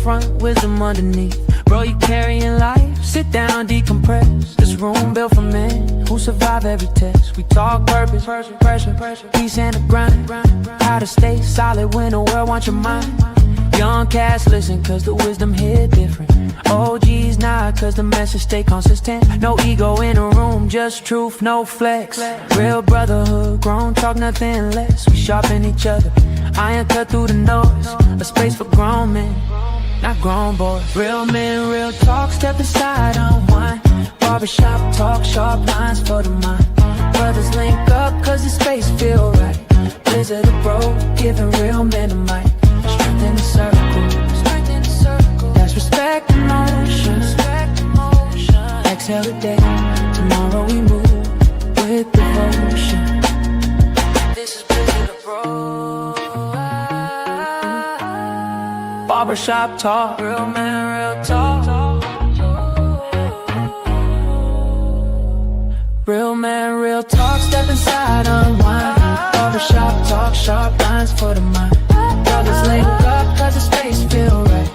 front, wisdom underneath. Bro, you carrying life, sit down, decompress. This room built for men who survive every test. We talk purpose, pressure, peace and the grind. How to stay solid when the world wants your mind. Young cats listen cause the wisdom hit different. OGs nod cause the message stay consistent. No ego in a room, just truth, no flex. Real brotherhood, grown talk, nothing less. We sharpen each other, iron cut through the noise. A space for grown men, not grown boys. Real men, real talk, step aside, unwind. Barbershop talk, sharp lines for the mind. Brothers link up cause the space feel right. Blizzard of bro, giving real men a mic. Strength in the circle, that's respect in motion. Exhale today, tomorrow we move with devotion. This is Blizzard of bro. Barbershop talk, real man, real talk. Real man, real talk, step inside, unwind. Barbershop talk, sharp lines for the mind. Brothers link up cause the space feel right.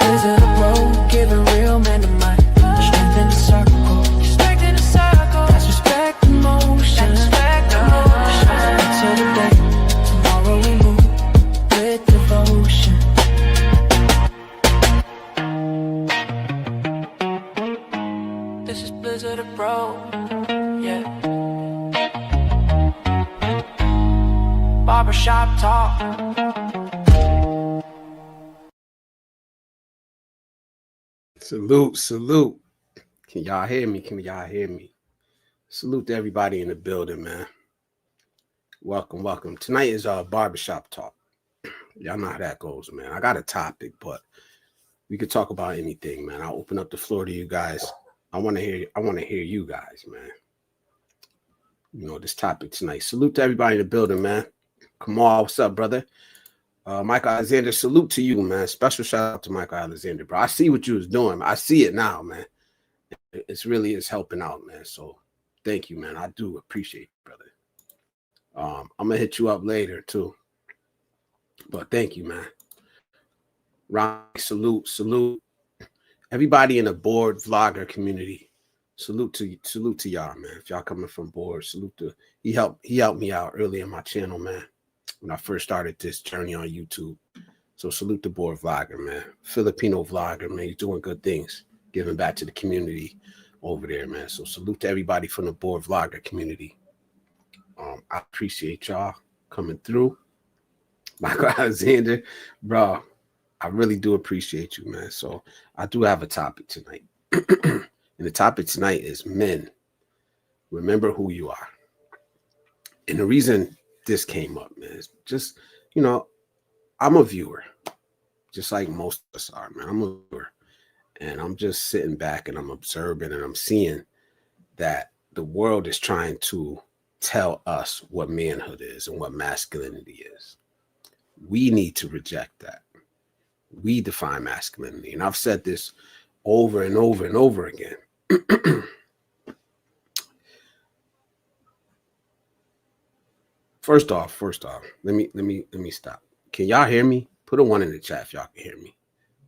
Blizzard of bro, giving real men the mic. Strength in the circle, that's respect in motion. Until the day, tomorrow we move with devotion. This is Blizzard of bro, yeah. Barbershop talk. Salute. Can y'all hear me? Salute to everybody in the building, man. Welcome. Tonight is Barbershop Talk. Y'all know how that goes, man. I got a topic, but we could talk about anything, man. I'll open up the floor to you guys. I want to hear you guys, man. You know, this topic tonight. Salute to everybody in the building, man. Kamal, what's up, brother? Michael Alexander, salute to you, man. Special shout out to Michael Alexander, bro. I see what you was doing. I see it now, man. It's really is helping out, man. So thank you, man. I do appreciate it, brother. I'm gonna hit you up later too. But thank you, man. Ron, salute. Everybody in the board vlogger community. Salute to y'all, man. If y'all coming from board, salute to he helped me out early in my channel, man. When I first started this journey on YouTube. So salute the board vlogger, man. Filipino vlogger, man. He's doing good things, giving back to the community over there, man. So salute to everybody from the board vlogger community. I appreciate y'all coming through. Michael Alexander, bro, I really do appreciate you, man. So I do have a topic tonight. And the topic tonight is men. Remember who you are. And the reason this came up, man, is just, you know, I'm a viewer, just like most of us are, man. I'm a viewer. And I'm just sitting back and I'm observing and I'm seeing that the world is trying to tell us what manhood is and what masculinity is. We need to reject that. We define masculinity. And I've said this over and over and over again. First off, let me stop. Can y'all hear me? Put a 1 in the chat if y'all can hear me.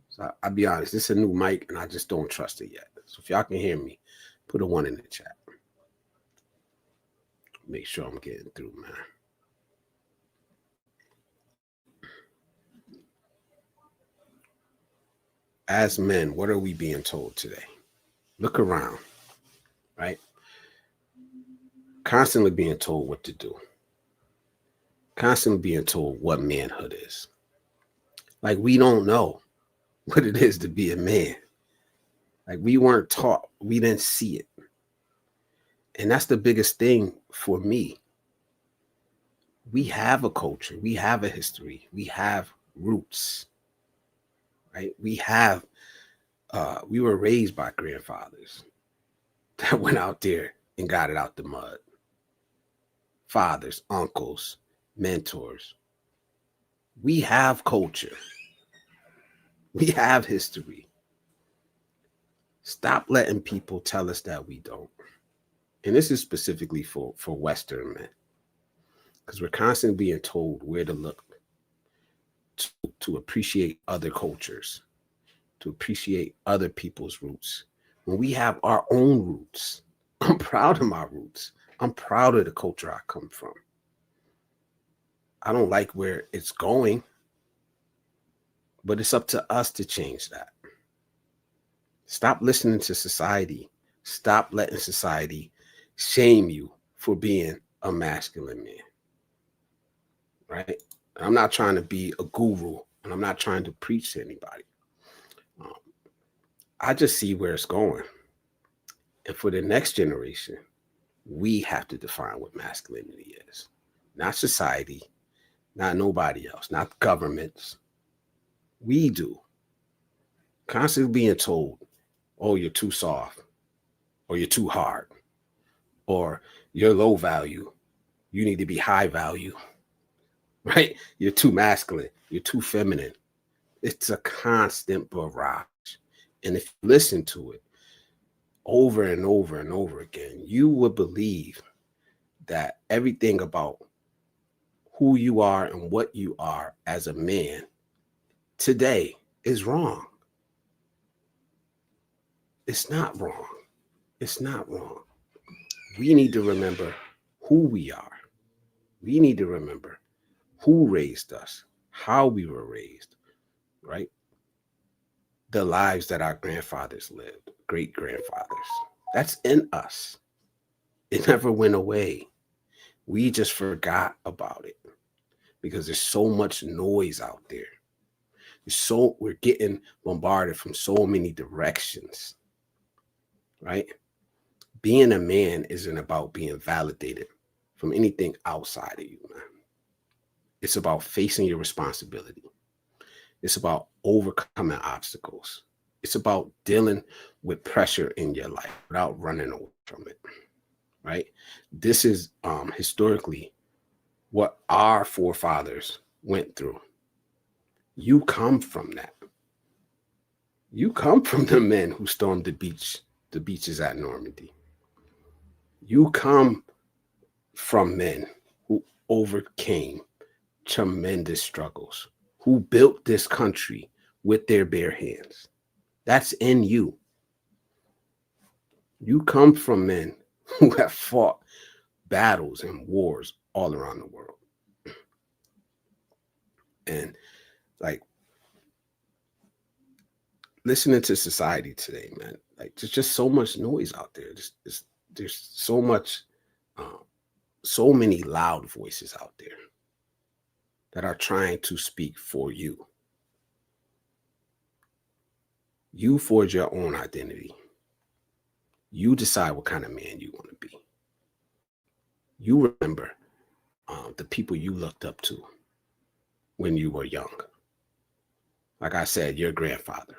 So I'll be honest, this is a new mic and I just don't trust it yet. So if y'all can hear me, put a 1 in the chat. Make sure I'm getting through, man. As men, what are we being told today? Look around, right? Constantly being told what to do. Constantly being told what manhood is. Like we don't know what it is to be a man. Like we weren't taught, we didn't see it. And that's the biggest thing for me. We have a culture, we have a history, we have roots, right? We were raised by grandfathers that went out there and got it out the mud. Fathers, uncles, mentors. We have culture. We have history. Stop letting people tell us that we don't. And this is specifically for Western men, because we're constantly being told where to look to appreciate other cultures. to appreciate other people's roots. When we have our own roots, I'm proud of my roots. I'm proud of the culture I come from. I don't like where it's going, but it's up to us to change that. Stop listening to society. Stop letting society shame you for being a masculine man, right? I'm not trying to be a guru, and I'm not trying to preach to anybody. Um, I just see where it's going. And for the next generation, we have to define what masculinity is. Not society, not nobody else, not governments. We do. Constantly being told, oh, you're too soft, or you're too hard, or you're low value. You need to be high value, right? You're too masculine. You're too feminine. It's a constant barrage. And if you listen to it over and over and over again, you would believe that everything about who you are and what you are as a man today is wrong. It's not wrong. It's not wrong. We need to remember who we are. We need to remember who raised us, how we were raised, right? The lives that our grandfathers lived, great grandfathers. That's in us. It never went away. We just forgot about it because there's so much noise out there. We're getting bombarded from so many directions, right? Being a man isn't about being validated from anything outside of you, man. It's about facing your responsibility. It's about overcoming obstacles. It's about dealing with pressure in your life without running away from it, right? This is historically what our forefathers went through. You come from that. You come from the men who stormed the beaches at Normandy. You come from men who overcame tremendous struggles, who built this country with their bare hands. That's in you. You come from men who have fought battles and wars all around the world. And like listening to society today, man, like there's just so much noise out there. There's so much, so many loud voices out there that are trying to speak for you. You forge your own identity. You decide what kind of man you want to be. You remember the people you looked up to when you were young. Like I said, your grandfather,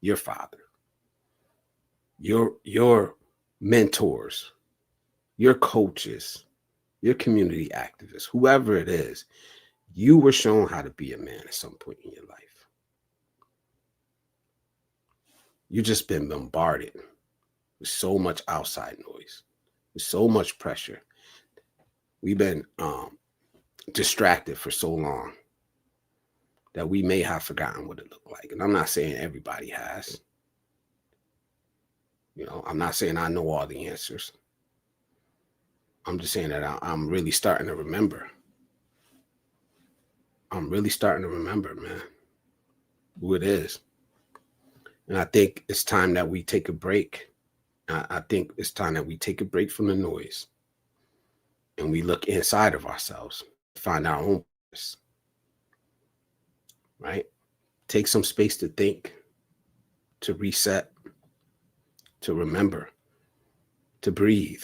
your father, your mentors, your coaches, your community activists, whoever it is, you were shown how to be a man at some point in your life. You've just been bombarded with so much outside noise, with so much pressure. We've been distracted for so long that we may have forgotten what it looked like. And I'm not saying everybody has. You know, I'm not saying I know all the answers. I'm just saying that I'm really starting to remember. I'm really starting to remember, man, who it is. And I think it's time that we take a break. I think it's time that we take a break from the noise and we look inside of ourselves, find our own purpose, right? Take some space to think, to reset, to remember, to breathe,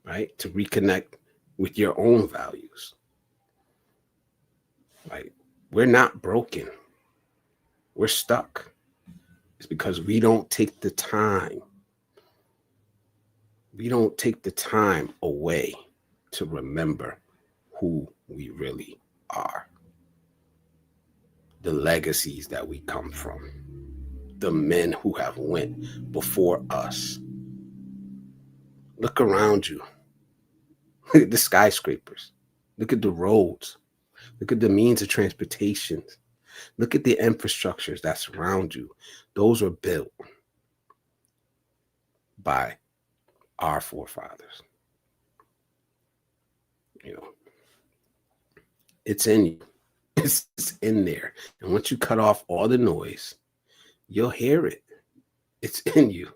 right? To reconnect with your own values. Like, we're not broken. We're stuck. It's because we don't take the time. We don't take the time away to remember who we really are. The legacies that we come from. The men who have went before us. Look around you. Look at the skyscrapers. Look at the roads. Look at the means of transportation. Look at the infrastructures that surround you. Those were built by our forefathers. You know, it's in you. It's in there. And once you cut off all the noise, you'll hear it. It's in you.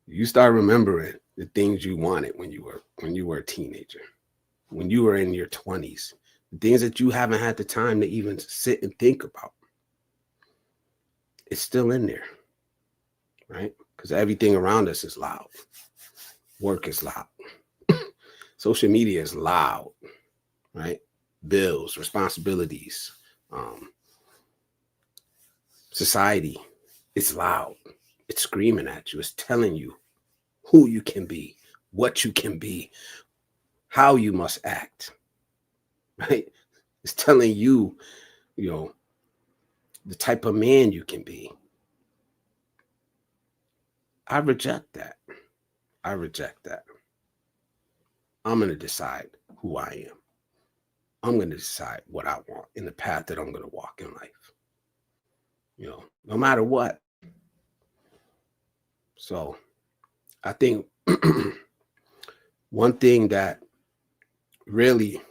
You start remembering the things you wanted when you were a teenager, when you were in your 20s, the things that you haven't had the time to even sit and think about. It's still in there, right? Because everything around us is loud. Work is loud. Social media is loud, right? Bills, responsibilities, society, it's loud. It's screaming at you. It's telling you who you can be, what you can be, how you must act, right? It's telling you, you know, the type of man you can be. I reject that. I reject that. I'm going to decide who I am. I'm going to decide what I want in the path that I'm going to walk in life. You know, no matter what. So I think one thing that really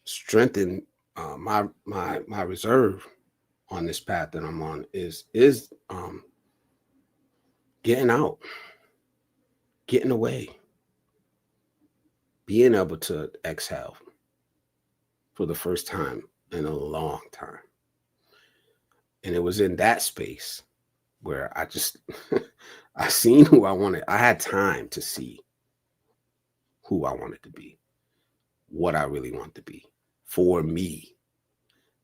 strengthened my reserve on this path that I'm on is getting out, getting away, being able to exhale for the first time in a long time. And it was in that space where I just I seen who I wanted. I had time to see who I wanted to be, what I really want to be for me,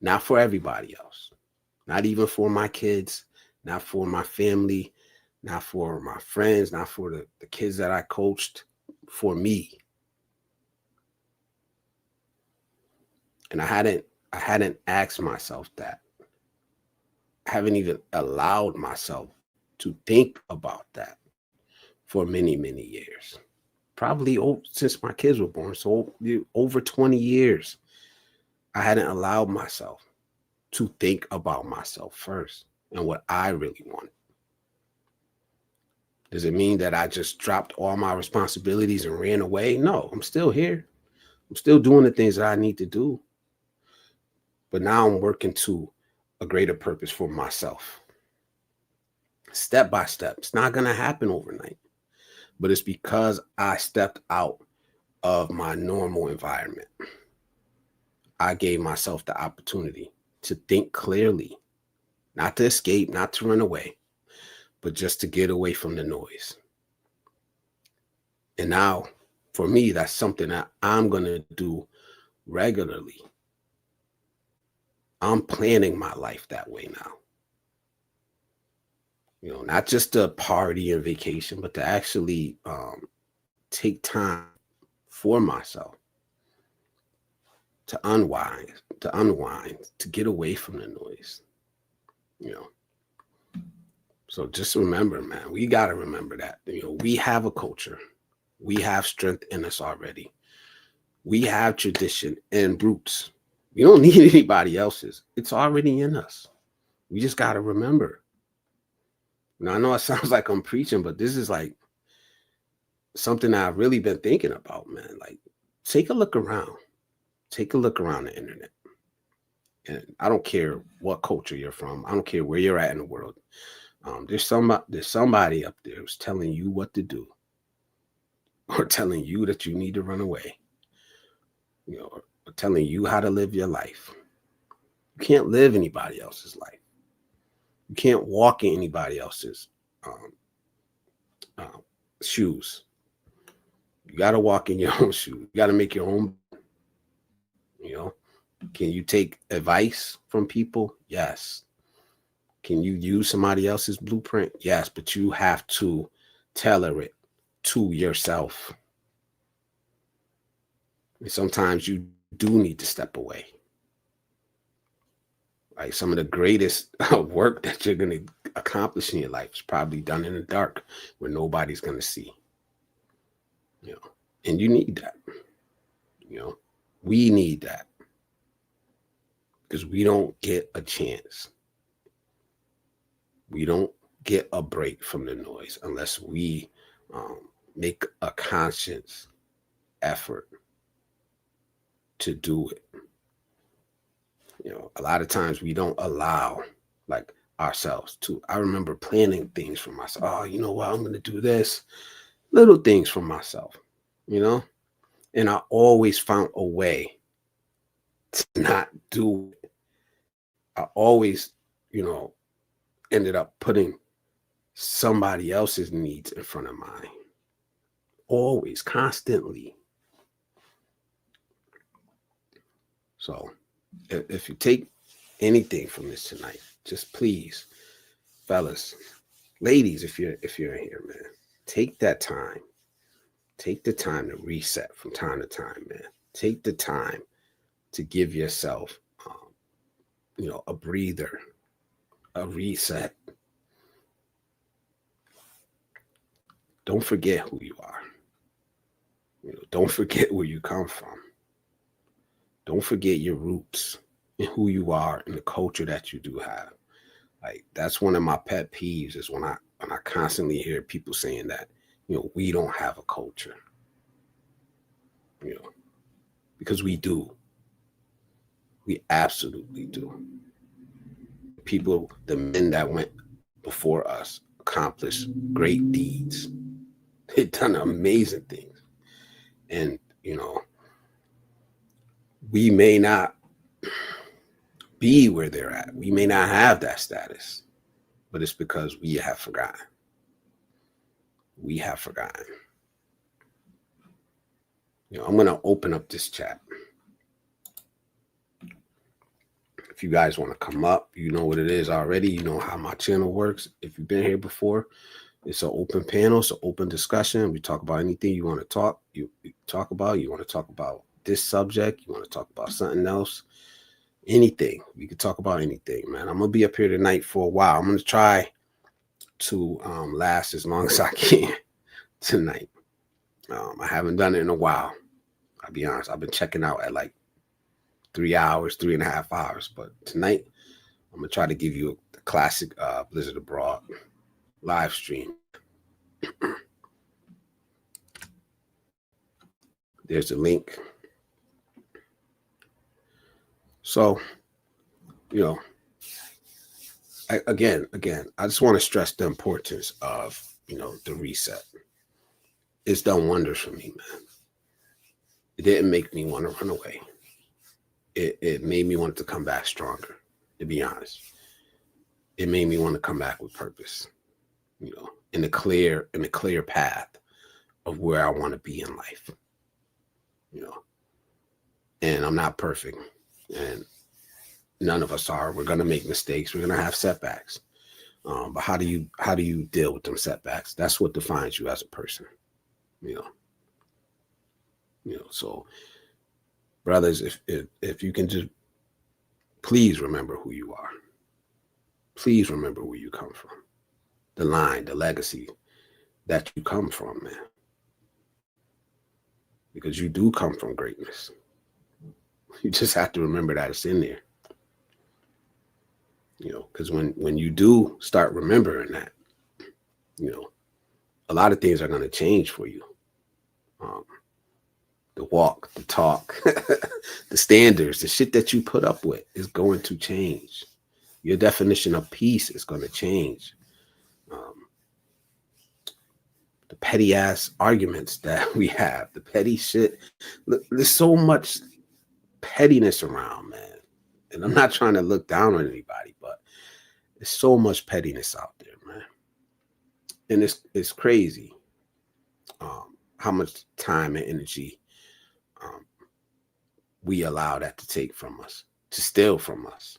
not for everybody else, not even for my kids, not for my family, not for my friends, not for the kids that I coached, for me. And I hadn't asked myself that. I haven't even allowed myself to think about that for many, many years. Probably since my kids were born. So over 20 years, I hadn't allowed myself to think about myself first and what I really wanted. Does it mean that I just dropped all my responsibilities and ran away? No, I'm still here. I'm still doing the things that I need to do. But now I'm working to a greater purpose for myself. Step by step. It's not going to happen overnight. But it's because I stepped out of my normal environment. I gave myself the opportunity to think clearly, not to escape, not to run away, but just to get away from the noise. And now, for me, that's something that I'm going to do regularly. I'm planning my life that way now. You know, not just to party and vacation, but to actually take time for myself to unwind, to get away from the noise. You know, so just remember, man, we got to remember that, you know, we have a culture. We have strength in us already. We have tradition and roots. We don't need anybody else's. It's already in us. We just got to remember. Now, I know it sounds like I'm preaching, but this is like something I've really been thinking about, man. Like, take a look around. Take a look around the internet. And I don't care what culture you're from. I don't care where you're at in the world. There's somebody up there who's telling you what to do, or telling you that you need to run away, you know, or telling you how to live your life. You can't live anybody else's life. You can't walk in anybody else's shoes. You got to walk in your own shoes. You got to make your own. You know, can you take advice from people? Yes. Can you use somebody else's blueprint? Yes, but you have to tailor it to yourself. And sometimes you do need to step away. Like, some of the greatest work that you're going to accomplish in your life is probably done in the dark where nobody's going to see. You know, and you need that. You know, we need that. because we don't get a chance. We don't get a break from the noise unless we make a conscious effort to do it. A lot of times we don't allow like ourselves to. I remember planning things for myself. Oh, you know what? I'm going to do this. Little things for myself, and I always found a way to not do it. I always, ended up putting somebody else's needs in front of mine. Always, constantly. So if you take anything from this tonight, just please, fellas, ladies, if you're in here, man, take that time. Take the time to reset from time to time, man. Take the time to give yourself, a breather, a reset. Don't forget who you are. Don't forget where you come from. Don't forget your roots and who you are and the culture that you do have. Like, that's one of my pet peeves is when I constantly hear people saying that, we don't have a culture. Because we do. We absolutely do. People, the men that went before us, accomplished great deeds. They've done amazing things. And, we may not be where they're at. We may not have that status, but it's because we have forgotten. We have forgotten. I'm going to open up this chat. If you guys want to come up, you know what it is already. You know how my channel works. If you've been here before, it's an open panel. It's an open discussion. We talk about anything you want to talk. You talk about. You want to talk about this subject. You want to talk about something else. Anything. We could talk about anything, man. I'm going to be up here tonight for a while. I'm going to try to last as long as I can tonight. I haven't done it in a while. I'll be honest. I've been checking out at like 3 hours, 3.5 hours. But tonight, I'm going to try to give you a classic Blizzard Abroad live stream. There's the link. So, again, I just want to stress the importance of, the reset. It's done wonders for me, man. It didn't make me want to run away. It made me want to come back stronger, to be honest. It made me want to come back with purpose, in a clear path of where I want to be in life, and I'm not perfect, and none of us are. We're going to make mistakes. We're going to have setbacks. But how do you deal with them setbacks? That's what defines you as a person, so brothers, if you can just please remember who you are. Please remember where you come from. The line, the legacy that you come from, man. Because you do come from greatness. You just have to remember that it's in there. Because when you do start remembering that, a lot of things are going to change for you. The walk, the talk, the standards, the shit that you put up with is going to change. Your definition of peace is going to change. The petty ass arguments that we have, the petty shit. Look, there's so much pettiness around, man. And I'm not trying to look down on anybody, but there's so much pettiness out there, man. And it's crazy how much time and energy we allow that to take from us, to steal from us.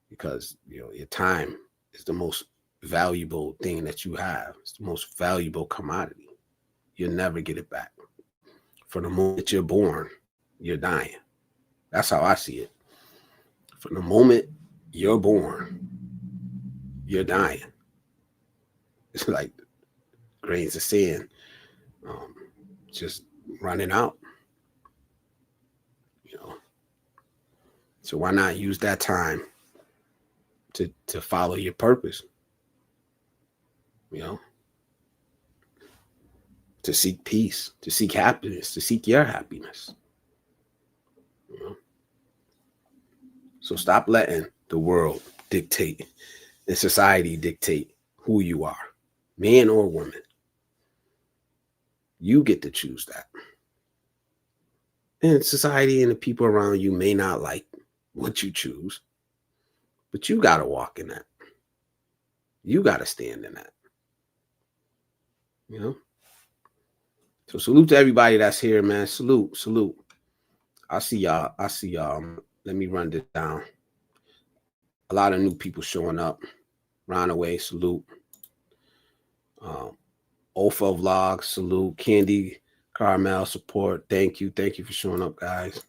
Because, your time is the most valuable thing that you have. It's the most valuable commodity. You'll never get it back. From the moment you're born, you're dying. That's how I see it. From the moment you're born, you're dying. It's like grains of sand, just running out. So why not use that time to follow your purpose? You know, to seek peace, to seek happiness, to seek your happiness. You know? So stop letting the world dictate and society dictate who you are, man or woman. You get to choose that. And society and the people around you may not like what you choose, but you got to walk in that. You got to stand in that. You know? So salute to everybody that's here, man. Salute, salute. I see y'all. I see y'all. Let me run this down. A lot of new people showing up. Runaway, salute. Ofa Vlog, salute. Candy Carmel, support. Thank you. Thank you for showing up, guys.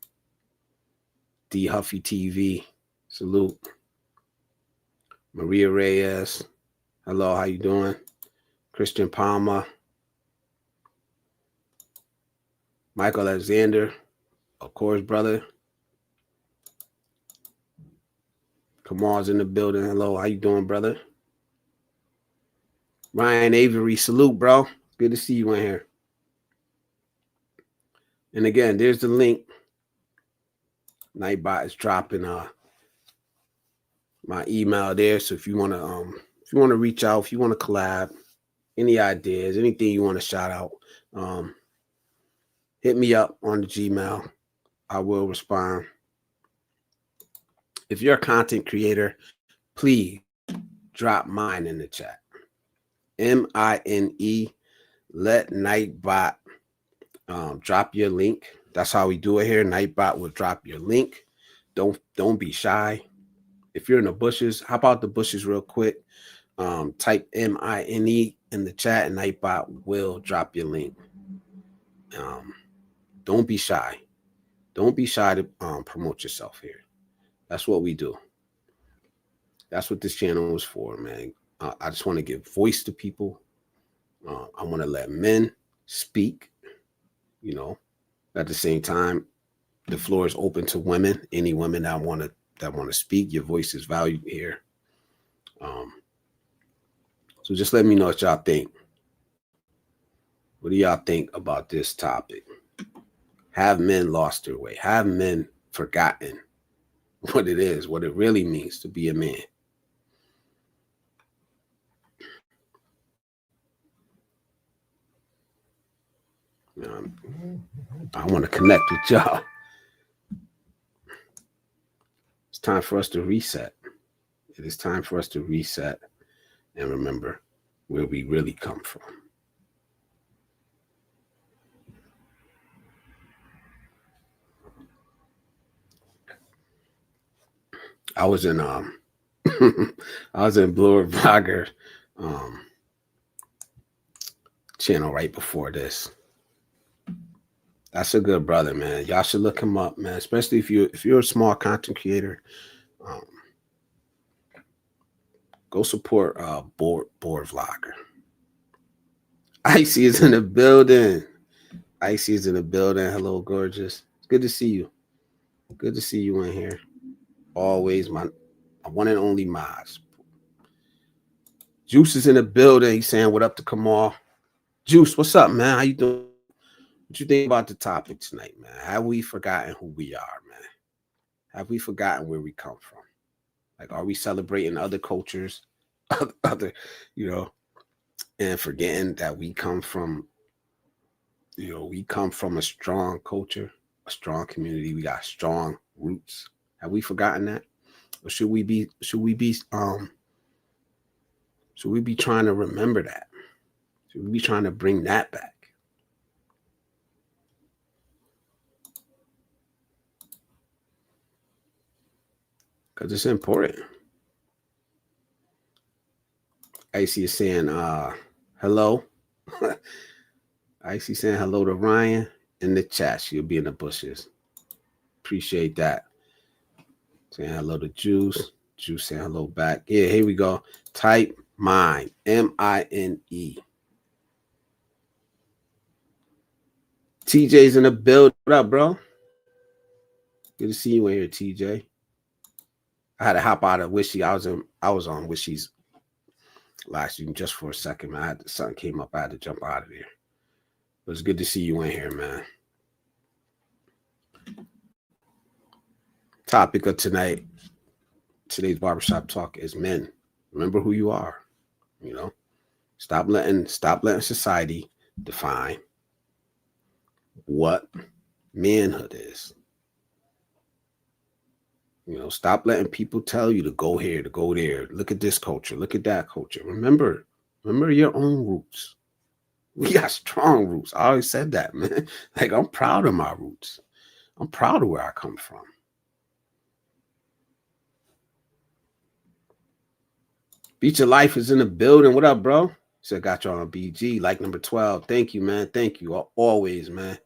D Huffy TV, salute. Maria Reyes, hello, how you doing? Christian Palmer. Michael Alexander, of course, brother. Kamal's in the building. Hello, how you doing, brother? Ryan Avery, salute, bro. Good to see you in here. And again, there's the link. Nightbot is dropping my email there. So if you wanna reach out, if you want to collab, any ideas, anything you want to shout out, hit me up on the Gmail. I will respond. If you're a content creator, please drop mine in the chat. MINE, let Nightbot drop your link. That's how we do it here. Nightbot will drop your link. Don't be shy. If you're in the bushes, hop out the bushes real quick. Type MINE in the chat and Nightbot will drop your link. Don't be shy. Don't be shy to promote yourself here. That's what we do. That's what this channel is for, man. I just want to give voice to people. I want to let men speak, you know. At the same time, the floor is open to women. Any women that want to speak, your voice is valued here. So just let me know what y'all think. What do y'all think about this topic? Have men lost their way? Have men forgotten what it is, what it really means to be a man? I want to connect with y'all. It's time for us to reset. It is time for us to reset and remember where we really come from. I was in I was in Bluer Vlogger channel right before this. That's a good brother, man. Y'all should look him up, man. Especially if you're a small content creator. Go support board Vlogger. Icy is in the building. Icy is in the building. Hello, gorgeous. It's good to see you. Good to see you in here. Always my one and only Moz. Juice is in the building. He's saying what up to Kamal. Juice, what's up, man? How you doing? What you think about the topic tonight, man? Have we forgotten who we are, man? Have we forgotten where we come from? Like, are we celebrating other cultures, other, and forgetting that we come from, we come from a strong culture, a strong community. We got strong roots. Have we forgotten that? Or should we be trying to remember that? Should we be trying to bring that back? Because it's important. Icy is saying hello. Icy saying hello to Ryan in the chat. She'll be in the bushes. Appreciate that. Saying hello to Juice. Juice saying hello back. Yeah, here we go. Type mine. MINE. TJ's in the build. What up, bro? Good to see you in here, TJ. I had to hop out of Wishy. I was on Wishy's last week just for a second, man. Something came up. I had to jump out of there. It was good to see you in here, man. Topic of today's barbershop talk is men. Remember who you are. You know, stop letting society define what manhood is. You know, stop letting people tell you to go here, to go there. Look at this culture. Look at that culture. Remember your own roots. We got strong roots. I always said that, man. Like, I'm proud of my roots. I'm proud of where I come from. Beach of Life is in the building. What up, bro? Said got you on BG, like number 12. Thank you, man. Thank you. Always, man.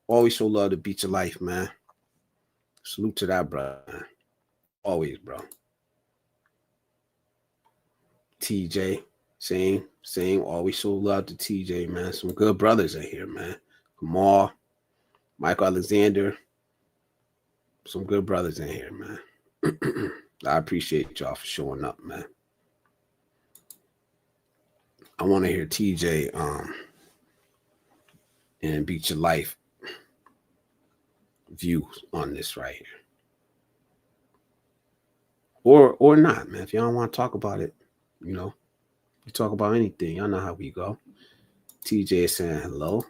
Always show love to Beach of Life, man. Salute to that, bro. Always, bro. TJ, same. Always show love to TJ, man. Some good brothers in here, man. Kamal, Michael Alexander. Some good brothers in here, man. I appreciate y'all for showing up, man. I want to hear TJ and Beach of Life views on this right here. Or not, man. If y'all don't want to talk about it, you know, you talk about anything. Y'all know how we go. TJ is saying hello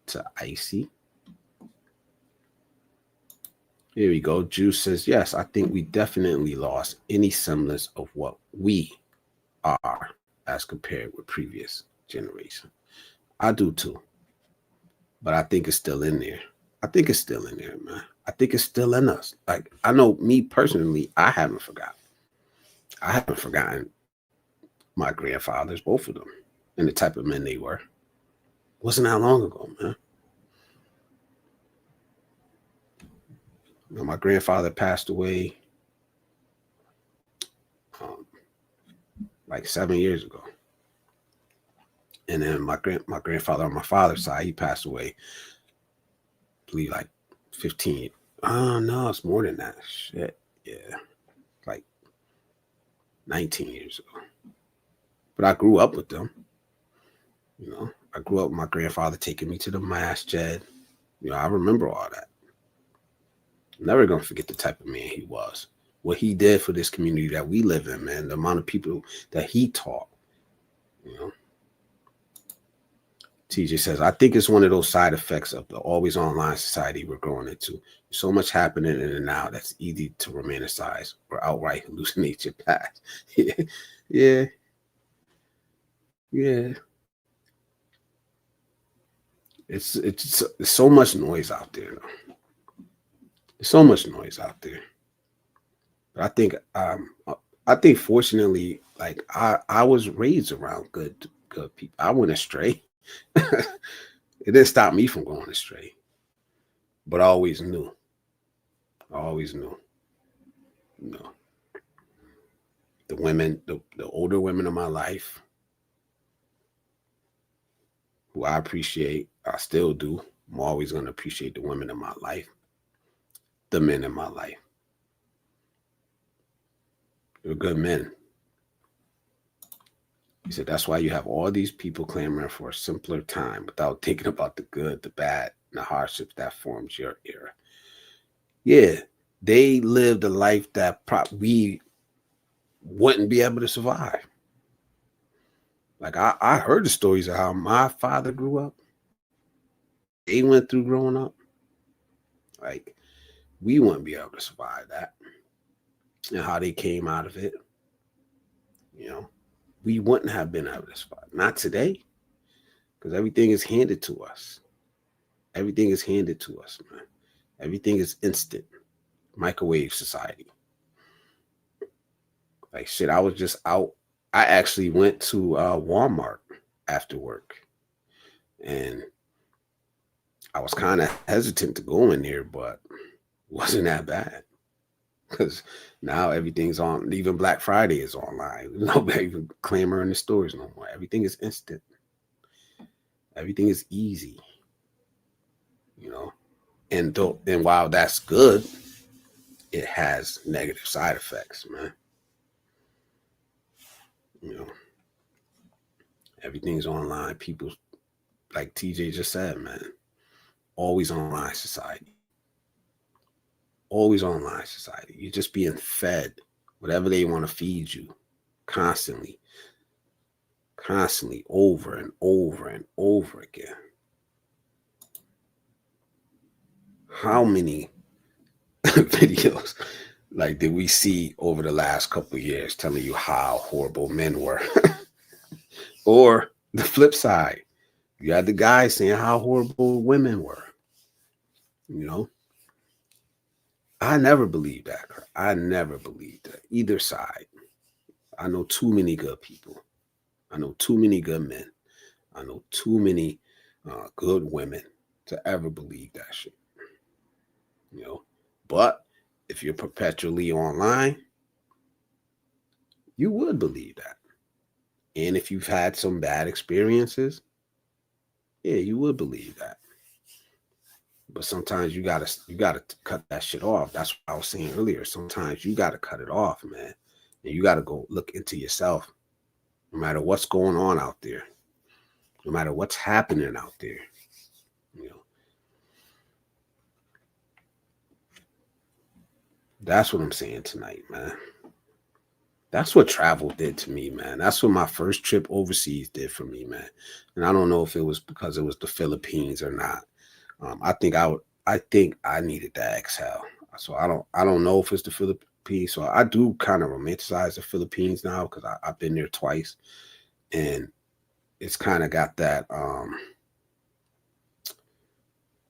to Icy. Here we go. Juice says, yes, I think we definitely lost any semblance of what we are as compared with previous generation. I do too. But I think it's still in there. I think it's still in there, man. I think it's still in us. Like, I know me personally, I haven't forgotten. I haven't forgotten my grandfathers, both of them, and the type of men they were. Wasn't that long ago, man. You know, my grandfather passed away like 7 years ago. And then my grandfather on my father's side, he passed away, I believe, like 15. Oh, no, it's more than that. Shit. Yeah. Like 19 years ago. But I grew up with them. You know, I grew up with my grandfather taking me to the masjid. You know, I remember all that. I'm never going to forget the type of man he was. What he did for this community that we live in, man. The amount of people that he taught. You know. TJ says, I think it's one of those side effects of the always online society we're growing into. So much happening in and now that's easy to romanticize or outright hallucinate your past. Yeah. It's so much noise out there. Though. There's so much noise out there. But I think fortunately, like I was raised around good people. I went astray. It didn't stop me from going astray, but I always knew. You know, the women, the older women in my life, who I appreciate, I still do. I'm always going to appreciate the women in my life, the men in my life. They're good men. He said, that's why you have all these people clamoring for a simpler time without thinking about the good, the bad, and the hardships that forms your era. Yeah, they lived a life that we wouldn't be able to survive. Like, I heard the stories of how my father grew up. They went through growing up. Like, we wouldn't be able to survive that. And how they came out of it. You know. We wouldn't have been able to survive. Not today. Because everything is handed to us. Everything is handed to us, man. Everything is instant. Microwave society. Like, shit, I was just out. I actually went to Walmart after work. And I was kind of hesitant to go in there, but it wasn't that bad. Because now everything's on. Even Black Friday is online. Nobody even clamor in the stores no more. Everything is instant. Everything is easy. You know. And while that's good, it has negative side effects, man. Everything's online. People, like TJ just said, man, always online society. Always online society. You're just being fed whatever they want to feed you constantly, over and over and over again. How many videos like did we see over the last couple of years telling you how horrible men were? Or the flip side, you had the guys saying how horrible women were. I never believed that. I never believed that. Either side. I know too many good people. I know too many good men. I know too many good women to ever believe that shit. But if you're perpetually online, you would believe that. And if you've had some bad experiences, yeah, you would believe that. But sometimes you gotta cut that shit off. That's what I was saying earlier. Sometimes you gotta cut it off, man. And you gotta go look into yourself. No matter what's going on out there, no matter what's happening out there, That's what I'm saying tonight, man. That's what travel did to me, man. That's what my first trip overseas did for me, man. And I don't know if it was because it was the Philippines or not. I think I needed that exhale. So I don't know if it's the Philippines. So I do kind of romanticize the Philippines now because I've been there twice, and it's kind of got that.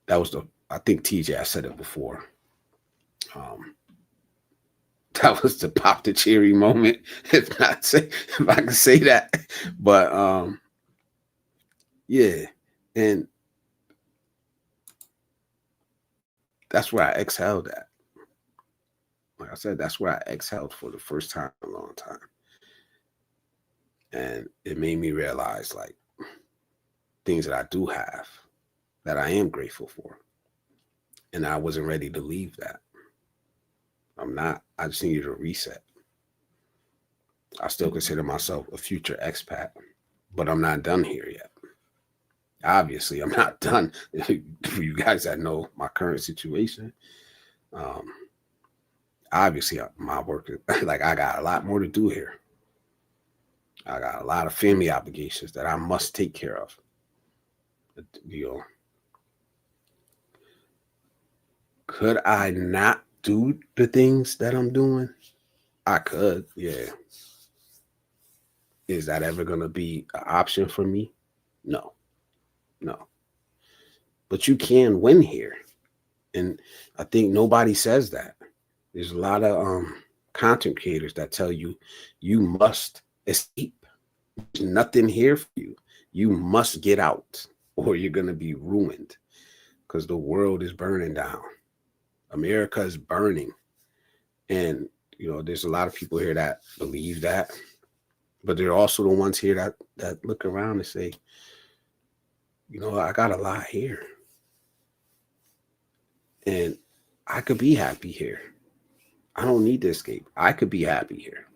That was I think TJ, I said it before. That was the pop the cherry moment, if I can say that. But yeah, and that's where I exhaled at. Like I said, that's where I exhaled for the first time in a long time. And it made me realize like things that I do have that I am grateful for. And I wasn't ready to leave that. I'm not. I just needed a reset. I still consider myself a future expat, but I'm not done here yet. Obviously, I'm not done. For you guys that know my current situation, obviously my work is like I got a lot more to do here. I got a lot of family obligations that I must take care of. Could I not do the things that I'm doing? I could, yeah. Is that ever going to be an option for me? No. But you can win here. And I think nobody says that. There's a lot of content creators that tell you you must escape. There's nothing here for you. You must get out or you're going to be ruined because the world is burning down. America is burning. And, there's a lot of people here that believe that. But there are also the ones here that look around and say, I got a lot here. And I could be happy here. I don't need to escape. I could be happy here.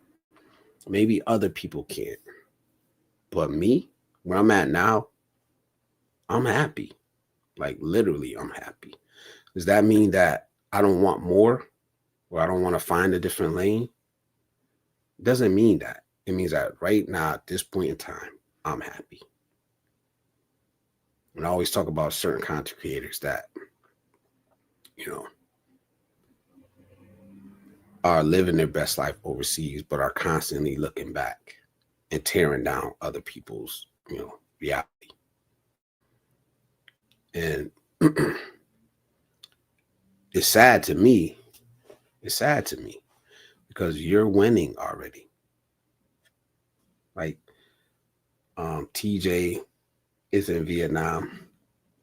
Maybe other people can't. But me, where I'm at now, I'm happy. Like literally, I'm happy. Does that mean that I don't want more or I don't want to find a different lane? It doesn't mean that. It means that right now, at this point in time, I'm happy. And I always talk about certain content creators that, are living their best life overseas, but are constantly looking back and tearing down other people's, reality. And it's sad to me. It's sad to me because you're winning already. Like TJ is in Vietnam.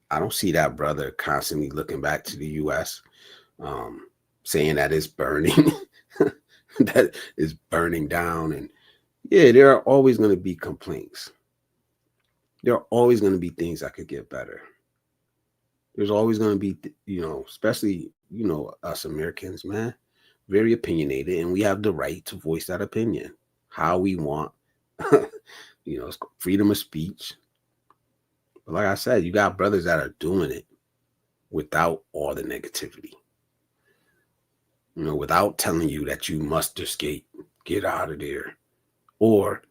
I don't see that brother constantly looking back to the US, saying that it's burning, that it's burning down. And yeah, there are always going to be complaints. There are always going to be things that could get better. There's always going to be, especially, us Americans, man, very opinionated, and we have the right to voice that opinion how we want. It's freedom of speech. But like I said, you got brothers that are doing it without all the negativity. Without telling you that you must escape, get out of there, or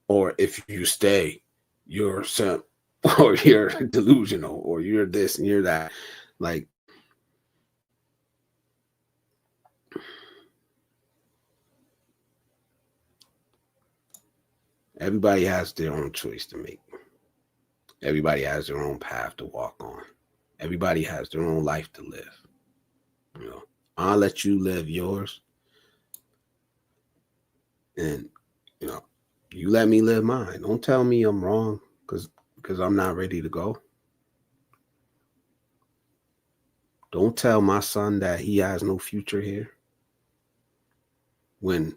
if you stay, you're some, or you're delusional, or you're this and you're that. Like, everybody has their own choice to make. Everybody has their own path to walk on. Everybody has their own life to live. I'll let you live yours, and you let me live mine. Don't tell me I'm wrong because I'm not ready to go. Don't tell my son that he has no future here when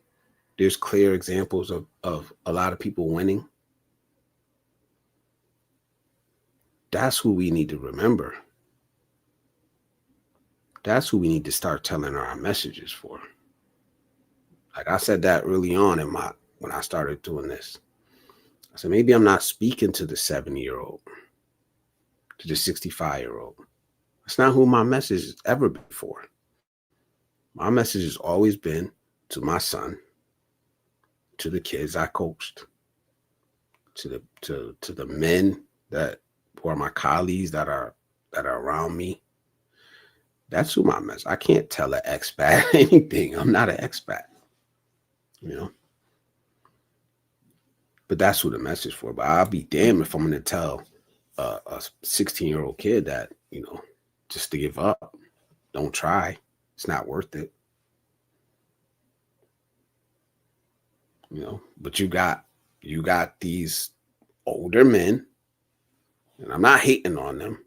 there's clear examples of a lot of people winning. That's who we need to remember. That's who we need to start telling our messages for. Like I said that early on when I started doing this. I said, maybe I'm not speaking to the 70-year-old, to the 65-year-old. That's not who my message has ever been for. My message has always been to my son, to the kids I coached, to the men who are my colleagues that are around me. That's who my message. I can't tell an expat anything. I'm not an expat, But that's who the message for. But I'll be damned if I'm going to tell a 16-year-old kid that, just to give up. Don't try. It's not worth it. But you got these older men, and I'm not hating on them.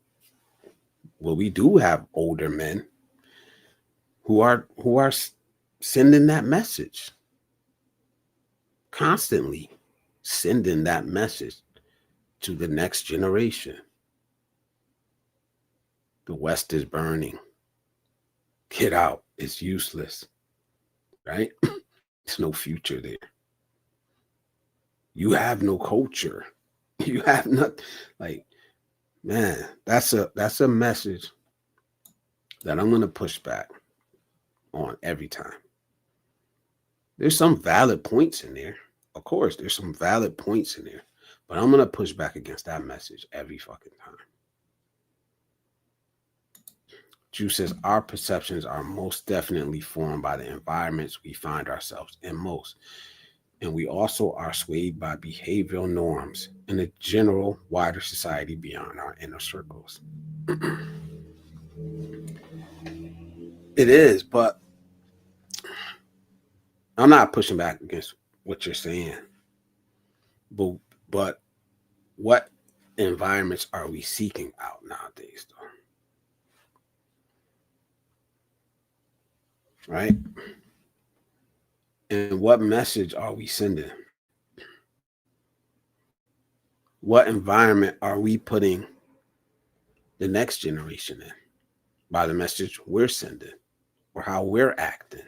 Well, we do have older men who are sending that message, constantly sending that message to the next generation. The West is burning. Get out. It's useless. Right? There's no future there. You have no culture. You have nothing. Like, man, that's a message that I'm going to push back on every time. There's some valid points in there. Of course, there's some valid points in there. But I'm going to push back against that message every fucking time. Drew says, our perceptions are most definitely formed by the environments we find ourselves in most. And we also are swayed by behavioral norms in a general, wider society beyond our inner circles. It is, but I'm not pushing back against what you're saying. But what environments are we seeking out nowadays, though? Right? And what message are we sending? What environment are we putting the next generation in by the message we're sending or how we're acting?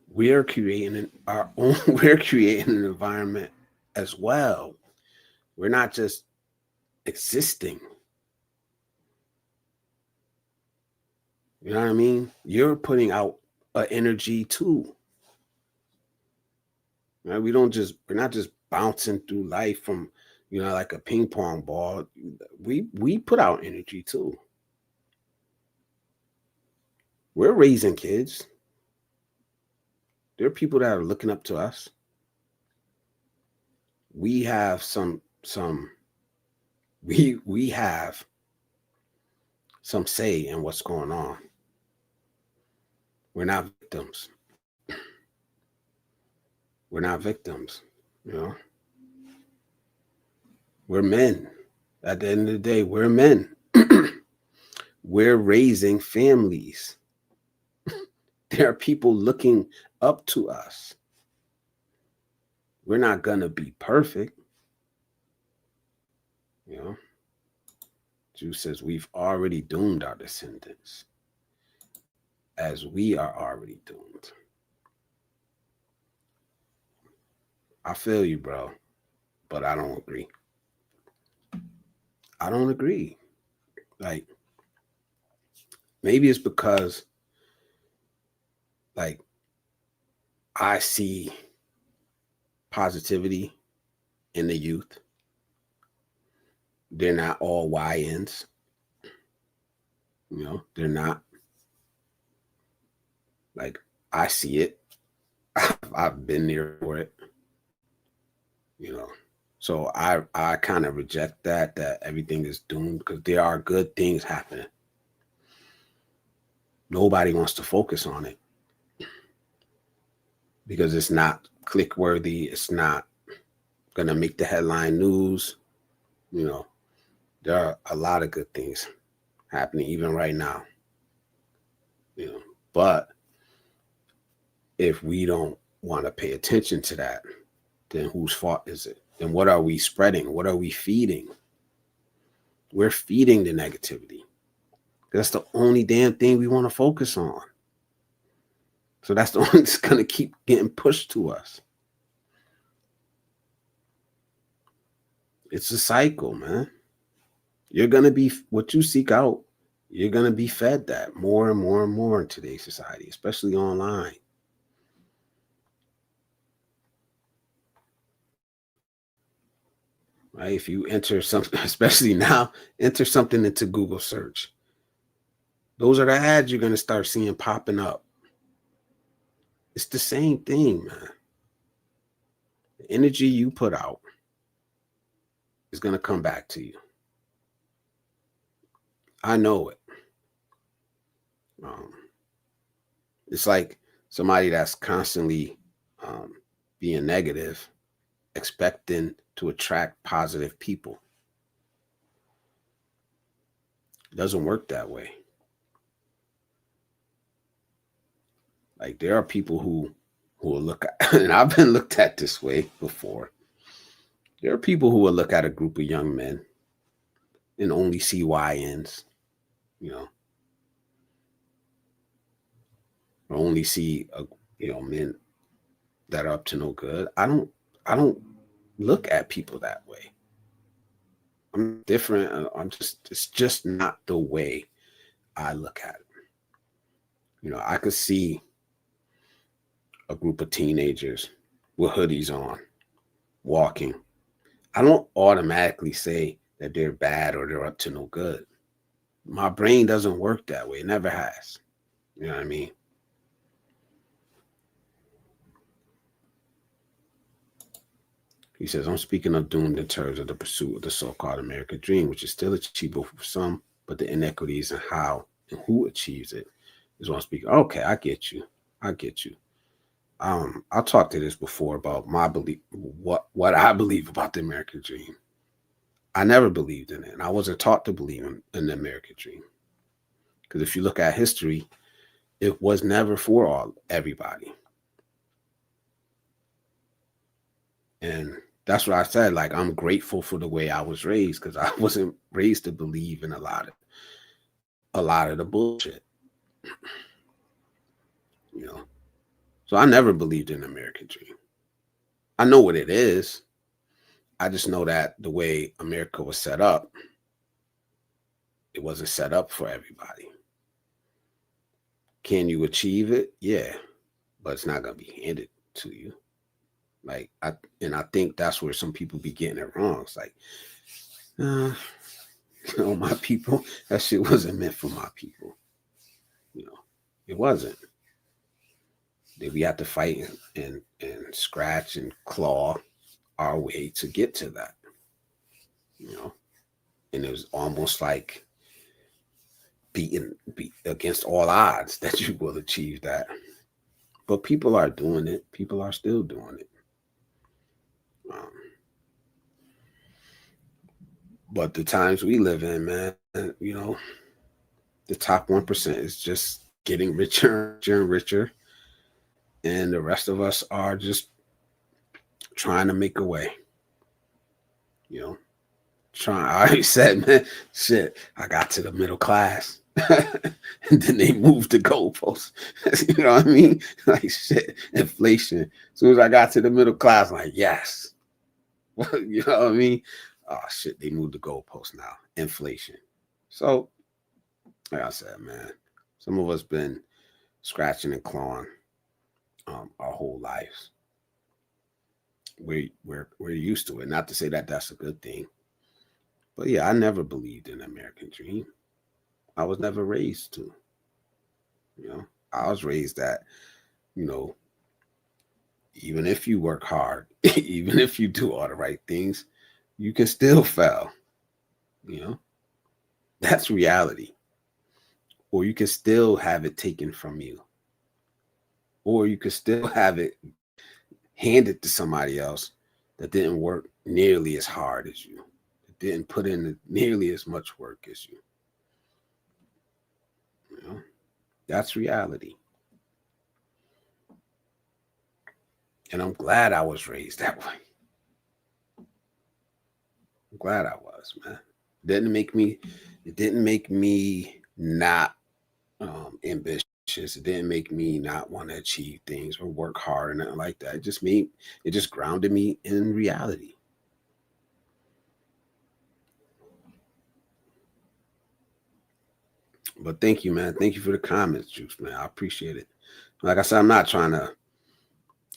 We're creating we're creating an environment as well. We're not just existing. You know what I mean? You're putting out an energy too. Right? We're not just bouncing through life from, like a ping pong ball. We put out energy too. We're raising kids. There are people that are looking up to us. We have we have some say in what's going on. We're not victims. We're not victims, We're men. At the end of the day, we're men. We're raising families. There are people looking up to us. We're not going to be perfect, Juice says we've already doomed our descendants, as we are already doomed. I feel you, bro, but I don't agree. I don't agree. Like, maybe it's because, like, I see positivity in the youth. They're not all YNs. You know, they're not. Like, I see it. I've been there for it. You know, so I kind of reject that everything is doomed, because there are good things happening. Nobody wants to focus on it because it's not click worthy. It's not gonna make the headline news. You know, there are a lot of good things happening even right now. You know, but if we don't want to pay attention to that, then whose fault is it? Then what are we spreading? What are we feeding? We're feeding the negativity. That's the only damn thing we want to focus on. So that's the one that's going to keep getting pushed to us. It's a cycle, man. You're going to be, what you seek out, you're going to be fed that more and more and more in today's society, especially online. Right? If you enter something, especially now, enter something into Google search. Those are the ads you're going to start seeing popping up. It's the same thing, man. The energy you put out is going to come back to you. I know it. It's like somebody that's constantly being negative, expecting to attract positive people. It doesn't work that way. Like, there are people who will look at, and I've been looked at this way before. There are people who will look at a group of young men and only see YNs, you know, or only see men that are up to no good. I don't look at people that way. I'm different. It's just not the way I look at it. You know, I could see a group of teenagers with hoodies on, walking. I don't automatically say that they're bad or they're up to no good. My brain doesn't work that way. It never has. You know what I mean? He says, I'm speaking of doomed in terms of the pursuit of the so-called American dream, which is still achievable for some, but the inequities in how and who achieves it is what I'm speaking. Okay, I get you. I'll talk to this before about my belief, what I believe about the American dream. I never believed in it, and I wasn't taught to believe in the American dream. Because if you look at history, it was never for everybody. And that's what I said. Like, I'm grateful for the way I was raised, because I wasn't raised to believe in a lot of the bullshit. You know, so I never believed in the American dream. I know what it is. I just know that the way America was set up, it wasn't set up for everybody. Can you achieve it? Yeah, but it's not going to be handed to you. Like, I think that's where some people be getting it wrong. It's like, my people, that shit wasn't meant for my people. You know, it wasn't. We had to fight and scratch and claw our way to get to that. You know, and it was almost like beat against all odds that you will achieve that. But people are doing it. People are still doing it. But the times we live in, man, you know, the top 1% is just getting richer and richer. And the rest of us are just trying to make a way, you know. I already said, man, shit, I got to the middle class. And then they moved the goalposts. You know what I mean? Like shit, inflation. As soon as I got to the middle class, I'm like, yes. You know what I mean? Oh shit, they moved the goalposts now. Inflation. So, like I said, man, some of us been scratching and clawing our whole lives. We're used to it. Not to say that that's a good thing, but yeah, I never believed in the American dream. I was never raised to. You know, I was raised that, you know, even if you work hard, even if you do all the right things, you can still fail. You know, that's reality. Or you can still have it taken from you. Or you can still have it handed to somebody else that didn't work nearly as hard as you, that didn't put in nearly as much work as you. You know, that's reality. And I'm glad I was raised that way. I'm glad I was, man. It didn't make me not ambitious. It didn't make me not want to achieve things or work hard or nothing like that. It just grounded me in reality. But thank you, man. Thank you for the comments, Juice, man. I appreciate it. Like I said, I'm not trying to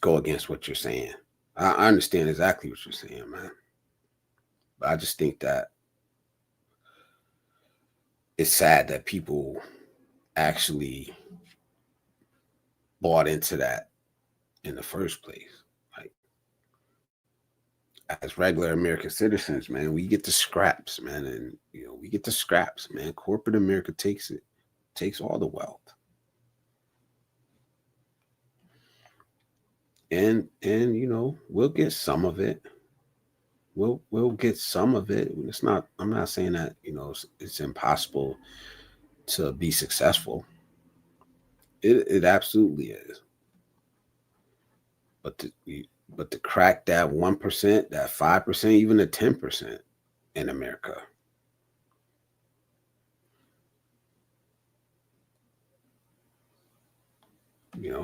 go against what you're saying. I understand exactly what you're saying, man. But I just think that it's sad that people actually bought into that in the first place. Like, as regular American citizens, man, we get the scraps, man, and we get the scraps, man. Corporate America takes all the wealth, and we'll get some of it. We'll get some of it. It's not. I'm not saying that it's impossible to be successful. It absolutely is. But to crack that 1%, that 5%, even the 10% in America.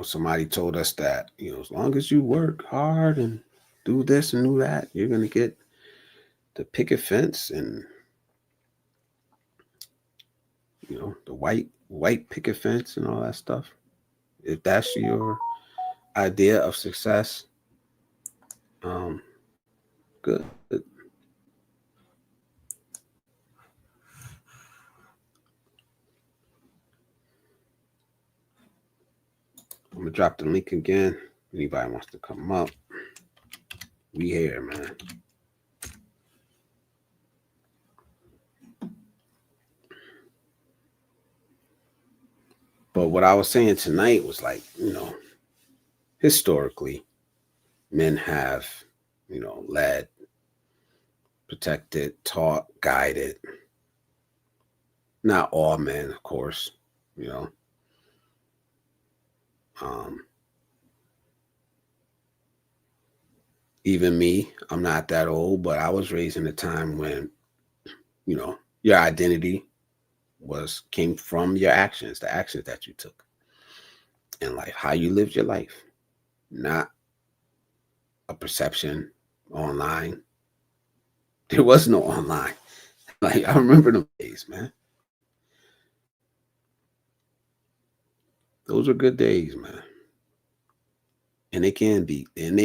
Somebody told us that, as long as you work hard and do this and do that, you're gonna get the picket fence and the white picket fence and all that stuff. If that's your idea of success, good. I'm gonna drop the link again. Anybody wants to come up, we here, man. But what I was saying tonight was like, historically, men have, led, protected, taught, guided. Not all men, of course, you know. Even me, I'm not that old, but I was raised in a time when, your identity came from your actions, the actions that you took in life, how you lived your life, not a perception online. There was no online. Like, I remember them days, man. Those were good days, man. And they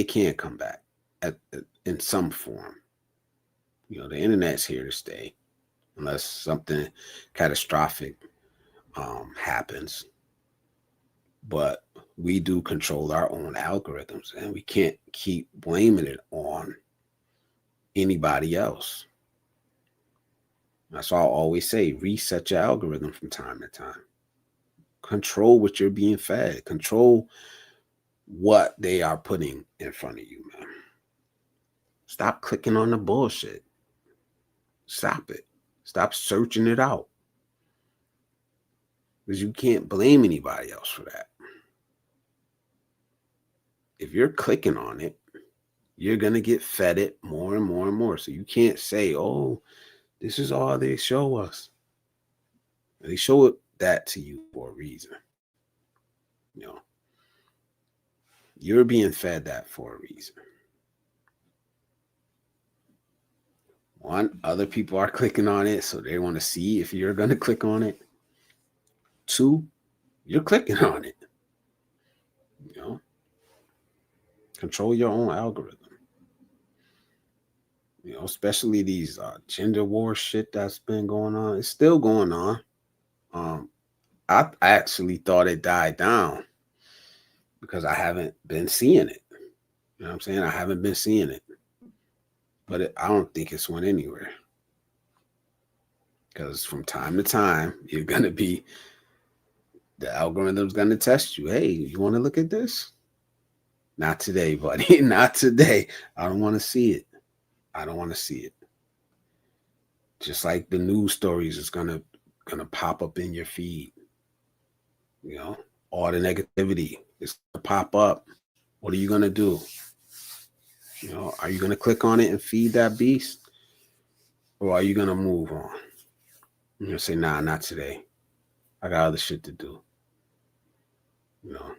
can come back in some form. The internet's here to stay unless something catastrophic happens. But we do control our own algorithms, and we can't keep blaming it on anybody else. That's why I always say, reset your algorithm from time to time. Control what you're being fed. Control what they are putting in front of you, man. Stop clicking on the bullshit. Stop it. Stop searching it out. Because you can't blame anybody else for that. If you're clicking on it, you're going to get fed it more and more and more. So you can't say, oh, this is all they show us. They show it that to you for a reason. You know, you're being fed that for a reason. One, other people are clicking on it, so they want to see if you're going to click on it. Two, you're clicking on it. You know, control your own algorithm. You know, especially these gender war shit that's been going on. It's still going on. I actually thought it died down because I haven't been seeing it. You know what I'm saying? I haven't been seeing it. But I don't think it's went anywhere. Because from time to time, you're going to be, the algorithm's going to test you. Hey, you want to look at this? Not today, buddy. Not today. I don't want to see it. I don't want to see it. Just like the news stories is gonna pop up in your feed. You know, all the negativity is gonna pop up. What are you gonna do? You know, are you gonna click on it and feed that beast? Or are you gonna move on? You're gonna say, nah, not today. I got other shit to do. You know,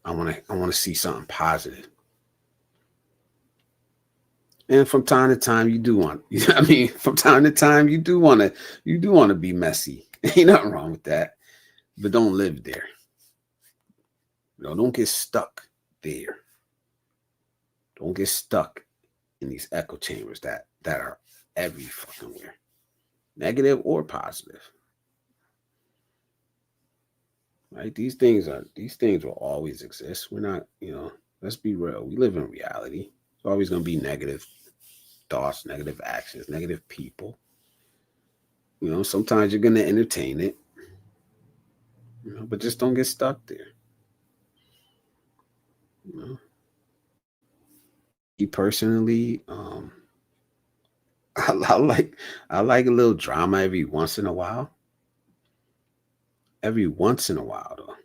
I wanna see something positive. And from time to time, you do want. I mean, from time to time, you do want to be messy. Ain't nothing wrong with that, but don't live there. You know, don't get stuck there. Don't get stuck in these echo chambers that are every fucking where, negative or positive. Right? These things will always exist. We're not, you know. Let's be real. We live in reality. It's always going to be negative thoughts, negative actions, negative people. You know, sometimes you're going to entertain it, you know, but just don't get stuck there. You know, me personally, I like a little drama every once in a while. Every once in a while, though.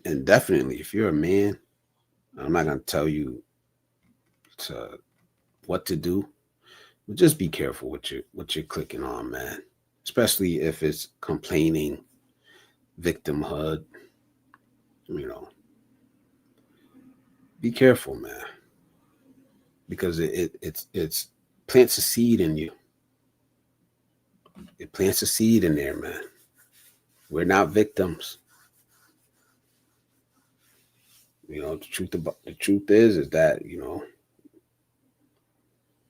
And definitely, if you're a man, I'm not gonna tell you what to do, but just be careful what you're clicking on, man. Especially if it's complaining, victimhood. You know, be careful, man, because it's plants a seed in you. It plants a seed in there, man. We're not victims. You know, the truth is that, you know,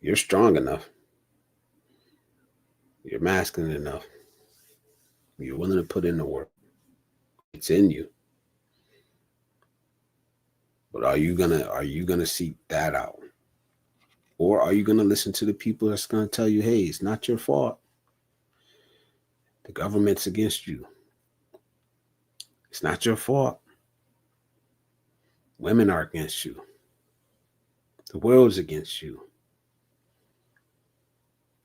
you're strong enough. You're masculine enough. You're willing to put in the work. It's in you. But are you gonna seek that out? Or are you gonna listen to the people that's gonna tell you, hey, it's not your fault. The government's against you. It's not your fault. Women are against you. The world's against you.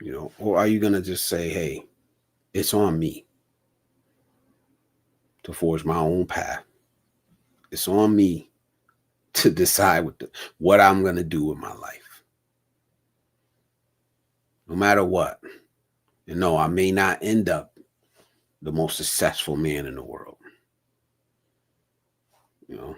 You know, or are you gonna just say, hey, it's on me to forge my own path. It's on me to decide what I'm going to do with my life. No matter what. And no, I may not end up the most successful man in the world. You know,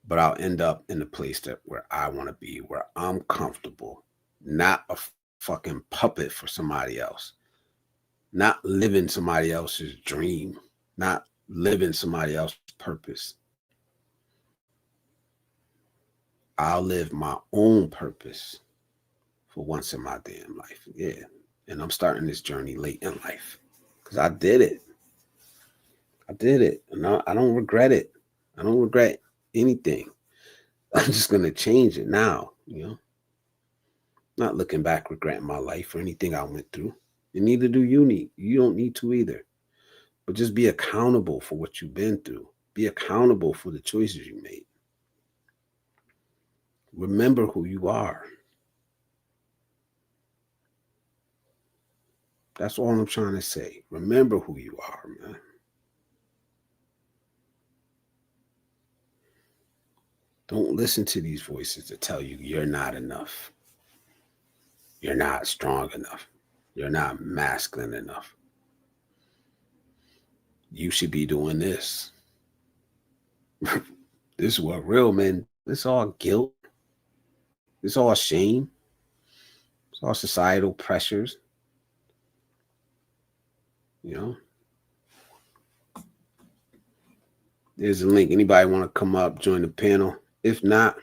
but I'll end up in the place where I want to be, where I'm comfortable, not a fucking puppet for somebody else, not living somebody else's dream, not living somebody else's purpose. I'll live my own purpose for once in my damn life. Yeah. And I'm starting this journey late in life because I did it. I did it. And I don't regret it. I don't regret anything. I'm just going to change it now, you know. Not looking back, regretting my life or anything I went through. And neither do you need. You don't need to either. But just be accountable for what you've been through. Be accountable for the choices you made. Remember who you are. That's all I'm trying to say. Remember who you are, man. Don't listen to these voices that tell you you're not enough. You're not strong enough. You're not masculine enough. You should be doing this. This is what real men, it's all guilt. It's all shame. It's all societal pressures. You know? There's a link. Anybody want to come up, join the panel? If not,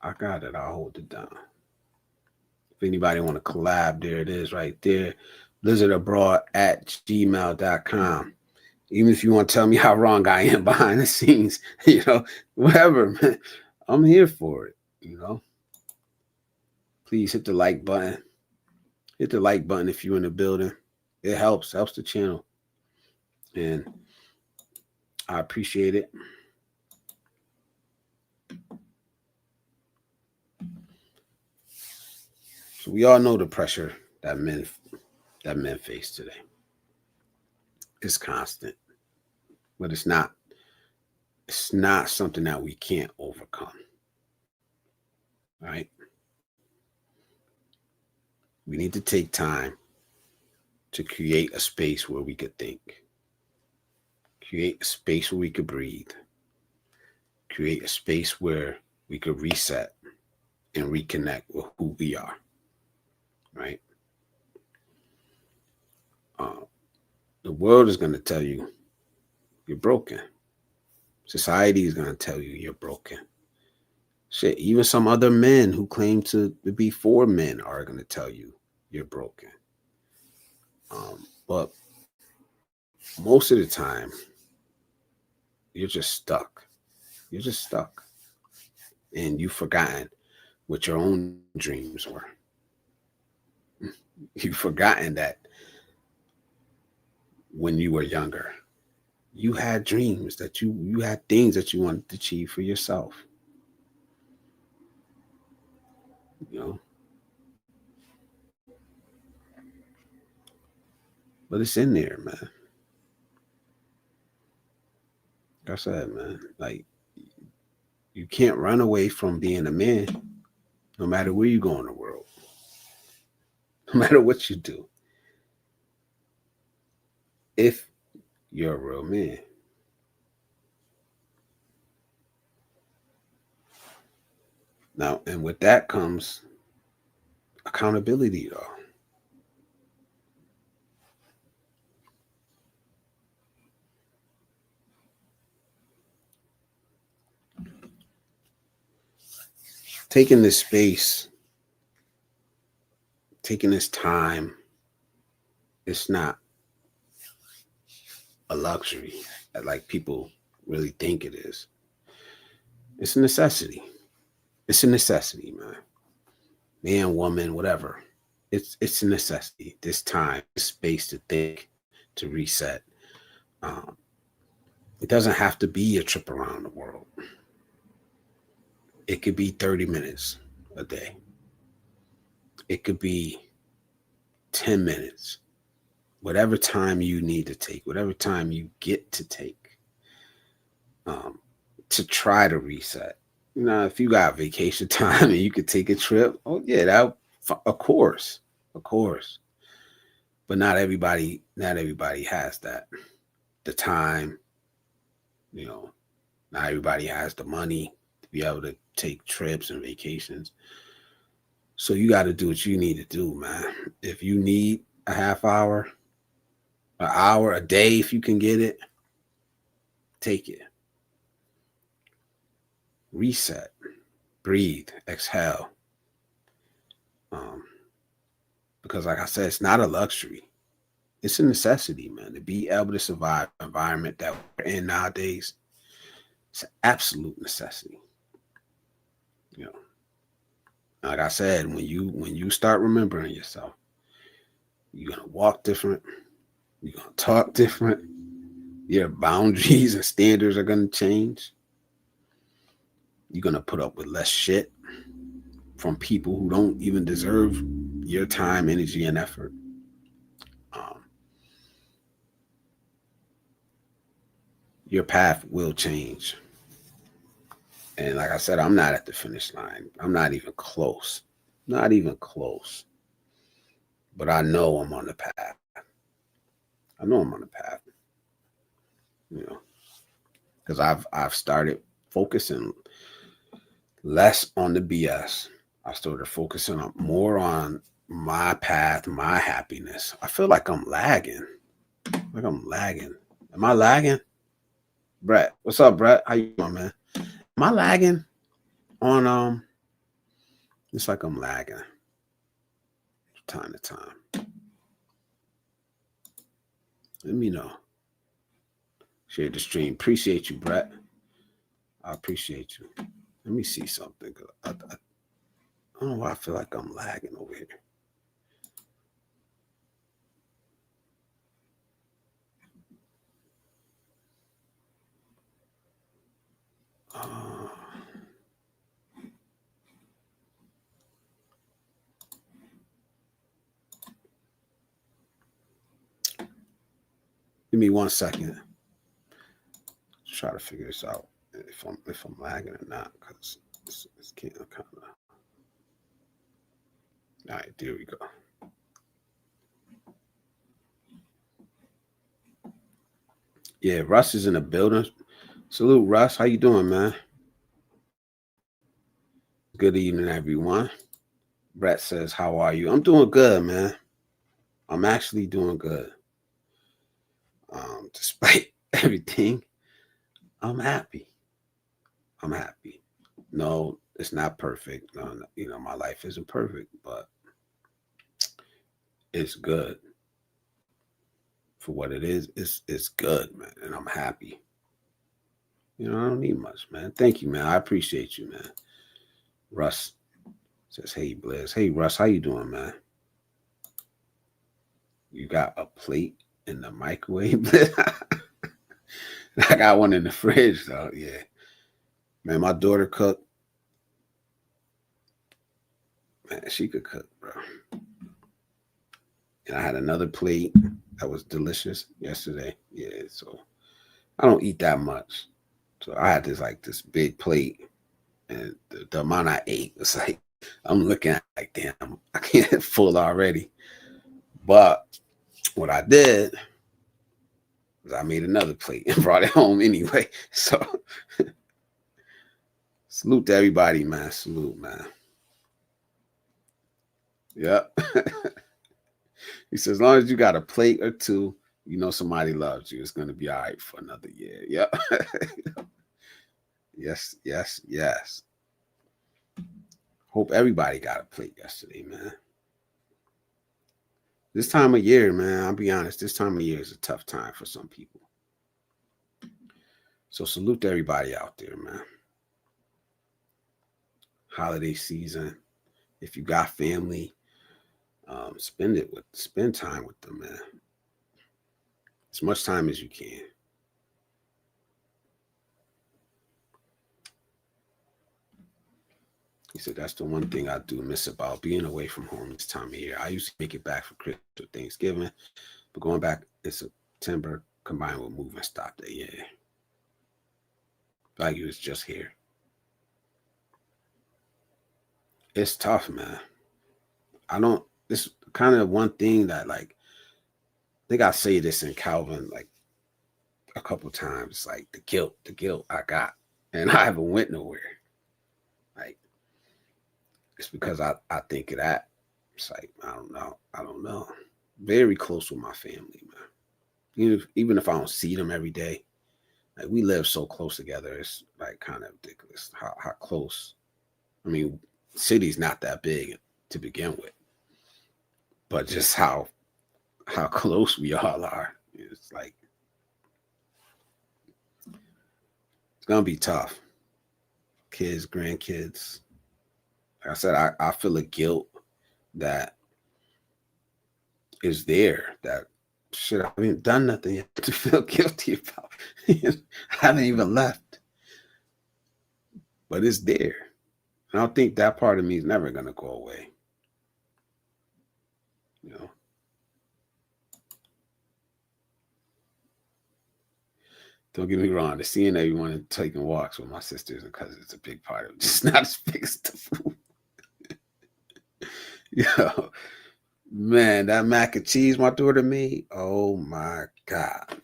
I got it. I'll hold it down. If anybody want to collab, there it is right there. blizzardabroad@gmail.com. Even if you want to tell me how wrong I am behind the scenes, whatever, man. I'm here for it, Please hit the like button. Hit the like button if you're in the building. It helps the channel. And I appreciate it. So we all know the pressure that men face today. It's constant. But it's not something that we can't overcome. Right? We need to take time to create a space where we could think. Create a space where we could breathe. Create a space where we could reset and reconnect with who we are. Right? The world is going to tell you you're broken. Society is going to tell you you're broken. Shit, even some other men who claim to be for men are going to tell you you're broken. But most of the time, you're just stuck. You're just stuck. And you've forgotten what your own dreams were. You've forgotten that when you were younger, you had dreams, that you had things that you wanted to achieve for yourself. But it's in there, man. Like I said, man, like, you can't run away from being a man, no matter where you go in the world, no matter what you do, if you're a real man. Now, and with that comes accountability, though. Taking this space, taking this time, it's not a luxury like people really think it is. It's a necessity. It's a necessity, man. Man, woman, whatever. It's a necessity. This time, this space to think, to reset. It doesn't have to be a trip around the world. It could be 30 minutes a day. It could be 10 minutes. Whatever time you need to take, whatever time you get to take, to try to reset. If you got vacation time and you could take a trip, oh yeah, that of course. But not everybody has that. The time, not everybody has the money to be able to take trips and vacations. So you got to do what you need to do, man. If you need a half hour, an hour, a day, if you can get it, take it. Reset, breathe, exhale. Because like I said, it's not a luxury. It's a necessity, man, to be able to survive the environment that we're in nowadays. It's an absolute necessity. Like I said, when you start remembering yourself, you're gonna walk different, you're gonna talk different, your boundaries and standards are gonna change. You're gonna put up with less shit from people who don't even deserve your time, energy, and effort. Your path will change. And like I said, I'm not at the finish line. I'm not even close. Not even close. But I know I'm on the path. I know I'm on the path. You know, because I've started focusing less on the BS. I started focusing more on my path, my happiness. I feel like I'm lagging. Like I'm lagging. Am I lagging? Brett, what's up, Brett? How you doing, man? Am I lagging on it's like I'm lagging time to time. Let me know. Share the stream. Appreciate you, Brett. I appreciate you. Let me see something. I don't know why I feel like I'm lagging over here. Give me 1 second. Let's try to figure this out. If I'm lagging or not, because it's kind of. All right, there we go. Yeah, Russ is in the building. Salute, Russ. How you doing, man? Good evening, everyone. Brett says, how are you? I'm doing good, man. I'm actually doing good. Despite everything, I'm happy. I'm happy. No, it's not perfect. No, you know, my life isn't perfect, but it's good. For what it is, it's good, man. And I'm happy. You know, I don't need much, man. Thank you, man. I appreciate you, man. Russ says, hey, Blizz. Hey, Russ, how you doing, man? You got a plate in the microwave? I got one in the fridge, though. Yeah. Man, my daughter cooked. Man, she could cook, bro. And I had another plate that was delicious yesterday. Yeah, so I don't eat that much. So I had this big plate, and the amount I ate was like, I'm looking at like, damn, I can't full already. But what I did was I made another plate and brought it home anyway. So salute to everybody, man. Salute, man. Yep. He says, as long as you got a plate or two, you know somebody loves you. It's going to be all right for another year. Yep. Yes, yes, yes. Hope everybody got a plate yesterday, man. This time of year, man, I'll be honest, this time of year is a tough time for some people. So salute to everybody out there, man. Holiday season. If you got family, spend time with them, man. As much time as you can. He said, that's the one thing I do miss about being away from home this time of year. I used to make it back for Christmas or Thanksgiving, but going back in September combined with moving stop day, yeah. Like he was just here. It's tough, man. This kind of one thing that, like, I think I say this in Calvin, like, a couple times, like, the guilt I got, and I haven't went nowhere. Like, it's because I think of that. It's like, I don't know. Very close with my family, man. Even if I don't see them every day, like, we live so close together, it's like kind of ridiculous how close. I mean, city's not that big to begin with, but just how close we all are. It's like, it's gonna be tough. Kids, grandkids. Like I said, I feel a guilt that is there, that shit I haven't done nothing yet to feel guilty about. I haven't even left. But it's there. I don't think that part of me is never gonna go away. You know, don't get me wrong. The seeing everyone and taking walks with my sisters and cousins is a big part of it. Just not as big as the food. Yo, man, that mac and cheese my daughter made. Oh my God.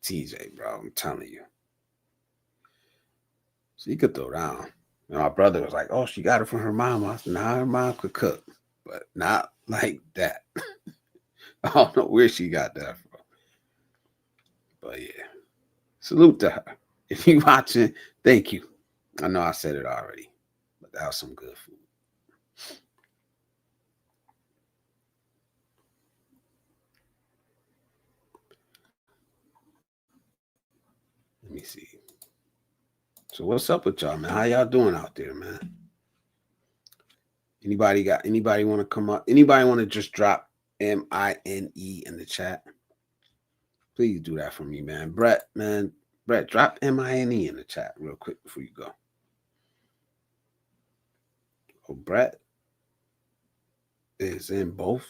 TJ, bro, I'm telling you. She could throw down. And my brother was like, oh, she got it from her mom. I said, nah, her mom could cook, but not like that. I don't know where she got that from. But yeah, salute to her. If you watching, thank you. I know I said it already, but that was some good food. Let me see. So what's up with y'all, man? How y'all doing out there, man? Anybody want to come up? Anybody want to just drop MINE in the chat? Please do that for me, man. Brett, drop MINE in the chat real quick before you go. Oh, Brett is in both.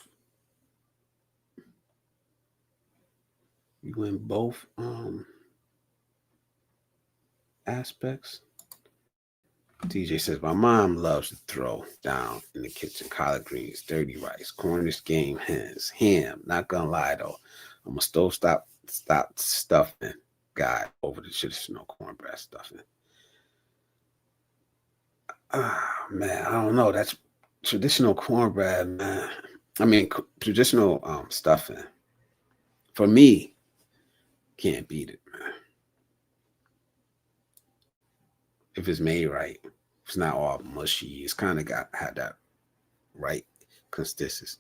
You in both aspects. TJ says, my mom loves to throw down in the kitchen collard greens, dirty rice, Cornish game hens, ham. Not gonna lie though, I'm a stop stuffing guy over the traditional cornbread stuffing. Ah, man, I don't know. That's traditional cornbread, man. I mean, traditional stuffing. For me, can't beat it, man. If it's made right, it's not all mushy. It's kind of had that right consistency.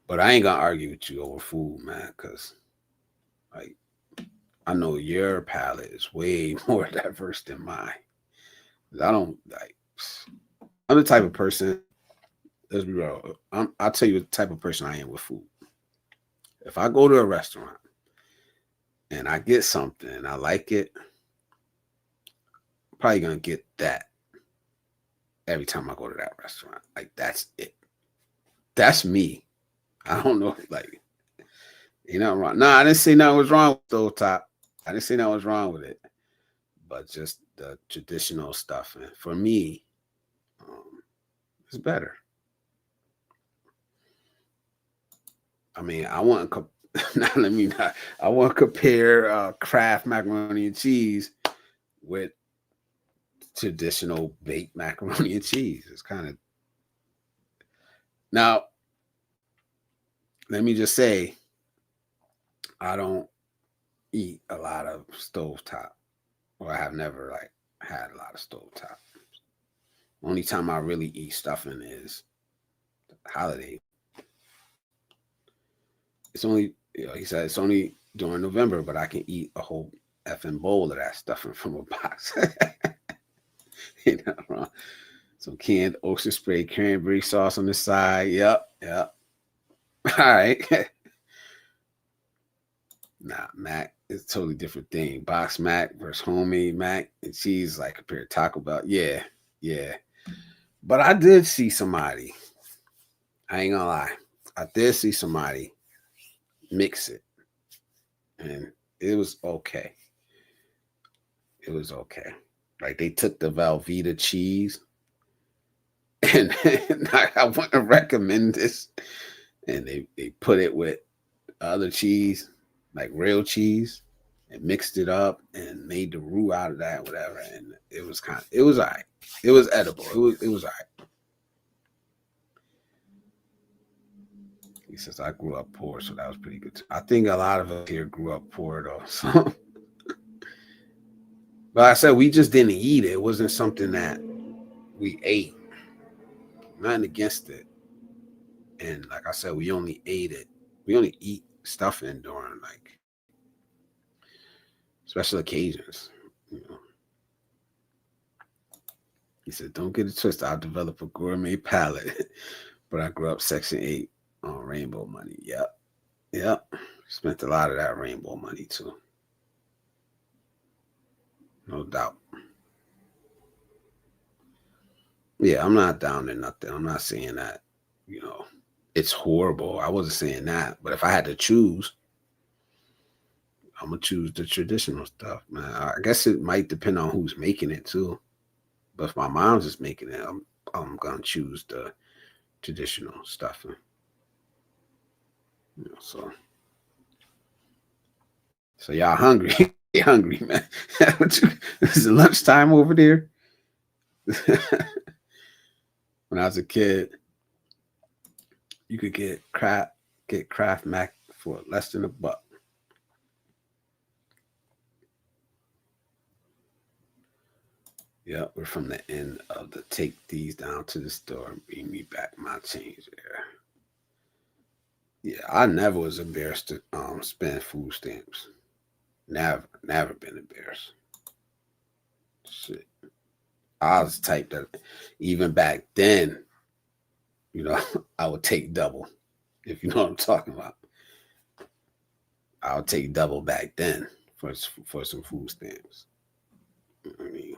But I ain't gonna argue with you over food, man, because like I know your palate is way more diverse than mine. I don't like. I'm the type of person. Let's be real. I'll tell you the type of person I am with food. If I go to a restaurant and I get something and I like it, I'm probably gonna get that every time I go to that restaurant. Like that's it. That's me. I don't know. Like, you know, wrong. No, I didn't say nothing was wrong with stovetop. I didn't say nothing was wrong with it, but just the traditional stuff. And for me, it's better. I mean, I want to. I want to compare Kraft macaroni and cheese with traditional baked macaroni and cheese. It's kind of now. Let me just say, I don't eat a lot of stovetop, or I have never like had a lot of stovetop. Only time I really eat stuffing is holiday. It's only, he said it's only during November, but I can eat a whole effing bowl of that stuffing from a box. You know, some canned ocean spray cranberry sauce on the side. Yep. All right. Nah, mac is a totally different thing. Box mac versus homemade mac and cheese, like a pair of Taco Bell. Yeah. But I did see somebody. I ain't gonna lie. I did see somebody mix it, and it was okay. It was okay. Like they took the Velveeta cheese, and I wouldn't recommend this. And they put it with other cheese, like real cheese, and mixed it up and made the roux out of that, whatever. And it was all right. It was edible. It was all right. He says, I grew up poor, so that was pretty good. I think a lot of us here grew up poor, though. So, but I said, we just didn't eat it. It wasn't something that we ate. Nothing against it. And like I said, we only ate it. We only eat stuffing during like special occasions. You know. He said, don't get it twisted. I'll develop a gourmet palate. But I grew up Section 8 on rainbow money. Yep. Spent a lot of that rainbow money too. No doubt. Yeah, I'm not down to nothing. I'm not saying that, it's horrible. I wasn't saying that. But if I had to choose, I'm gonna choose the traditional stuff, man. I guess it might depend on who's making it too. But if my mom's just making it, I'm gonna choose the traditional stuff. So y'all hungry? You hungry, man? Is it lunchtime over there? When I was a kid, you could get Kraft Mac for less than $1. Yeah, we're from the end of the take these down to the store and bring me back my change there. Yeah, I never was embarrassed to spend food stamps. Never been embarrassed. Shit. I was the type that even back then, I would take double. If you know what I'm talking about. I would take double back then for some food stamps. I mean,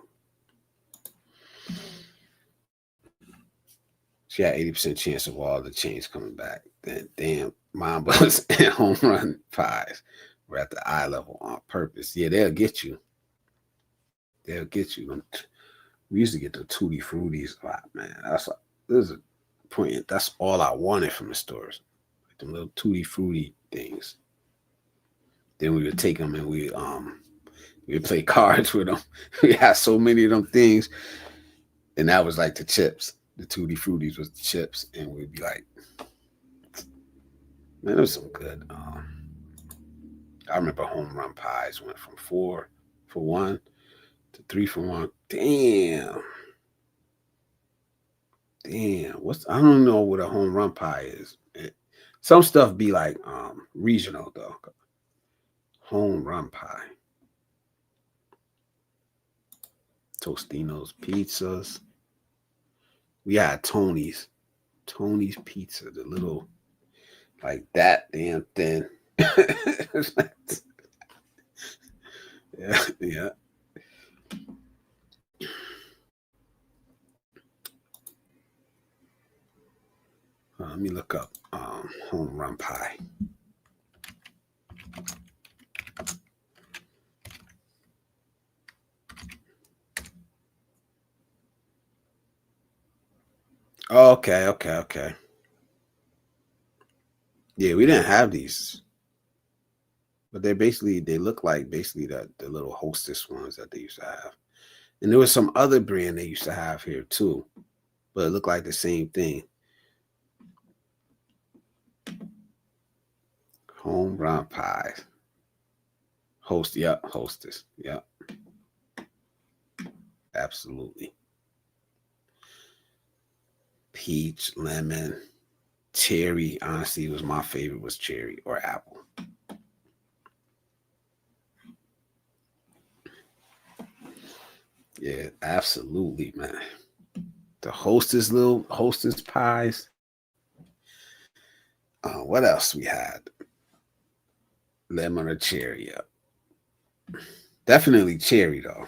she had 80% chance of all the change coming back. Then damn, mom was and home run pies were at the eye level on purpose. Yeah, they'll get you. They'll get you. We used to get the Tutti Fruities a lot, man. There's a point. That's all I wanted from the stores, like the little Tutti Fruity things. Then we would take them and we would play cards with them. We had so many of them things, and that was like the chips. The Tutti Fruities was the chips, and we'd be like, man, it was some good. I remember home run pies went from 4 for $1 to 3 for $1. Damn. I don't know what a home run pie is. Some stuff be like regional though. Home run pie. Tostino's pizzas. We had Tony's pizza, the little like that damn thin. Yeah. Let me look up home run pie. Oh, okay. Yeah, we didn't have these, but they look like basically the little Hostess ones that they used to have, and there was some other brand they used to have here too, but it looked like the same thing. Home run pies. Hostess. Yep. Absolutely. Peach, lemon, cherry. Honestly, was my favorite was cherry or apple. Yeah, absolutely, man. The little hostess pies. What else we had? Lemon or cherry, yeah. Definitely cherry though.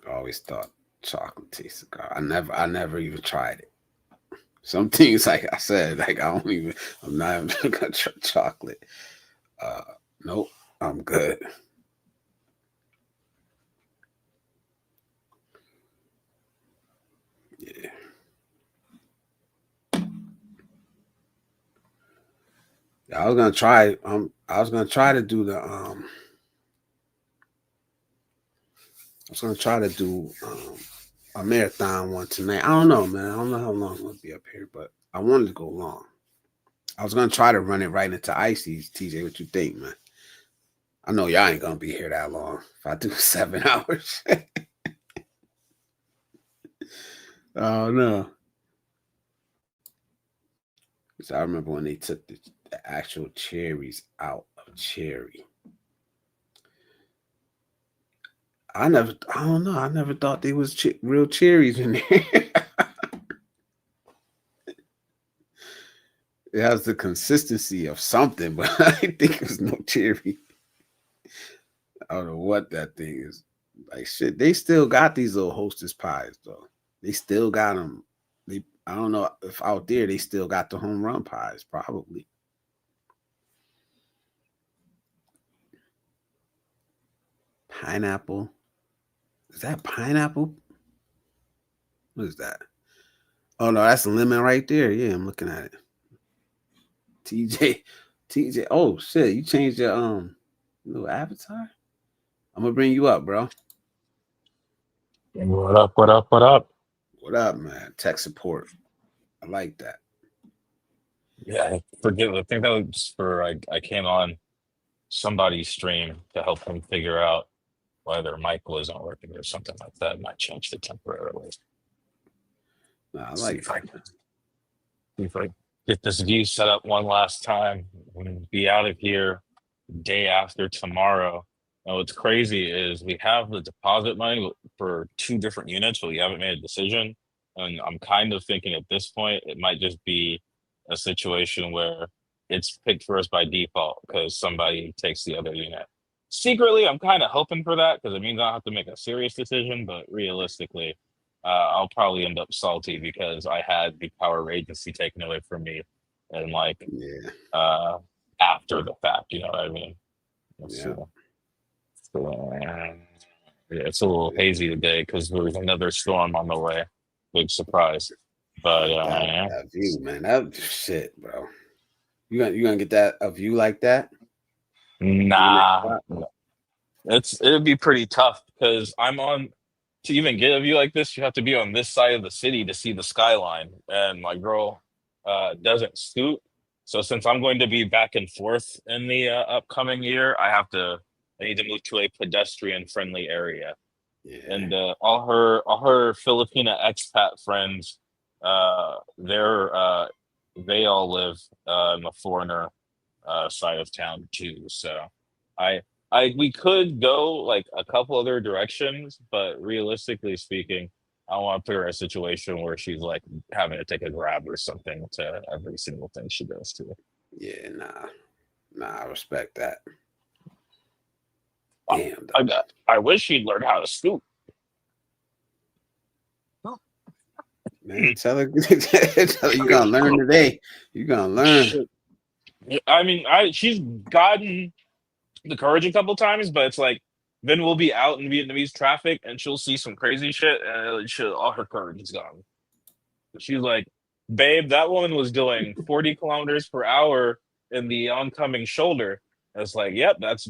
I always thought chocolate tasted good. I never even tried it. Some things, like I said, like I'm not even gonna try chocolate. Nope, I'm good. Yeah. I was gonna try. I was gonna try to do the. I was gonna try to do a marathon one tonight. I don't know, man. I don't know how long I'm gonna be up here, but I wanted to go long. I was gonna try to run it right into Icy's. TJ, what you think, man? I know y'all ain't gonna be here that long. If I do 7 hours. Oh no. So I remember when they took the actual cherries out of cherry. I don't know. I never thought they was real cherries in there. It has the consistency of something, but I think it was no cherry. I don't know what that thing is. Like shit, they still got these little hostess pies though. They still got them. I don't know if out there they still got the home run pies. Probably. Pineapple. Is that pineapple? What is that? Oh no, that's a lemon right there. Yeah, I'm looking at it. TJ. Oh shit, you changed your little avatar. I'm gonna bring you up, bro. What up? What up? What up? What up, man? Tech support. I like that. Yeah, I forget. I think that was for I came on somebody's stream to help him figure out why their mic wasn't working or something like that, and I changed it temporarily. Nah, I See like if that. I can see if I get this view set up one last time and be out of here day after tomorrow. Now, what's crazy is we have the deposit money for 2 different units, but we haven't made a decision. And I'm kind of thinking at this point, it might just be a situation where it's picked first by default because somebody takes the other unit. Secretly, I'm kind of hoping for that because it means I don't have to make a serious decision. But realistically, I'll probably end up salty because I had the power of agency taken away from me, and Yeah, after the fact, you know what I mean? yeah. So, yeah, it's a little hazy today because there was another storm on the way. Big surprise. But That view, man. That shit, bro. You gonna get that a view like that in the next nah, spot? it'd be pretty tough because I'm on to even get a view like this, you have to be on this side of the city to see the skyline. And my girl doesn't scoot. So since I'm going to be back and forth in the upcoming year, I need to move to a pedestrian friendly area. Yeah, And all her Filipina expat friends, they're they all live in the foreigner side of town too. So I we could go like a couple other directions, but realistically speaking, I don't want to put her in a situation where she's like having to take a grab or something to every single thing she goes to. yeah. Nah. I respect that. I, Damn, though. I wish she'd learn how to scoot. Man, tell her, tell her you gonna learn today. You gonna learn. Shit. I mean, she's gotten the courage a couple times, but it's like then we'll be out in Vietnamese traffic and she'll see some crazy shit and all her courage is gone. She's like, babe, that woman was doing 40 kilometers per hour in the oncoming shoulder. I was like, yep, that's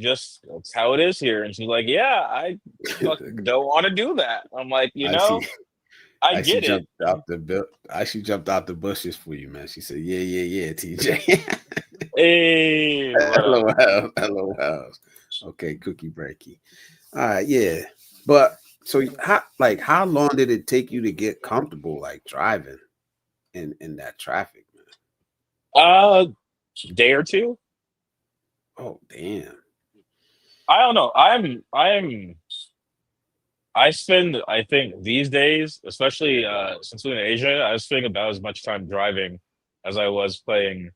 how it is here. And she's like, yeah, I fucking don't want to do that. I'm like, I see. I I she get it. jumped out she jumped out the bushes for you, man. She said, "Yeah, TJ." Hey, what up? LOL. Okay, cookie breaky. All right, yeah. But so how long did it take you to get comfortable like driving in that traffic, man? Day or two. Oh, damn. I don't know. I spend, I think these days, especially since we're in Asia, I spend about as much time driving as I was playing,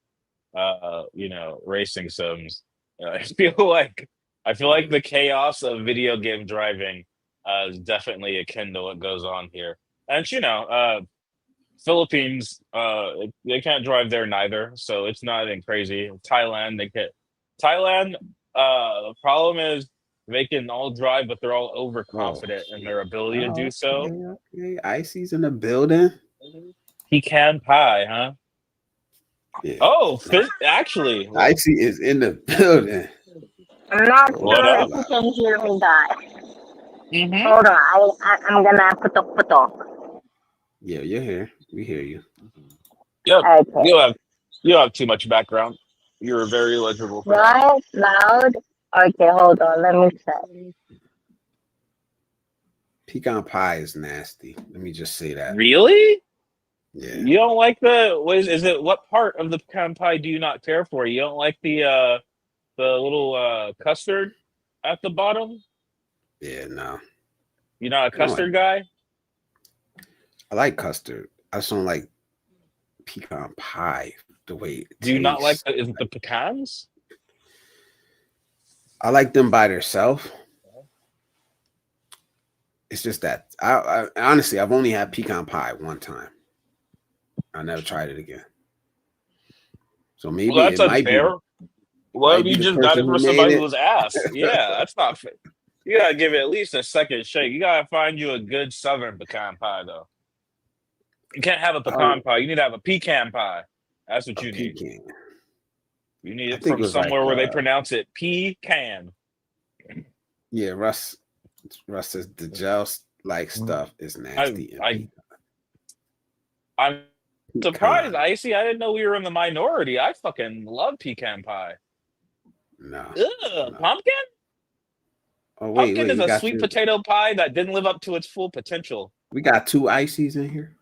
racing sims. I feel like the chaos of video game driving is definitely akin to what goes on here. And Philippines, they can't drive there neither, so it's not anything crazy. Thailand, they can. Thailand, the problem is they can all drive, but they're all Oh, overconfident in their ability to do oh, so. okay. Icy's in the building. He can pie, huh? Yeah. Oh, actually, Icy is in the building. I'm not what sure up? if you can hear me, guys. Mm-hmm. Hold on, I'm gonna putok. Yeah, you're here. We hear you. Yep, Okay. you have too much background. You're very legible for that. Right? Loud? Okay, hold on, let me check. Pecan pie is nasty. Let me just say that. Really? Yeah. You don't like what part of the pecan pie do you not care for? You don't like the little custard at the bottom? Yeah, no. You're not a custard guy? I like custard. I just don't like pecan pie the way it Do you not like tastes. the pecans? I like them by themselves. It's just that I honestly I've only had pecan pie one time. I never tried it again. So Well, maybe that's it might be unfair. What if might be you the just got person it who for made somebody it. who was ass? Yeah, that's not fair. You gotta give it at least a second shake. You gotta find you a good Southern pecan pie, though. You can't have a pecan Oh, pie. You need to have a pecan pie. That's what a you need. pecan. You need I it think it from was like somewhere where they pronounce it pecan. yeah, Russ says the gel like stuff is I, nasty and I, I'm surprised, pecan. Icy. I didn't know we were in the minority. I fucking love pecan pie. No, Ugh, no. pumpkin? Oh Pumpkin wait, is you a got sweet your potato pie that didn't live up to its full potential. we got two ices in here.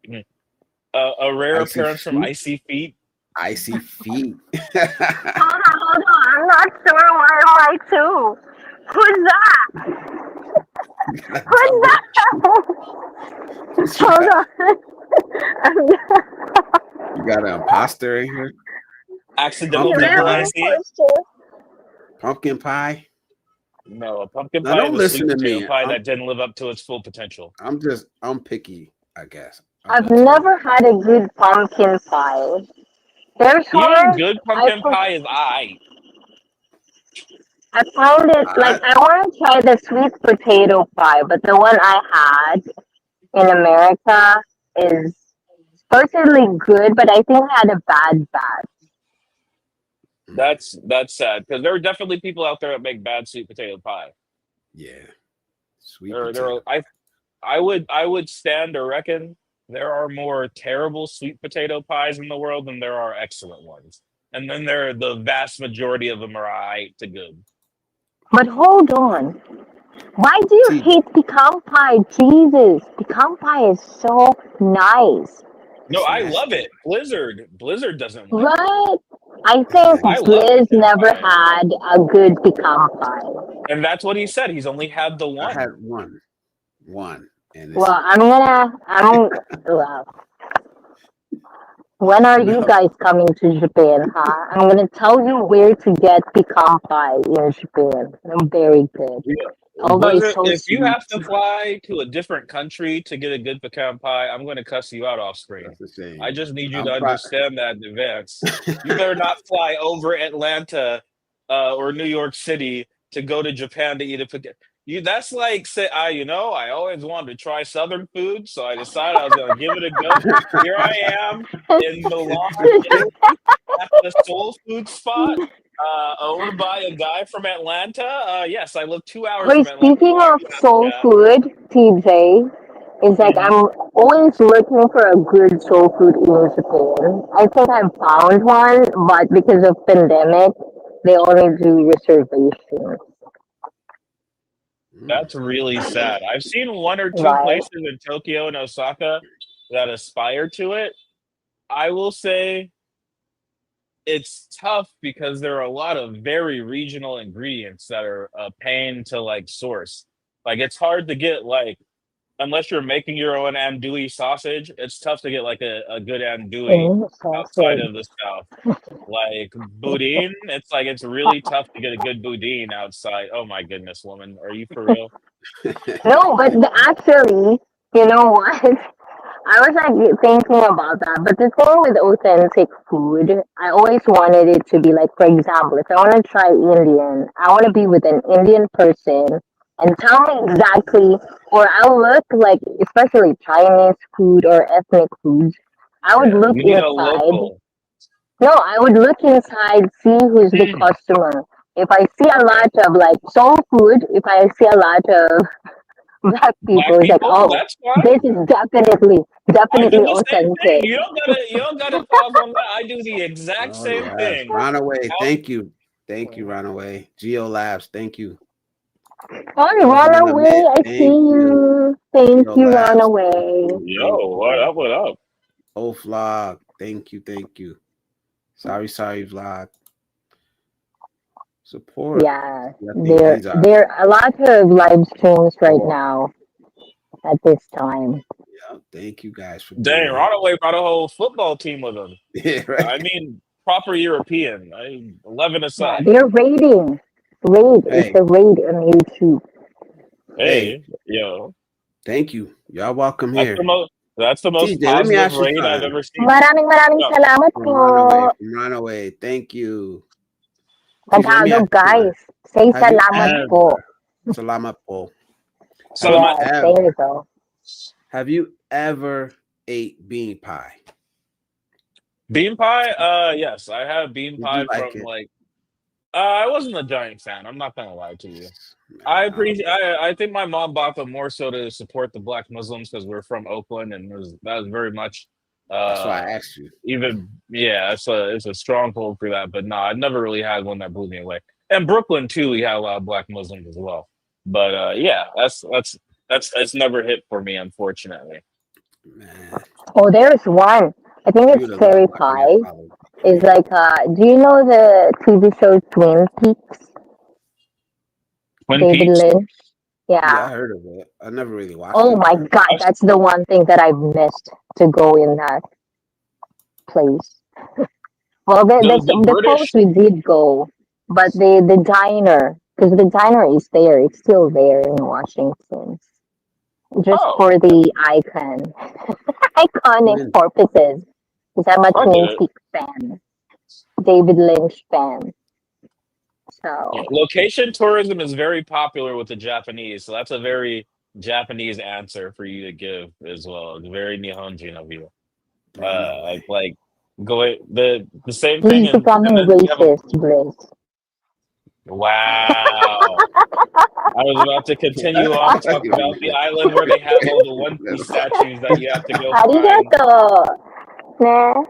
Mhm. A rare Icy appearance from feet. Icy Feet. Icy feet. Hold on. I'm not sure why am I too. Who's that? You got a Who's double. that? You Hold got on. you got an imposter in here. Accidental Pumpkin pie. diplomacy. Pumpkin pie. No, a pumpkin Now pie don't is a sweet listen to potato me. pie that didn't live up to its full potential. I'm picky, I guess. I'm I've gonna tell you. never had a good pumpkin pie. There's Even one good I pumpkin put, pie is I. I found it like I I want to try the sweet potato pie, but the one I had in America is supposedly good, but I think I had a bad batch. That's sad because there are definitely people out there that make bad sweet potato pie. yeah, sweet There are, potato. I would stand to reckon there are more terrible sweet potato pies in the world than there are excellent ones. And then the vast majority of them are aight to good. But hold on. Why do you See, hate pecan pie? Jesus, pecan pie is so nice. No, it's I love nasty. it. Blizzard doesn't like it. Right? I It's think I nasty. love Liz pecan never pie. had a good pecan pie. And that's what he said. He's only had the I one. had one, and Well, it's well, when are you no. guys coming to Japan, huh? I'm gonna tell you where to get pecan pie in Japan. I'm very good. Yeah. Although it's Blizzard, so if you sweet. have to fly to a different country to get a good pecan pie, I'm going to cuss you out off screen. That's a I shame. just need you to I'm pro- understand that in advance. You better not fly over Atlanta or New York City to go to Japan to eat a pecan. That's like say, I always wanted to try Southern food, so I decided I was going to give it a go. Here I am in Milan, Italy, at the soul food spot owned by a guy from Atlanta. Yes, I live 2 hours Wait, from Atlanta. speaking Why are of you soul asking food, TJ, it's like that? I'm always looking for a good soul food in Japan. I think I found one, but because of pandemic, they only do reservations, Mm. That's really sad. I've seen one or two right? places in Tokyo and Osaka that aspire to it. I will say it's tough because there are a lot of very regional ingredients that are a pain to like source. Like it's hard to get like unless you're making your own andouille sausage, it's tough to get like a good andouille In outside sausage. of the South. Like boudin, it's like it's really tough to get a good boudin outside. Oh my goodness, woman, are you for real? No, but actually, you know what? I was like thinking about that, but the thing with authentic food, I always wanted it to be like, for example, if I want to try Indian, I want to be with an Indian person and tell me exactly, or I'll look like, especially Chinese food or ethnic foods, I would Yeah, look you need a inside. local. No, I would look inside, see who's the Hmm, customer. If I see a okay. lot of like soul food, if I see a lot of black people, Black it's like, people, oh, that's fine. this is definitely, I do definitely the same thing. authentic. You don't gotta pause on that. I do the exact Oh same yes, thing. Runaway. Out Thank you, Runaway. Geo Labs, thank you. Oh, Living run in the away! mid. I see Thank you, you. Thank Geo you, run Labs. Thank away. you, thank yo, what you. up, what up? Oh vlog, thank you. Sorry, vlog. Support. Yeah, I think there, these are there are a lot of live streams right support. now at this time. Yeah, thank you guys for Dang, being here. Ronaway brought a whole football team with him. Yeah, I right. mean, proper European. 11 Yeah, aside. they're raiding. Raid. It's Hey, a raid on YouTube. Hey, Hey, yo, thank you. Y'all welcome that's here. the most that's the most TJ, let me positive ask you raid I've something. ever seen. Maraming Yeah. salamat From po. Runaway, from Runaway. Thank you. TJ, let me ask Tagalog, you something. guys. Say Have you salamat po. ever, Salamat po. Have you Salamat. Yes, there you ever, go. have you ever ate bean pie? Bean pie? Yes, I have bean Did you pie like from it? like I wasn't a giant fan. I'm not gonna lie to you. I Man, appreciate. I think my mom bought them more so to support the Black Muslims because we're from Oakland, and that was very much, that's why uh, I asked you. even yeah, it's a stronghold for that. But no, I never really had one that blew me away. And Brooklyn too, we had a lot of Black Muslims as well. But yeah, that's never hit for me, unfortunately. Man, Oh, there's one. I think you it's would have loved cherry watching that pie. follow. It's like, do you know the TV show Twin Peaks? Twin David Peaks. Lynch? Yeah, Yeah. I heard of it. I never really watched Oh it my though. God, I've, that's the one thing that I've missed to go in that place. Well, the the place British. we did go, but the diner, because the diner is there, it's still there in Washington, just Oh, for okay. the iconic Twin. purposes. Because I'm a I get Twin it. Peaks fan, David Lynch fan. Yeah, So location tourism is very popular with the Japanese, so that's a very Japanese answer for you to give as well. It's very Nihonjin of you. Runaway. Like go the same thing, he's and becoming then we have a racist, Bliss. wow. I was about to continue on talking about the island where they have all the One Piece statues that you have to go find. Arigato. Nah,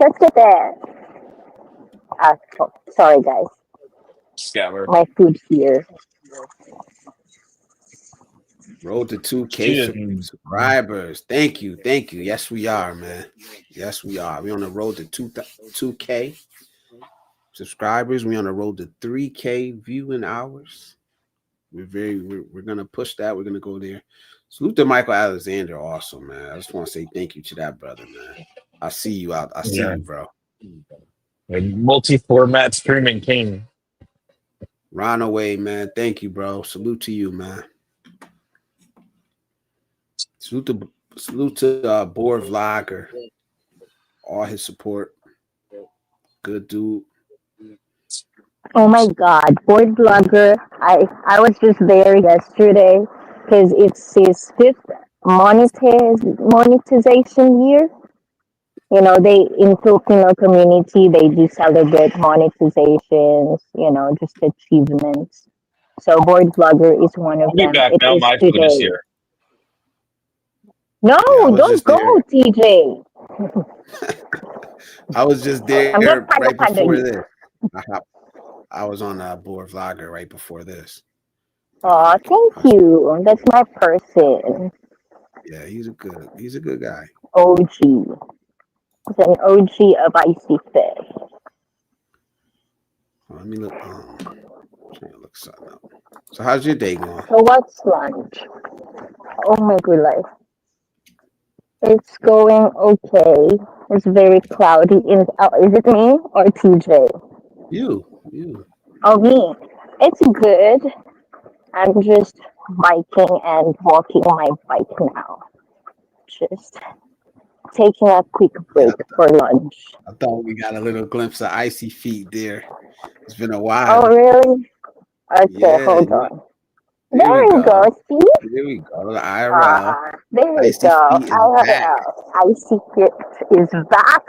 let's get there. Sorry, guys. Scammer. My food here. Road to She 2K didn't. subscribers. Thank you. Thank you. Yes, we are, man. Yes, we are. We're on the road to 2K subscribers. We're on the road to 3K viewing hours. We're gonna push that. We're gonna go there. Salute to Michael Alexander also, man. I just want to say thank you to that brother, man. I see you out. I see Yeah. you, bro. A multi-format streaming king. Ron away, man. Thank you, bro. Salute to you, man. Salute to Boar Vlogger. All his support. Good dude. Oh my God, board blogger. I was just there yesterday because it's his fifth monetization year. You know, they in Filipino community they do celebrate monetizations. You know, just achievements. So board blogger is one of I'll be them. back It now. is My food is today. here. No, Yeah, I was don't just go, there. TJ. I was just I'm just there right kind before of. this. I, hop- I was on a Boar Vlogger right before this. I Oh, think. thank you. That's my person. Yeah, he's a good guy. OG. It's an OG of icy fish. Let me look. Trying to look something up. So how's your day going? So what's lunch? Oh my good life. It's going okay. It's very cloudy. Is it me or TJ? You. Oh, me. It's good. I'm just biking and walking my bike now. Just taking a quick Yeah, break for lunch. I thought we got a little glimpse of icy feet there. It's been a Oh, while. really? Okay, Yeah, hold on. here we There you go. go. See? Here we go. The IRL. There you Icy go. feet is back. Icy Fit is back.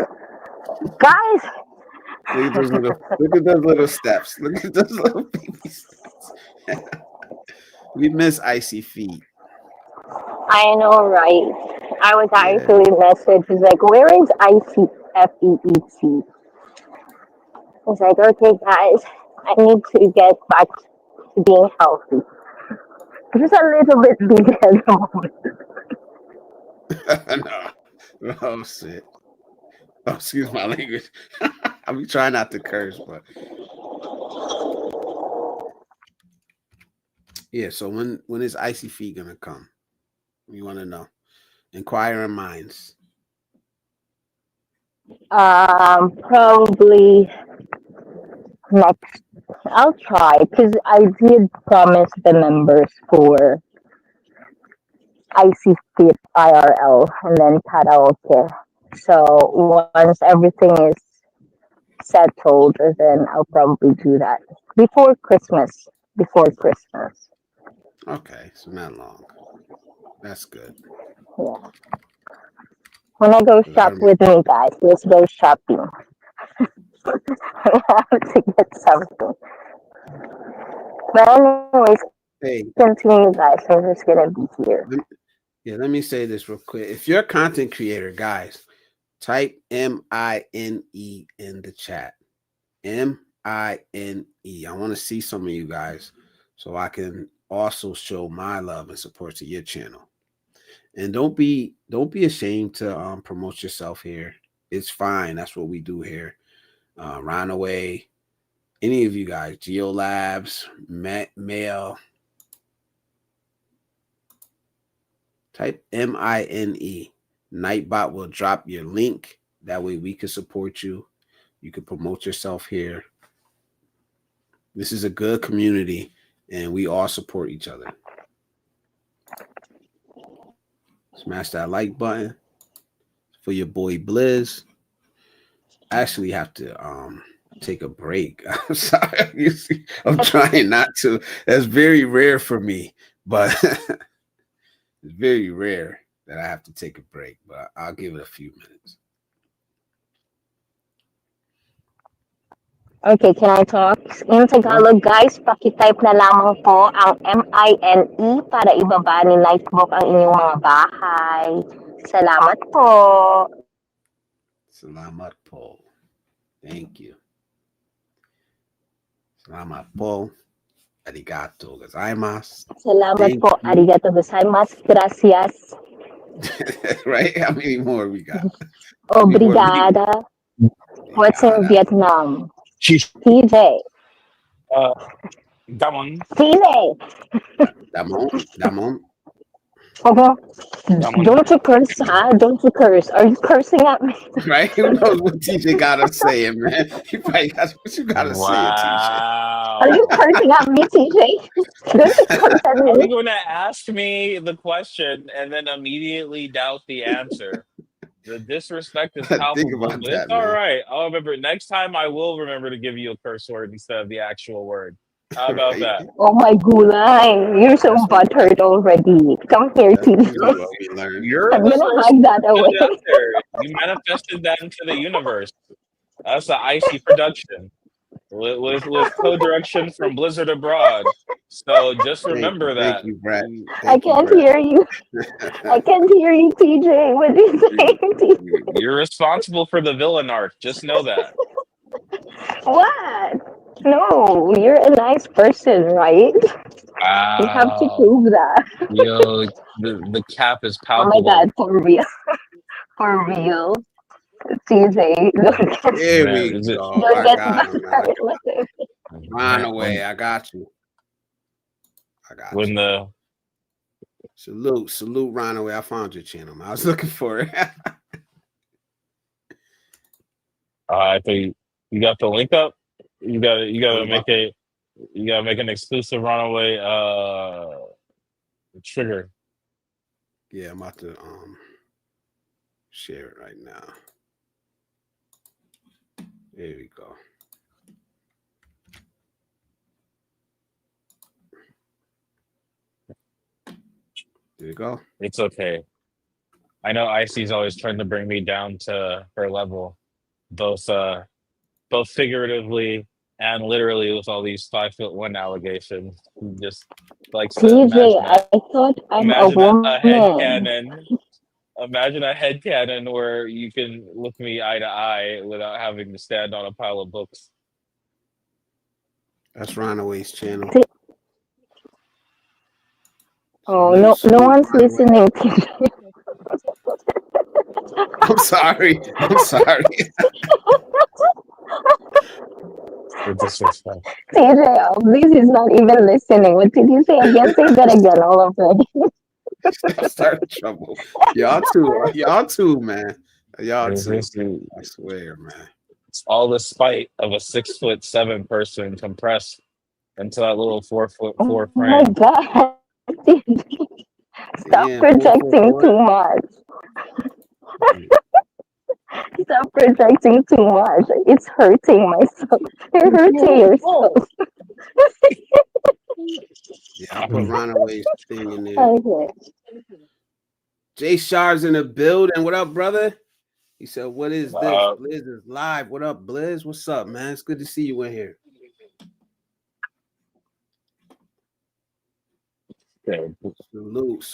Guys, Look at those little steps. Look at those little baby steps. We miss icy feet. I know, right? I was Yeah. actually messaged, it's like, where is ICFEET? It's like, okay, guys, I need to get back to being healthy. Just a little bit big at the moment. No. Oh shit. Oh, excuse my language. I'm trying not to curse, but yeah. So when is icy feet gonna come? We want to know. Inquiring minds. Probably next, I'll try because I did promise the members for Icy Fit IRL and then karaoke. So once everything is settled, then I'll probably do that before Christmas. Before Christmas, Okay, so not long. That's good. yeah. When I go 'Cause I shop remember. with me, guys, let's go shopping. I have to get something. But anyways, Hey, continue, guys. I'm just gonna be here. lem- yeah, let me say this real quick. If you're a content creator, guys, type MINE in the chat. MINE. I want to see some of you guys so I can also show my love and support to your channel. And don't be ashamed to promote yourself here. It's fine. That's what we do here. Runaway, any of you guys, Geolabs, Mail, type MINE. Nightbot will drop your link. That way we can support you. You can promote yourself here. This is a good community and we all support each other. Smash that like button for your boy Blizz. I actually have to take a break. I'm sorry. You see, I'm trying not to. That's very rare for me, but it's very rare that I have to take a break, but I'll give it a few minutes. Okay, can I talk? In Go. Tagalog, guys, pakitype na lamang po ang MINE para ibaba ni Nightbook ang inyong mga bahay. Salamat po. Salamat po. Thank you. Salamat po. Arigato gozaimasu. Salamat Thank po. you. Arigato gozaimasu. Gracias. Right? How many more we got? How many more? Obrigada. What's in Obrigada. Vietnam? Sheesh. TJ. That one. TJ. Damon. Don't you curse, huh? Don't you curse. Are you cursing at me? Right? Who knows what TJ got us saying, man? You probably got what you got to say, TJ. Are you cursing at me, TJ? Don't you curse at How are you me? going to ask me the question and then immediately doubt the answer? The disrespect is Think palpable, about but it's that, all man. right. I'll remember next time. I will remember to give you a curse word instead of the actual word. How about Right? that? Oh my gulay. You're so That's what, butthurt already. Come here, that's TJ. usually what we learn. You're I'm the gonna first hide one that to put away. it out there. You manifested that into the universe. That's an icy production with co-direction from Blizzard Abroad. So just remember Thank that. you, Brett. I Thank you, can't Brett. hear you. I can't hear you, TJ. What are you saying, TJ? You're responsible for the villain arc. Just know that. What? No, you're a nice person, right? You have to Wow. prove that. Yo, the cap is Oh my palpable. god, for real. For real. TJ, Here Man, we is it go. don't I get got him, man. butthurt. Run man, away. I got you. I got when you. the Salute, Run away. I found your channel, man. I was looking for it. I think you got the link up, you gotta I'm about, make an exclusive runaway trigger. yeah, I'm about to share it right now. There we go. There you go. It's okay. I know Icy's always trying to bring me down to her level, both figuratively and literally with all these 5'1" allegations. He just likes to TJ, I thought I'm a imagine a head woman. cannon. Imagine a head cannon where you can look me eye to eye without having to stand on a pile of books. That's Runaway's channel. Oh, no one's listening, TJ. I'm sorry. With disrespect. TJ, this is not even listening. What did you say again? Say that again, all of it. Start trouble. Y'all too, man. Y'all It's too. just- I swear, man. all the spite of a 6'7" person compressed into that little 4'4" Oh my frame. God. Stop Damn, 444 projecting what? too much. Stop projecting too much. It's hurting myself. You're hurting yourself. Yeah, I put Runaway's thing in there. Okay. Jay Shard's in the building. What up, brother? He said, "What is this? Uh, Blizz is live. What up, Blizz? What's up, man? It's good to see you in here." yeah, Salute,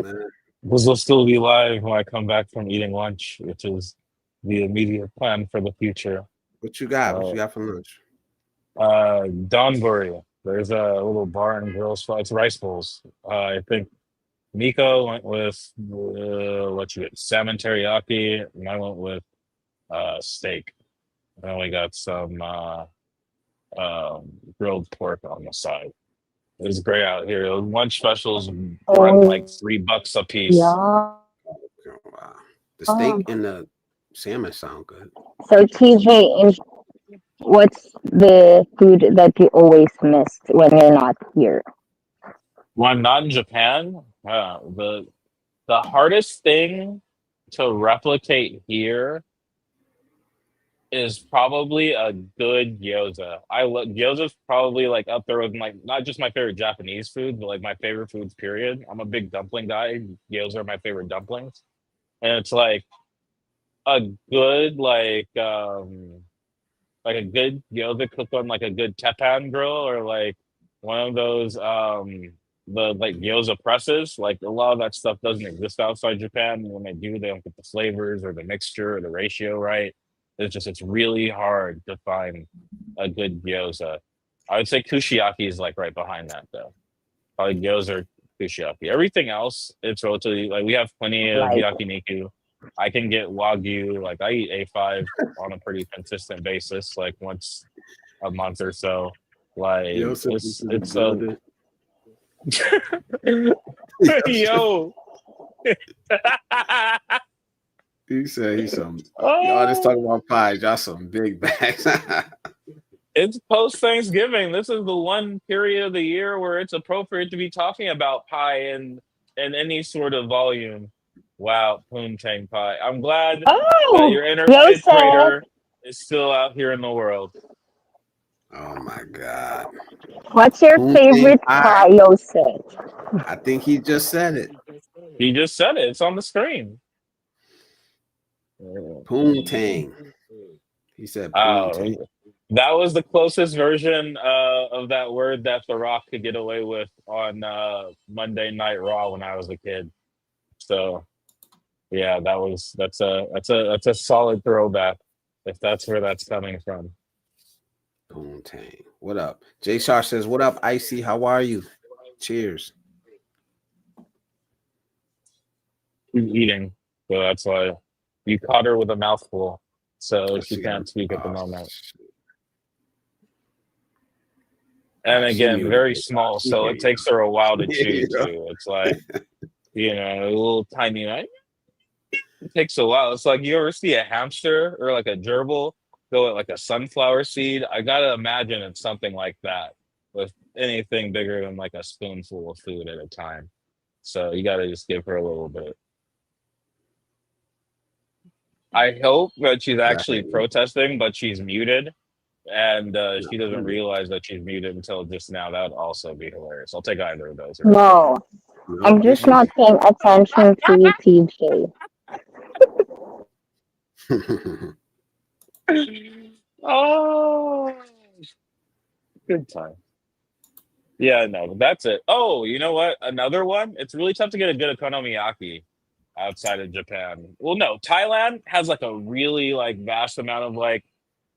man. will still be live when I come back from eating lunch, which is the immediate plan for the future. What you got? What Uh, you got for lunch? Donbury. There's a little bar and grill spot. It's rice bowls. I think Miko went with what you get, salmon teriyaki, and I went with steak. And we got some grilled pork on the side. It's great out here. The lunch specials run like Oh, $3 a piece. yeah. Oh, wow. The steak and the salmon sound good. So, TJ, what's the food that you always miss when you're not here? When I'm not in Japan, the hardest thing to replicate here is probably a good gyoza. I love gyoza's probably like up there with my not just my favorite Japanese food, but like my favorite foods. Period. I'm a big dumpling guy. Gyoza are my favorite dumplings, and it's a good like a good gyoza cooked on like a good teppan grill or like one of those the like gyoza presses. Like a lot of that stuff doesn't exist outside Japan. When they do, they don't get the flavors or the mixture or the ratio right. It's really hard to find a good gyoza. I would say kushiyaki is like right behind that though. Probably gyoza or kushiyaki. Everything else, it's relatively like we have plenty of Like, yakiniku. I can get wagyu. Like I eat A5 on a pretty consistent basis, like once a month or so. Like Joseph is in the it's a building. yo. He said he's some. Y'all just Oh, talking about pies. Y'all some big bags. it's post Thanksgiving. This is the one period of the year where it's appropriate to be talking about pie in any sort of volume. Wow, poontang pie. I'm glad that oh, your inner fifth Joseph, grader is still out here in the world. Oh my God. what's your Poontang favorite pie. pie, Joseph? I think he just said it. He just said it. It's on the screen. Poontang. He said Oh, poontang. that was the closest version of that word that The Rock could get away with on Monday Night Raw when I was a kid. So yeah, that's a solid throwback if that's where that's coming from. Poontang. What up? Jay Shar says, "What up, Icy? How are you? Cheers." She's eating, so that's why you caught her with a mouthful, so she She got. can't speak at the Oh, moment. shit. And She again, muted very it. small, She so hear it you. takes her a while She to hear chew you. too. It's like a little tiny. It takes a while. It's like you ever see a hamster or like a gerbil go at like a sunflower seed. I gotta imagine it's something like that with anything bigger than like a spoonful of food at a time. So you gotta just give her a little bit. I hope that she's actually Exactly. protesting, but she's muted, and she doesn't realize that she's muted until just now. That would also be hilarious. I'll take either of those. No, I'm Nope. just not paying attention to you, TJ. Oh, good time. Yeah, no, that's it. Oh, you know what? Another one. It's really tough to get a good okonomiyaki outside of Japan. Well, no, Thailand has like a really like vast amount of like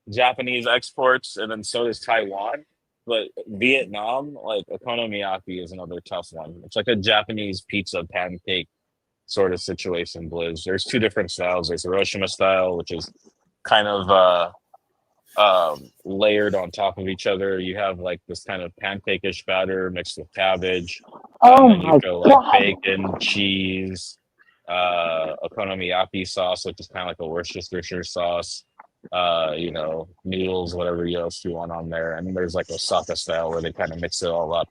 Japanese exports, and then so does Taiwan. But Vietnam, like okonomiyaki, is another tough one. It's like a Japanese pizza pancake sort of situation. Blizz. There's two different styles. There's Hiroshima style, which is kind of layered on top of each other. You have like this kind of pancake-ish batter mixed with cabbage, Oh and then you my throw like God. bacon, cheese, okonomiyaki sauce, which is kind of like a Worcestershire sauce, noodles, whatever else you want on there. And then there's like Osaka style where they kind of mix it all up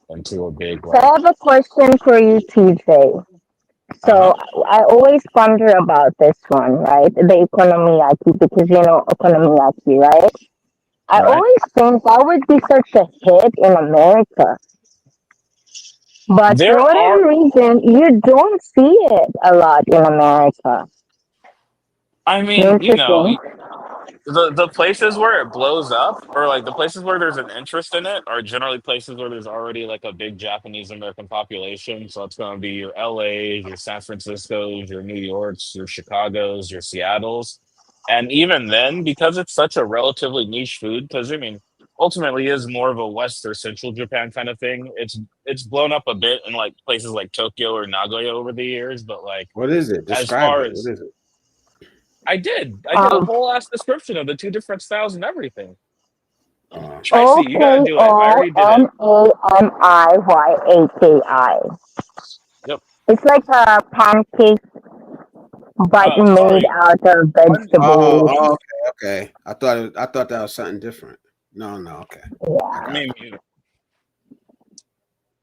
into a big So I have a question for you, TJ. uh-huh. So I always wonder about this one, right? The okonomiyaki, because you know okonomiyaki, right? I Right. always think that would be such a hit in America, but for There are whatever reason, you don't see it a lot in America. I mean, Interesting. the places where it blows up, or like the places where there's an interest in it, are generally places where there's already like a big Japanese American population. So it's going to be your LA's, your San Francisco's, your New York's, your Chicago's, your Seattle's. And even then, because it's such a relatively niche food, because I mean, ultimately is more of a West or Central Japan kind of thing. It's blown up a bit in like places like Tokyo or Nagoya over the years, but like What is it? as Describe far it. What as is it? I did a Um, whole ass description of the two different styles and everything. Uh, Tracy, you gotta do it. I already did it. Okonomiyaki. Yep. It's like a pancake, but made Sorry. out of One. vegetables. okay. I thought that was something different. No, okay. I Yeah, I got mean,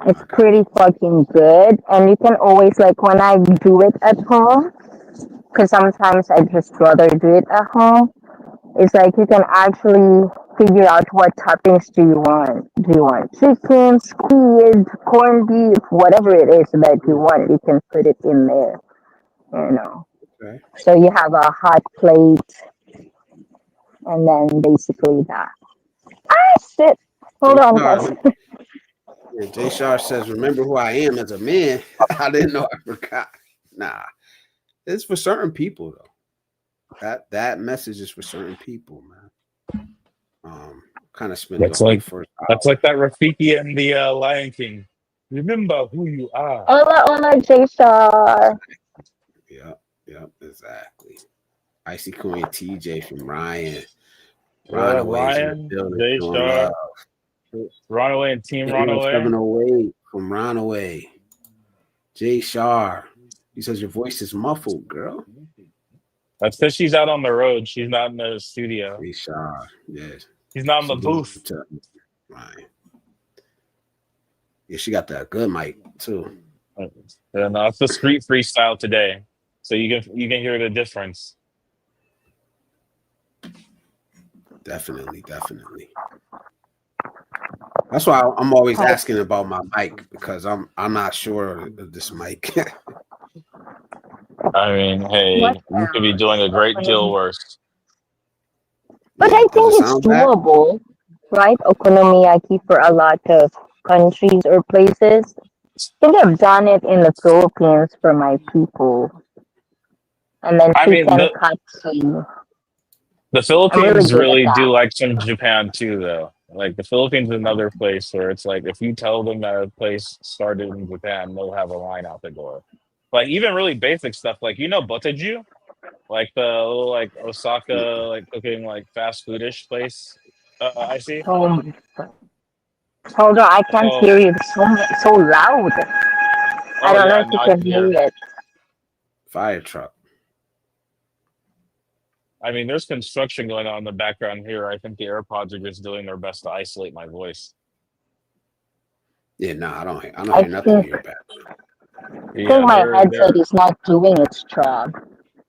it's I got pretty fucking good, and you can always like when I do it at home, because sometimes I just rather do it at home. It's like you can actually figure out what toppings do you want. Do you want chicken, squid, corned beef, whatever it is that you want, you can put it in there, you know. okay. So you have a hot plate, and then basically that. Ah, shit. Jay Hold on, Shar, guys. yeah, Jay Shar says, "Remember who I am as a man." I didn't know I forgot. Nah, it's for certain people though. That message is for certain people, man. Kind of spent the that's whole like first that's hour. like that Rafiki and the Lion King. Remember who you are. Hola, hola, J-Star. Yep, exactly. Icy Queen TJ from Ryan. Yeah, Runaways in the Ryan, building, J showing love. Star, Runaway, and Team Daniel Runaway. 708 from Runaway. Jay Shar. He says your voice is muffled, girl. That's because she's out on the road. She's not in the studio. Jay Shar. Yes. She's not in the She doing booth. it to Ryan. Yeah, she got that good mic too. And it's the street freestyle today, so you can hear the difference. Definitely. That's why I'm always asking about my mic because I'm not sure of this mic. I mean, What hey, you could be doing a great deal else? worse. But Yeah, I does it think it's sound bad? doable, right? Okonomiyaki for a lot of countries or places. I think I've done it in the Philippines for my people. And then I mean, chicken the katsu. the I'm really Philippines good at really that. do like some Japan too, though. Like the Philippines is another place where it's like if you tell them that a place started in Japan, they'll have a line out the door. Like even really basic stuff, like boteju, like the little like Osaka like cooking like fast foodish place. I see. Oh my god. Hold on, I can't So, hear you. It's so loud. I oh don't know yeah, if you now I can can hear hear. it. Fire truck. I mean, there's construction going on in the background here. I think the AirPods are just doing their best to isolate my voice. Yeah, no, I don't I hear nothing in think your back. Yeah, my headset they're is not doing its job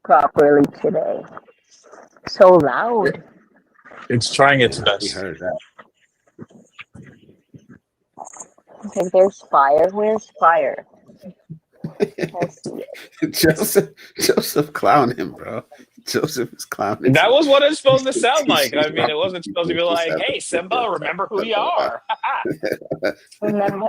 properly today. So loud. it's trying its Yeah, we best. heard that. Okay, there's fire. Where's fire? I see it. Joseph clowning, bro. Joseph is clowning That to was what it's supposed to sound like. I teaching mean, it wasn't supposed to be like, "Hey, Simba, remember who you are." Remember,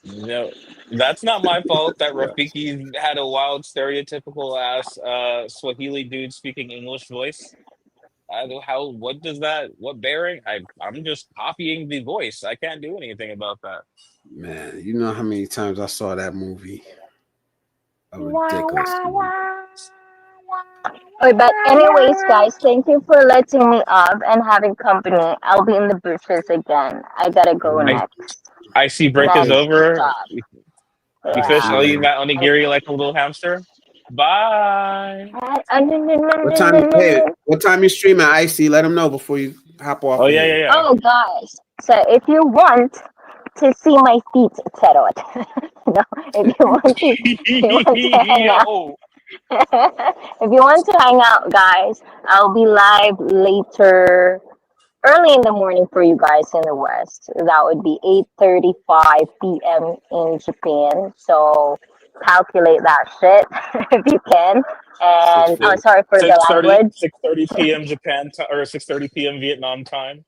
No, that's not my fault that Rafiki had a wild, stereotypical ass Swahili dude speaking English voice. What does that, what bearing? I'm just copying the voice. I can't do anything about that. Man, you know how many times I saw that movie? A Wah, ridiculous wah, movie. wah. Oh, but anyways, guys, thank you for letting me up and having company. I'll be in the bushes again. I gotta go Mm, I next. I see break is Next okay. over. stop. You fish, See Yeah. you I'll eat later. that onigiri like a little hamster. Bye. What time you streaming, Icy? Let them know before you hop Oh off of yeah, here. yeah, Oh, guys. So if you want to see my feet, etc. No, if you want to yeah. hang out, Yo. if you want to hang out, guys, I'll be live later, early in the morning for you guys in the West. That would be 8:35 p.m. in Japan. So calculate that shit if you can. Six And oh, fifty. sorry for the 6:30, language. 6:30 p.m. Japan time, or 6:30 p.m. Vietnam time.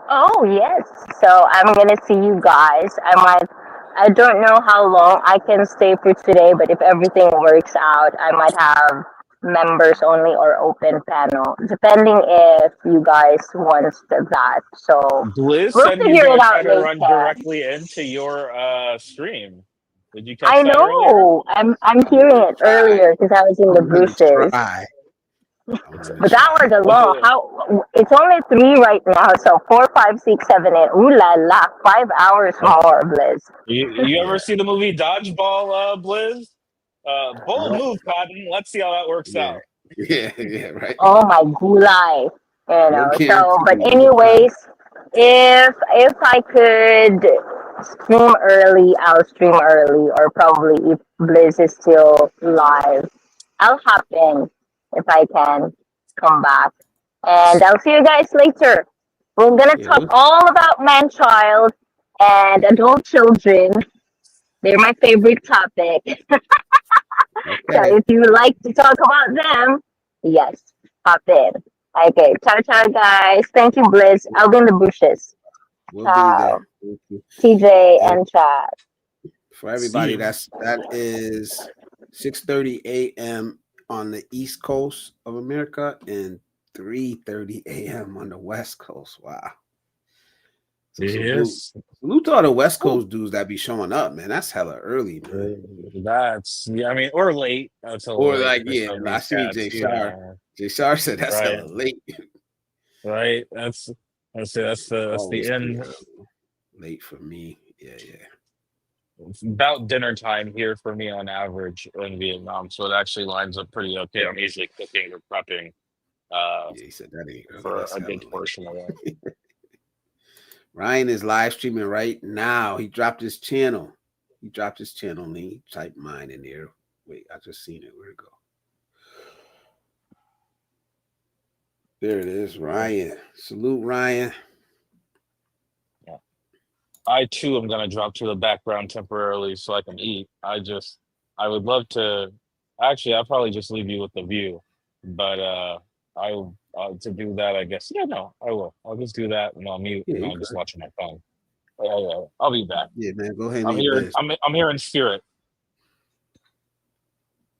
Oh, yes. So I'm gonna see you guys. I don't know how long I can stay for today, but if everything works out, I might have members only or open panel, depending if you guys want that. So Blizz we'll said he's figure it gonna try out to run later. directly into your stream. Did you catch I that earlier? know. I'm I hearing want it to try. earlier because I was in I the want to bushes. try. I want to But that try. was a What long. the How? It's only 3 right now. So 4, 5, 6, 7, 8. Ooh la la! 5 hours more, Bliss. you ever Yeah. see the movie Dodgeball, Blizz? Bold No. move, Cotton. Let's see how that works Yeah. out. Yeah. Yeah. Right. Oh my gulai. No So, but guarantees. No anyways, promise. if I could stream early, I'll stream early, or probably if Bliss is still live, I'll hop in if I can come back. And I'll see you guys later. We're gonna Yeah. talk all about man-child and adult children. They're my favorite topic. So Okay. if you like to talk about them, yes, hop in. Okay, ciao, ciao, guys. Thank you, Bliss. I'll be in the bushes. We'll be there. Ciao, Thank you. TJ And and Chad. for See everybody, you. that is 6:30 a.m. on the East Coast of America and 3:30 a.m. on the West Coast. Wow. So Yes. salute to all the West Coast dudes that be showing up, man. That's hella early, man. That's yeah. I mean, or late. That's a little Or late like, for yeah, some of I these see cats. Jay Shar. Jay Shar said that's Right, hella late. right. That's I'd say that's the Always pretty end. late for me. Yeah, yeah. It's about dinner time here for me on average in Vietnam, so it actually lines up pretty okay. I'm usually cooking or prepping uh, Yeah, he said that ain't early. for That's a hella good late. portion of it. Ryan is live streaming right now. He dropped his channel. He dropped his channel link. Type mine in there. Wait, I just seen it. Where'd it go? There it is. Ryan. Salute, Ryan. Yeah. I too am gonna drop to the background temporarily so I can eat. I would love to. Actually, I'll probably just leave you with the view, but I to do that, I guess. Yeah, no, I will. I'll just do that and I'll mute Yeah, and you I'll just good. watch my phone. Yeah, yeah. I'll be back. Yeah, man. Go ahead and I'm eat here. Blizz. I'm here in spirit.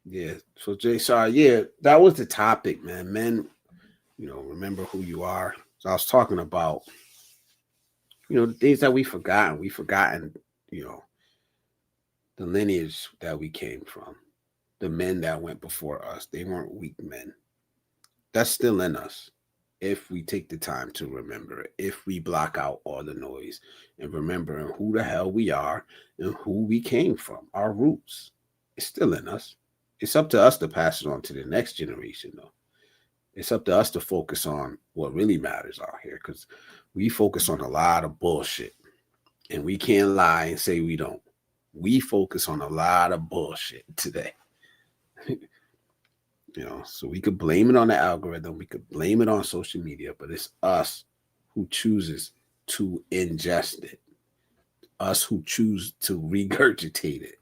Yeah. So Jay Shar, yeah, that was the topic, man. Men, remember who you are. So I was talking about, the things that we forgotten. We forgotten, the lineage that we came from. The men that went before us. They weren't weak men. That's still in us. If we take the time to remember it, if we block out all the noise and remembering who the hell we are and who we came from, our roots, it's still in us. It's up to us to pass it on to the next generation, though. It's up to us to focus on what really matters out here because we focus on a lot of bullshit and we can't lie and say we don't. We focus on a lot of bullshit today. So we could blame it on the algorithm, we could blame it on social media, but it's us who chooses to ingest it, us who choose to regurgitate it.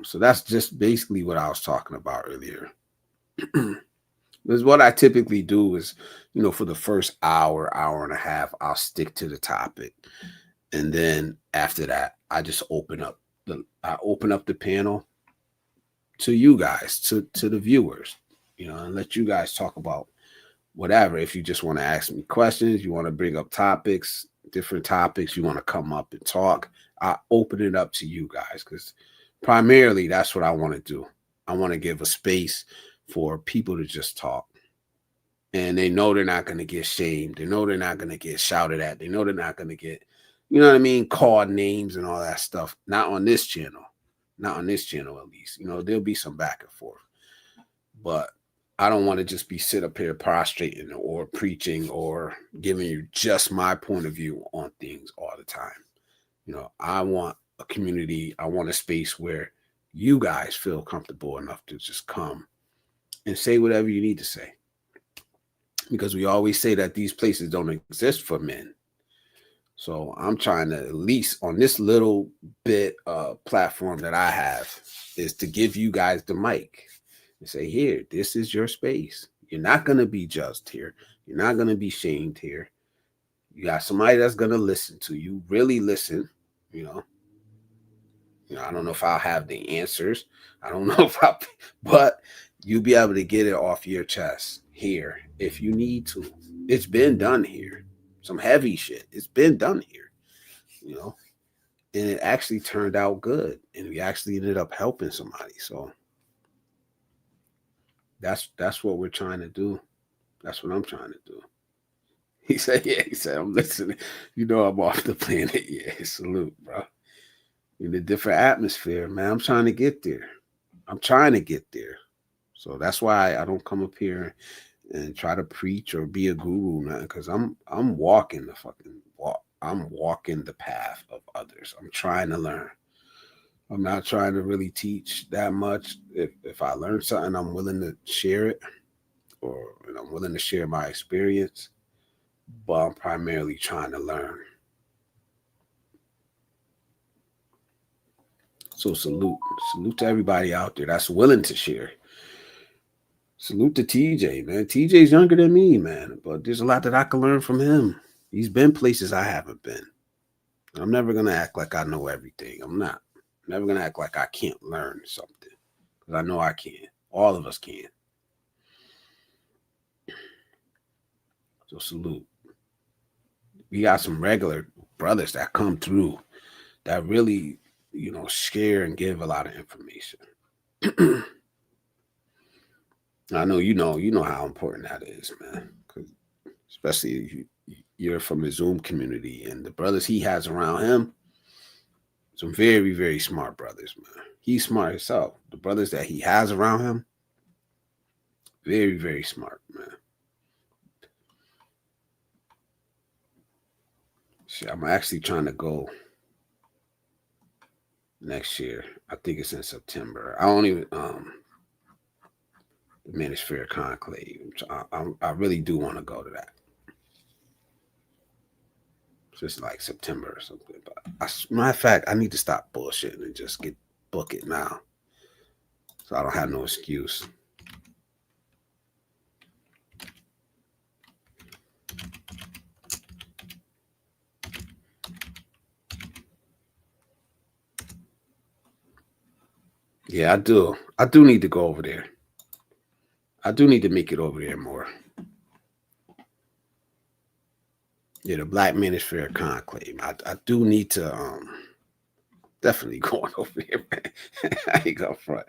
So that's just basically what I was talking about earlier. Because what I typically do is, for the first hour and a half, I'll stick to the topic, and then after that, I just open up the panel to you guys, to the viewers, and let you guys talk about whatever. If you just want to ask me questions, you want to bring up topics, different topics, you want to come up and talk, I open it up to you guys because primarily that's what I want to do. I want to give a space for people to just talk. And they know they're not going to get shamed. They know they're not going to get shouted at. They know they're not going to get, called names and all that stuff. Not on this channel. Not on this channel, at least. There'll be some back and forth. But I don't want to just be sit up here prostrating or preaching or giving you just my point of view on things all the time. I want a community. I want a space where you guys feel comfortable enough to just come and say whatever you need to say. Because we always say that these places don't exist for men. So I'm trying to, at least on this little bit platform that I have, is to give you guys the mic and say, here, this is your space. You're not going to be judged here. You're not going to be shamed here. You got somebody that's going to listen to you, really listen. I don't know if I'll have the answers. I don't know but you'll be able to get it off your chest here if you need to. It's been done here. Some heavy shit. It's been done here, and it actually turned out good. And we actually ended up helping somebody. So that's what we're trying to do. That's what I'm trying to do. He said, I'm listening. I'm off the planet. Yeah, salute, bro. In a different atmosphere, man. I'm trying to get there. So that's why I don't come up here and try to preach or be a guru, man, because I'm walking the fucking walk. I'm walking the path of others. I'm trying to learn. I'm not trying to really teach that much. If I learn something, I'm willing to share it, or I'm willing to share my experience, but I'm primarily trying to learn. So salute to everybody out there that's willing to share. Salute to TJ, man. TJ's younger than me, man, but there's a lot that I can learn from him. He's been places I haven't been. I'm never going to act like I know everything. I'm not. I'm never going to act like I can't learn something, because I know I can. All of us can. So salute. We got some regular brothers that come through that really, share and give a lot of information. I know you know how important that is, man. Especially if you're from the Zoom community, and the brothers he has around him, some very, very smart brothers, man. He's smart himself. The brothers that he has around him, very, very smart, man. Shit, I'm actually trying to go next year. I think it's in September. I don't even the Manosphere conclave. I really do want to go to that. Just like September or something. But matter of fact, I need to stop bullshitting and just book it now, so I don't have no excuse. Yeah, I do. I do need to go over there. I do need to make it over there more. Yeah, the Black Manosphere conclave. I do need to definitely going over there, man. I ain't gonna front.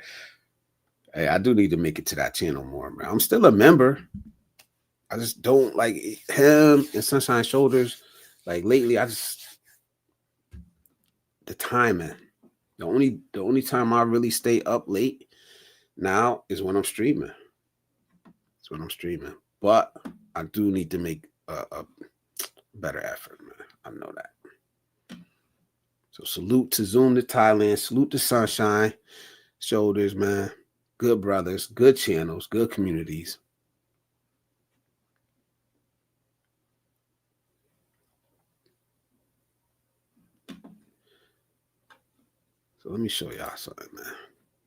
Hey, I do need to make it to that channel more, man. I'm still a member. I just don't like him and Sunshine Shoulders. Like lately, the timing. The only time I really stay up late now is when I'm streaming. It's when I'm streaming. But I do need to make a better effort, man. I know that. So salute to Zoom to Thailand. Salute to Sunshine Shoulders, man. Good brothers, good channels, good communities. So let me show y'all something, man.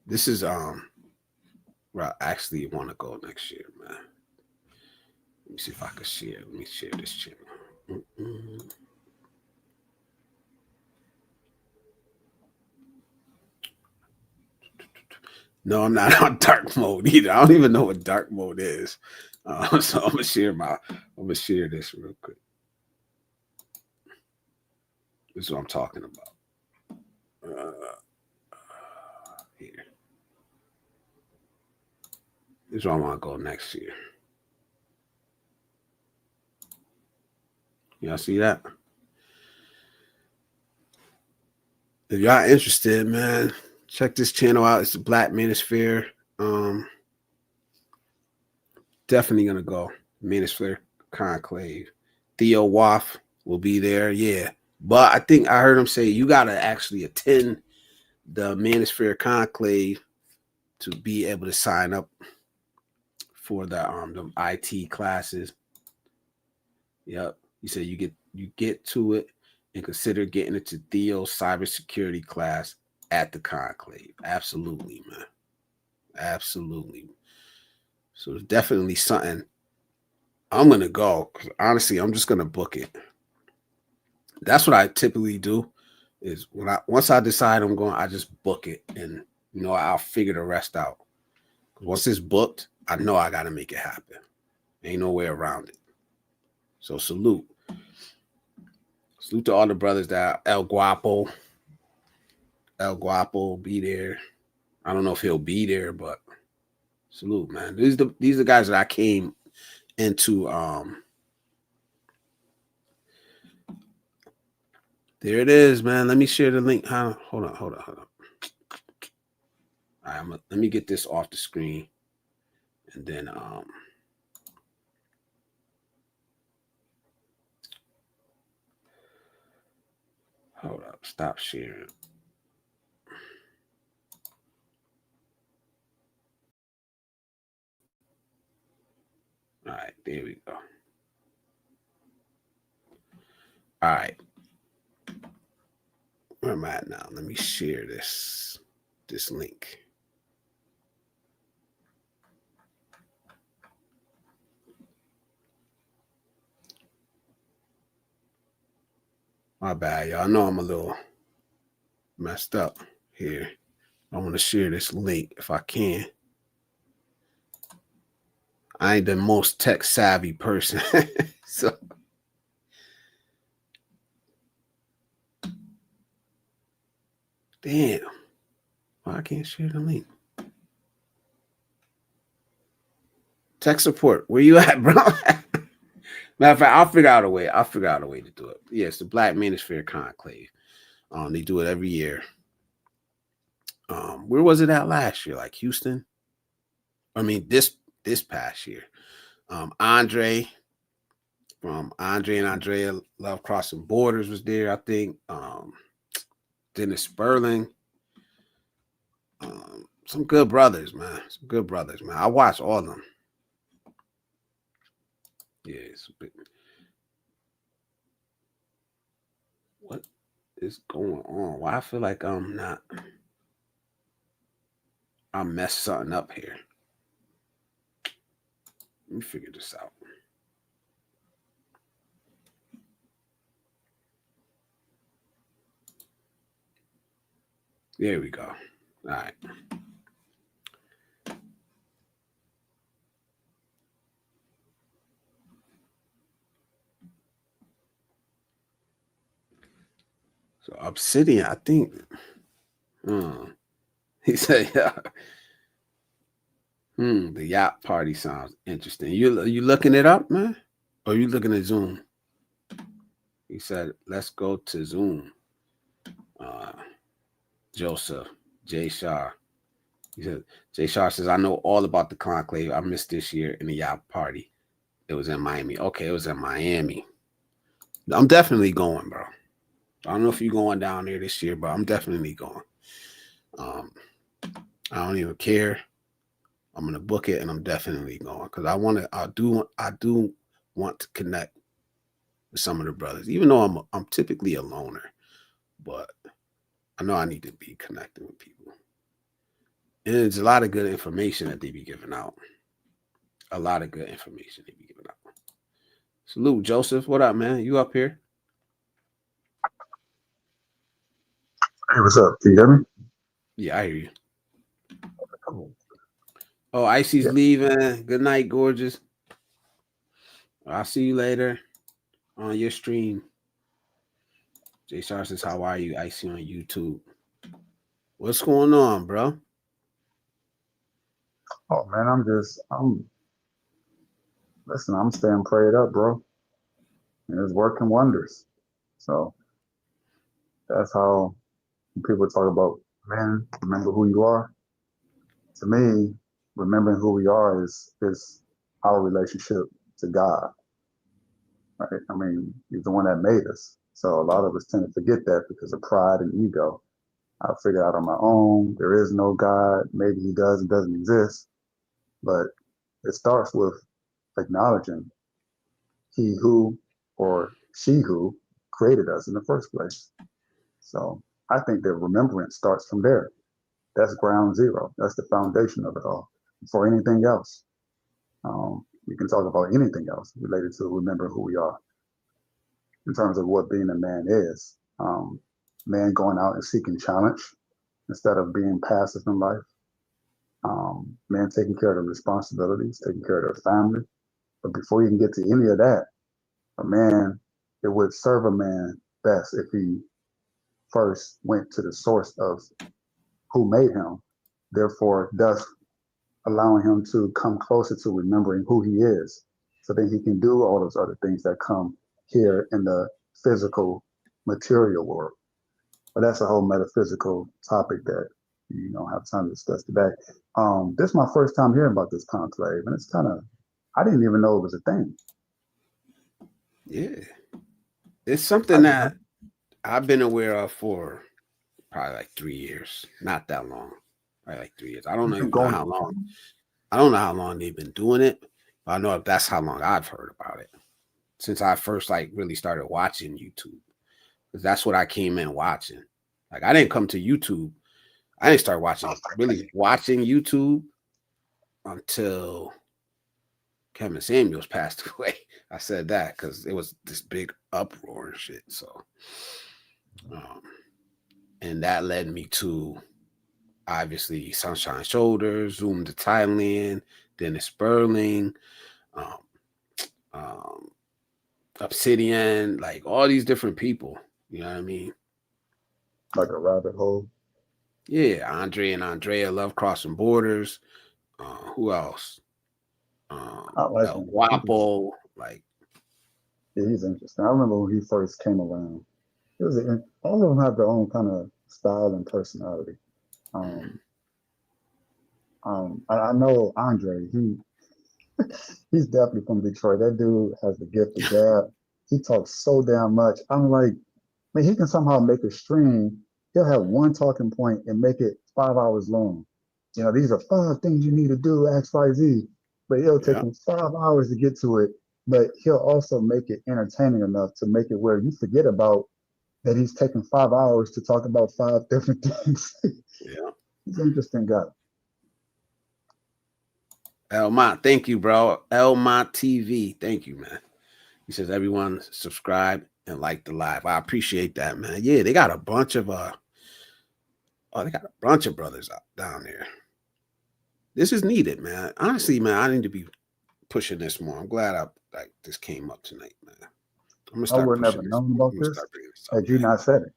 This is where I actually want to go next year, man. Let me see if I can share. Let me share this channel. No, I'm not on dark mode either. I don't even know what dark mode is. So I'm gonna share this real quick. This is what I'm talking about. Here. This is where I want to go next year. Y'all see that? If y'all interested, man, Check this channel out. It's the Black Manosphere. Definitely gonna go. Manosphere Conclave. Theo Waff will be there. Yeah. But I think I heard him say you gotta actually attend the Manosphere Conclave to be able to sign up for the IT classes. Yep. He said you get to it and consider getting into Theo's cybersecurity class at the conclave. Absolutely, man. Absolutely. So it's definitely something I'm gonna go. Honestly, I'm just gonna book it. That's what I typically do. Is once I decide I'm going, I just book it, and I'll figure the rest out. Once it's booked, I know I gotta make it happen. Ain't no way around it. So salute to all the brothers that El Guapo will be there. I don't know if he'll be there, but salute, man. These are guys that I came into. There it is, man. Let me share the link. Hold on. All right, let me get this off the screen, and then hold up. Stop sharing. All right, there we go. All right. Where am I at now? Let me share this link. My bad, y'all. I know I'm a little messed up here. I want to share this link if I can. I ain't the most tech savvy person. So damn. Why I can't share the link? Tech support. Where you at, bro? Matter of fact, I'll figure out a way to do it. Yeah, it's the Black Manosphere Conclave. They do it every year. Where was it at last year? Like Houston? I mean, this past year. Andre from Andre and Andrea Love Crossing Borders was there, I think. Dennis Sperling. Some good brothers, man. I watch all of them. Yeah, what is going on? Why I feel like I messed something up here. Let me figure this out. There we go. All right. So Obsidian, I think. He said, yeah. The yacht party sounds interesting. You looking it up, man? Or you looking at Zoom? He said, let's go to Zoom. Joseph, Jay Shah. He said, Jay Shah says, I know all about the conclave. I missed this year in the yacht party. It was in Miami. Okay, it was in Miami. I'm definitely going, bro. I don't know if you're going down there this year, but I'm definitely going. I don't even care. I'm gonna book it, and I'm definitely going because I do want to connect with some of the brothers, even though I'm typically a loner, but I know I need to be connecting with people. And there's a lot of good information that they be giving out. Salute, Joseph. What up, man? You up here? Hey, what's up? Can you hear me? Yeah, I hear you. Oh, Icy's leaving. Good night, gorgeous. I'll see you later on your stream. Jay Star says, how are you? Icy on YouTube. What's going on, bro? Oh man, I'm staying prayed up, bro. And it's working wonders. So that's how people talk about Man, remember who you are. To me, remembering who we are is our relationship to God. Right? I mean, He's the one that made us. So a lot of us tend to forget that because of pride and ego. I'll figure it out on my own. There is no God. Maybe He does and doesn't exist. But it starts with acknowledging He who or she who created us in the first place. So I think that remembrance starts from there. That's ground zero. That's the foundation of it all. For anything else, we can talk about anything else related to remembering who we are in terms of what being a man is. Man going out and seeking challenge instead of being passive in life. Man taking care of the responsibilities, taking care of their family. But before you can get to any of that, a man, it would serve a man best if he first went to the source of who made him, therefore, thus allowing him to come closer to remembering who he is. So then he can do all those other things that come here in the physical material world. But that's a whole metaphysical topic that you don't have time to discuss today. This is my first time hearing about this conclave, and it's kind of, I didn't even know it was a thing. Yeah. It's something that I've been aware of for probably like 3 years. Not that long. Probably like 3 years. I don't even know how long. I don't know how long they've been doing it, but I know that's how long I've heard about it. Since I first like really started watching YouTube. Because that's what I came in watching. Like I didn't come to YouTube. I didn't start really watching YouTube until Kevin Samuels passed away. I said that because it was this big uproar and shit. So, and that led me to obviously Sunshine Shoulders, Zoom to Thailand, Dennis Sperling, Obsidian, like all these different people. You know what I mean? Like a rabbit hole. Yeah, Andre and Andrea love crossing borders. Who else? El Guapo, like yeah, he's interesting. I remember when he first came around. All of them have their own kind of style and personality. I know Andre. He's definitely from Detroit. That dude has the gift of gab. He talks so damn much. I'm like, man, he can somehow make a stream. He'll have one talking point and make it 5 hours long. You know, these are 5 things you need to do, X, Y, Z. But it'll take him 5 hours to get to it. But he'll also make it entertaining enough to make it where you forget about that he's taking 5 hours to talk about 5 different things. Yeah. He's an interesting guy. Elmont, thank you, bro. Elmont TV, thank you, man. He says everyone subscribe and like the live. I appreciate that, man. Yeah, they got a bunch of they got a bunch of brothers out down there. This is needed, man. Honestly, man, I need to be pushing this more. I'm glad this came up tonight, man. I'm gonna start I would never pushing this. known about this had you not said it.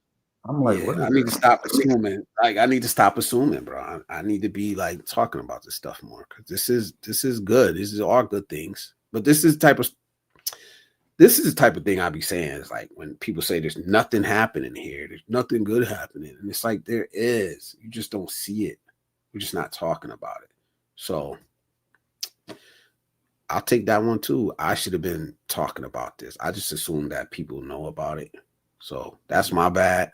I'm like, what is I need to stop assuming. Like, I need to stop assuming, bro. I need to be like talking about this stuff more because this is good. This is all good things. But this is the type of thing I be saying. It's like when people say there's nothing happening here, there's nothing good happening, and it's like there is. You just don't see it. We're just not talking about it. So I'll take that one too. I should have been talking about this. I just assumed that people know about it. So that's my bad.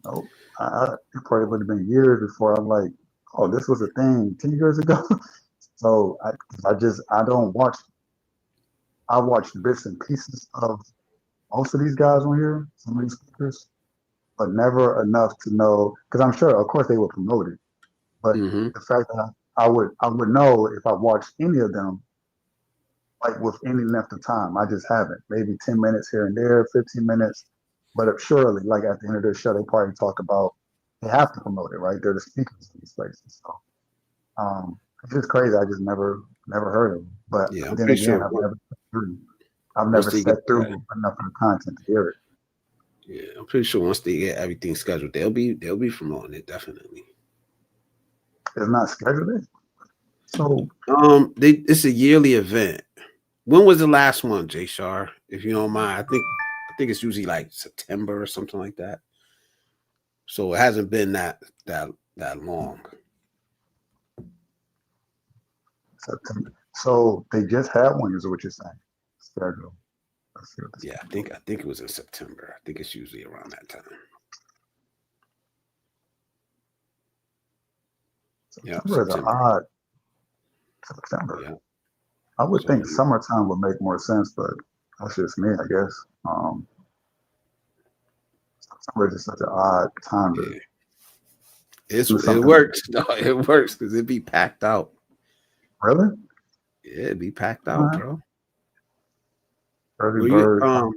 No, it probably would have been years before I'm like, oh, this was a thing 10 years ago. So I don't watch. I watch bits and pieces of most of these guys on here, some of these speakers, but never enough to know. Because I'm sure, of course, they were promoted, but the fact that I would know if I watched any of them, like with any length of time. I just haven't. Maybe 10 minutes here and there, 15 minutes. But surely, like at the end of their show, they probably talk about they have to promote it, right? They're the speakers of these places. So it's just crazy. I just never heard of them. But Yeah, then again, I've never sat through enough of the content to hear it. Yeah, I'm pretty sure once they get everything scheduled, they'll be promoting it definitely. It's not scheduled. So it's a yearly event. When was the last one, Jay Shar? If you don't mind, I think it's usually like September or something like that. So it hasn't been that long. September. So they just had one, is what you're saying. Schedule. Let's see what the Yeah, I think it was in September. I think it's usually around that time. Yeah, September is an odd September. Yeah. I would So think summertime would make more sense, but that's just me, I guess. September is just such an odd time to yeah. do It something. works. No, it works because it'd be packed out. Really? Yeah, it'd be packed out, bro. Early Were you bird.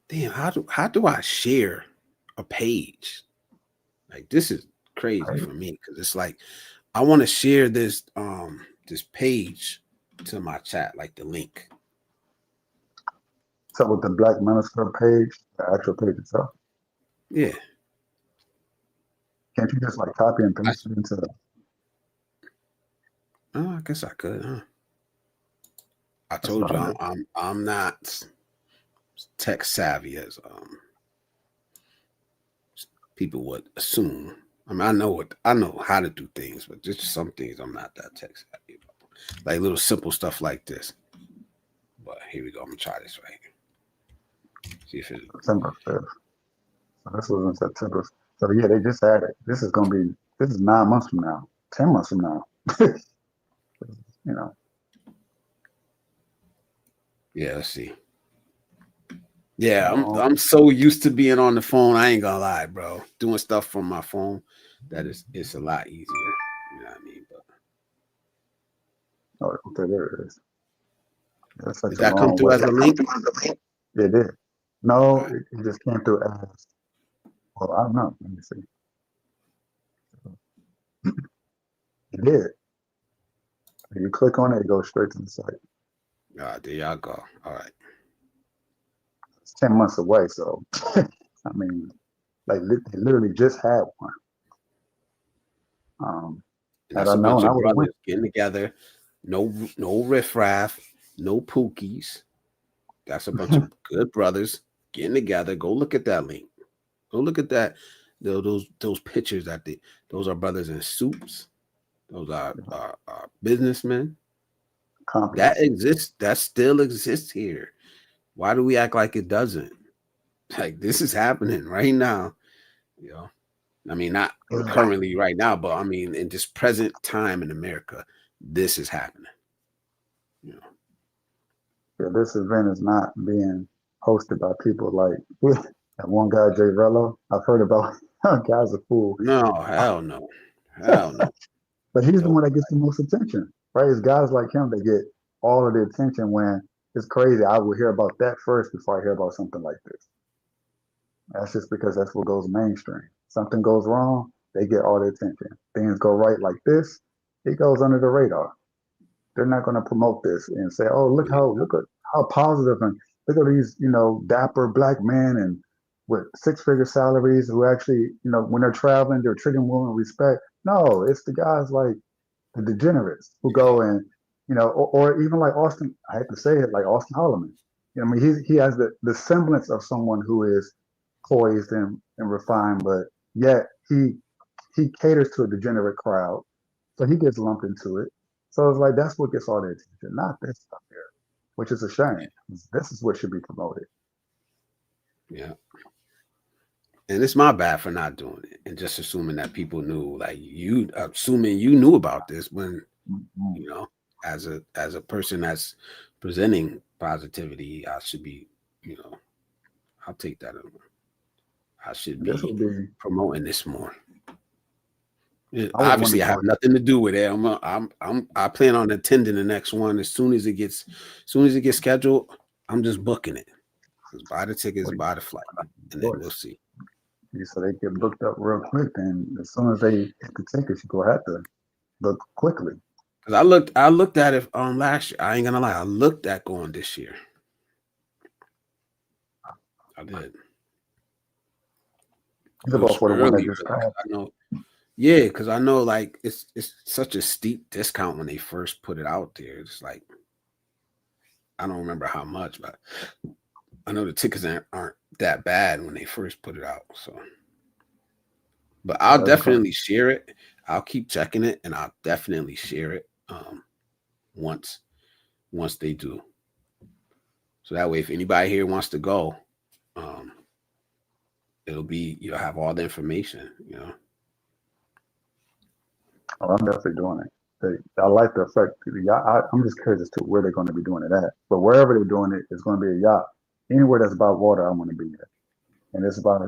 damn, how do I share a page? Like this is crazy for me because it's like I want to share this this page to my chat, like the link. So with the Black Manosphere page, the actual page itself, Yeah. can't you just like copy and paste it into? Oh, I guess I could, huh? I That's told what you I did. I'm not tech savvy as people would assume. I mean, I know how to do things, but just some things I'm not that tech savvy about. Like little simple stuff like this. But here we go. I'm gonna try this right here. See if it. September 5th. So this was in September. So yeah, they just had it. This is 9 months from now, 10 months from now. You know. Yeah, let's see. Yeah, I'm so used to being on the phone. I ain't gonna lie, bro. Doing stuff from my phone, it's a lot easier. You know what I mean? But Okay, there it is. That's such did a that come long through way. as a link? It did. No, Right. it just came through as. Well, I don't know. Let me see. It did. If you click on it, it goes straight to the site. There y'all go. All right. It's 10 months away, so I mean, like they literally just had one. And Had that's I a bunch known, I of would have brothers went. getting together. No riffraff, no pookies. That's a bunch of good brothers getting together. Go look at that link. Go look at that. Those pictures those are brothers in suits. Those are businessmen. That Accomplice. exists. That still exists here. Why do we act like it doesn't? Like this is happening right now. You know, I mean, not currently right now, but I mean, in this present time in America, this is happening. You know, Yeah, this event is not being hosted by people like that one guy, Jay Rello. I've heard about guy's a fool. no, hell no, hell no. But he's the Dope. one that gets the most attention, right? It's guys like him that get all of the attention when it's crazy. I will hear about that first before I hear about something like this. That's just because that's what goes mainstream. Something goes wrong, they get all the attention. Things go right like this, it goes under the radar. They're not going to promote this and say, "Oh, look at how positive and look at these, dapper black men and with six-figure salaries who actually, when they're traveling, they're treating women with respect." No, it's the guys like the degenerates who go and, or even like Austin. I hate to say it, like Austin Holloman. I mean, he has the semblance of someone who is poised and refined, but yet he caters to a degenerate crowd, so he gets lumped into it. So it's like that's what gets all the attention, not this stuff here, which is a shame. This is what should be promoted. Yeah. And it's my bad for not doing it and just assuming that people knew, like you assuming you knew about this when as a person that's presenting positivity, I should be, I'll take that over. I should This be would be. promoting this more. I Obviously, I have nothing to do with it. I plan on attending the next one as soon as it gets scheduled. I'm just booking it. Just buy the tickets, buy the flight, and then we'll see. So they get booked up real quick, and as soon as they hit the tickets, you go have to book quickly. Because I looked at it last year. I ain't gonna lie, I looked at going this year. I did. It's about for the one that just passed. I know. Yeah, because I know like it's such a steep discount when they first put it out there. It's like I don't remember how much, but I know the tickets aren't that bad when they first put it out. So, but I'll That's crazy. definitely share it. I'll keep checking it, and I'll definitely share it once they do. So that way, if anybody here wants to go, um, you'll have all the information. You know. Oh, I'm definitely doing it. I like the effect. I'm just curious as to where they're going to be doing it at. But wherever they're doing it, it's going to be a yacht. Anywhere that's about water, I want to be there. And it's about,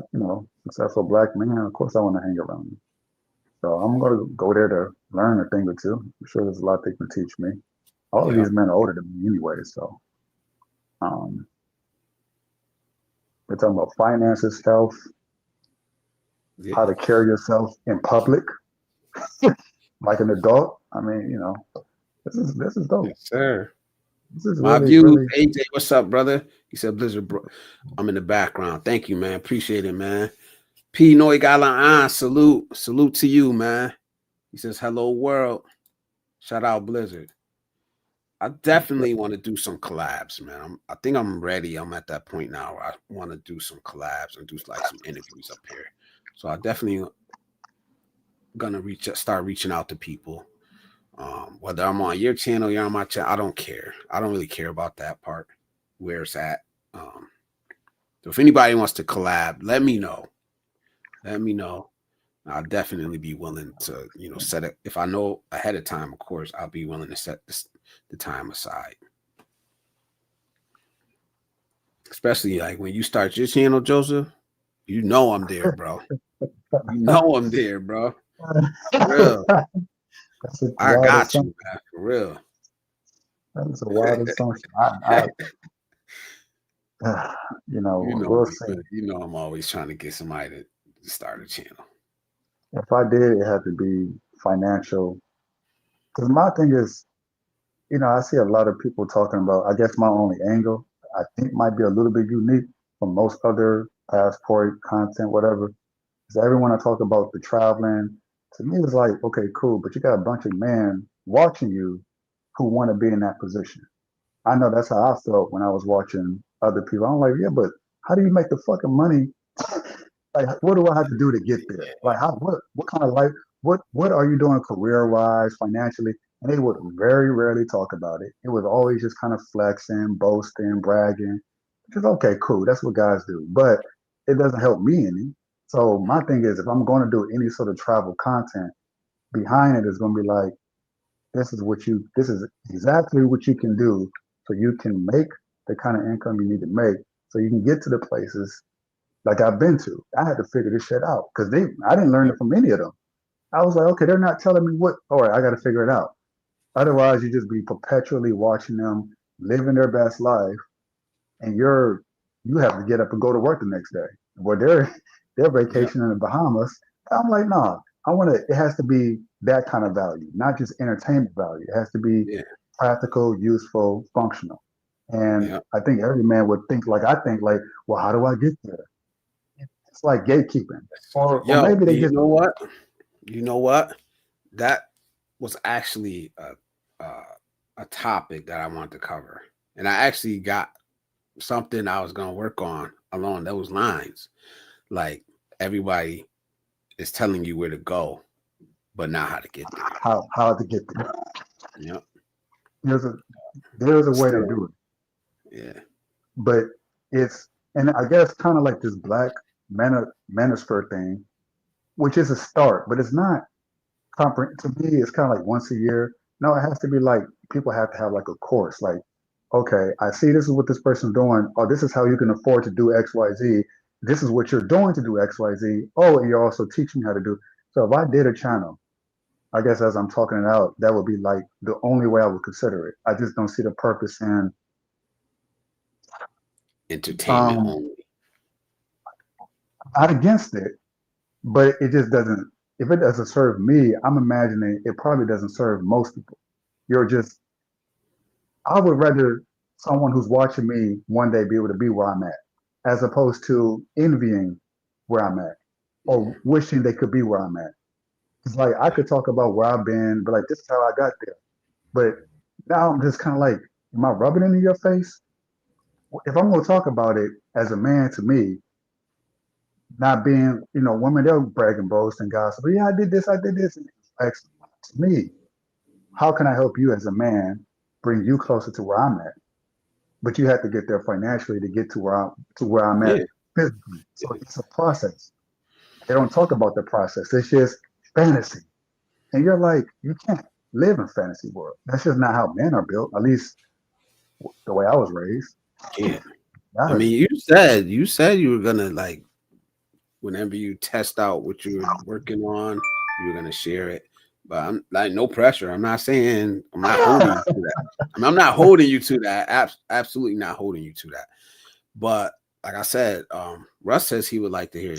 successful black men. Of course, I want to hang around them. So I'm going to go there to learn a thing or two. I'm sure there's a lot they can teach me. All of Yeah. these men are older than me anyway. So um, we're talking about finances, health, Yeah. how to carry yourself in public, like an adult. I mean, this is dope. Yes, sir. This is My really, view, really. AJ, what's up, brother? He said, Blizzard, bro. I'm in the background. Thank you, man. Appreciate it, man. P. Noy Galan, salute. Salute to you, man. He says, hello, world. Shout out, Blizzard. I definitely want to do some collabs, man. I think I'm ready. I'm at that point now where I want to do some collabs and do like some interviews up here. So I definitely gonna start reaching out to people. Whether I'm on your channel, you're on my channel, I don't care. I don't really care about that part, where it's at. So if anybody wants to collab, let me know. Let me know. I'll definitely be willing to, set it. If I know ahead of time, of course, I'll be willing to set the time aside. Especially like when you start your channel, Joseph, you know I'm there, bro. You know I'm there, bro. For real. That's the I got wildest you, assumption. man. For real. That's a wild assumption. You know We'll me, see. but you know I'm always trying to get somebody to start a channel. If I did, it had to be financial. Because my thing is, I see a lot of people talking about, I guess my only angle, I think might be a little bit unique from most other passport content, whatever, is everyone I talk about the traveling, to me it's like, okay, cool, but you got a bunch of men watching you who want to be in that position. I know that's how I felt when I was watching other people. I'm like, yeah, but how do you make the fucking money? Like, what do I have to do to get there? Like, what kind of life, what are you doing career wise, financially? And they would very rarely talk about it. It was always just kind of flexing, boasting, bragging. Which is okay, cool. That's what guys do. But it doesn't help me any. So my thing is, if I'm going to do any sort of travel content, behind it is going to be like, this is exactly what you can do so you can make the kind of income you need to make so you can get to the places like I've been to. I had to figure this shit out because I didn't learn it from any of them. I was like, okay, they're not telling me what. All right, I got to figure it out. Otherwise, you just be perpetually watching them living their best life, and you have to get up and go to work the next day. Where they're Yeah. vacation in the Bahamas. I'm like, nah. I want to. It has to be that kind of value, not just entertainment value. It has to be Yeah. practical, useful, functional. And Yeah. I think every man would think like I think, like, well, how do I get there? It's like gatekeeping, or Yo, maybe they you just know what? You know what? That was actually a topic that I wanted to cover. And I actually got something I was going to work on along those lines. Like everybody is telling you where to go, but not how to get there. how to get there. Yep. There's a there's a way to Still, do it, yeah. but it's and I guess kind of like this black manosphere thing, which is a start, but it's not to me. It's kind of like once a year. No, it has to be like people have to have like a course. Like, okay, I see this is what this person's doing. Oh, this is how you can afford to do X, Y, Z. This is what you're doing to do X, Y, Z. Oh, and you're also teaching me how to do. So if I did a channel, I guess as I'm talking it out, that would be like the only way I would consider it. I just don't see the purpose in Entertainment um only. not against it, but it just doesn't if it doesn't serve me, I'm imagining it probably doesn't serve most people. You're just I would rather someone who's watching me one day be able to be where I'm at, as opposed to envying where I'm at or wishing they could be where I'm at. It's like I could talk about where I've been, but like this is how I got there. But now I'm just kind of like, am I rubbing it in your face? if I'm going to talk about it as a man, to me, not being, women, they'll brag and boast and gossip. Yeah, I did this, I did this. And excellent. To me, how can I help you as a man, bring you closer to where I'm at? But you have to get there financially to get to where I'm at Yeah. physically. So it's a process. They don't talk about the process. It's just fantasy. And you're like, you can't live in fantasy world. That's just not how men are built, at least the way I was raised. Yeah. I Gotta mean, be. you said you were gonna like whenever you test out what you're working on, you were gonna share it. But I'm like no pressure. I'm not saying I'm not holding you to that. I mean, I'm not holding you to that. Absolutely not holding you to that. But like I said, Russ says he would like to hear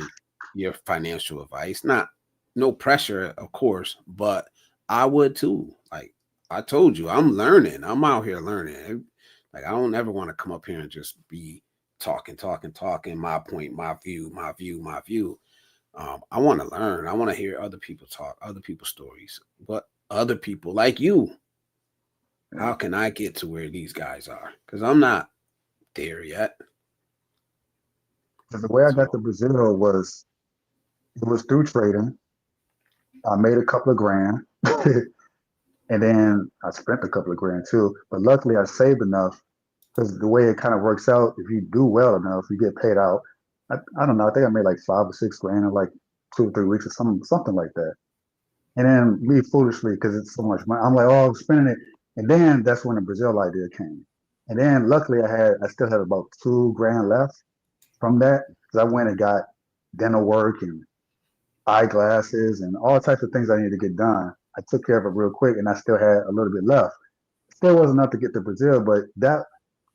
your financial advice. Not no pressure, of course, but I would too. Like I told you, I'm learning. I'm out here learning. Like I don't ever want to come up here and just be talking. My point, my view. I want to learn. I want to hear other people talk, other people's stories. What other people like you? How can I get to where these guys are? Because I'm not there yet. The way I got to So Brazil was it was through trading. I made a couple of grand, and then I spent a couple of grand too. But luckily, I saved enough because the way it kind of works out, if you do well enough, you get paid out. I don't know. I think I made like 5 or 6 grand in like 2 or 3 weeks or something like that. And then me foolishly, because it's so much money, I'm like, oh, I'm spending it. And then that's when the Brazil idea came. And then luckily, I still had about 2 grand left from that because I went and got dental work and eyeglasses and all types of things I needed to get done. I took care of it real quick, and I still had a little bit left. Still wasn't enough to get to Brazil, but that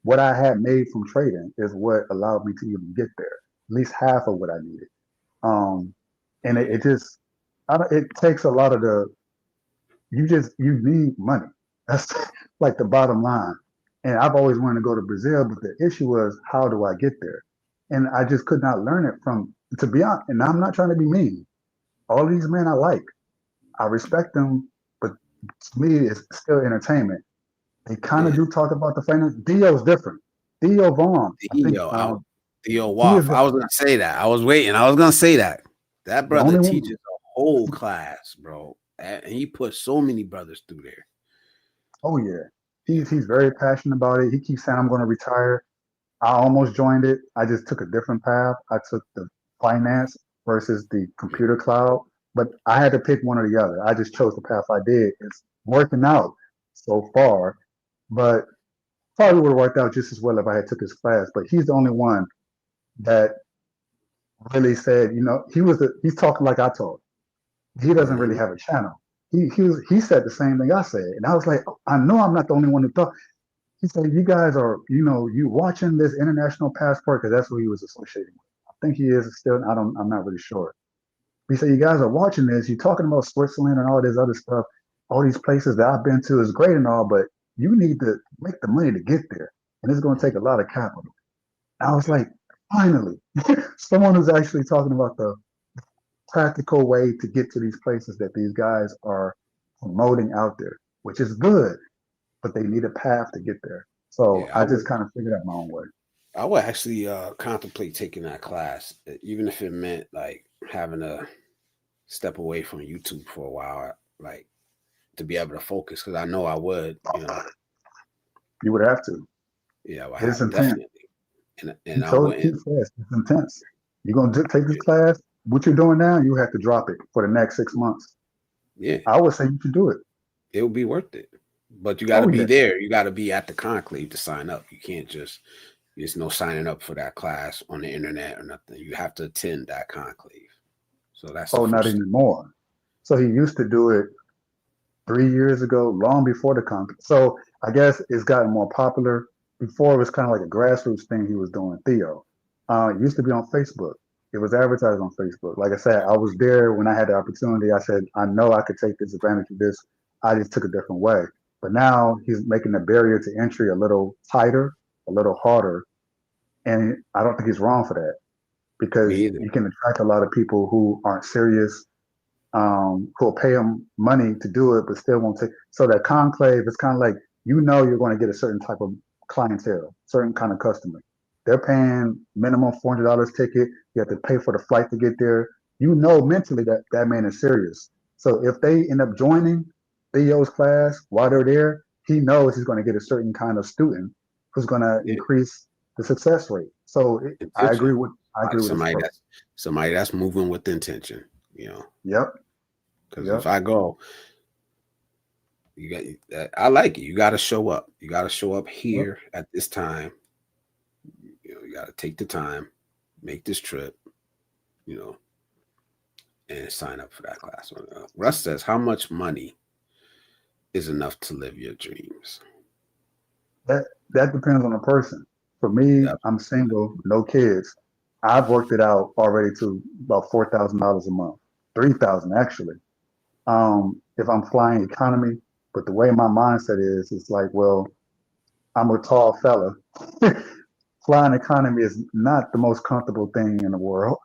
what I had made from trading is what allowed me to even get there. At least half of what I needed. Um, and it just, it takes a lot of you need money. That's like the bottom line. And I've always wanted to go to Brazil, but the issue was, how do I get there? And I just could not learn it to be honest, and I'm not trying to be mean. All these men I like, I respect them, but to me, it's still entertainment. They kind of yeah, do talk about the finance. Dio's different. Dio Vaughn, I think Theo out, Theo he is Waff. I was gonna say that. I was waiting. I was gonna say that. That the brother only one. teaches a whole class, bro, and he put so many brothers through there. Oh yeah, he's very passionate about it. He keeps saying I'm going to retire. I almost joined it. I just took a different path. I took the finance versus the computer cloud, but I had to pick one or the other. I just chose the path I did. It's working out so far, but probably would have worked out just as well if I had took his class. But he's the only one that really said, he's talking like I talk. He doesn't really Mhm. have a channel. He said the same thing I said, and I was like, I know I'm not the only one who thought. He said, you guys are, you watching this international passport because that's who he was associating with. I think he is still. I'm not really sure. He said, you guys are watching this. You're talking about Switzerland and all this other stuff. All these places that I've been to is great and all, but you need to make the money to get there, and it's going to take a lot of capital. I was like, finally, someone who's actually talking about the practical way to get to these places that these guys are promoting out there, which is good, but they need a path to get there. So Yeah, I just kind of figured out my own way. I would actually contemplate taking that class, even if it meant like having to step away from YouTube for a while, like to be able to focus. Because I know I would, You would have to. yeah, I would It's have intense. definitely, He and I told he wouldn't. says it's intense. You're gonna take this class. What you're doing now, you have to drop it for the next 6 months. Yeah, I would say you should do it. it would be worth it. But you got to Oh be yeah. there. You got to be at the conclave to sign up. You can't just, there's no signing up for that class on the internet or nothing. You have to attend that conclave. So that's the Oh, not first step. anymore. So he used to do it 3 years ago, long before the conclave. So I guess it's gotten more popular. Before it was kind of like a grassroots thing he was doing. Theo. It used to be on Facebook. It was advertised on Facebook. Like I said, I was there when I had the opportunity. I said, I know I could take this advantage of this. I just took a different way. But now he's making the barrier to entry a little tighter, a little harder. And I don't think he's wrong for that Me because either. you can attract a lot of people who aren't serious, who will pay them money to do it, but still won't take. So that conclave is kind of like, you're going to get a certain type of clientele, certain kind of customer. They're paying minimum $400 ticket. You have to pay for the flight to get there. You know mentally that that man is serious. So if they end up joining Theo's class while they're there, he knows he's going to get a certain kind of student who's going to Yeah. increase the success rate. So I agree Intention. with this approach. Somebody that's moving with intention, you know. Yep. Because Yep. if I go, you got, I like it. You got to show up. You got to show up here at this time. You know, you got to take the time, make this trip, you know, and sign up for that class. Russ says, how much money is enough to live your dreams? That depends on the person. For me, Yep. I'm single, no kids. I've worked it out already to about $4,000 a month, 3,000 actually. If I'm flying economy, but the way my mindset is, it's like, well, I'm a tall fella. Flying economy is not the most comfortable thing in the world.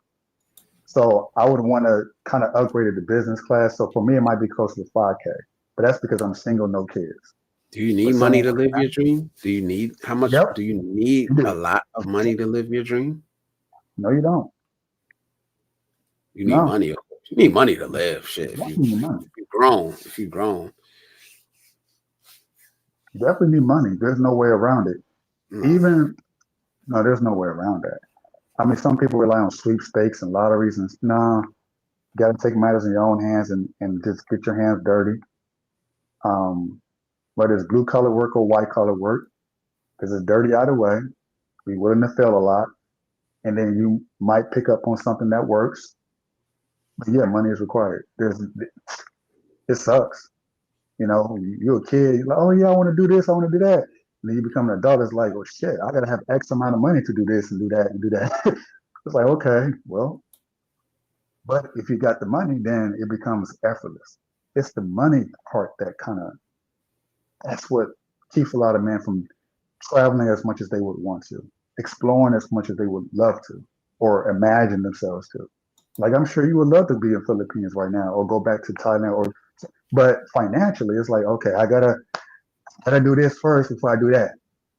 So I would want to kind of upgrade it to business class. So for me, it might be close to 5K, but that's because I'm single, no kids. Do you need But money someone to with live your family, dream? Do you need how much? yep, Do you need you a do. lot of money to live your dream? No, you don't. You need No, money. You need money to live. Shit. you definitely need money. If you grown, You definitely need money. There's no way around it. no. Even no, there's no way around that. I mean, some people rely on sweepstakes and lotteries, and no, you got to take matters in your own hands and just get your hands dirty. Um, whether it's blue collar work or white collar work, because it's dirty either way. Be willing to fail a lot, and then you might pick up on something that works. But yeah, money is required. It sucks. You know, you're a kid, you're like, oh yeah, I want to do this, I want to do that. And then you become an adult, it's like, oh shit, I gotta have X amount of money to do this and do that and do that. It's like, okay, well, but if you got the money, then it becomes effortless. It's the money part that kind of that's what keeps a lot of men from traveling as much as they would want to, exploring as much as they would love to, or imagine themselves to. Like I'm sure you would love to be in Philippines right now, or go back to Thailand, or but financially, it's like okay, I gotta do this first before I do that.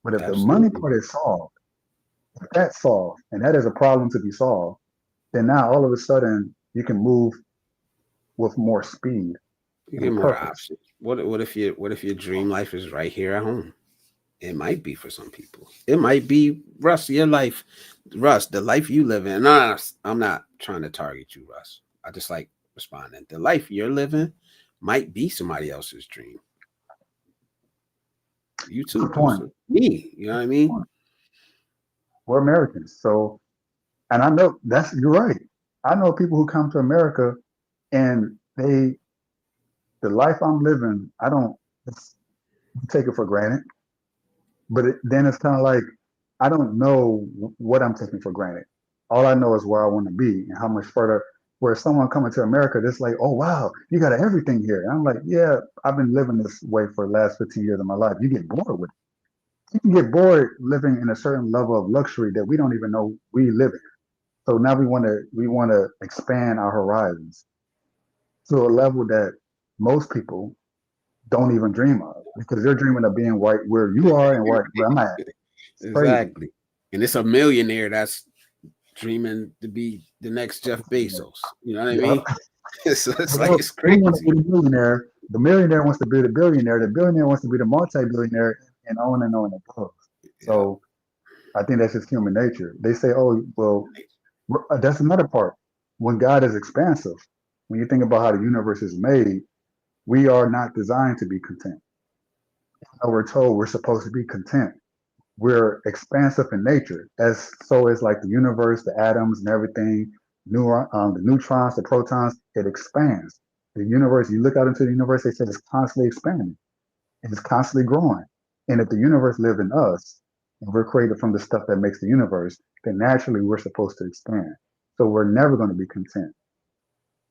But if the money Absolutely. part is solved, if that's solved, and that is a problem to be solved, then now all of a sudden you can move with more speed You get and more purpose. options. What if your dream life is right here at home? It might be for some people. It might be Russ, your life, Russ, the life you live in. No, I'm not trying to target you, Russ. I just like responding. The life you're living might be somebody else's dream. You too, Good point. person. Me, you know what I Good mean? point. We're Americans, so and I know that's you're right. I know people who come to America and the life I'm living, I don't take it for granted. But then it's kind of like I don't know what I'm taking for granted. All I know is where I want to be and how much further. Where someone coming to America, it's like, oh wow, you got everything here. And I'm like, yeah, I've been living this way for the last 15 years of my life. You get bored with it. You can get bored living in a certain level of luxury that we don't even know we live in. So now we want to expand our horizons to a level that most people don't even dream of because they're dreaming of being right where you are and right where I'm at. It's crazy. Exactly. And it's a millionaire that's dreaming to be the next Jeff Bezos. You know what I mean? Yep. It's like Well, it's we want to crazy. be the millionaire. The millionaire wants to be the billionaire. The billionaire wants to be the multi-billionaire, and on and on and on. Yeah. So I think that's just human nature. They say, oh, well, that's another part. When God is expansive, when you think about how the universe is made, we are not designed to be content. We're told we're supposed to be content. We're expansive in nature, as so is like the universe, the atoms, and everything. The neutrons, the protons, it expands. The universe, you look out into the universe, they said it's constantly expanding and it's constantly growing. And if the universe lived in us, and we're created from the stuff that makes the universe, then naturally we're supposed to expand. So we're never going to be content.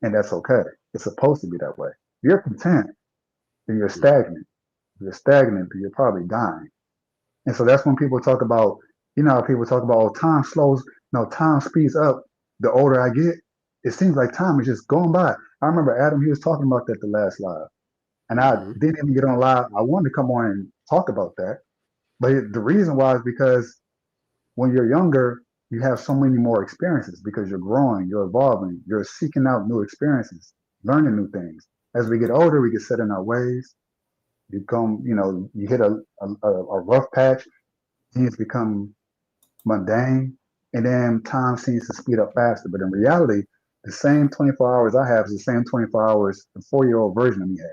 And that's okay. It's supposed to be that way. If you're content, then you're Mm. stagnant. If you're stagnant, then you're probably dying. And so that's when people talk about, how people talk about, oh, time slows, no, time speeds up the older I get. It seems like time is just going by. I remember Adam, he was talking about that the last live. And I Mm-hmm. didn't even get on live. I wanted to come on and talk about that. But the reason why is because when you're younger, you have so many more experiences because you're growing, you're evolving, you're seeking out new experiences, learning new things. As we get older, we get set in our ways. You come, you hit a rough patch, things become mundane, and then time seems to speed up faster. But in reality, the same 24 hours I have is the same 24 hours the 4-year-old version of me had.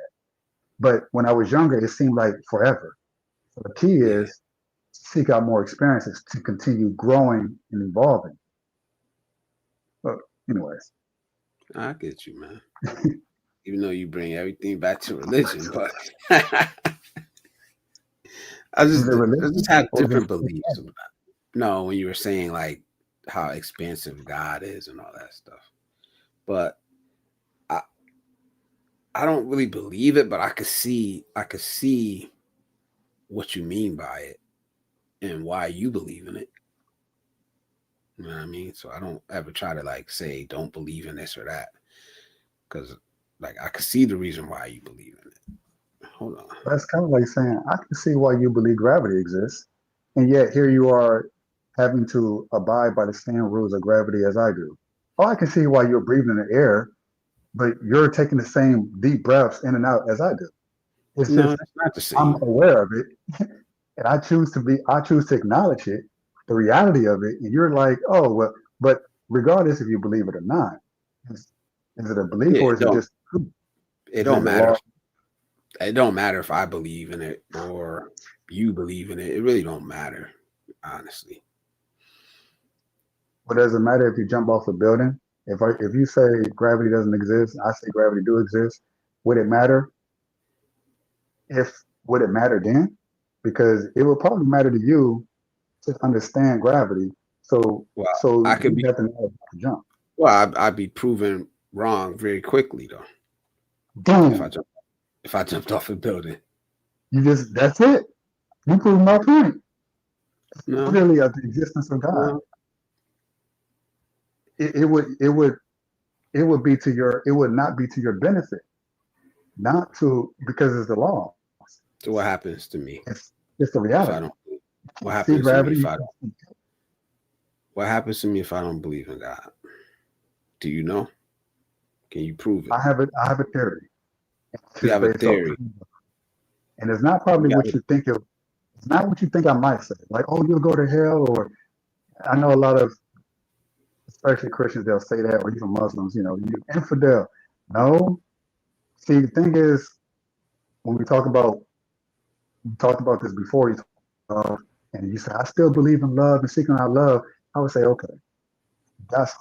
But when I was younger, it seemed like forever. So the key Yeah, is to seek out more experiences to continue growing and evolving. But anyways, I get you, man. Even though you bring everything back to religion, but I is just it I religion just have or different just beliefs. No, when you were saying like how expansive God is and all that stuff, but I I don't really believe it, but I could see what you mean by it and why you believe in it. You know what I mean? So I don't ever try to like say don't believe in this or that because like I could see the reason why you believe in it. Hold on. that's kind of like saying I can see why you believe gravity exists, and yet here you are having to abide by the same rules of gravity as I do. Oh, I can see why you're breathing in the air, but you're taking the same deep breaths in and out as I do. It's No, just that's not the I'm same. aware of it, and I choose to acknowledge it, the reality of it, and you're like, oh well, but regardless if you believe it or not, is, is it a belief Yeah, or is it just truth? it Is it don't the matter. law? It don't matter if I believe in it or you believe in it. It really don't matter, honestly. What does it matter if you jump off a building? If you say gravity doesn't exist, I say gravity do exist. Would it matter if would it matter then? Because it would probably matter to you to understand gravity. So Well, so I could you be. have to know how to jump. Well, I'd be proven wrong very quickly though if I Boom. jump if I jumped off a building. You just that's it. You prove my point. No, Literally of the existence of God. no. It would be to your it would not be to your benefit, not to because it's the law. So what happens to me It's the if I reality. don't? What See happens to me gravity. if I don't? What happens to me if I don't believe in God? Do you know? Can you prove it? I have a theory. It's You just have a based off, theory. and it's not You probably got what it. you think it. It's not what you think I might say. Like, oh, you'll go to hell, or I know a lot of, especially Christians, they'll say that, or even Muslims, you infidel. No, see, the thing is, when we talked about this before, and you say, I still believe in love and seeking out love. I would say, okay, that's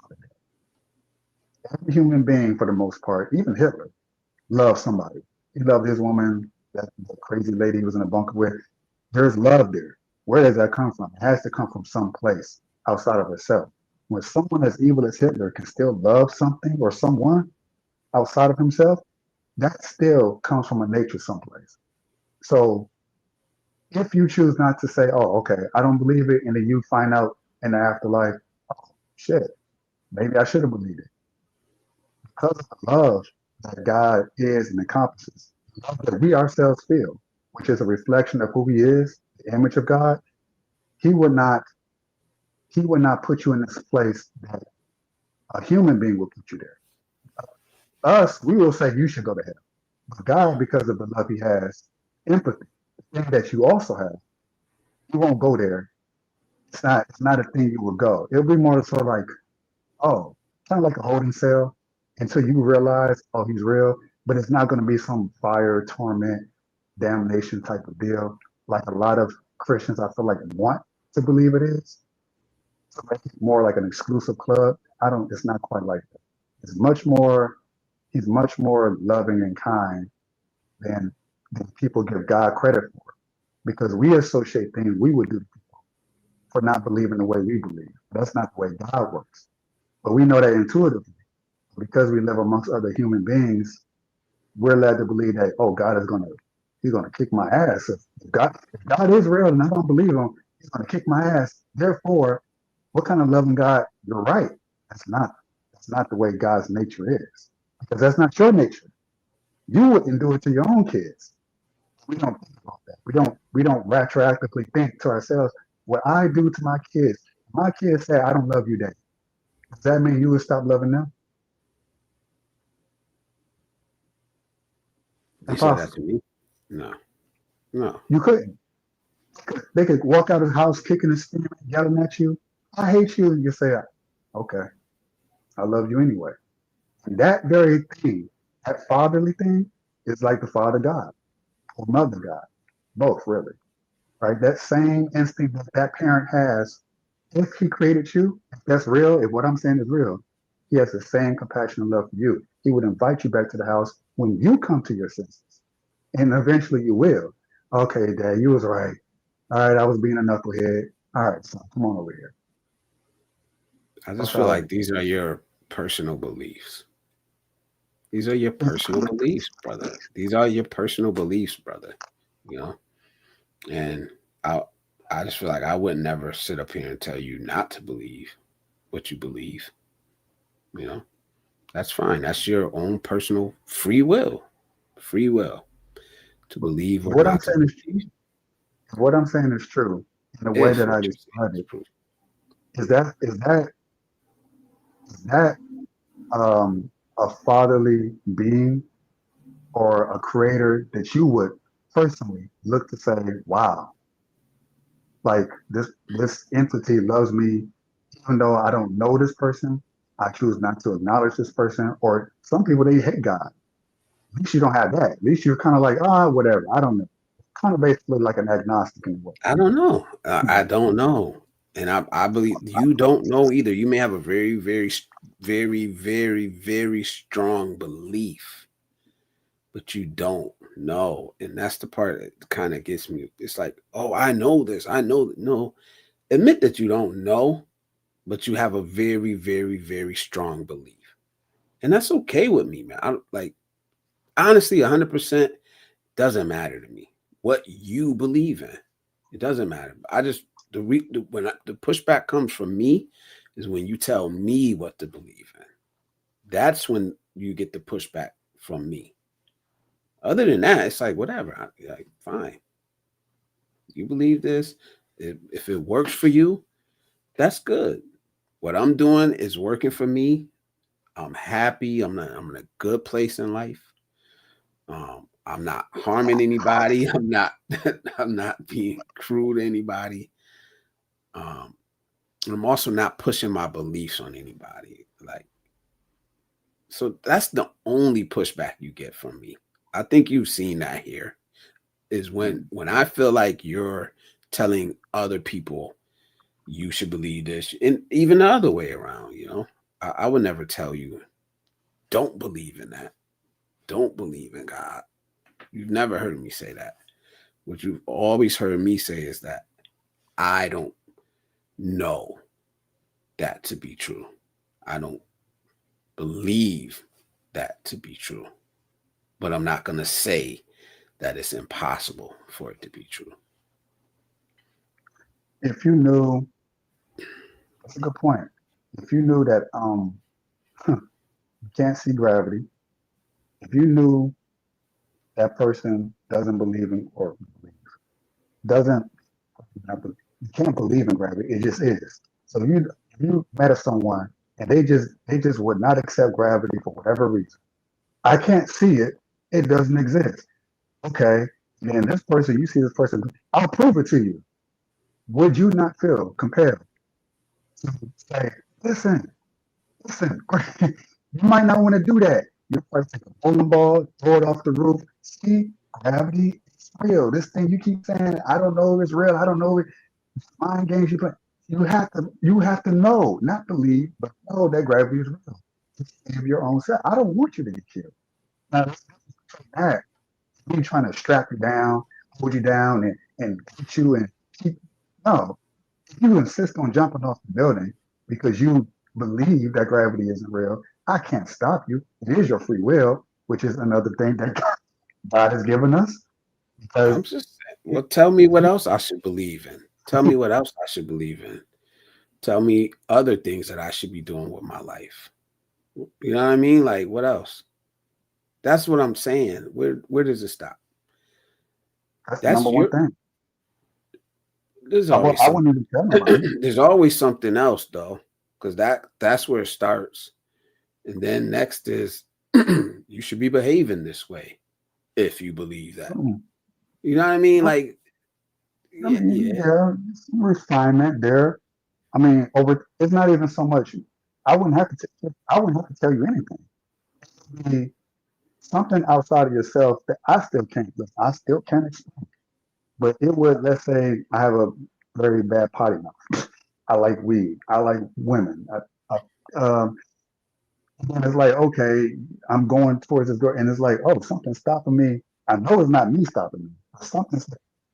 every human being for the most part, even Hitler, loved somebody. He loved his woman, that crazy lady he was in a bunker with. There's love there. Where does that come from? It has to come from some place outside of herself. When someone as evil as Hitler can still love something or someone outside of himself, that still comes from a nature someplace. So if you choose not to say, oh, okay, I don't believe it, and then you find out in the afterlife, oh, shit, maybe I should have believed it. Because of the love that God is and encompasses, love that we ourselves feel, which is a reflection of who He is, the image of God, He would not put you in this place that a human being will put you there. Us, we will say you should go to hell. But God, because of the love He has, empathy, the thing that you also have, you won't go there. It's not a thing you will go. It'll be more sort of like, oh, kind of like a holding cell until you realize, oh, He's real. But it's not going to be some fire, torment, damnation type of deal like a lot of Christians I feel like want to believe it is. So make it more like an exclusive club. It's not quite like that. It's much more, He's much more loving and kind than people give God credit for. Because we associate things we would do to people for not believing the way we believe. That's not the way God works. But we know that intuitively. Because we live amongst other human beings, we're led to believe that, oh, He's gonna kick my ass. If God is real and I don't believe Him, He's gonna kick my ass. Therefore, what kind of loving God? You're right. That's not that's not the way God's nature is. Because that's not your nature. You wouldn't do it to your own kids. We don't think about that. We don't retroactively think to ourselves, what I do to my kids, My kids say, I don't love you, Dad. Does that mean you would stop loving them? You said that Impossible. to me? No, no. You couldn't. They could walk out of the house kicking and screaming, yelling at you. I hate you. And you say, okay, I love you anyway. And that very thing, that fatherly thing, is like the father God or mother God, both really, right? That same instinct that that parent has, if he created you, if that's real, if what I'm saying is real, he has the same compassion and love for you. He would invite you back to the house when you come to your senses. And eventually you will. Okay, Dad, you was right. All right, I was being a knucklehead. All right, son, come on over here. I just That's feel how like these are your personal beliefs. These are your it's personal beliefs, brother. These are your personal beliefs, brother. You know, and I, I just feel like I would never sit up here and tell you not to believe what you believe. You know, that's fine. That's your own personal free will to believe or what I'm not to saying is believe. what I'm saying is true in the way If that I what you're saying described is it. true, Is that a fatherly being or a creator that you would personally look to say, wow, like this entity loves me, even though I don't know this person, I choose not to acknowledge this person. Or some people they hate God. At least you don't have that. At least you're kind of like, whatever. I don't know. Kind of basically like an agnostic in a way. I don't know. I don't know, and I believe you don't know either. You may have a very, very, very, very, very strong belief, but you don't know, and that's the part that kind of gets me. It's like, oh, I know this. I know that. No, admit that you don't know, but you have a very, very, very strong belief, and that's okay with me, man. I like honestly, 100% doesn't matter to me what you believe in. It doesn't matter. I just the pushback comes from me is when you tell me what to believe in. That's when you get the pushback from me. Other than that, it's like whatever. Like fine, you believe this. If it works for you, that's good. What I'm doing is working for me. I'm happy. I'm in a good place in life. I'm not harming anybody. I'm not. I'm not being cruel to anybody. Um, I'm also not pushing my beliefs on anybody. Like, so that's the only pushback you get from me. I think you've seen that here is when I feel like you're telling other people you should believe this, and even the other way around. You know, I would never tell you don't believe in that. Don't believe in God. You've never heard me say that. What you've always heard me say is that I don't know that to be true. I don't believe that to be true, but I'm not going to say that it's impossible for it to be true. If you knew, that's a good point. If you knew that you can't see gravity, if you knew that person doesn't believe in or doesn't you can't believe in gravity, it just is. So you met someone and they just would not accept gravity for whatever reason. I can't see it, it doesn't exist. Okay. Then this person, you see this person, I'll prove it to you. Would you not feel compelled to say, listen, listen, you might not want to do that. You might take a bowling ball, throw it off the roof. See, gravity is real. This thing you keep saying, I don't know if it's real. I don't know if it's mind games you play. You have to know, not believe, but know that gravity is real. To save your own self. I don't want you to get killed. Now, that me trying to strap you down, hold you down, and get you and keep. No, if you insist on jumping off the building because you believe that gravity isn't real, I can't stop you. It is your free will, which is another thing that God has given us. Because I'm just saying, well, tell me what else I should believe in. Tell me what else I should believe in. Tell me other things that I should be doing with my life. You know what I mean? Like what else? That's what I'm saying. Where does it stop? that's the That's number one your thing. There's I, always I some. wouldn't even tell nobody. There's always something else though, because that's where it starts. And then next is you should be behaving this way if you believe that. Mm. You know what I mean? I Like, yeah, mean, yeah. yeah, some refinement there. I mean, over it's not even so much. I wouldn't have to tell you anything. It'd be something outside of yourself that I still can't. I still can't explain. But it would. Let's say I have a very bad potty mouth. I like weed. I like women. And it's like, okay, I'm going towards this girl, and it's like, oh, something's stopping me. I know it's not me stopping me. Something's.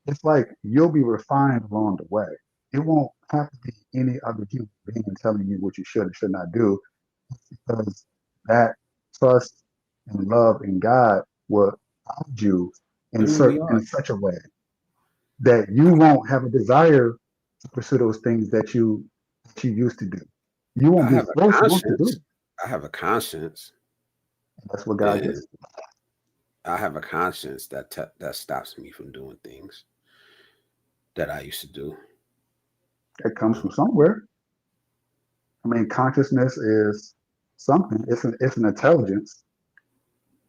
It's like you'll be refined along the way. It won't have to be any other human being telling you what you should and should not do, because that trust and love in God will guide you in And we in are. such a way that you won't have a desire to pursue those things that you used to do. You I won't be have a forced not to do conscience. it. I have a conscience, That's what God and gives. I have a conscience that stops me from doing things that I used to do. It comes Um, from somewhere. I mean, consciousness is something. It's an intelligence.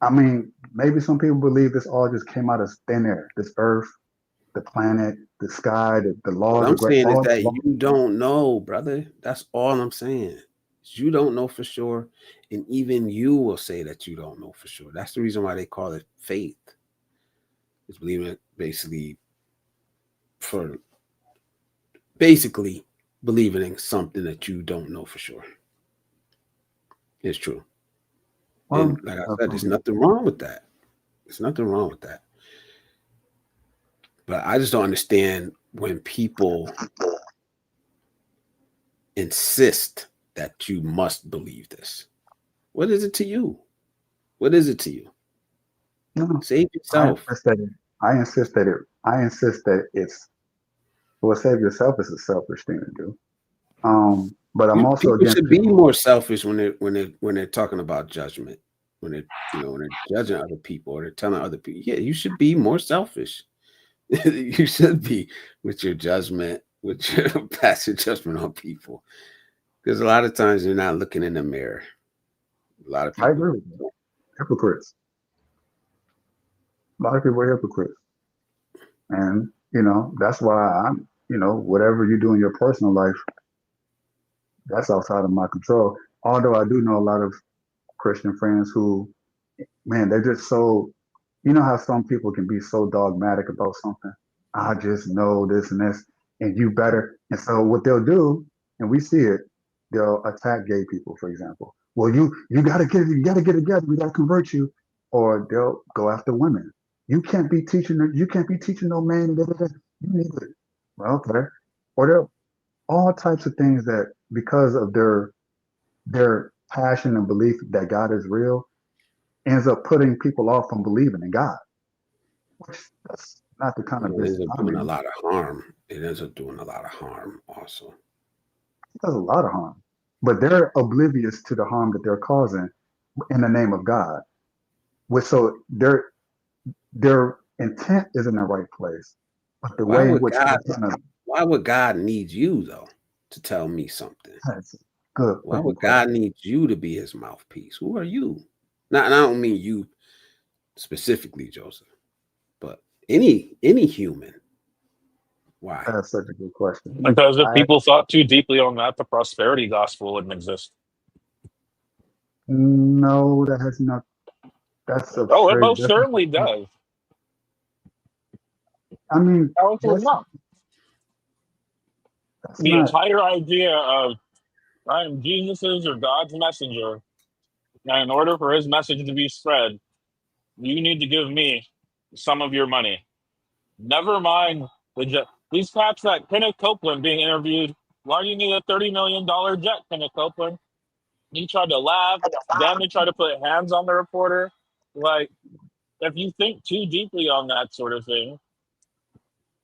I mean, maybe some people believe this all just came out of thin air. This earth, the planet, the sky, the what laws I'm of saying is all the that laws. you don't know, brother. That's all I'm saying. You don't know for sure, and even you will say that you don't know for sure. That's the reason why they call it faith. It's believing basically for basically believing in something that you don't know for sure. It's true. And Well, like I said, there's absolutely. nothing wrong with that. There's nothing wrong with that. But I just don't understand when people insist that you must believe this. What is it to you? What is it to you? No, Save I yourself. insist that it, I insist that it's well, save yourself is a selfish thing to do. But I'm also People against should be people. more selfish when they're talking about judgment. When they're judging other people or they're telling other people, yeah, you should be more selfish. You should be with your judgment, with your passing judgment on people. Because a lot of times you're not looking in the mirror. A lot of I people. agree with you. Hypocrites. A lot of people are hypocrites, and that's why I'm. Whatever you do in your personal life, that's outside of my control. Although I do know a lot of Christian friends who, man, they're just so. You know how some people can be so dogmatic about something. I just know this and this, and you better. And so what they'll do, and we see it, they'll attack gay people, for example. Well, you gotta get together. We gotta convert you, or they'll go after women. You can't be teaching no man. Da, da, da. You need it. Well, okay. Or there are all types of things that because of their passion and belief that God is real ends up putting people off from believing in God, which that's not the kind And of it ends business up I'm doing a in. lot of harm. It ends up doing a lot of harm also. It does a lot of harm, but they're oblivious to the harm that they're causing in the name of God. Which so their intent is in the right place, but the Why way in would which God they're gonna why would God need you though to tell me something? that's a good Why freaking would God question. need you to be his mouthpiece? Who are you? Not and I don't mean you specifically, Joseph, but any human. Why? That's such a good question. Because if I people thought too deeply on that, the prosperity gospel wouldn't exist. no, that has not. That's a Oh, it very most different. certainly does. I mean, How else would it not? that's The not. entire idea of I am Jesus's or God's messenger, and in order for his message to be spread, you need to give me some of your money. Never mind these cats that Kenneth Copeland being interviewed. Why do you need a $30 million jet, Kenneth Copeland? He tried to laugh. Then they tried to put hands on the reporter. Like, if you think too deeply on that sort of thing,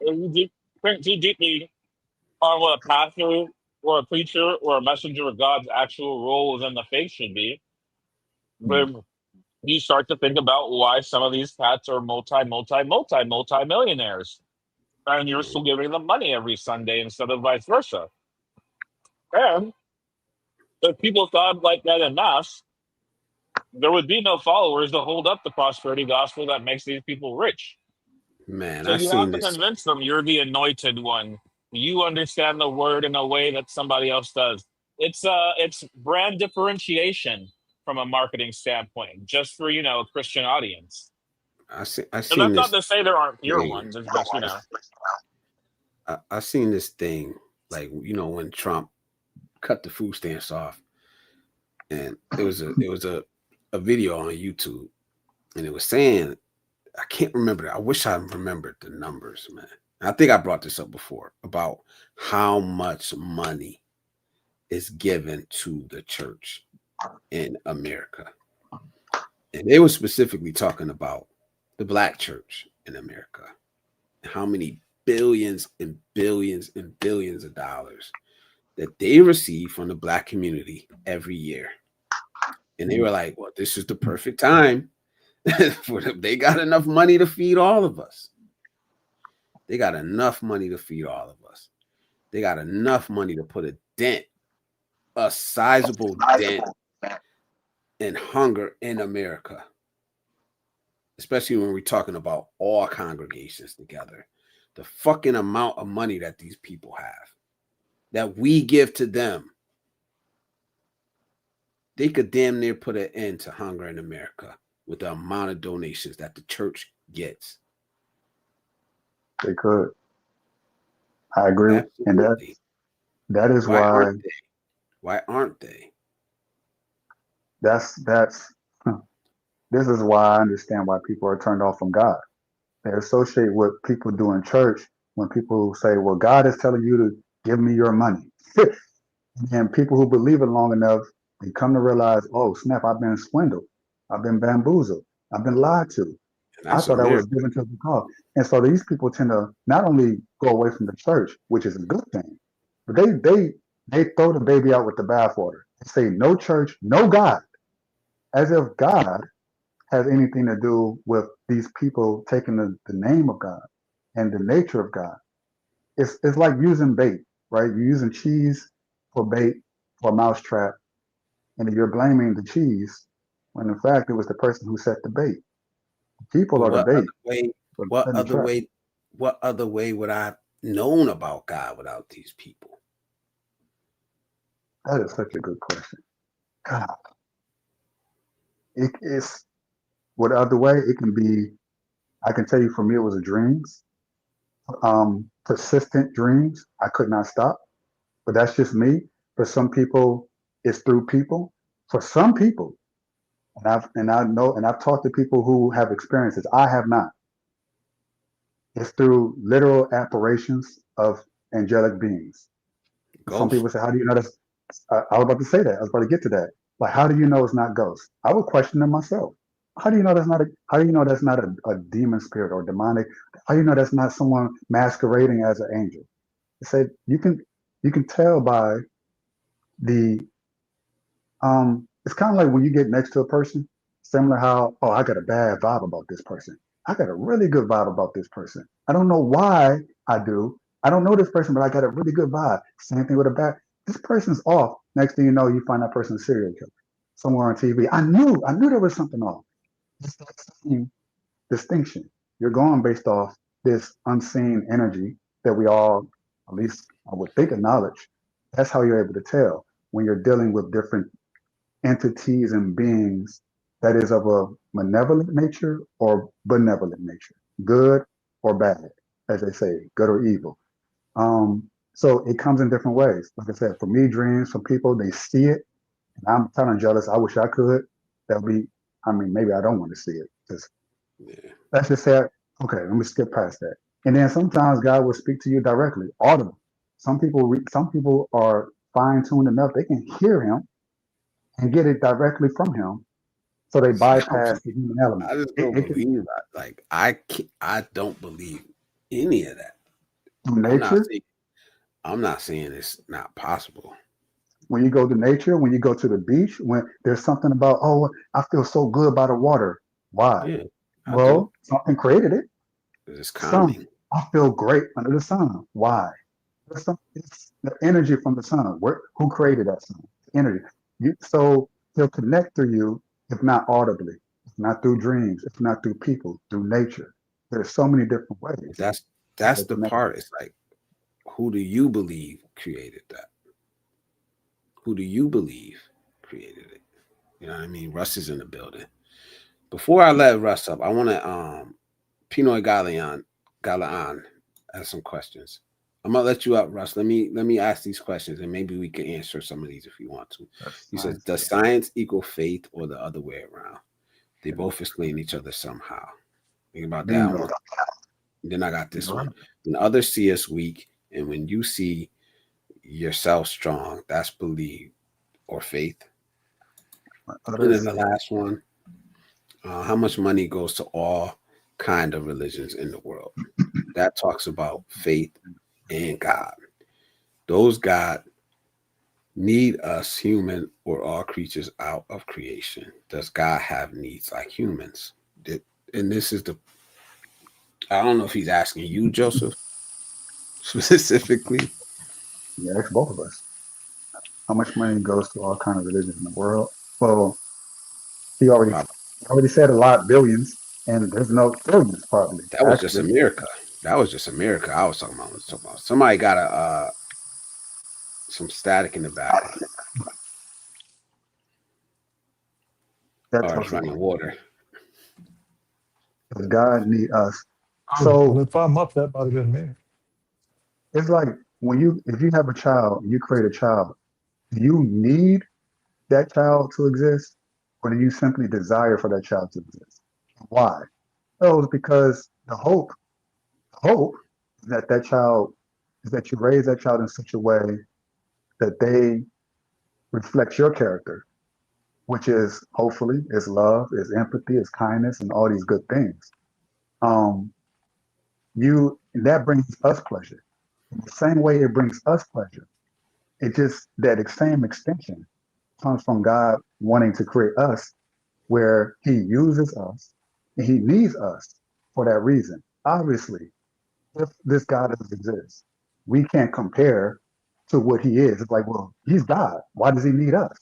if you think too deeply on what a pastor or a preacher or a messenger of God's actual role within the faith should be, Mm, then you start to think about why some of these cats are multi millionaires. and you're still giving them money every Sunday instead of vice versa. And if people thought like that in mass, there would be no followers to hold up the prosperity gospel that makes these people rich. Man, So I you have seen to this. convince them you're the anointed one. You understand the word in a way that somebody else does. It's brand differentiation from a marketing standpoint, just for a Christian audience. I And seen that's not this to say there aren't pure thing. ones. It's just I seen this thing, like, when Trump cut the food stamps off, and it was a video on YouTube, and it was saying, I can't remember. I wish I remembered the numbers, man. I think I brought this up before about how much money is given to the church in America. And they were specifically talking about the black church in America. How many billions and billions and billions of dollars that they receive from the black community every year. And they were like, well, this is the perfect time for them. They got enough money to feed all of us. They got enough money to feed all of us. They got enough money to put a sizable dent in hunger in America, especially when we're talking about all congregations together. The fucking amount of money that these people have, that we give to them, they could damn near put an end to hunger in America with the amount of donations that the church gets. They could. I agree. Absolutely. And that is why Why aren't they? that's this is why I understand why people are turned off from God. They associate what people do in church when people say, well, God is telling you to give me your money. And people who believe it long enough, they come to realize, oh, snap, I've been swindled. I've been bamboozled. I've been lied to. I thought I was given to the cause. And so these people tend to not only go away from the church, which is a good thing, but they throw the baby out with the bathwater. They say no church, no God, as if God has anything to do with these people taking the name of God and the nature of God. It's like using bait, right? You're using cheese for bait for a mousetrap, and you're blaming the cheese when in fact it was the person who set the bait. People are the bait. What other way would I have known about God without these people? That is such a good question. God. It is what other way? It can be, I can tell you for me it was a dreams. Persistent dreams. I could not stop. But that's just me. For some people, it's through people. For some people, and I've talked to people who have experiences. I have not. It's through literal apparitions of angelic beings. Ghost. Some people say, "How do you know that's?" I was about to say that. I was about to get to that. Like, how do you know it's not ghosts? I would question them myself. How do you know that's not a demon spirit or demonic? How do you know that's not someone masquerading as an angel? They said you can tell by the it's kind of like when you get next to a person, similar how, oh, I got a bad vibe about this person. I got a really good vibe about this person. I don't know why I do. I don't know this person, but I got a really good vibe. Same thing with a bad. This person's off. Next thing you know, you find that person's serial killer somewhere on TV. I knew there was something off. It's that same distinction. You're going based off this unseen energy that we all, at least I would think, acknowledge. That's how you're able to tell when you're dealing with different entities and beings that is of a malevolent nature or benevolent nature, good or bad, as they say, good or evil. So it comes in different ways. Like I said, for me, dreams, for people, they see it. And I'm kind of jealous. I wish I could. Maybe I don't want to see it. Just, let's just say, okay, let me skip past that. And then sometimes God will speak to you directly, audible. Some people are fine-tuned enough, they can hear him and get it directly from him. So they bypass the human element. I just don't believe that. Like, I don't believe any of that. Nature. I'm not saying it's not possible. When you go to nature, when you go to the beach, when there's something about, oh, I feel so good by the water. Why? Yeah, well, something created it. It's calming. I feel great under the sun. Why? It's the energy from the sun. Who created that sun? Energy. So he'll connect to you, if not audibly, if not through dreams, if not through people, through nature. There's so many different ways. That's the part. It's like, who do you believe created that? Who do you believe created it? You know what I mean? Russ is in the building. Before I let Russ up, I want to Pinoy Galaan has some questions. I'm gonna let you up, Russ. Let me ask these questions, and maybe we can answer some of these if you want to. He says, "Does science equal faith, or the other way around? They both explain each other somehow." Think about that. Then I got this one. When others see us weak, and when you see yourself strong, that's belief or faith. And then the last one: how much money goes to all kind of religions in the world? That talks about faith and God. Those God need us human or all creatures out of creation. Does God have needs like humans? And this is I don't know if he's asking you, Joseph, specifically. Yeah, ask both of us. How much money goes to all kind of religions in the world? Well, he already said a lot, billions, and there's no trillions probably. That was just Actually, America. That was just America. I was talking about. Somebody got some static in the background. that Or it's talks running about water. does God need us? Well, So if I'm up, that might have been me. it's like if you have a child, you create a child, do you need that child to exist, or do you simply desire for that child to exist? Why? Oh, it's because the hope is that child is that you raise that child in such a way that they reflect your character, which is hopefully is love, is empathy, is kindness, and all these good things. Um, that brings us pleasure. In the same way it brings us pleasure, it just that same extension comes from God wanting to create us, where He uses us and He needs us for that reason. Obviously, if this God doesn't exist, we can't compare to what He is. It's like, well, He's God. Why does He need us?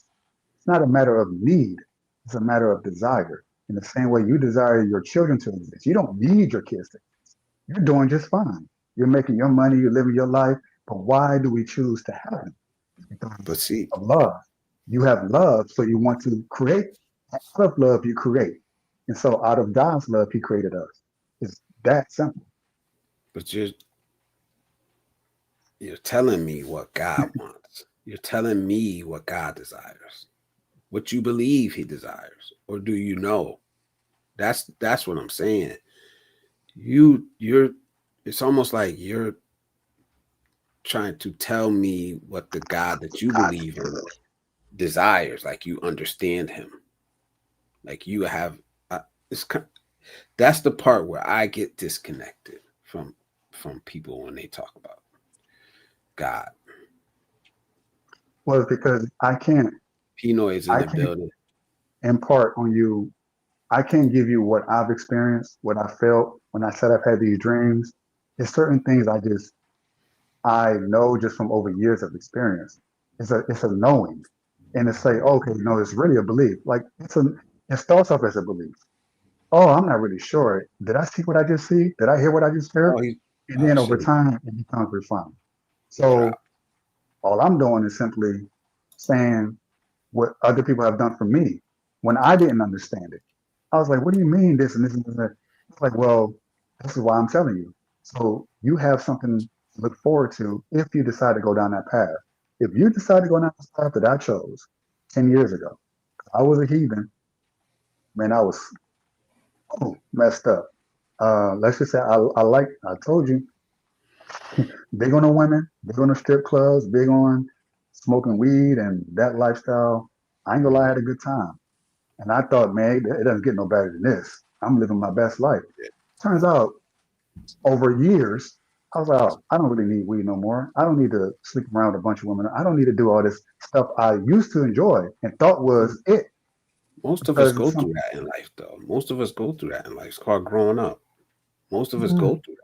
It's not a matter of need, it's a matter of desire. In the same way you desire your children to exist, you don't need your kids to exist. You're doing just fine. You're making your money, you're living your life. But why do we choose to have them? It's But because see, of love. You have love, so you want to create. Out of love, you create. And so out of God's love, He created us. It's that simple. but you're telling me what God wants. You're telling me what God desires. What you believe He desires, or do you know? That's what I'm saying. You're. It's almost like you're trying to tell me what the God that you believe in desires. Like you understand Him. Like you have. It's that's the part where I get disconnected from people when they talk about God. Well, it's because Pinoy is in I the can't building. impart on you. I can't give you what I've experienced, what I felt when I said I've had these dreams. There's certain things I know just from over years of experience. It's a knowing, and it's say, okay, no, it's really a belief. Like it starts off as a belief. Oh, I'm not really sure. Did I see what I just see? Did I hear what I just Oh, heard? he. And Oh then over shit, time, it becomes refined. he dropped. So all I'm doing is simply saying what other people have done for me when I didn't understand it. I was like, what do you mean this and this and that? It's like, well, this is why I'm telling you. So you have something to look forward to if you decide to go down that path. If you decide to go down this path that I chose 10 years ago, I was a heathen, man, I was messed up. Let's just say I told you, big on the women, big on the strip clubs, big on smoking weed and that lifestyle. I ain't gonna lie, I had a good time. And I thought, man, it doesn't get no better than this. I'm living my best life. Turns out, over years, I was like, oh, I don't really need weed no more. I don't need to sleep around with a bunch of women. I don't need to do all this stuff I used to enjoy and thought was it. Most of us Because go it's through something. that in life, though. Most of us go through that in life. It's called growing up. Most of us go through that.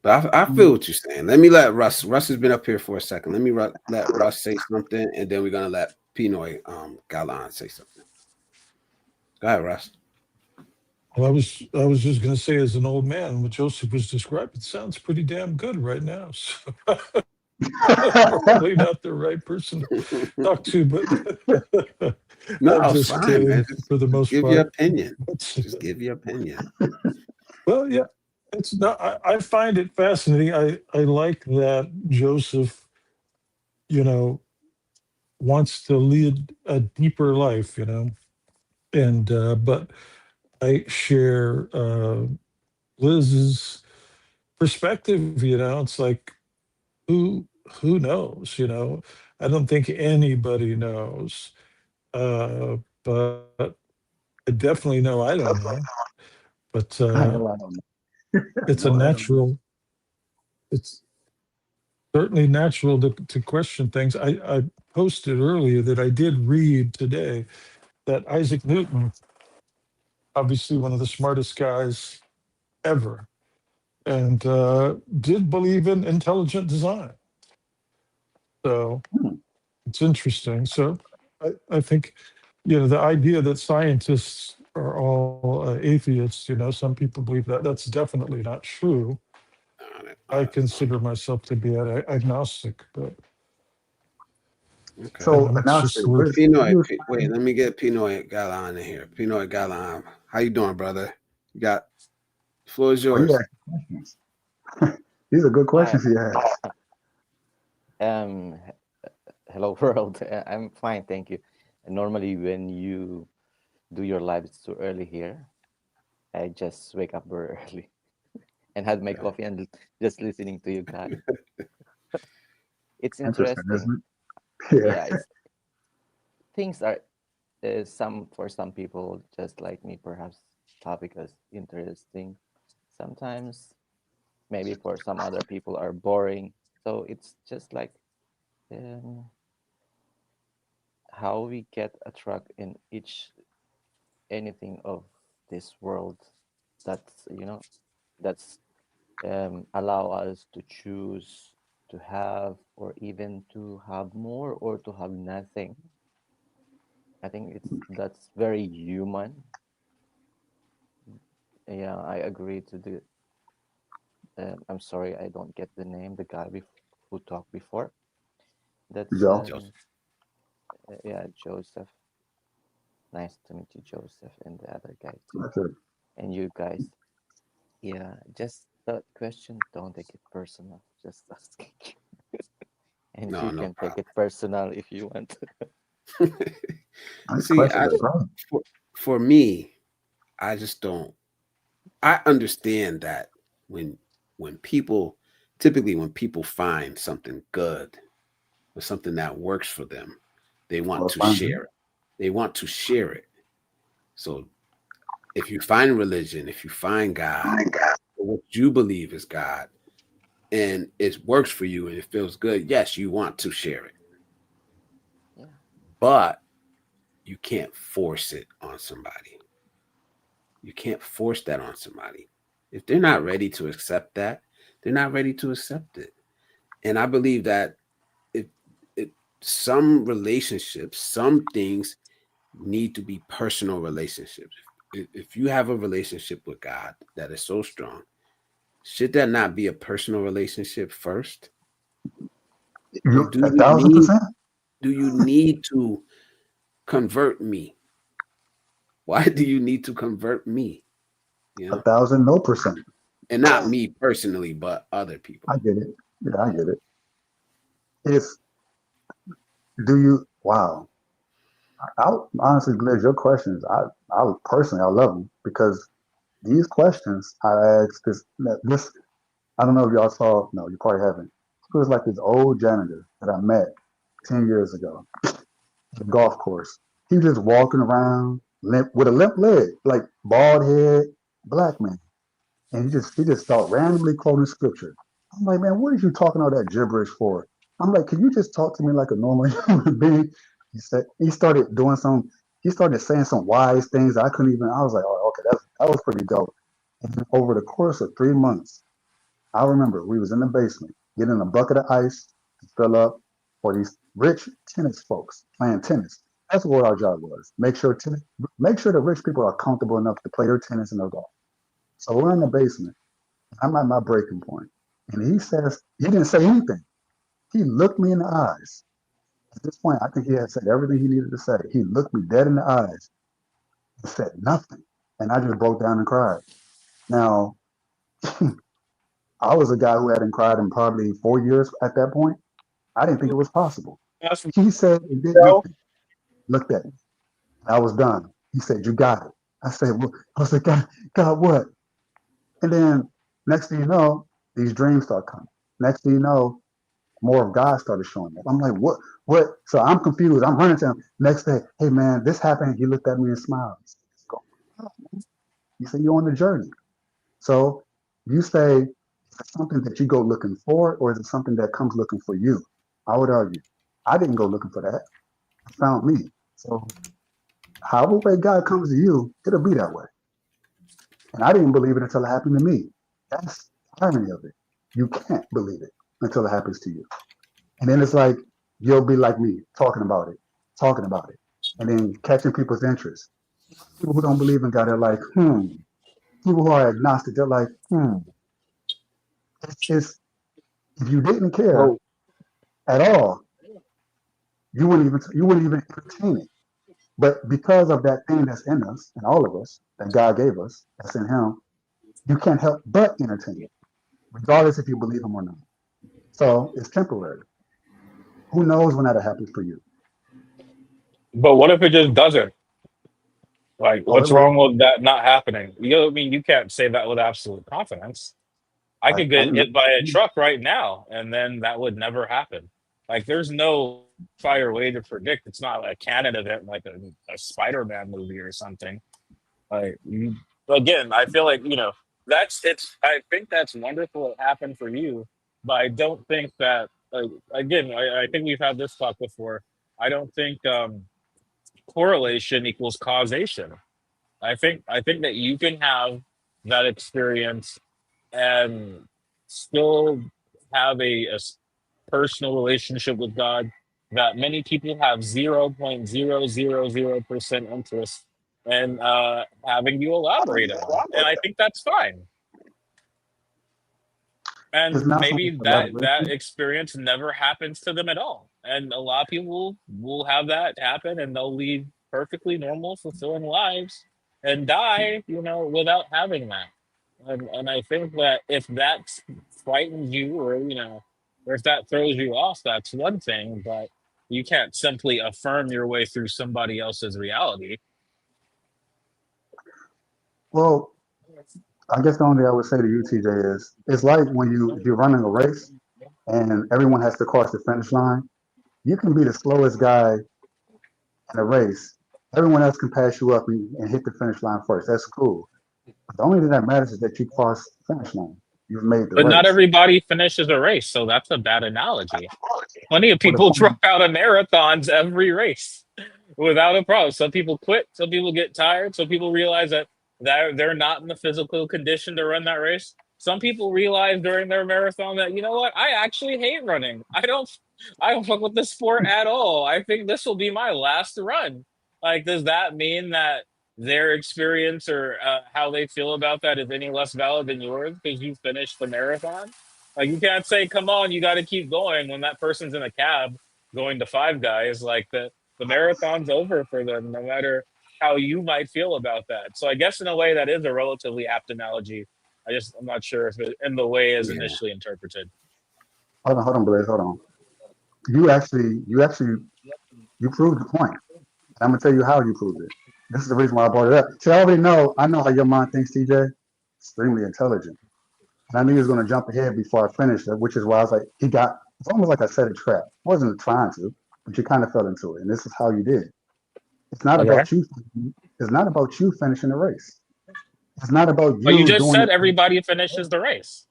But I feel what you're saying. Let me let Russ. Russ has been up here for a second. Let me let Russ say something, and then we're gonna let Pinoy Galan say something. Go ahead, Russ. Well, I was just going to say, as an old man, what Joseph was describing sounds pretty damn good right now. So probably not the right person to talk to, but No, I'm it's just fine, man. kidding for the Just most give your part. opinion. But, Just give your opinion. well, yeah, it's not. I find it fascinating. I like that Joseph, you know, wants to lead a deeper life, and but I share Liz's perspective. It's like who knows? I don't think anybody knows, but I definitely know I don't know. But Well, I don't it's a know. I don't know. natural. It's certainly natural to question things. I posted earlier that I did read today that Isaac Newton, obviously one of the smartest guys ever, and did believe in intelligent design. So Hmm. it's interesting. So I think, the idea that scientists are all atheists, some people believe that. That's definitely not true. I consider myself to be an agnostic, but Okay. So it's just announcement. where Pinoy, wait, let me get Pinoy Galan in here. Pinoy Galan, how you doing, brother? You got the floor is Oh, yours. yeah. Questions. These are good Hi, questions he asked. um, hello world. I'm fine, thank you. And normally when you do your live, it's too early here. I just wake up very early and had my Okay. coffee and just listening to you guys. It's Interesting, interesting. isn't it? Yeah. Yeah, it's things are some for some people just like me, perhaps topic is interesting. Sometimes maybe for some other people are boring. So it's just like um, how we get attract in each anything of this world that's that's allow us to choose to have or even to have more or to have nothing. I think that's very human. Yeah, I agree to the I'm sorry, I don't get the name, the guy who talked before. That's Joe. yeah, Joseph. Nice to meet you, Joseph, and the other guy too, That's it. and you guys. Yeah, just that question, don't take it personal. Just asking you. And No, you no can take problem. it personal if you want. These See, questions are great. for me, I just don't. I understand that when people typically when people find something good or something that works for them, they want Well, to fine. share it. They want to share it. So if you find religion, if you find God, or what you believe is God, and it works for you and it feels good, yes, you want to share it, Yeah, but you can't force it on somebody. You can't force that on somebody. If they're not ready to accept that, they're not ready to accept it. And I believe that it, it some relationships, some things need to be personal relationships. If you have a relationship with God that is so strong, should that not be a personal relationship first? Or You 1,000%. do you need to convert me? Why do you need to convert me? You A know, thousand, no percent. and not me personally, but other people. I get it. Yeah, I get it. If do you? Wow. I honestly, Liz, your questions. I personally, I love them because these questions I asked this. I don't know if y'all saw. No, you probably haven't. It was like this old janitor that I met 10 years ago at the golf course. He was just walking around limp with a limp leg, like bald head, black man. And he just start randomly quoting scripture. I'm like, man, what are you talking all that gibberish for? I'm like, can you just talk to me like a normal human being? He started doing some. He started saying some wise things I couldn't even. I was like, oh, okay, that was pretty dope. And then over the course of 3 months, I remember we was in the basement getting a bucket of ice to fill up for these rich tennis folks playing tennis. That's what our job was. Make sure the rich people are comfortable enough to play their tennis and their golf. So we're in the basement. I'm at my breaking point. And he says, he didn't say anything. He looked me in the eyes. At this point, I think he had said everything he needed to say. He looked me dead in the eyes and said nothing. And I just broke down and cried. Now, I was a guy who hadn't cried in probably 4 years at that point. I didn't think it was possible. That's He said and did bro. nothing. Looked at me. I was done. He said, "You got it." I said, "Well," I was like, God, what?" And then next thing you know, these dreams start coming. Next thing you know, more of God started showing up. I'm like, what? What? So I'm confused. I'm running to him. Next day, hey man, this happened. He looked at me and smiled. He said, "You're on the journey." So you say, is it something that you go looking for, or is it something that comes looking for you? I would argue, I didn't go looking for that. It found me. So however way God comes to you, it'll be that way. And I didn't believe it until it happened to me. That's the irony of it. You can't believe it until it happens to you. And then it's like, you'll be like me, talking about it, and then catching people's interest. People who don't believe in God are like, hmm. People who are agnostic, they're like, hmm. It's if you didn't care Well, at all, you wouldn't even entertain it. But because of that thing that's in us and all of us that God gave us, that's in Him, you can't help but entertain it, regardless if you believe Him or not. So it's temporary. Who knows when that'll happen for you? but what if it just doesn't? Like, Oh, it what's will. wrong with that not happening? You know, I mean, you can't say that with absolute confidence. I I, could I get remember. hit by a truck right now, and then that would never happen. Like, there's no fire way to predict. It's not a canon event like a Spider-Man movie or something. Like, again, I feel like that's it's. I think that's wonderful. It happened for you, but I don't think that. Like, again, I think we've had this talk before. I don't think correlation equals causation. I think that you can have that experience and still have a personal relationship with God that many people have 0.000% interest in having you elaborate on. And I think that's fine. It's And not so much maybe that elaboration. experience never happens to them at all. And a lot of people will have that happen and they'll lead perfectly normal, fulfilling lives and die, without having that. And I think that if that frightens you or if that throws you off, that's one thing, but you can't simply affirm your way through somebody else's reality. Well, I guess the only thing I would say to you, TJ, is it's like when if you're running a race and everyone has to cross the finish line. You can be the slowest guy in a race. Everyone else can pass you up and hit the finish line first. That's cool. But the only thing that matters is that you cross the finish line. You've made the But not race. everybody finishes a race, so that's a bad analogy. Plenty of Well, the people point, drop out of marathons every race without a problem. Some people quit. Some people get tired. Some people realize that they're not in the physical condition to run that race. Some people realize during their marathon that what, I actually hate running. I don't fuck with this sport at all. I think this will be my last run. Like, does that mean that their experience or how they feel about that is any less valid than yours because you finished the marathon? Like, you can't say, "Come on, you got to keep going" when that person's in a cab going to Five Guys. Like, the marathon's over for them, no matter how you might feel about that. So I guess in a way that is a relatively apt analogy. I'm not sure if it in the way as Yeah, initially interpreted. hold on, Blaze, hold on. You proved the point. I'm gonna tell you how you proved it. This is the reason why I brought it up. See, I know how your mind thinks, TJ. Extremely intelligent. And I knew he was gonna jump ahead before I finished it, which is why I was like, it's almost like I set a trap. I wasn't trying to, but you kind of fell into it. And this is how you did. It's not Okay. about you. It's not about you finishing the race. It's not about But you you just doing said it everybody finishes the race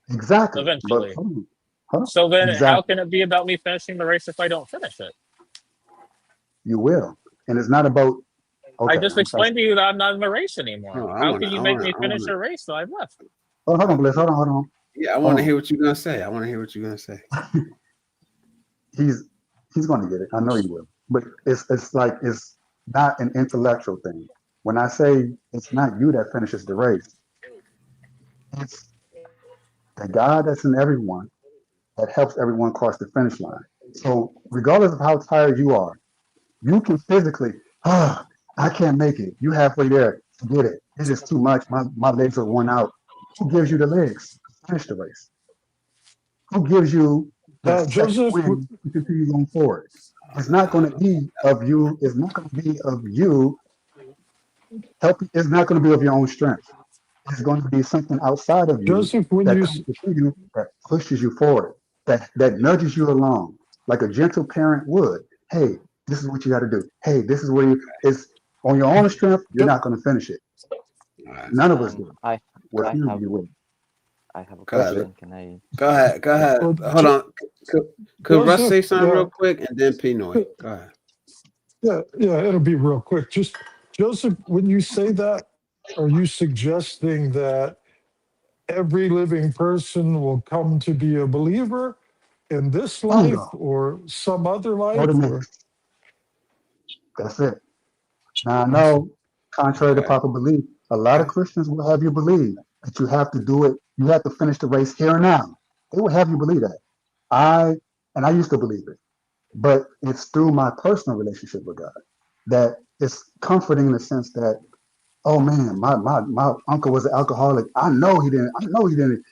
exactly. But eventually. hold on. So then how Exactly. can it be about me finishing the race if I don't finish it? You will. And it's not about I okay. just I'm sorry. explained to you that I'm not in the race no, anymore. I How want to, can you I make want to, me I want finish to. a race that I've left? Oh, hold on, Bliss. Hold on. Yeah, I want Hold to on. hear what you're gonna say. I want to hear what you're gonna say. He's he's going to get it. I know he will. But it's like it's not an intellectual thing. When I say it's not you that finishes the race, it's the God that's in everyone that helps everyone cross the finish line. So regardless of how tired you are, you can physically, I can't make it. You halfway there, forget it. It's just too much. My legs are worn out. Who gives you the legs to finish the race? Who gives you the second Joseph, wind to continue going forward? It's not going to be of you. It's not going to be of you helping. It's not going to be of your own strength. It's going to be something outside of you Joseph, when that you comes to you that pushes you forward, that nudges you along, like a gentle parent would. Hey, this is what you got to do. Hey, this is where you is on your own strength. You're Jo- not going to finish it. All right, None of us do. I With I you, have you will. I have a go That's ahead. it. question. Can I? Go ahead. Go ahead. well, Hold on. Could Russ Joseph, say something real quick and then Pinoy? Go ahead. yeah, it'll be real quick. Just Joseph, when you say that, are you suggesting that every living person will come to be a believer in this life Bingo. or some other Or the life? Or next. That's it. Now I I see. know, contrary to Okay. popular belief, a lot of Okay. Christians will have you believe that you have to do it. You have to finish the race here and now. They will have you believe that. I and I used to believe it, but it's through my personal relationship with God that it's comforting in the sense that, oh man, my uncle was an alcoholic. I know he didn't. I know he didn't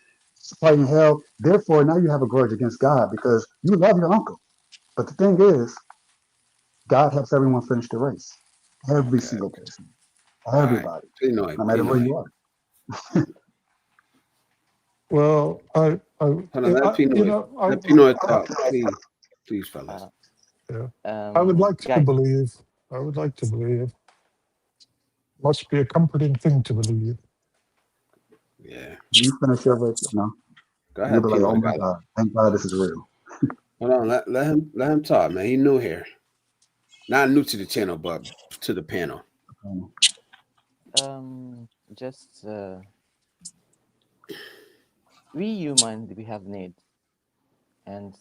fight in hell. Therefore, now you have a grudge against God because you love your uncle. But the thing is, God helps everyone finish the race. Every Okay. single person, All right. everybody, Pinoy. no matter where Pinoy. you are. Well, Hold on. Let you Pinoy. know, Let Pinoy talk. Please. Please, fellas. Uh, yeah, I would like to guys, believe. I would like to believe. Must be a comforting thing to believe. Yeah. When you finish your race, Go you'll ahead, be like, oh Pinoy. my Got it. God, thank God this is real. Hold on. Let him talk, man. He new here. Not new to the channel, but to the panel. Um, just we humans, we have needs, and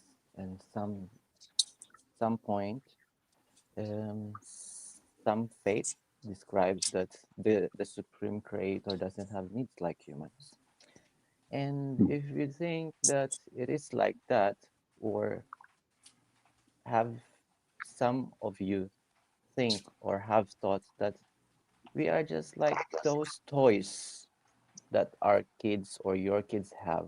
some point, some faith describes that the supreme creator doesn't have needs like humans. And if you think that it is like that, or have some of you think or have thoughts that we are just like those toys that our kids or your kids have.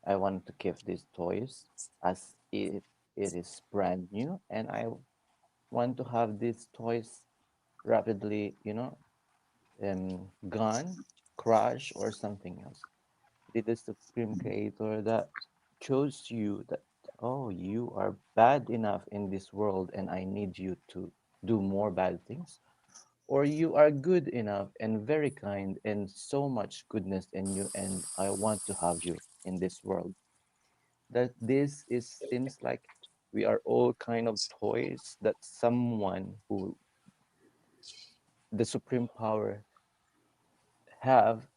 I want to give these toys as if it is brand new, and I want to have these toys rapidly, gone, crash, or something else. It is the Supreme Creator that chose you that, oh, you are bad enough in this world and I need you to do more bad things. Or you are good enough and very kind and so much goodness in you and I want to have you in this world. That this is seems like we are all kind of toys that someone who the supreme power have,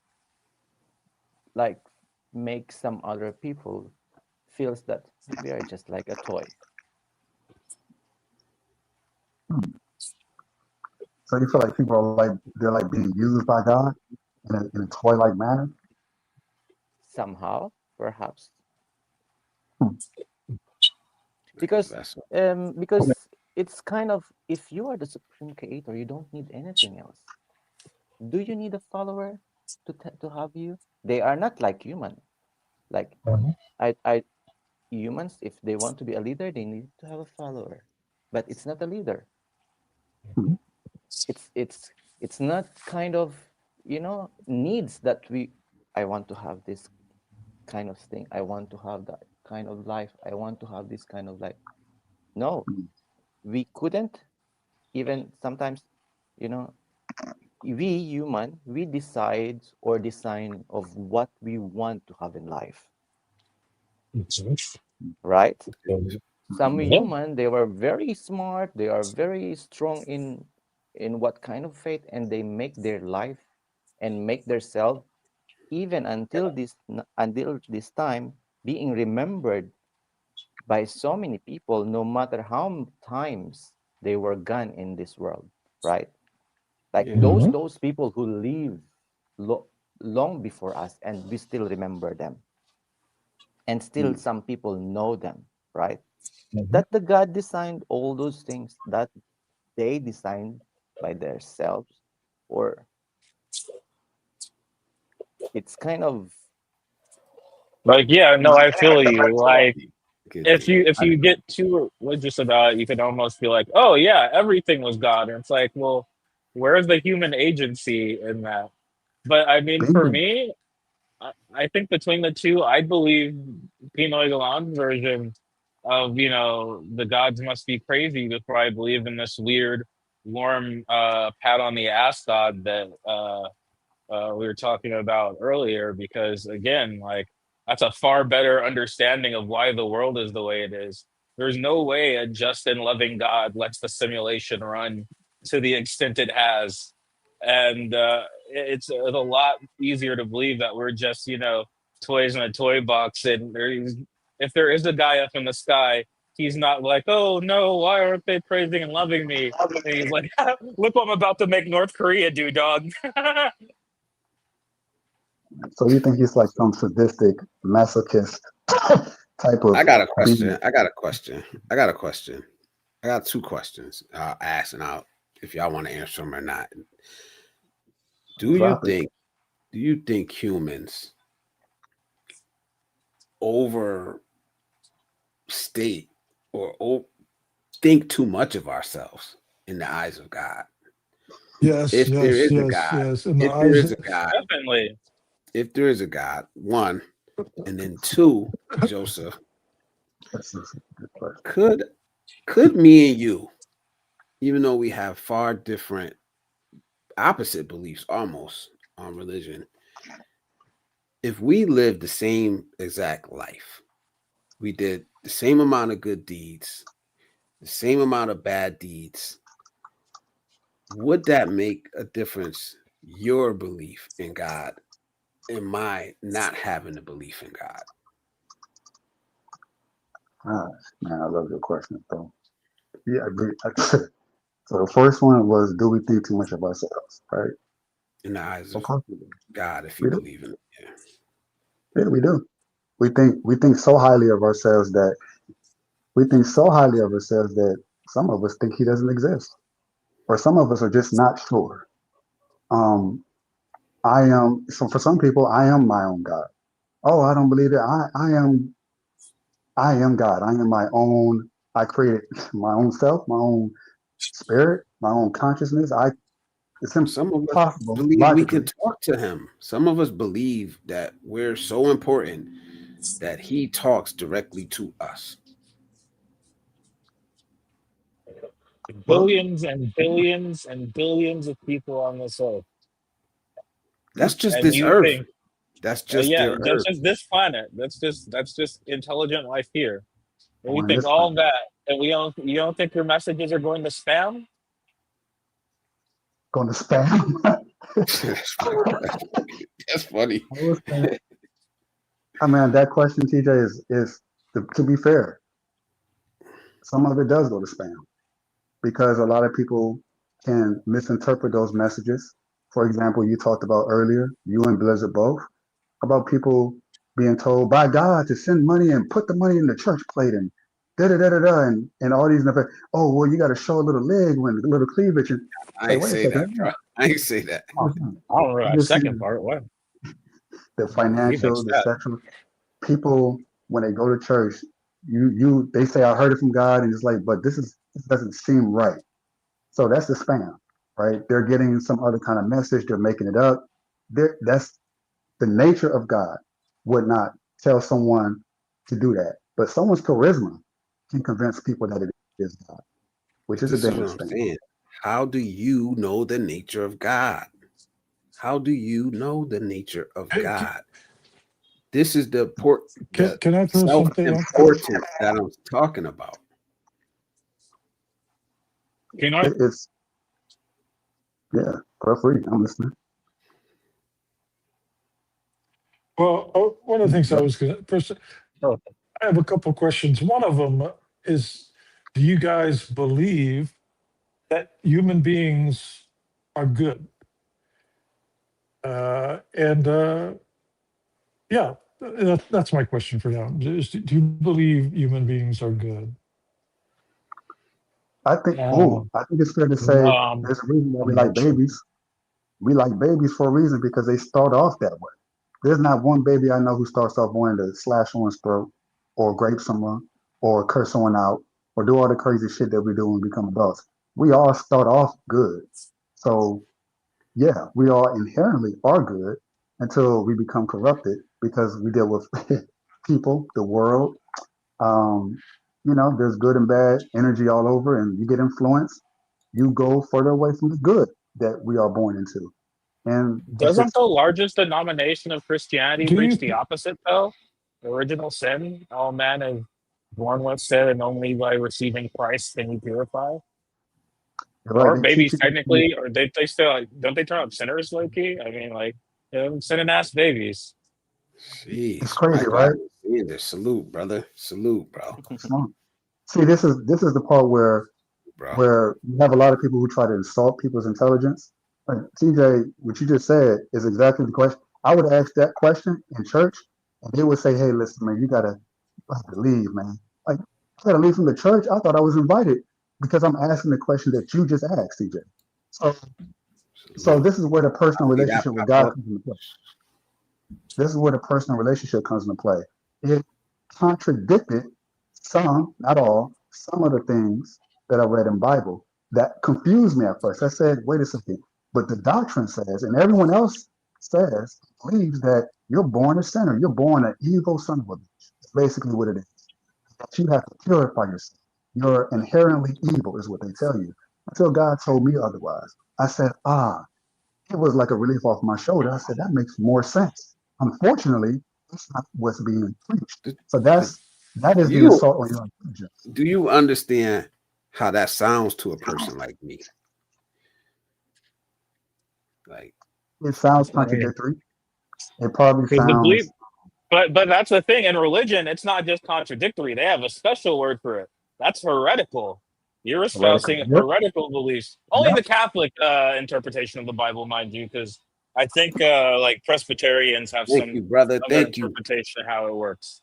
like, make some other people feels that we are just like a toy. so you feel like people are like they're like being used by God in a toy like manner. Somehow, perhaps, Hmm. because That's because it's kind of, if you are the supreme creator, you don't need anything else. Do you need a follower to have you? They are not like human. Like, Mhm. I humans, if they want to be a leader, they need to have a follower, but it's not a leader. Hmm. It's not kind of, needs that we, I want to have this kind of thing, I want to have that kind of life, I want to have this kind of life. No, we couldn't even sometimes, you know we human, we decide or design of what we want to have in life, Okay. right? Some Yeah. human, they were very smart, they are very strong in what kind of faith, and they make their life and make their self even until this time, being remembered by so many people, no matter how times they were gone in this world, right? Like Yeah. Mhm. those people who live long before us, and we still remember them, and still some people know them, right? Mhm. That the God designed all those things that they designed by themselves, or it's kind of Like, yeah, no, I feel you. Good Like, deed. Good if deed. you get too religious about it, you can almost feel like, oh yeah, everything was God. And it's like, well, where's the human agency in that? But I mean, for Bingo. me, I think between the two, I believe Pinoy Galan's version of, the gods must be crazy before I believe in this weird, warm pat on the ass god that we were talking about earlier, because again, like, that's a far better understanding of why the world is the way it is. There's no way a just and loving God lets the simulation run to the extent it has. And it's a lot easier to believe that we're just, toys in a toy box. And if there is a guy up in the sky, he's not like, oh no, why aren't they praising and loving me? And he's like, look what I'm about to make North Korea do, dog. So you think he's like some sadistic masochist type of I got a being? question. I got a question. I got a question. I got two questions. I'll ask and I'll if y'all want to answer them or not. Do you Drop it. think humans overstate or think too much of ourselves in the eyes of God? Yes, If there yes, is a yes, God, yes. In the if there eyes is a of, God, Definitely. if there is a God, one, and then two, Joseph, That's a good question. could me and you, even though we have far different opposite beliefs almost on religion, if we lived the same exact life, we did the same amount of good deeds, the same amount of bad deeds, would that make a difference? Your belief in God and my not having a belief in God. Ah, man, I love your question. So, yeah, I agree. So the first one was, do we think too much of ourselves? Right? In the eyes Of of course we do. God, if you We do. believe in it. Yeah. Yeah, we do. We think so highly of ourselves that some of us think he doesn't exist, or some of us are just not sure. Um, I am so for some people, I am my own God. Oh, I don't believe it. I am God. I am my own. I created my own self, my own spirit, my own consciousness. It's Some of us impossible believe we logically. can talk to him. Some of us believe that we're so important that he talks directly to us. Well, Billions and billions and billions of people on this earth. That's just And this you earth. think, That's just yeah, their that's earth. just this planet. That's just intelligent life here. And you on think this all planet, that, and you don't think your messages are going to spam? going to spam. That's funny. That's funny. I was saying, I mean, that question, TJ, is to be fair, some of it does go to spam because a lot of people can misinterpret those messages. For example, you talked about earlier, you and Blizzard both, about people being told by God to send money and put the money in the church plate and da da da da da and all these. Oh well, you got to show a little leg when a little cleavage. And it's I like, ain't wait a say second, that, bro. I ain't say that. Oh, I don't remember I'm that just second saying part. What? the Leave it. financial, the sexual people when they go to church, they say I heard it from God, and it's like, but this doesn't seem right. So that's the spam, right? They're getting some other kind of message. They're making it up. That's the nature of God would not tell someone to do that. But someone's charisma can convince people that it is God, which But is a this is different what I'm spam. saying. How do you know the nature of God? How do you know the nature of hey, God? This is the can I throw something out there? self-importance that I'm talking about. You know, It's yeah, feel free. I'm listening. Well, one of the things I was going to first, Oh, I have a couple questions. One of them is, do you guys believe that human beings are good? And yeah, that's my question for now. Do you believe human beings are good? I think it's fair to say no, there's a reason why we I'm like not sure. babies. We like babies for a reason because they start off that way. There's not one baby I know who starts off wanting to slash someone's throat or grape someone or curse someone out or do all the crazy shit that we do when we become adults. We all start off good. So yeah, we all inherently are good until we become corrupted because we deal with people, the world. Um, there's good and bad energy all over, and you get influenced. You go further away from the good that we are born into. And it's Doesn't just the largest denomination of Christianity Do preach you the opposite, though? The original sin, all man is born with sin, and only by receiving Christ can he purify. you're right. Or They teach babies, you that from technically, or they still like, don't they turn out sinners, low key? I mean, like, sinning ass babies. it's Jeez, crazy, Michael, I right? didn't see this. Salute, brother. Salute, bro. So, see, this is the part where Bro. you have a lot of people who try to insult people's intelligence. Like, TJ, what you just said is exactly the question. I would ask that question in church, and they would say, "Hey, listen, man, you gotta leave, man. Like, I gotta leave from the church. I thought I was invited because I'm asking the question that you just asked, TJ. So, so Salute. this is where the I personal see that relationship with pop God up. comes into play. This is where the personal relationship comes into play. It contradicted some, not all, some of the things that I read in Bible that confused me at first. I said, wait a second, but the doctrine says, and everyone else says, believes that you're born a sinner. You're born an evil son of a bitch. That's basically what it is. That you have to purify yourself. You're inherently evil, is what they tell you. Until God told me otherwise. I said, it was like a relief off my shoulder. I said, that makes more sense. Unfortunately, that's not what's being preached. Do, So do that is the you assault on your intelligence. do you understand how that sounds to a person like me? Like, It sounds I mean, contradictory. It probably because the belief, sounds but that's the thing. In religion, it's not just contradictory. They have a special word for it. That's heretical. You're heretical. espousing Yep. heretical beliefs. Only Yep. the Catholic interpretation of the Bible, mind you, because I think like Presbyterians have thank you, some brother. other Thank you. interpretation of how it works.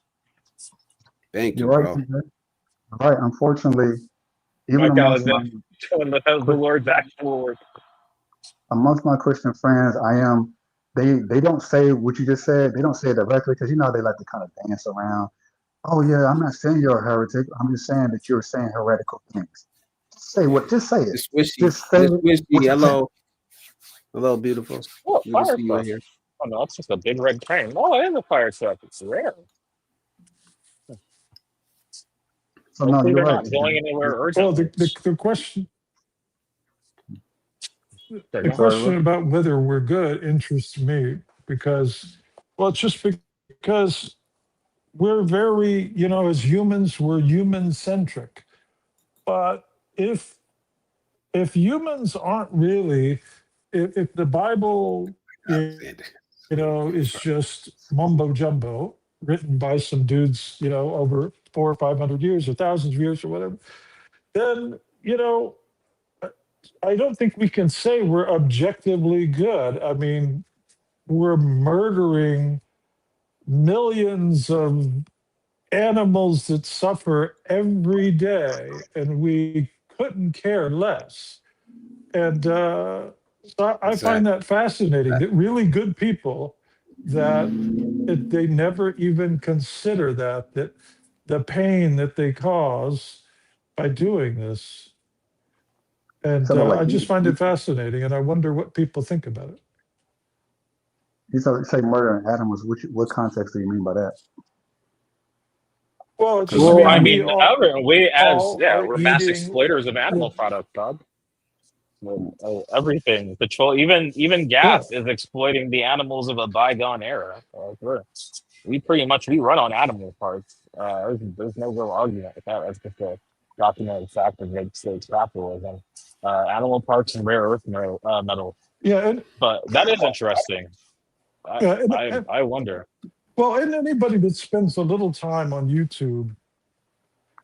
Thank You're you, right, bro. TJ. You're right. Unfortunately, even Mike Alexander, the Chris- Lord's actual word. amongst my Christian friends, I am. They don't say what you just said. They don't say it directly because you know they like to kind of dance around. Oh yeah, I'm not saying you're a heretic. I'm just saying that you're saying heretical things. Say what? Just say it. Miss Wishy, Just say Miss it Wishy, with your chest. hello. Hello, beautiful. Oh, Good to fire see you in truck. here. Oh no, it's just a big red train. Oh, it is a fire truck. It's rare. So no, Hopefully you're they're right, not TJ. going anywhere well urgently. the question There the you go. Sorry, question what? about whether we're good interests me because well it's just because we're very as humans we're human centric, but if humans aren't really if the Bible Alexander. is just mumbo jumbo written by some dudes over 400 or 500 years or thousands of years or whatever, then I don't think we can say we're objectively good. I mean, we're murdering millions of animals that suffer every day, and we couldn't care less. And so I find Exactly. that fascinating that really good people that they never even consider that the pain that they cause by doing this. And Talk about like I just find it fascinating, and I wonder what people think about it. you say murder and animals. What context do you mean by that? Well, Because I Well, I mean, mean, we as all yeah, are we're mass eating. exploiters of Yeah, animal products, dog. Everything, petrol, even yeah. gas is exploiting the animals of a bygone era. We pretty much we run on animal parts. There's no real argument with that. That's just a documented fact of United States capitalism. Animal parts and rare earth metal. Yeah, and But that is interesting. I yeah, I wonder. Well, and anybody that spends a little time on YouTube,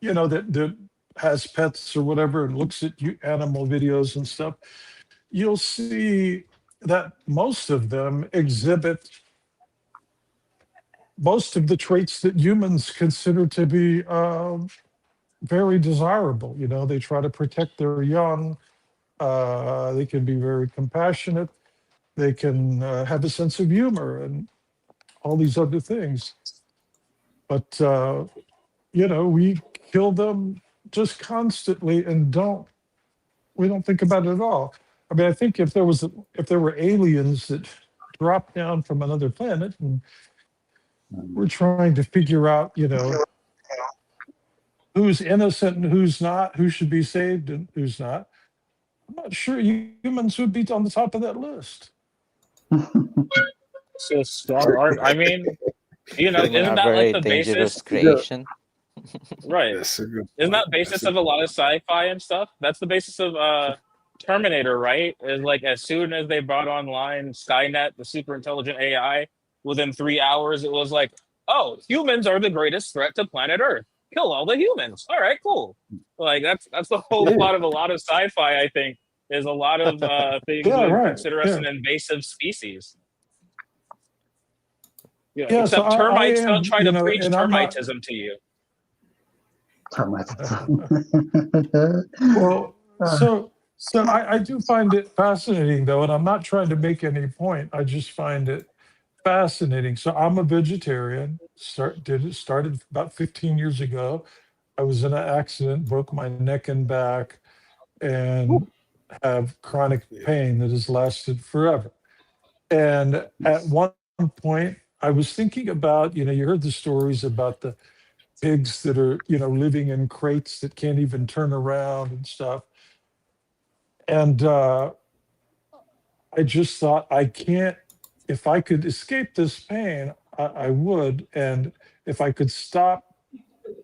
that has pets or whatever and looks at animal videos and stuff, you'll see that most of them exhibit most of the traits that humans consider to be very desirable. They try to protect their young. They can be very compassionate. They can have a sense of humor and all these other things. But we kill them just constantly and we don't think about it at all. I mean, I think if there were aliens that dropped down from another planet and we're trying to figure out, who's innocent and who's not, who should be saved and who's not, I'm not sure humans would be on the top of that list. So strong art. I mean, Human isn't are that like very the dangerous basis? creation. Right. That's a good Isn't point. that basis of a lot of sci-fi and stuff? That's the basis of Terminator, right? Is like as soon as they brought online Skynet, the super intelligent AI, within 3 hours, it was like, oh, humans are the greatest threat to planet Earth. Kill all the humans. All right, cool. Like that's the whole Yeah. plot of a lot of sci-fi, I think, is a lot of things Yeah, would right. consider us Yeah. an invasive species. Yeah. So Except I termites don't am, try to preach and I'm not. termitism to you. Well, so I do find it fascinating though, and I'm not trying to make any point. I just find it fascinating. So I'm a vegetarian. Started about 15 years ago. I was in an accident, broke my neck and back, and have chronic Yeah. pain that has lasted forever. And at one point, I was thinking about, you heard the stories about the pigs that are, living in crates that can't even turn around and stuff. And I just thought, if I could escape this pain, I would. And if I could stop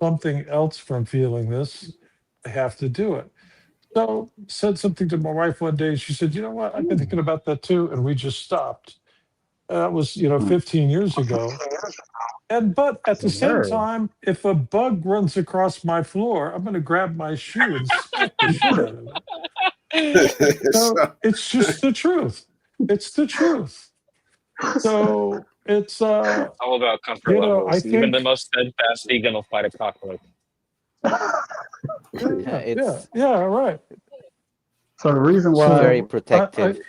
something else from feeling this, I have to do it. So said something to my wife one day. And she said, you know what? I've been thinking about that too. And we just stopped. That was, 15 years ago. But at the same Hilarious. time, if a bug runs across my floor, I'm going to grab my shoe and smack the shit out of it. So So, it's just the truth. It's the truth. So it's All about comfort I levels. Even the think most steadfast vegan will fight a cockroach. Yeah, yeah, right. So the reason it's why very So protective.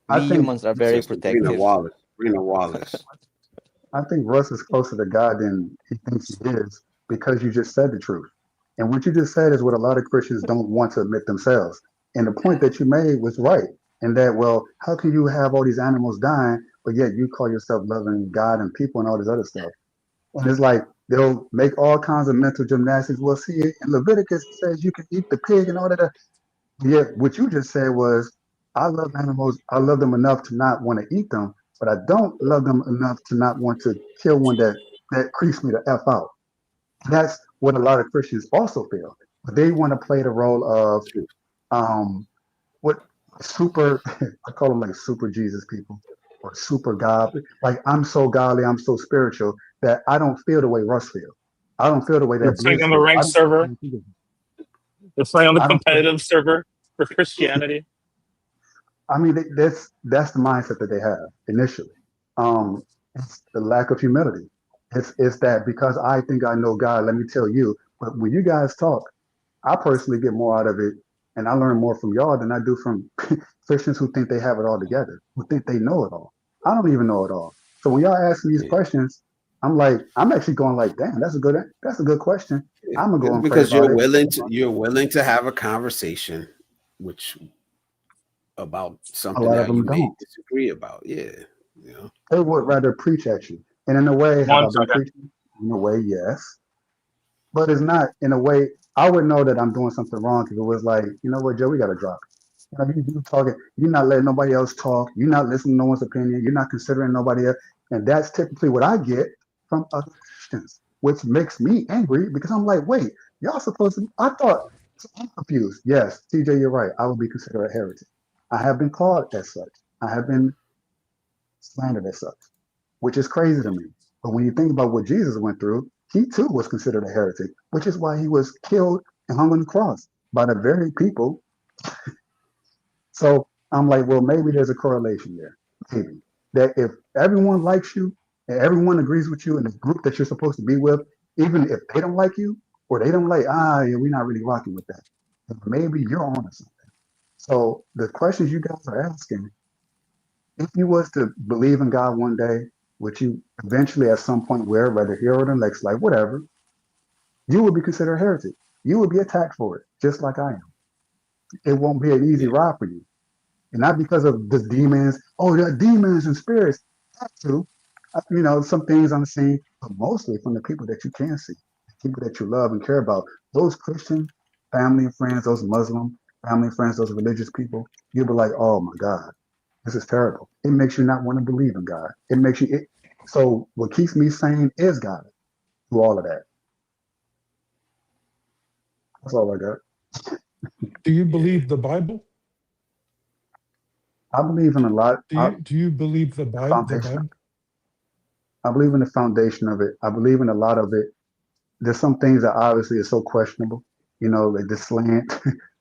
I We think humans are it's very just Rena protective. Wallace. Rena Wallace. I think Russ is closer to God than he thinks he is because you just said the truth. And what you just said is what a lot of Christians don't want to admit themselves. And the point that you made was right. And that, well, how can you have all these animals dying, but yet you call yourself loving God and people and all this other stuff? And it's like they'll make all kinds of mental gymnastics. Well, see, in Leviticus it says you can eat the pig and all that. Yet what you just said was, I love animals. I love them enough to not want to eat them, but I don't love them enough to not want to kill one that creeps me the f out. That's what a lot of Christians also feel. But they want to play the role of um what super I call them like super Jesus people or super God. Like I'm so godly, I'm so spiritual that I don't feel the way Russ feels. I don't feel the way You're that playing Blizz on the feels. ranked server. You're playing on the I don't feel competitive server for Christianity. I mean, that's the mindset that they have initially. It's the lack of humility. It's that because I think I know God, let me tell you. But when you guys talk, I personally get more out of it, and I learn more from y'all than I do from Christians who think they have it all together, who think they know it all. I don't even know it all. So when y'all ask me these Yeah. questions, I'm actually going like, damn, that's a good question. I'm gonna go It's and pray because about it. you're willing to have a conversation, which about A something lot of that you them may don't. disagree about. Yeah, you know. They would rather preach at you. And in a way, have One I been second. preaching? In a way, yes. But it's not in a way, I would know that I'm doing something wrong if it was like, you know what, Joe, we got to drop it. You talking, you're not letting nobody else talk. You're not listening to no one's opinion. You're not considering nobody else. And that's typically what I get from other Christians, which makes me angry because I'm like, wait, y'all supposed to, I thought, so I'm confused. Yes, TJ, you're right. I would be considered a heretic. I have been called as such. I have been slandered as such. which is crazy to me. But when you think about what Jesus went through, he too was considered a heretic, which is why he was killed and hung on the cross by the very people. So I'm like, well, maybe there's a correlation there. Maybe that if everyone likes you and everyone agrees with you in the group that you're supposed to be with, even if they don't like you or they don't like, yeah, we're not really rocking with that. Then maybe you're on to something. So the questions you guys are asking, if you was to believe in God one day, which you eventually at some point will, whether here or the next life, whatever, you would be considered a heretic. You would be attacked for it, just like I am. It won't be an easy Yeah. ride for you. And not because of the demons. Oh, there are demons and spirits. That too. Some things unseen, but mostly from the people that you can see, people that you love and care about. Those Christian family and friends, those Muslim family and friends, those religious people, you'll be like, oh my God, this is terrible. It makes you not want to believe in God. It makes you. So what keeps me sane is God through all of that. That's all I got. Do you Yeah. believe the Bible? I believe in a lot. Do you believe the The Bible? foundation. I believe in the foundation of it. I believe in a lot of it. There's some things that obviously are so questionable. Like the slant,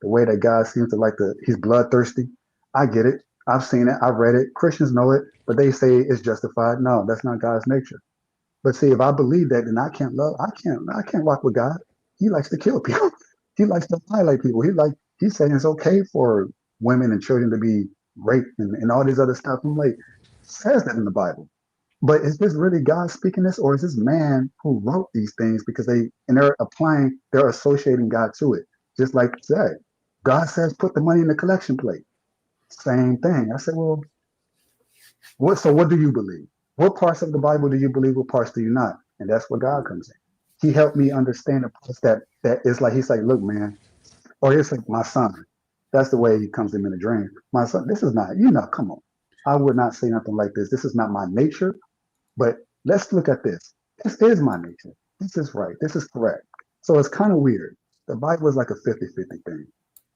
the way that God seems to he's bloodthirsty. I get it. I've seen it. I've read it. Christians know it, but they say it's justified. No, that's not God's nature. But see, if I believe that, then I can't rock with God. He likes to kill people. He likes to violate people. He's saying it's okay for women and children to be raped and all these other stuff. I'm like, it says that in the Bible. But is this really God speaking this, or is this man who wrote these things because they're associating God to it? Just like you said, God says, put the money in the collection plate. Same thing. I said, well, what do you believe? What parts of the Bible do you believe? What parts do you not? And that's where God comes in. He helped me understand the parts that is like, he's like, look, man, or it's like my son. That's the way he comes to me in a dream. My son, this is not, come on. I would not say nothing like this. This is not my nature. But let's look at this. This is my nature. This is right. This is correct. So it's kind of weird. The Bible is like a 50-50 thing.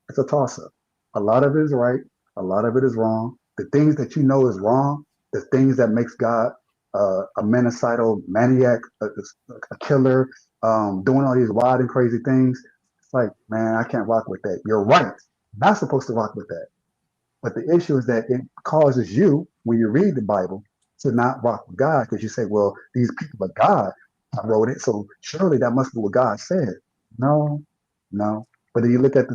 It's a toss up. A lot of it is right. A lot of it is wrong. The things that you know is wrong, the things that makes God a manicidal maniac, a killer, doing all these wild and crazy things. It's like, man, I can't rock with that. You're right. Not supposed to rock with that. But the issue is that it causes you, when you read the Bible, to not rock with God because you say, well, these people are God. I wrote it, so surely that must be what God said. No, no. But then you look at the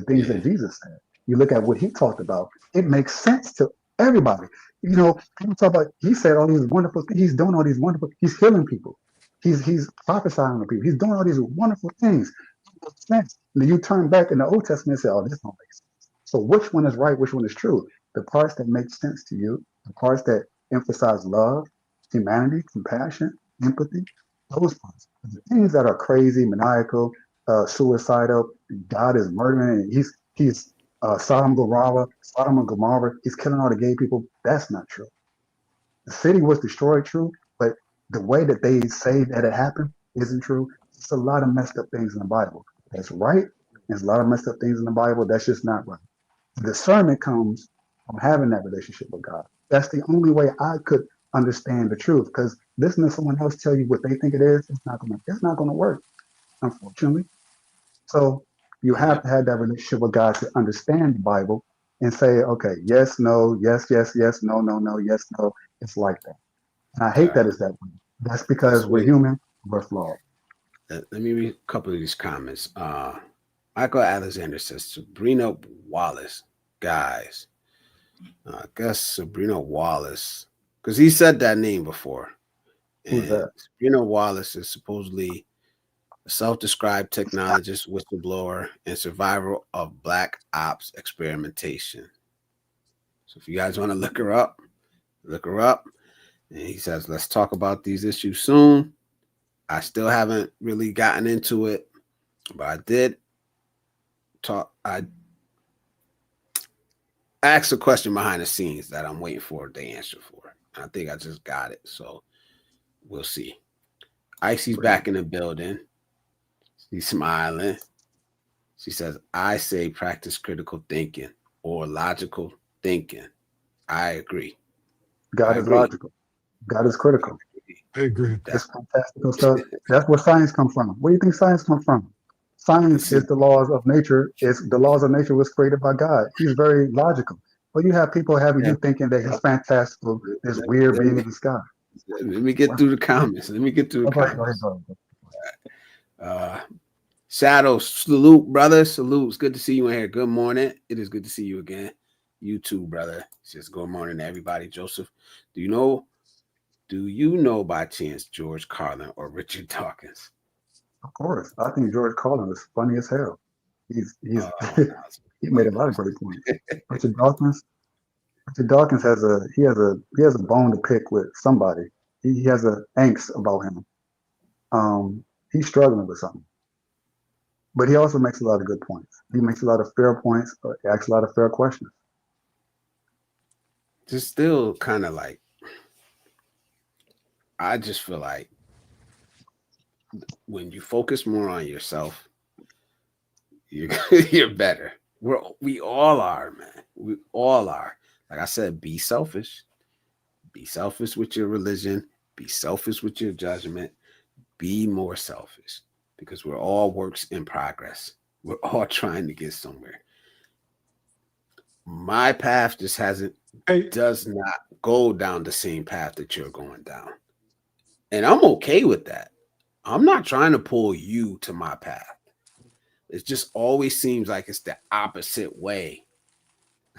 things that Yeah. Jesus said. You look at what he talked about. It makes sense to everybody. People talk about, he said all these wonderful things. He's doing all these wonderful, he's healing people. He's prophesying to people. He's doing all these wonderful things. It makes sense. And then you turn back in the Old Testament and say, oh, this don't make sense. So which one is right? Which one is true? The parts that make sense to you, the parts that emphasize love, humanity, compassion, empathy, those parts. The things that are crazy, maniacal, suicidal, God is murdering, and he's Sodom and Gomorrah, he's killing all the gay people. That's not true. The city was destroyed, true, but the way that they say that it happened isn't true. It's a lot of messed up things in the Bible. That's right. There's a lot of messed up things in the Bible. That's just not right. Discernment comes from having that relationship with God. That's the only way I could understand the truth. Because listening to someone else tell you what they think it is, it's not gonna work, unfortunately. So you Yeah. have to have that relationship with God to understand the Bible and say, okay, yes, no, yes, yes, yes, no, no, no, yes, no. It's like that. And I hate that it's that way. That's because we're Sweet. human, we're flawed. Let me read a couple of these comments. Michael Alexander says Sabrina Wallace, guys. I guess Sabrina Wallace, because he said that name before. Who's And that? Sabrina Wallace is supposedly a self-described technologist, whistleblower, and survivor of Black Ops experimentation. So if you guys want to look her up. And he says, let's talk about these issues soon. I still haven't really gotten into it, but I did talk. I asked a question behind the scenes that I'm waiting for the answer for. I think I just got it. So we'll see. Icy's back in the building. She's smiling. She says, I say practice critical thinking or logical thinking. I agree. God is logical. God is critical. I agree. This fantastical stuff. That's where science comes from. Where do you think science comes from? Science See, is the laws of nature. Is the laws of nature was created by God. He's very logical. But you have people having yeah, you thinking that he's fantastical, this weird let being me in the sky. let me get Well, through the comments. Let me get through the go ahead, go ahead, comments. go ahead. Uh, Shadow, salute, brother. Salute. It's good to see you in here. Good morning. It is good to see you again. You too, brother. It's just good morning to everybody. Joseph, do you know? Do you know by chance George Carlin or Richard Dawkins? Of course, I think George Carlin is funny as hell. He's Oh, that's he made a lot of pointless. great points. Richard Dawkins, Richard Dawkins has a bone to pick with somebody. He has a angst about him. He's struggling with something, but he also makes a lot of good points. He makes a lot of fair points. Asks a lot of fair questions. Just still kind of like I just feel like when you focus more on yourself, you're you're better. We all are, man. We all are. Like I said, be selfish. Be selfish with your religion. Be selfish with your judgment. Be more selfish because we're all works in progress. We're all trying to get somewhere. My path just hasn't Hey, does not go down the same path that you're going down. And I'm okay with that. I'm not trying to pull you to my path. It just always seems like it's the opposite way.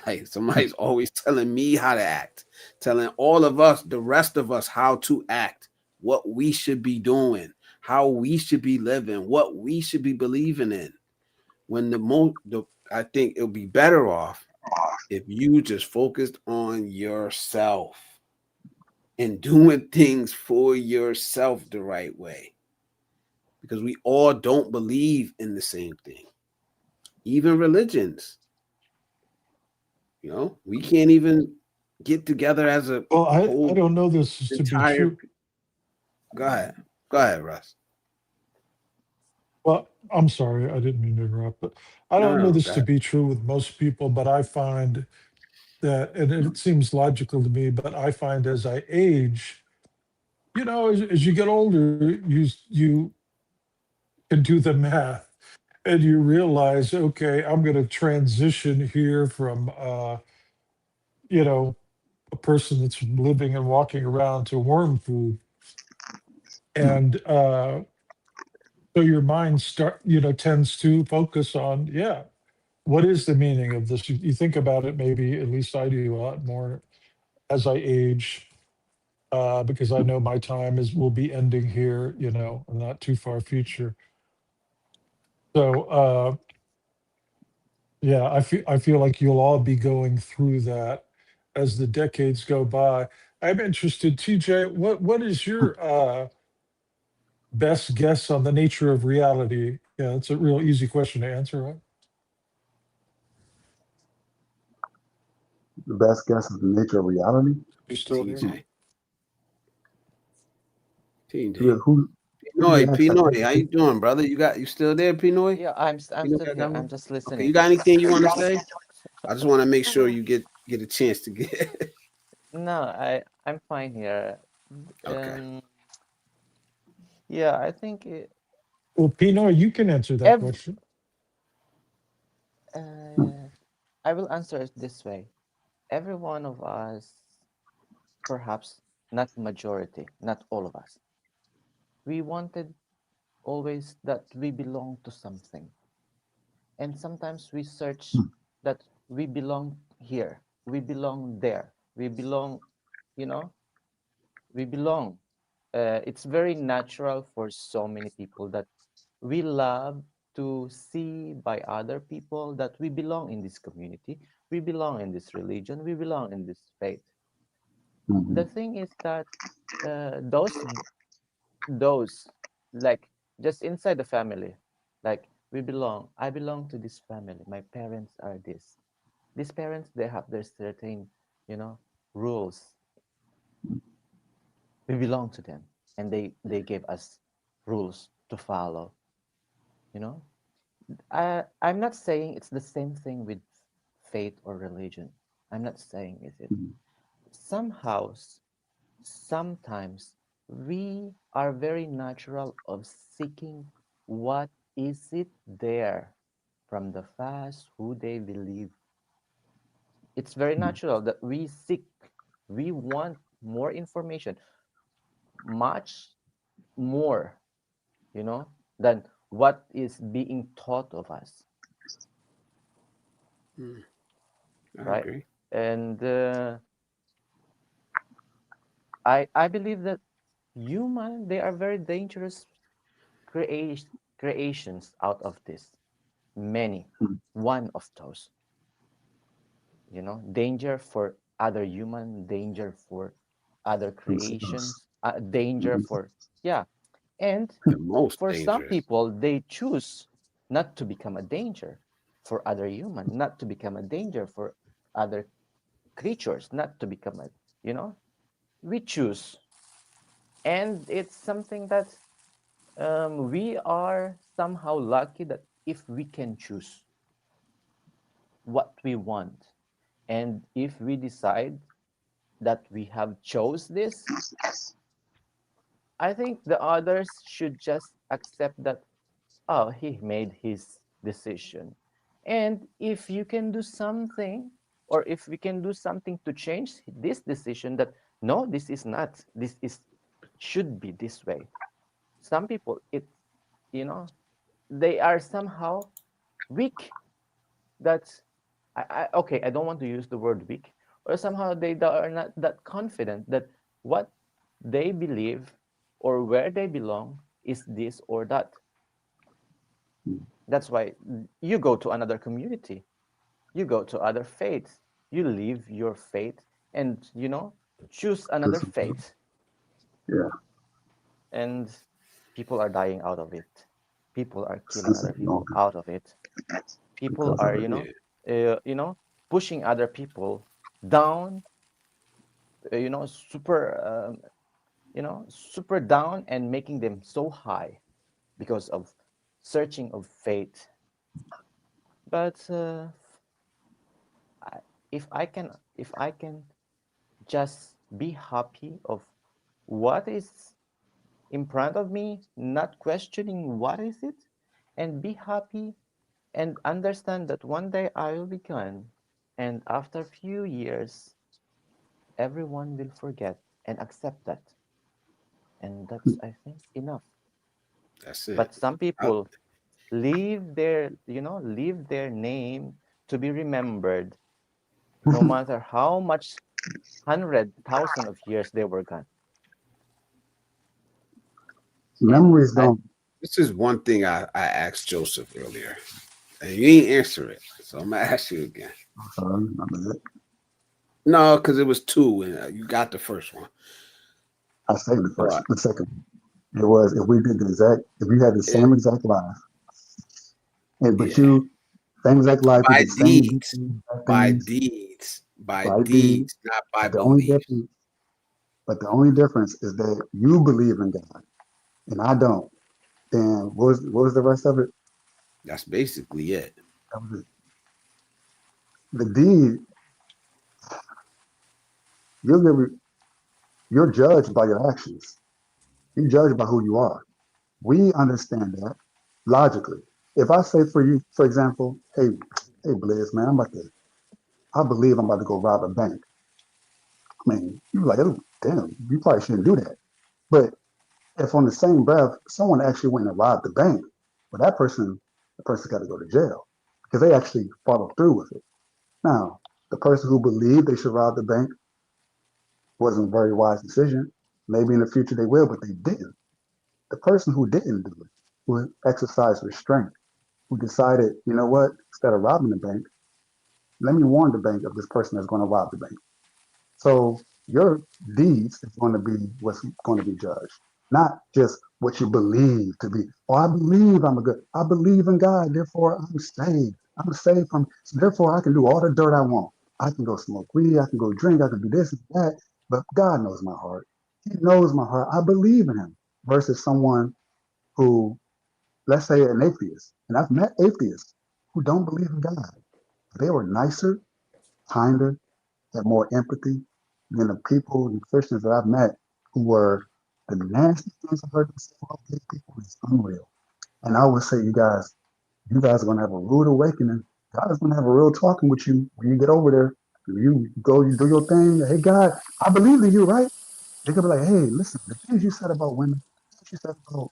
Like somebody's always telling me how to act, telling all of us, the rest of us, how to act, what we should be doing, how we should be living, what we should be believing in. When I think it'll be better off if you just focused on yourself and doing things for yourself the right way. Because we all don't believe in the same thing. Even religions, we can't even get together as a well, I whole don't know this is to be entire. true. Go ahead. Go ahead, Russ. Well, I'm sorry, I didn't mean to interrupt, but I No, don't no, know no. this Go to ahead. be true with most people, but I find that, and it seems logical to me, but I find as I age, as you get older, you can do the math and you realize, okay, I'm going to transition here from, you know, a person that's living and walking around to worm food. Hmm. And so your mind tends to focus on, yeah, what is the meaning of this? You think about it, maybe at least I do a lot more as I age, because I know my time will be ending here, in not too far future. So yeah, I feel like you'll all be going through that as the decades go by. I'm interested, TJ, what is your best guess on the nature of reality? Yeah, it's a real easy question to answer, right? The best guess is the nature of reality. You still here? Hmm. TJ. TJ. Who did you Pinoy, ask that Pinoy, question how to? you doing, brother? You still there, Pinoy? Yeah, I'm Pinoy still got here. number? I'm just Okay, you listening. got anything you want to say? I just want to make sure you get a chance to get. No, I'm fine here. Okay. Um, yeah, I think Well, Pino, you can answer that every question. uh, I will answer it this way. Every one of us, perhaps not majority, not all of us, we wanted always that we belong to something, and sometimes we search that we belong here, we belong there, we belong, you know, we belong. It's very natural for so many people that we love to see by other people that we belong in this community, we belong in this religion, we belong in this faith. Hmm. The thing is that those like just inside the family, like I belong to this family, my parents are this, these parents, they have their certain, you know, rules. We belong to them, and they gave us rules to follow, you know. I'm not saying it's the same thing with faith or religion. I'm not saying is it. Somehow sometimes we are very natural of seeking what is it there from the past, who they believe. It's very natural that we seek, we want more information, much more, you know, than what is being taught of us, Mm, I right? agree. And I believe that human, they are very dangerous creation, creations out of this. Many, one of those, danger for other human, danger for other themselves. creations, danger Mhm. for, yeah. And The most for some dangerous. people, they choose not to become a danger for other human, not to become a danger for other creatures, not to become a, you know, we choose. And it's something that we are somehow lucky that if we can choose what we want, and if we decide that we have chose this, I think the others should just accept that, oh, he made his decision. And if you can do something, or if we can do something to change this decision, that no, this is not, this is should be this way. Some people, it, you know, they are somehow weak. That okay, I don't want to use the word weak, or somehow they are not that confident that what they believe or where they belong is this or that. That's why you go to another community, you go to other faiths, you leave your faith and choose another This, faith, yeah, and people are dying out of it. People are killing this is other people normal out of it. People because of are it. pushing other people down, super super down, and making them so high because of searching of faith. But I, if I can just be happy of what is in front of me, not questioning what is it, and be happy and understand that one day I will be gone, and after a few years everyone will forget and accept that, and that's, I think, enough. That's it. But some I, people leave their name to be remembered, no matter how much 100,000 of years they were gone. And Memories I don't. this is one thing I asked Joseph earlier, and you ain't answer it. So I'm gonna ask you again. Sorry, my bad. No, because it was two, and you got the first one. I saved the first, But the second. It was if we did the exact, if we had the it, same exact life, and but yeah, you same exact life, we by did the same deeds, exact by things, deeds, by by deed. deeds, not by But the only belief. difference, but the only difference is that you believe in God and I don't. Then what was the rest of it? That's basically it. That was it. The deed, you're you're judged by your actions. You're judged by who you are. We understand that logically. If I say for you, for example, hey, Blizz, man, I believe I'm about to go rob a bank. I mean, you're like, oh, damn, you probably shouldn't do that. But if on the same breath, someone actually went and robbed the bank, well, the person got to go to jail because they actually followed through with it. Now, the person who believed they should rob the bank wasn't a very wise decision. Maybe in the future they will, but they didn't. The person who didn't do it, who exercised restraint, who decided, you know what, instead of robbing the bank, let me warn the bank of this person that's going to rob the bank. So your deeds is going to be what's going to be judged, not just what you believe to be. Oh, I believe I'm a good. I believe in God, therefore I'm saved. I'm saved from. So therefore, I can do all the dirt I want. I can go smoke weed. I can go drink. I can do this and that. But God knows my heart. He knows my heart. I believe in Him. Versus someone who, let's say, an atheist, and I've met atheists who don't believe in God. They were nicer, kinder, had more empathy, than the people, the Christians that I've met who were the nastiest things I've heard them say about gay people is unreal. And I would say, you guys are gonna have a rude awakening. God is gonna have a real talking with you when you get over there. You go, you do your thing. Hey, God, I believe in you, right? They could be like, hey, listen, the things you said about women, things you said about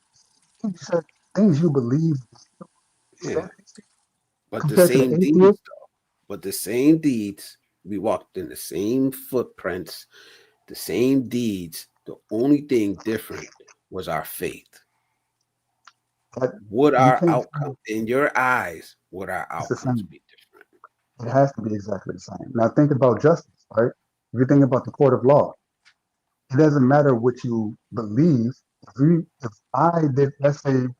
things you said, things you believe Yeah. But the compared to the same deeds, atheist. but the same deeds, we walked in the same footprints, the same deeds. The only thing different was our faith. That Would you our can't say outcome, in your eyes, would our it's the outcomes same. be different? It has to be exactly the same. Now think about justice, right? If you think about the court of law, it doesn't matter what you believe. If I did, let's say you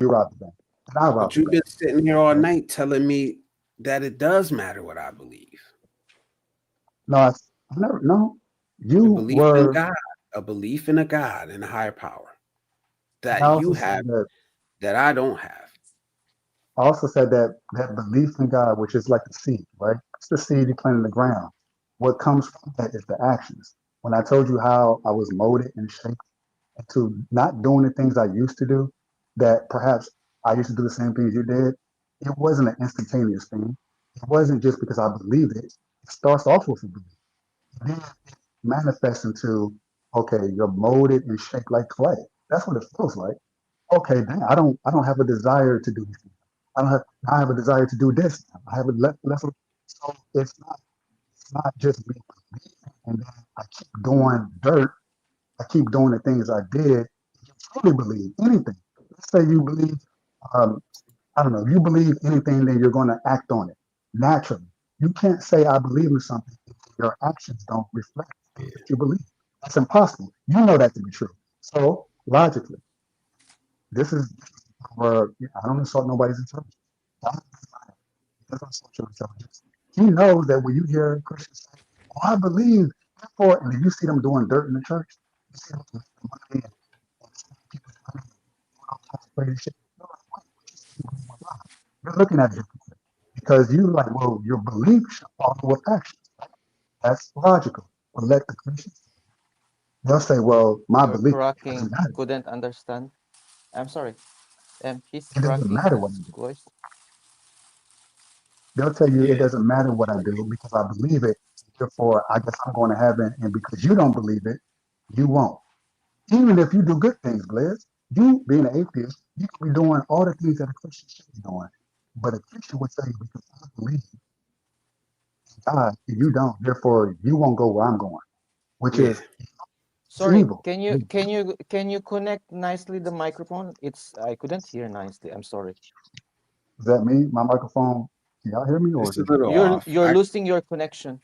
robbed the bank, and I But robbed the you've been bank, sitting here all right? night telling me that it does matter what I believe. No, I never. No, A you belief in were. God, a belief in a God and a higher power And I that also you said have that. that I don't have. I also said that that belief in God, which is like the seed, right? It's the seed you plant in the ground. What comes from that is the actions. When I told you how I was molded and shaped into not doing the things I used to do, that perhaps I used to do the same things you did, it wasn't an instantaneous thing. It wasn't just because I believed it. It starts off with a belief. Then it manifests into, okay, you're molded and shaped like clay. That's what it feels like. Okay, then I don't have a desire to do this. I don't have I have a desire to do this. I have a less so it's not just me and then I keep doing dirt. I keep doing the things I did. You truly believe anything. Let's say you believe um, I don't know, you believe anything, then you're gonna act on it naturally. You can't say I believe in something if your actions don't reflect the things that you believe. That's impossible. You know that to be true. So logically, this is where I don't insult nobody's intelligence. God doesn't insult your intelligence. He knows that when you hear Christians say, "Oh, I believe," therefore, and if you see them doing dirt in the church, you see them collecting money and stealing people's money and doing all kinds of crazy shit. You're like, wait, what you say you believe in God? You're looking at it because you like, well, your belief should follow with actions. That's logical. But let the Christians, they'll say, well, my You're belief doesn't cracking. matter. Couldn't understand. I'm sorry. He's It doesn't cracking matter what his I do. voice. They'll tell you it Yeah. doesn't matter what I do because I believe it. Therefore, I guess I'm going to heaven. And because you don't believe it, you won't. Even if you do good things, Blaze, you being an atheist, you can be doing all the things that a Christian should be doing. But a Christian would tell you because I believe in God and you don't, therefore you won't go where I'm going, which Yeah. is it's Sorry, evil. can you connect nicely the microphone? I couldn't hear nicely. I'm sorry. Is that me? My microphone? Can y'all hear me or It's is a it little off. You're losing your connection.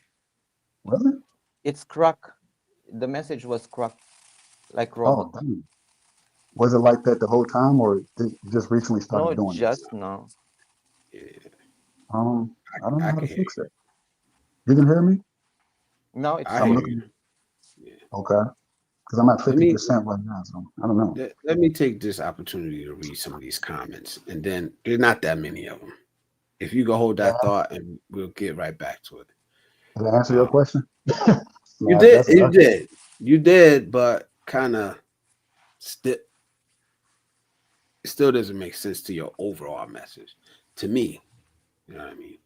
really? It's crack. The message was crack, like robot. Oh, dang. Was it like that the whole time or it just recently No, started doing this? just now. Yeah, I don't know I how to can hear fix it. You can hear me? Now you. it's I I'm hear fine. you. looking. Yeah. Okay. Because I'm at Let me 50% right now. So I don't know. let me take this opportunity to read some of these comments, and then there's not that many of them. If you go hold Did that thought, and we'll get right back to it. I answer your Um, question? you No, did, that's you enough. did, you did, but kind of still, it still doesn't make sense to your overall message. To me, you know what I mean.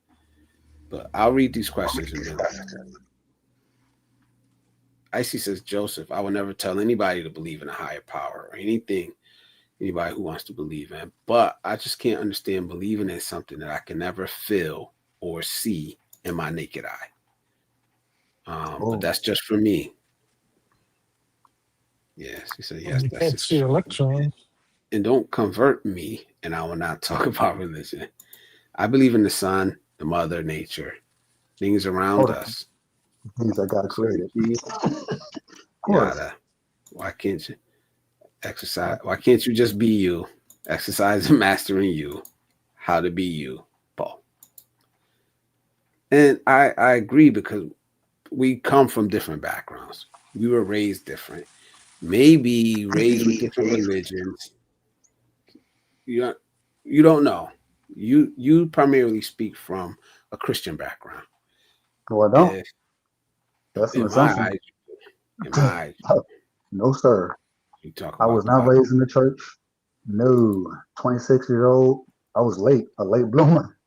But I'll read these questions, and then, like I said, Icy says, Joseph, I will never tell anybody to believe in a higher power or anything anybody who wants to believe in. But I just can't understand believing in something that I can never feel or see in my naked eye. But Oh, that's just for me. Yes, he said, yes, You that's can't see just. electrons. And don't convert me, and I will not talk about religion. I believe in the sun, the mother, nature, things oh, around the us. things that God Certain created. keys, Of course. yada. Why can't you exercise? Why can't you just be you? Exercise and mastering you, how to be you, Paul. And I agree because we come from different backgrounds. We were raised different. Maybe raised with different religions. You don't, you don't know. You primarily speak from a Christian background. No, I don't. If That's an In my assumption. eyes, in my eyes, No, sir. you talk I about was the not Bible. raised in the church. No, 26 years old. I was late, a late bloomer.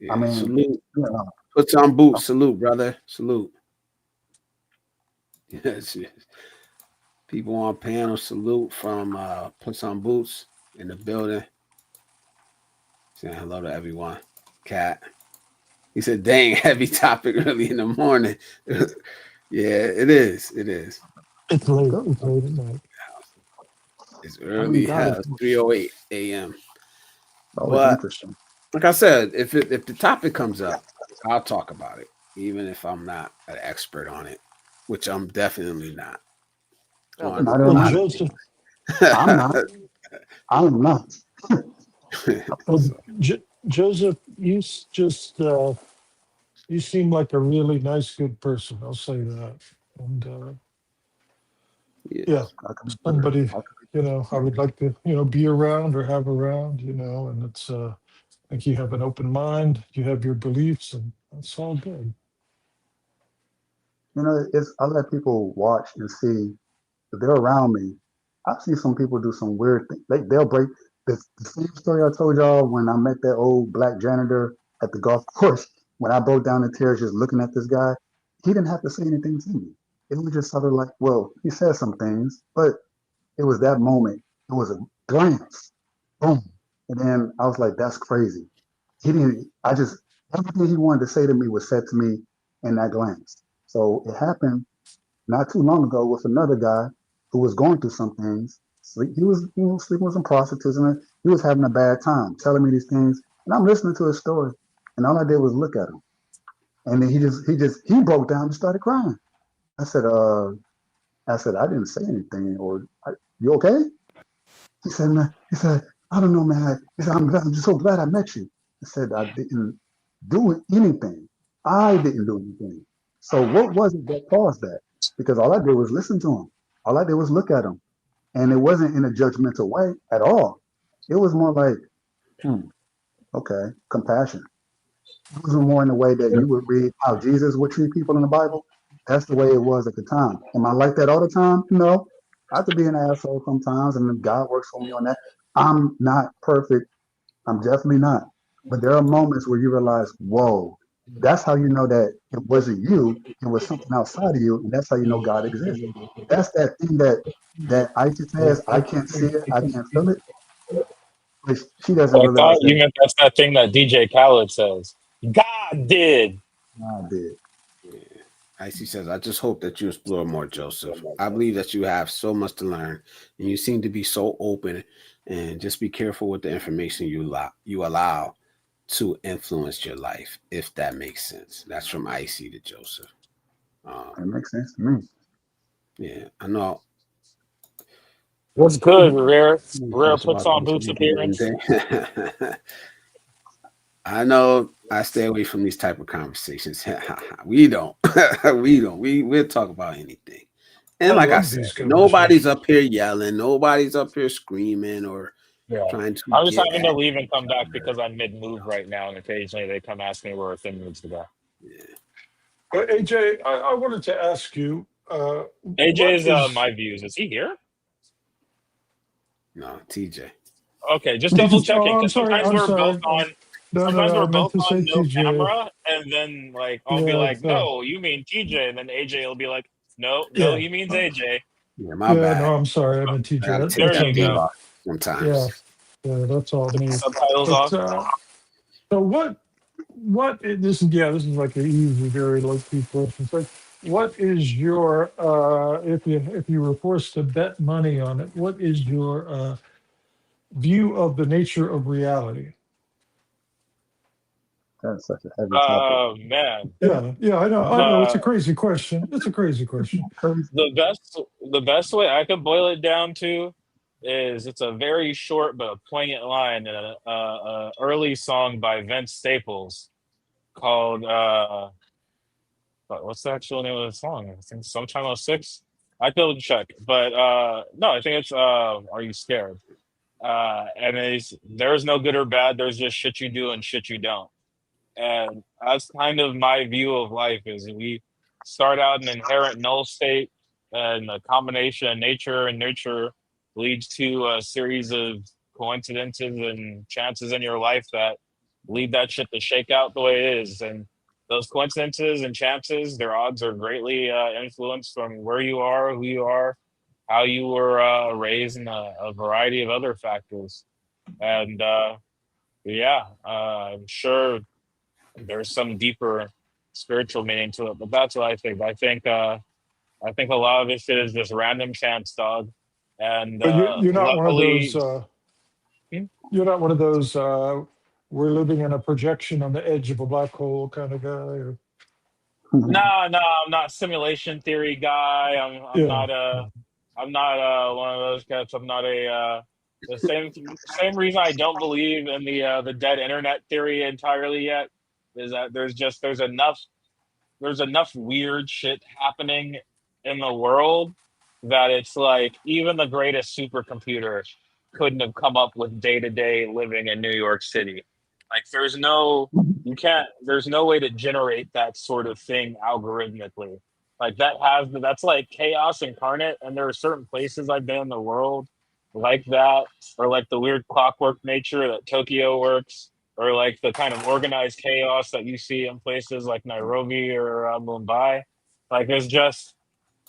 I Yeah, mean, salute. you know, Put on boots. Salute, brother. Salute. Yes, yes. People on panel. Salute from Puts on Boots in the building. Saying hello to everyone. Cat. He said, dang, heavy topic early in the morning. Yeah, it is. It is. It's late. good. It's late at night. It's I mean, early God is hell, 3:08 a.m. always But interesting. like I said, if the topic comes up, I'll talk about it, even if I'm not an expert on it, which I'm definitely not. Yeah, On that's Neither a am Well, lot I. of Joseph, I'm not. I'm not. well, so, Joseph, you seem like a really nice, good person. I'll say that. And yeah, yeah, I can be better. somebody, I can be I would like to, be around or have around, and it's, I think you have an open mind, you have your beliefs, and that's all good. it's I let people watch and see if they're around me. I've seen some people do some weird things. They'll break the same story I told y'all when I met that old black janitor at the golf course. When I broke down in tears just looking at this guy, he didn't have to say anything to me. It was just sort of like, well, he said some things, but it was that moment. It was a glance, boom, and then I was like, that's crazy. He didn't. I just everything he wanted to say to me was said to me in that glance. So it happened not too long ago with another guy who was going through some things. He was, sleeping with some prostitutes, and he was having a bad time, telling me these things, and I'm listening to his story, and all I did was look at him, and then he broke down and started crying. I said, I didn't say anything, or you okay? He said, I don't know, man. He said, I'm just so glad I met you. I said, I didn't do anything. I didn't do anything. So what was it that caused that? Because all I did was listen to him. All I did was look at him. And it wasn't in a judgmental way at all. It was more like, hmm, okay, compassion. It was more in the way that you would read how Jesus would treat people in the Bible. That's the way it was at the time. Am I like that all the time? No. I have to be an asshole sometimes, and God works for me on that. I'm not perfect. I'm definitely not. But there are moments where you realize, whoa, that's how you know that it wasn't you, it was something outside of you, and that's how you know God exists. That's that thing that Isis says, I can't see it, I can't feel it, but she doesn't Well, I thought realize you that meant that's that thing that DJ Khaled says. God did. God did. yeah. Icy says, I just hope that you explore more, Joseph. I believe that you have so much to learn, and you seem to be so open. And just be careful with the information you allow to influence your life, if that makes sense. That's from Icy to Joseph. Um, It makes sense to me. yeah, I know. What's good, Rare? Rare Post puts about on this boots one appearance. day. I know I stay away from these type of conversations. we don't. we don't. We'll talk about anything. I And like I love said, these nobody's conversations. up here yelling. Nobody's up here screaming or Yeah. trying to I'm just get having to at leave and each come back other. because I'm mid move right now, and occasionally they come ask me where a thing needs to go. Yeah. But AJ, I wanted to ask you, what AJ's is my views. Is he here? No, TJ. Okay, just double checking Oh, I'm because sorry. sometimes I'm we're both sorry. on. No, no, Sometimes no. I we're meant both to on say no TJ. camera, and then like I'll be Yeah, like, "No, you mean TJ," and then AJ will be like, "No, no, yeah, he means AJ." Yeah, my yeah. No, bad. I'm sorry. I meant I gotta TJ. take There That's that on you P go. me. off Yeah, sometimes. yeah. That's all Put the me. subtitles But on. this is like an easy, very low key question. It's like, what is your if you were forced to bet money on it, what is your view of the nature of reality? That's such a heavy topic. Oh man, Yeah, yeah. I know. It's the a crazy question. It's a crazy question. Crazy. the best way I could boil it down to is it's a very short but a poignant line in a early song by Vince Staples called what's the actual name of the song? I think sometime 06. I have to check, but no, I think it's Are You Scared? And there's no good or bad. There's just shit you do and shit you don't. And that's kind of my view of life is we start out in inherent null state, and a combination of nature and nurture leads to a series of coincidences and chances in your life that lead that shit to shake out the way it is. And those coincidences and chances, their odds are greatly influenced from where you are, who you are, how you were raised, and a variety of other factors. And I'm sure there's some deeper spiritual meaning to it, but that's what I think. I think a lot of this shit is just random chance, dog. And But you're not one of those. luckily, You're not one of those. We're living in a projection on the edge of a black hole kind of guy. Or, no, I'm not simulation theory guy. yeah. I'm not one of those guys. I'm not a the same reason I don't believe in the dead internet theory entirely yet is that there's enough weird shit happening in the world that it's like even the greatest supercomputer couldn't have come up with day-to-day living in New York City. Like there's no way to generate that sort of thing algorithmically. Like that's like chaos incarnate, and there are certain places I've been in the world like that, or like the weird clockwork nature that Tokyo works, or like the kind of organized chaos that you see in places like Nairobi or Mumbai. Like there's just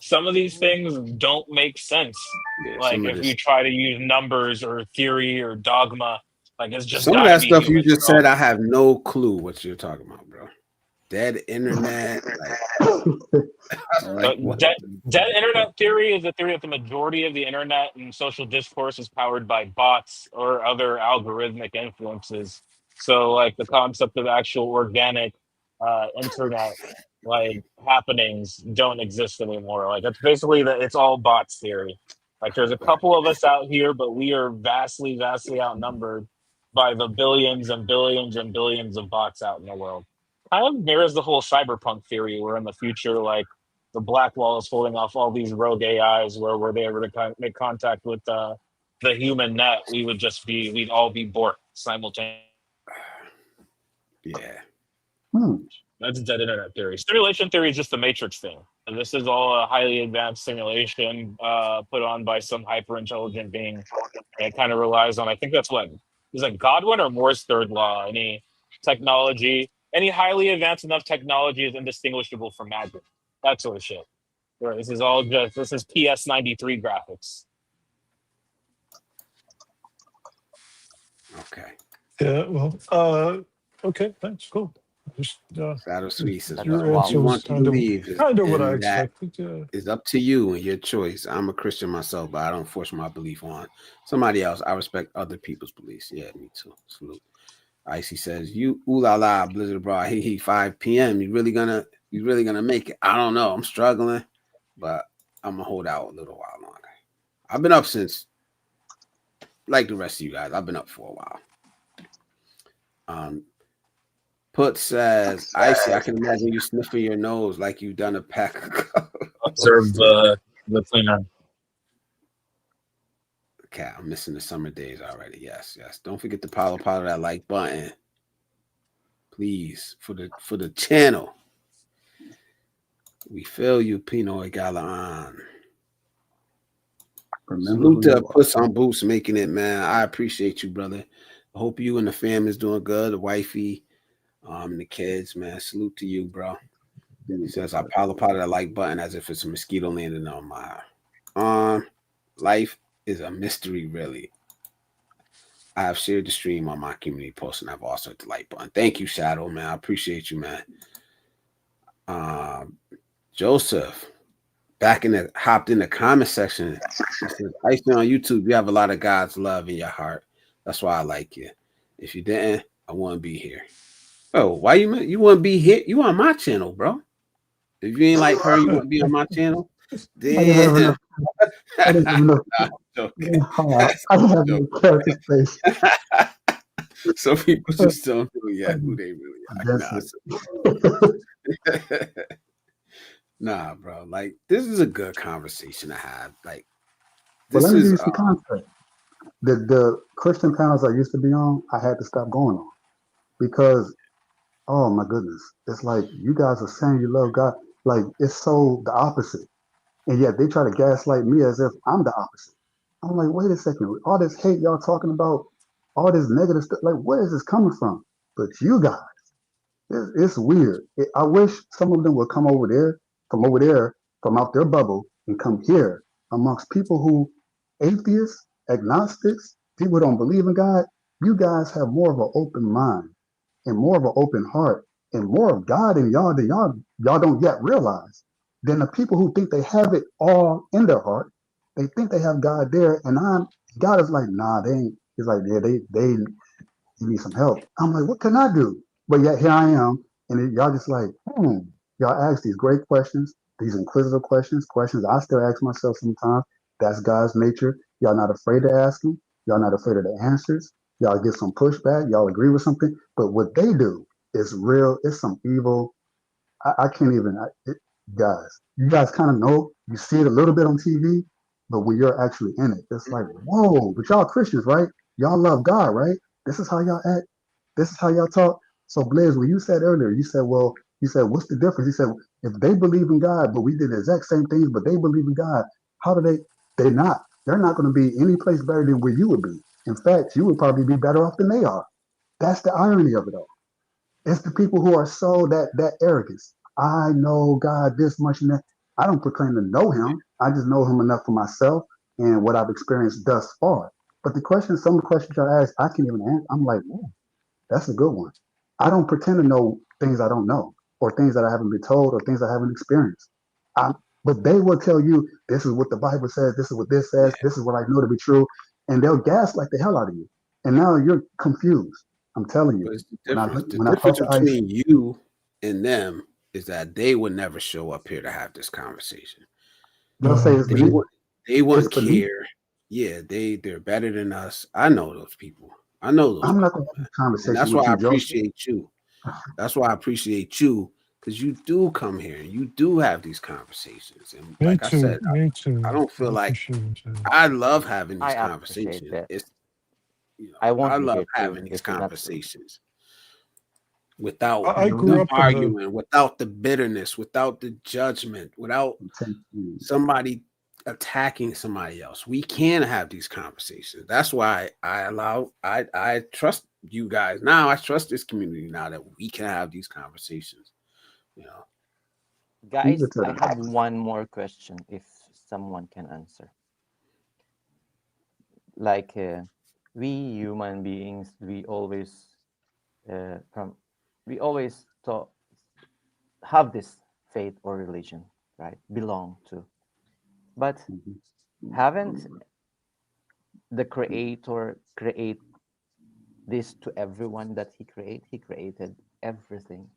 some of these things don't make sense. Yeah, Like if you try to use numbers or theory or dogma, like it's just some of got to that be stuff you humans, just bro. said, I have no clue what you're talking about, bro. Dead internet, like what? Dead internet theory is a theory that the majority of the internet and social discourse is powered by bots or other algorithmic influences. So, like the concept of actual organic internet like happenings don't exist anymore. Like it's basically that it's all bots theory. Like there's a couple of us out here, but we are vastly, vastly outnumbered by the billions and billions and billions of bots out in the world. Kind of mirrors the whole cyberpunk theory, where in the future, like the black wall is holding off all these rogue AIs, where were they ever to make contact with the human net, we'd all be borked simultaneously. Yeah. That's dead internet theory. Simulation theory is just the matrix thing. And this is all a highly advanced simulation put on by some hyper intelligent being. And it kind of relies on, I think that's what is like Godwin or Moore's third law. Any highly advanced enough technology is indistinguishable from magic. That sort of shit. Right, this is PS93 graphics. Okay. Yeah. Well. Okay. Thanks. Cool. Just Shadow Sweet says, your what answer you was want to believe kind of what I and that expected. Yeah. is up to you and your choice. I'm a Christian myself, but I don't force my belief on somebody else. I respect other people's beliefs. Yeah, me too. Salute. Icy says, "You ooh la la, Blizzard bro. He 5 p.m. You really gonna make it? I don't know. I'm struggling, but I'm gonna hold out a little while longer. I've been up since, like the rest of you guys. I've been up for a while. Put says, Icy, I can imagine you sniffing your nose like you've done a pack of Observe the cleaner. Okay, I'm missing the summer days already. Yes. Don't forget to power that like button, please, for the channel. We feel you, Pino Galan. Salute to Puss on Boots making it, man. I appreciate you, brother. I hope you and the family's doing good. The wifey, and the kids, man. Salute to you, bro. He says, I power that like button as if it's a mosquito landing on my arm. Life is a mystery, really. I have shared the stream on my community post, and I've also hit the like button. Thank you, Shadow, man. I appreciate you, man. Joseph, hopped in the comment section. He says, I see on YouTube, you have a lot of God's love in your heart. That's why I like you. If you didn't, I wouldn't be here. Oh, why you wouldn't be here? You on my channel, bro. If you ain't like her, you wouldn't be on my channel. Damn. I didn't even know. Okay. I don't have no character space. Some people just don't know yet who they really are. Nah, bro. Like, this is a good conversation to have. Like, this let me give is you some context. The Christian panels I used to be on, I had to stop going on because, oh my goodness, it's like you guys are saying you love God. Like it's so the opposite. And yet they try to gaslight me as if I'm the opposite. I'm like, wait a second, all this hate y'all talking about, all this negative stuff, like where is this coming from? But you guys, it's weird. I wish some of them would come over there, from out their bubble, and come here amongst people who atheists, agnostics, people who don't believe in God. You guys have more of an open mind and more of an open heart and more of God in y'all than y'all don't yet realize. Than the people who think they have it all in their heart. They think they have God there, and God is like, nah, they ain't. He's like, yeah, they you need some help. I'm like, what can I do? But yet here I am, and y'all just like, y'all ask these great questions, these inquisitive questions, questions I still ask myself sometimes. That's God's nature. Y'all not afraid to ask them. Y'all not afraid of the answers. Y'all get some pushback. Y'all agree with something. But what they do is real. It's some evil. I can't even, guys. You guys kind of know. You see it a little bit on TV, but when you're actually in it, it's like, whoa. But y'all Christians, right? Y'all love God, right? This is how y'all act. This is how y'all talk. So, Blaze, when you said earlier, you said, well, you said, what's the difference? He said, if they believe in God, but we did the exact same things, but they believe in God, how do they? They're not. They're not going to be any place better than where you would be. In fact, you would probably be better off than they are. That's the irony of it all. It's the people who are so that arrogance. I know God this much and that. I don't proclaim to know Him. I just know Him enough for myself and what I've experienced thus far. But the questions, some of the questions y'all ask, I can't even answer. I'm like, ooh, that's a good one. I don't pretend to know things I don't know, or things that I haven't been told, or things I haven't experienced. I, but they will tell you, this is what the Bible says, this is what this Yeah, says, this is what I know to be true, and they'll gaslight the hell out of you. And now you're confused. I'm telling you. but it's the When I difference. The when I talk difference to Ice, between you and them is that they would never show up here to have this conversation. they'll say it's They beneath. would they It's wouldn't beneath. care. Yeah, they're better than us. I know those people. I know those I'm not people, gonna have man. a And conversation that's with why I you, Joseph. appreciate you. That's why I appreciate you, because you do come here and you do have these conversations. And Me like I too. said, Me I too. don't I feel like appreciate it too. I love having I these appreciate conversations. that. It's I I won't be love here too having these if you're not here. conversations without I You grew the know, up in a arguing, without the bitterness, without the judgment, without you somebody attacking somebody else. We can have these conversations. That's why I trust you guys now. I trust this community now that we can have these conversations. You know, keep it Guys, to I have the one more question if someone can answer. Like we human beings, from we always thought have this faith or religion, right? Belong to. But haven't the creator create this to everyone that he create? He created everything.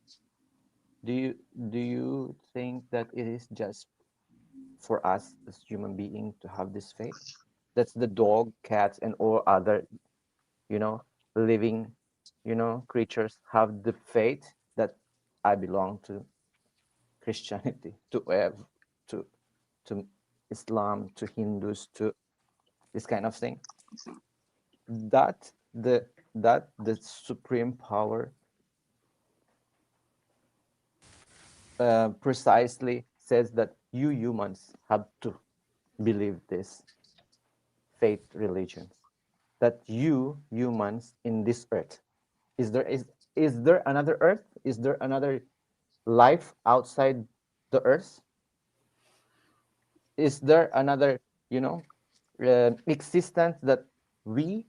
Do you think that it is just for us as human being to have this faith? That's the dog, cats, and all other, you know, living, creatures have the faith that I belong to Christianity, to to Islam, to Hindus, to this kind of thing. That the supreme power precisely says that you humans have to believe this faith religions. That you humans in this earth, is there another earth? Is there another life outside the earth? Is there another, existence that we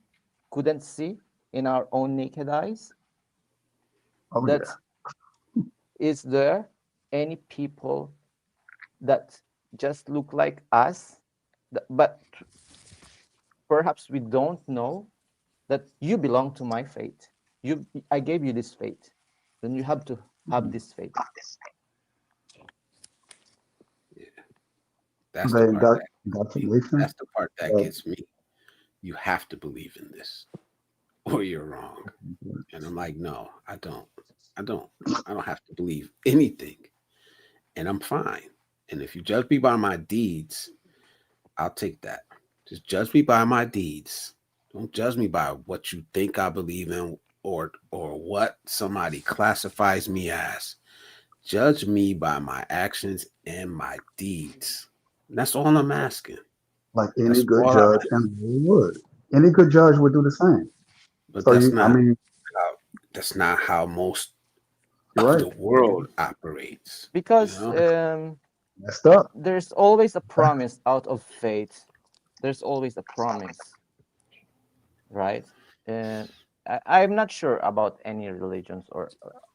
couldn't see in our own naked eyes? oh yeah. That is there any people that just look like us, but perhaps we don't know that you belong to my faith. I gave you this faith, then you have to have this faith. that's the They part that indoctrination. that's the part that That, gets me. You have to believe in this, or you're wrong. And I'm like, no, I don't. I don't. I don't have to believe anything, and I'm fine. And if you judge me by my deeds, I'll take that. Just judge me by my deeds. Don't judge me by what you think I believe in or what somebody classifies me as. Judge me by my actions and my deeds. That's all I'm asking. Like any That's good all I'm judge and would. Any good judge would do the same. But So you, I mean, that's not how most you're of right. the world operates. You Because know, Messed up. there's always a promise out of faith. There's always a promise, right? And I'm not sure about any religions, or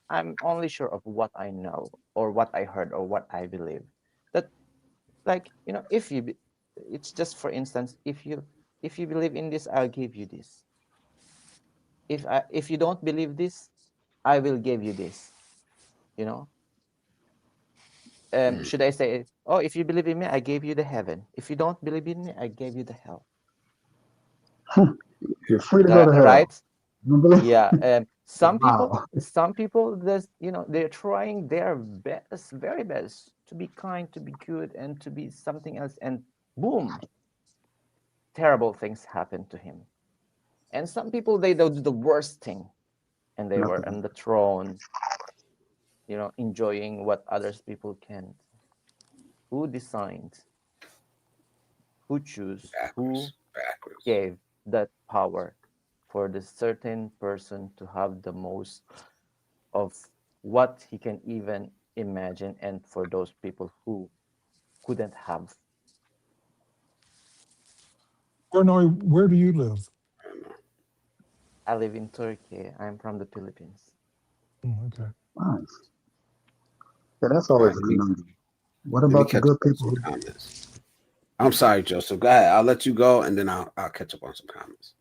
I'm only sure of what I know or what I heard or what I believe. That, like, if it's just for instance, if you believe in this, I'll give you this. If you don't believe this, I will give you this. You know, should I say, oh, if you believe in me, I gave you the heaven. If you don't believe in me, I gave you the hell. You're free to go to hell. Right? You believe? Yeah. Wow. Some people, they're trying their best, very best, to be kind, to be good, and to be something else, and boom, terrible things happen to him. And some people, they do the worst thing, and they were on the throne, enjoying what others people can't. Who designed, who chose, who backwards. gave that power for the certain person to have the most of what he can even imagine, and for those people who couldn't have? Where do you live? I live in Turkey. I'm from the Philippines. Okay. Nice. Yeah, that's All right, always a conundrum. What let me about the catch good up on people some who comments. I'm sorry, Joseph. Go ahead. I'll let you go, and then I'll catch up on some comments.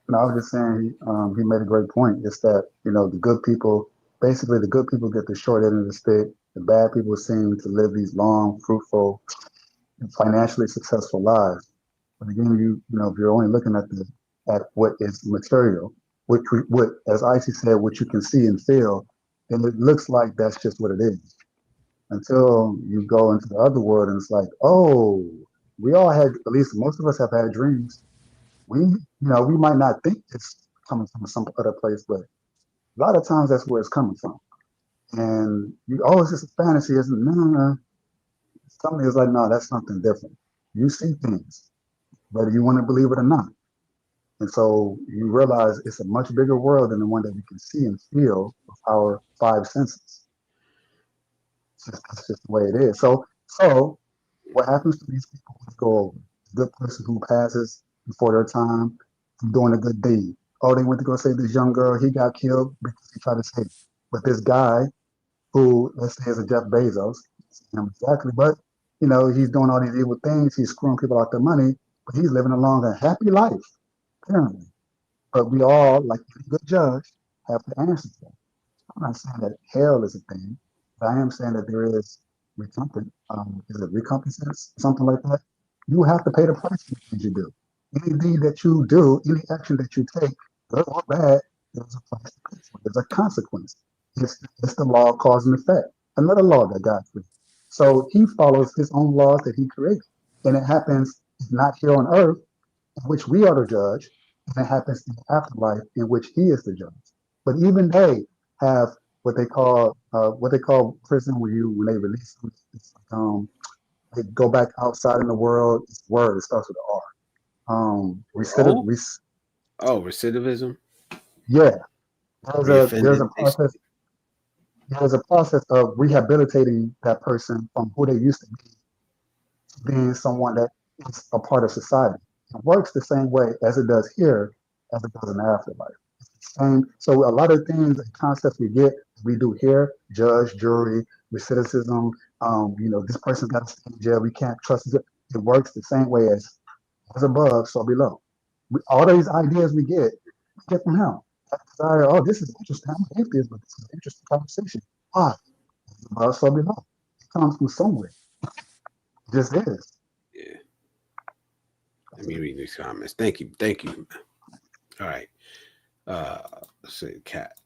No, I was just saying he made a great point. It's that, the good people, basically the good people get the short end of the stick. The bad people seem to live these long, fruitful, and financially successful lives. But again, if you're only looking at what is material, what, as Icy said, what you can see and feel, then it looks like that's just what it is. Until you go into the other world and it's like, oh, we all had, at least most of us have had dreams. We might not think it's coming from some other place, but a lot of times that's where it's coming from. And it's just a fantasy. Isn't, no, no, no. Something is like, no, that's something different. You see things, whether you want to believe it or not. And so you realize it's a much bigger world than the one that we can see and feel with our five senses. That's just the way it is. So what happens to these people who go over? The good person who passes before their time, doing a good deed. Oh, they went to go save this young girl. He got killed because he tried to save her. But this guy who, let's say, is a Jeff Bezos, him exactly, but he's doing all these evil things. He's screwing people out their money, but he's living a long and happy life, apparently. But we all, like any good judge, have to answer to that. I'm not saying that hell is a thing, but I am saying that there is recompense. Is it recompense? Something like that. You have to pay the price for the things you do. Any deed that you do, any action that you take, good or bad, there's a price to pay for. There's a consequence. It's the law of cause and effect. Another law that God created. So he follows his own laws that he created. And it happens not here on earth, in which we are the judge, and it happens in the afterlife in which he is the judge. But even they have what they call prison when they release them. They go back outside in the world. It's word. It starts with an R. Recidiv. Oh, recidivism, Yeah, there's reoffended. a process. There's a process of rehabilitating that person from who they used to be to being someone that is a part of society. It works the same way as it does here, as it does in the afterlife. So a lot of things and concepts we do here, judge, jury, recidivism, this person's got to stay in jail. We can't trust it. It works the same way as above, so below. All these ideas we get from him. That desire, oh, this is interesting. I'm an atheist, but this is an interesting conversation. Why? As above, so below. It comes from somewhere. It just is. Yeah. Let me read these comments. Thank you. All right. Let's see, Cat.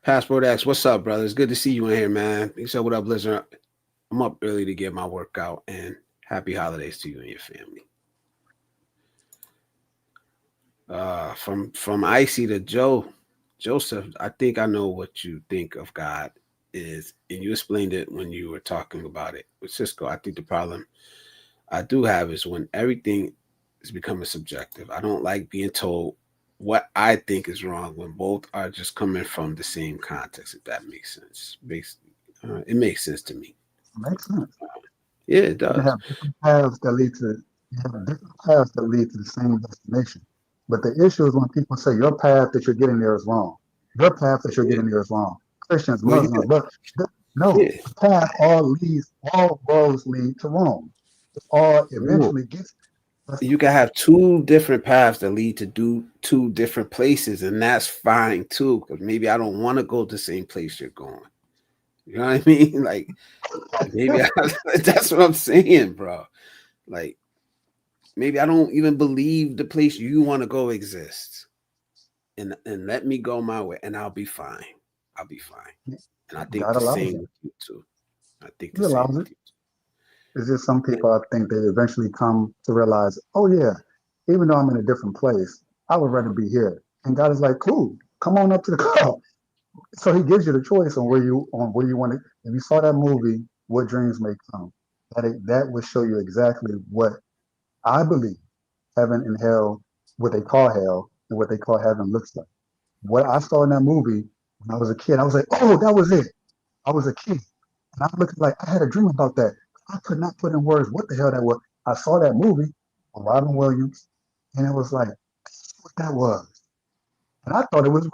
Passport X, what's up, brother? It's good to see you in here, man. He said, what up, Blizzard? I'm up early to get my workout, and happy holidays to you and your family. From Icy to Joseph, I think I know what you think of God. is, and you explained it when you were talking about it with Cisco. I think the problem I do have is when everything is becoming subjective. I don't like being told what I think is wrong when both are just coming from the same context. If that makes sense, it makes sense to me. Makes sense. Yeah, it You does. have different paths that lead to you have different paths that lead to the same destination. But the issue is when people say your path that you're getting there is wrong. Your path that you're Yeah. getting there is wrong. Christians, Well, Muslims, but no, yeah. the path all roads lead to Rome. It all No. eventually gets. That's You can have two different paths that lead to do two different places, and that's fine too. Because maybe I don't want to go the same place you're going. You know what I mean? Like maybe that's what I'm saying, bro. Like maybe I don't even believe the place you want to go exists, and let me go my way, and I'll be fine. I'll be fine. And I think God the allows same it. with you too. I think He the same allows with it. you. It's just some people I think they eventually come to realize, oh yeah, even though I'm in a different place, I would rather be here. And God is like, cool, come on up to the car. So he gives you the choice on where you want it. If you saw that movie, What Dreams May Come, that would show you exactly what I believe heaven and hell, what they call hell and what they call heaven looks like. What I saw in that movie when I was a kid, I was like, oh, that was it. I was a kid. And I looked like I had a dream about that. I could not put in words what the hell that was. I saw that movie with Robin Williams, and it was like, that's what that was. And I thought it was.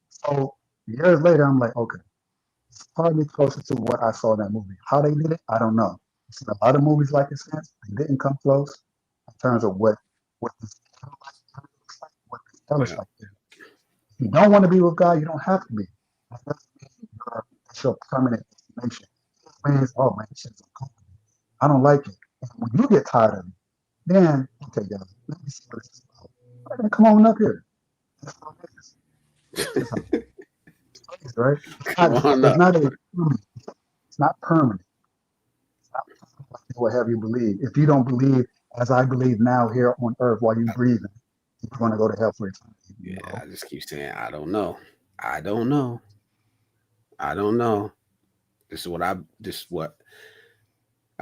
So years later, I'm like, okay, it's probably closer to what I saw in that movie. How they did it, I don't know. I've seen a lot of movies like it since. They didn't come close in terms of what this looks like, what this hell is Yeah. like. If you don't want to be with God, you don't have to be. That doesn't mean that's your permanent destination. It means, oh man, this shit's uncomfortable. I don't like it. And when you get tired of it, then okay, guys, let me see what this is about. All right, then come on up here. That's how it is. That's how it is, right? Come on It's up. not a permanent. It's not permanent. It's not permanent like they will have you believe. If you don't believe as I believe now here on earth while you breathing, you're going to go to hell for eternity. Yeah, No. I just keep saying I don't know. I don't know. I don't know. This is what all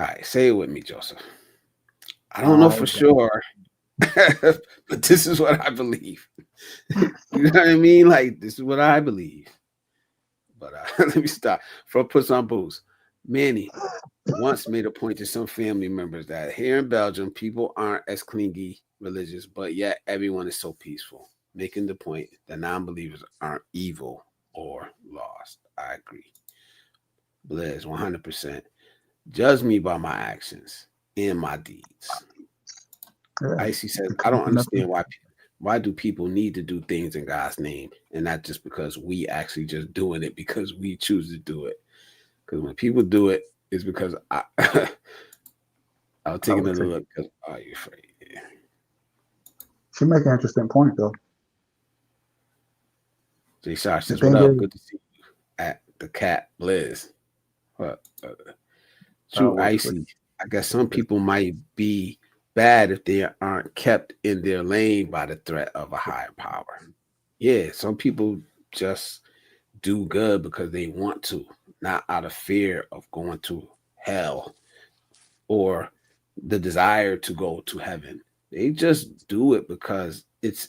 right, say it with me, Joseph. I don't know I for don't. sure, but this is what I believe. You know what I mean? Like this is what I believe. But let me stop. For put some booze. Manny once made a point to some family members that here in Belgium, people aren't as clingy religious, but yet everyone is so peaceful, making the point that non-believers aren't evil or lost. I agree. Blizz, 100%. Judge me by my actions and my deeds. Yeah. Icy says, The I don't cleaning up. understand why do people need to do things in God's name and not just because we actually just doing it because we choose to do it. Because when people do it, it's because I'll I take would another take. look because are you afraid? Yeah. She make an interesting point though. Jay Sarge The says, what thing up? is, Good to see you at the cat Blizz. What? True what icy. I guess some people might be bad if they aren't kept in their lane by the threat of a higher power. Yeah, some people just do good because they want to, not out of fear of going to hell or the desire to go to heaven. They just do it because it's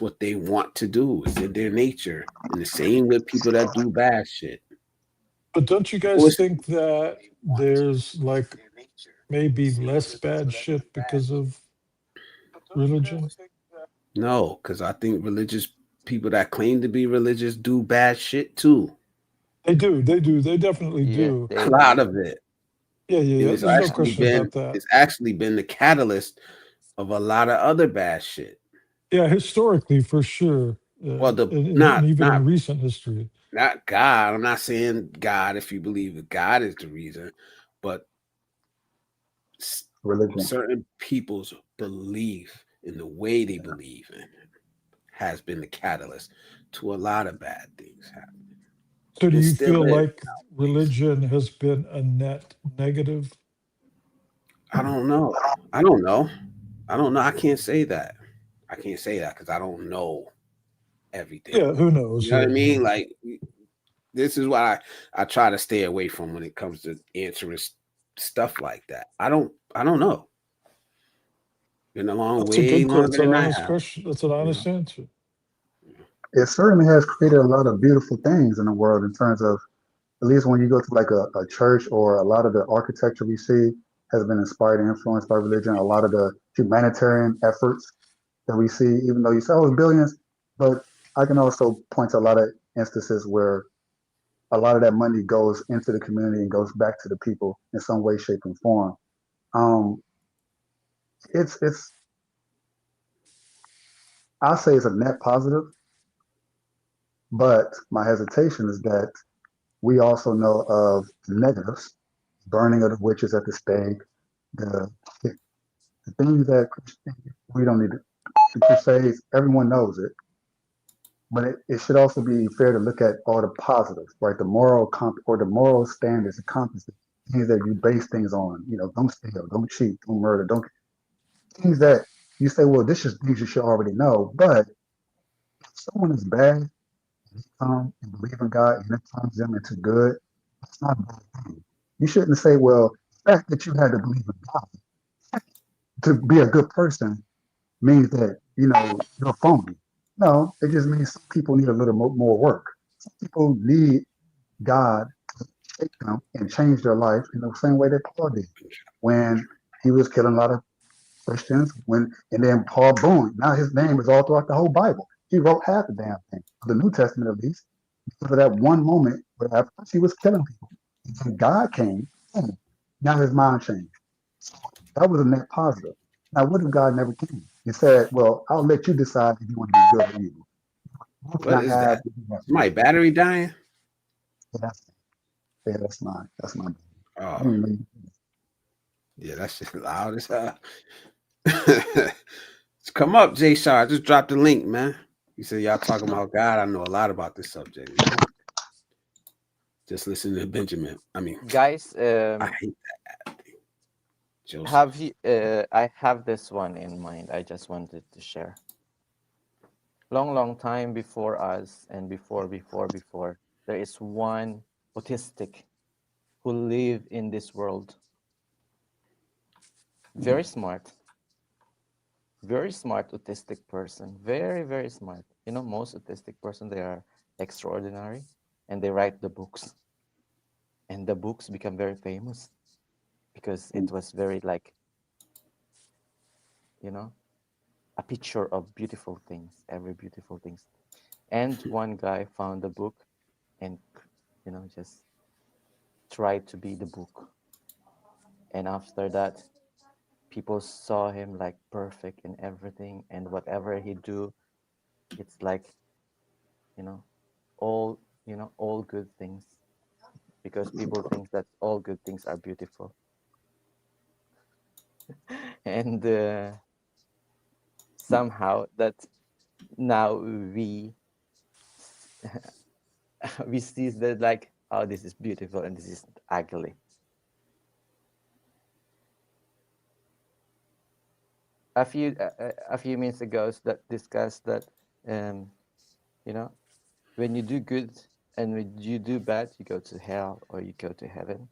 what they want to do. It's in their nature. And the same with people that do bad shit. But don't you Oh, guys think that there's like maybe less bad shit because of religion? no, because I think religious people that claim to be religious do bad shit too. They do. They do. They definitely Yes, do. A they lot do. of it. Yeah, yeah, And yeah. There's no question about that. it's actually been the catalyst of a lot of other bad shit. Yeah, historically, for sure. Well, the And even in recent history. not God. I'm not saying God if you believe that God is the reason, but religion. certain people's belief in the way they believe in has been the catalyst to a lot of bad things happening. So do And you still feel is like religion has been a net negative? I don't know. I don't know. I don't know. I can't say that. I can't say that because I don't know everything. Yeah, who knows? You know what I Yeah, mean? yeah. Like This is what I try to stay away from when it comes to answering stuff like that. I don't know. Been along That's a way good question. longer That's an than I honest have. question. That's an You honest know, answer. It certainly has created a lot of beautiful things in the world in terms of, at least when you go to like a church, or a lot of the architecture we see has been inspired and influenced by religion. A lot of the humanitarian efforts that we see, even though you say, oh, it's billions, but I can also point to a lot of instances where a lot of that money goes into the community and goes back to the people in some way, shape, and form. Um, it's I'll say it's a net positive, but my hesitation is that we also know of negatives, burning of the witches at the stake, the the things that we don't need to, the crusades, everyone knows it, but it should also be fair to look at all the positives, right? The moral or the moral standards, the compasses, things that you base things on. Don't steal, don't cheat, don't murder, don't things that you say, well, this is things you should already know. But if someone is bad, come and believe in God, and it turns them into good, that's not a bad thing. You shouldn't say, well, the fact that you had to believe in God to be a good person means that you're phony. No, it just means some people need a little more work. Some people need God to shake them and change their life in the same way that Paul did when he was killing a lot of Christians. And then Paul, boom, now his name is all throughout the whole Bible. He wrote half the damn thing, the New Testament at least, because of that one moment where after he was killing people, and God came, boom, now his mind changed. So that was a net positive. Now, what if God never came? He said, well, I'll let you decide if you want to be good or evil. Who can what I is have? that? My battery dying? Yeah, that's my. I Oh, didn't know. yeah, that's just loud as hell. Come up, Jay Shaw. I just dropped the link, man. You said y'all talking about God. I know a lot about this subject, man. Just listen to Benjamin. I mean, Guys, I hate that. Joseph. have you? I have this one in mind. I just wanted to share. Long time before us, and before, there is one autistic who live in this world. Very smart autistic person. Very smart. Most autistic person, they are extraordinary, and they write the books, and the books become very famous because it was very like, a picture of beautiful things, every beautiful things. And one guy found the book and just tried to be the book. And after that, people saw him like perfect in everything, and whatever he do, it's like, all all good things, because people think that all good things are beautiful. And somehow that now we we see that like, oh, this is beautiful and this is ugly. A few minutes ago that discussed that, um when you do good and when you do bad, you go to hell or you go to heaven.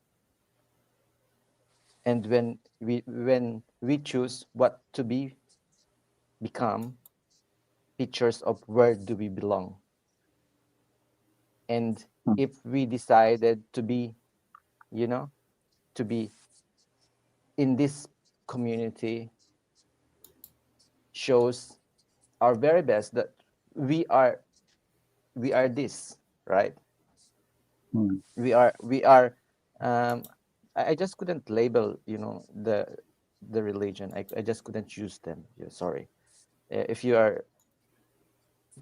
And when we choose what to become, pictures of where do we belong. And if we decided to be, to be in this community, shows our very best that we are this, right? Hmm. We are I just couldn't label, the religion. I just couldn't choose them. Yeah, sorry. If you are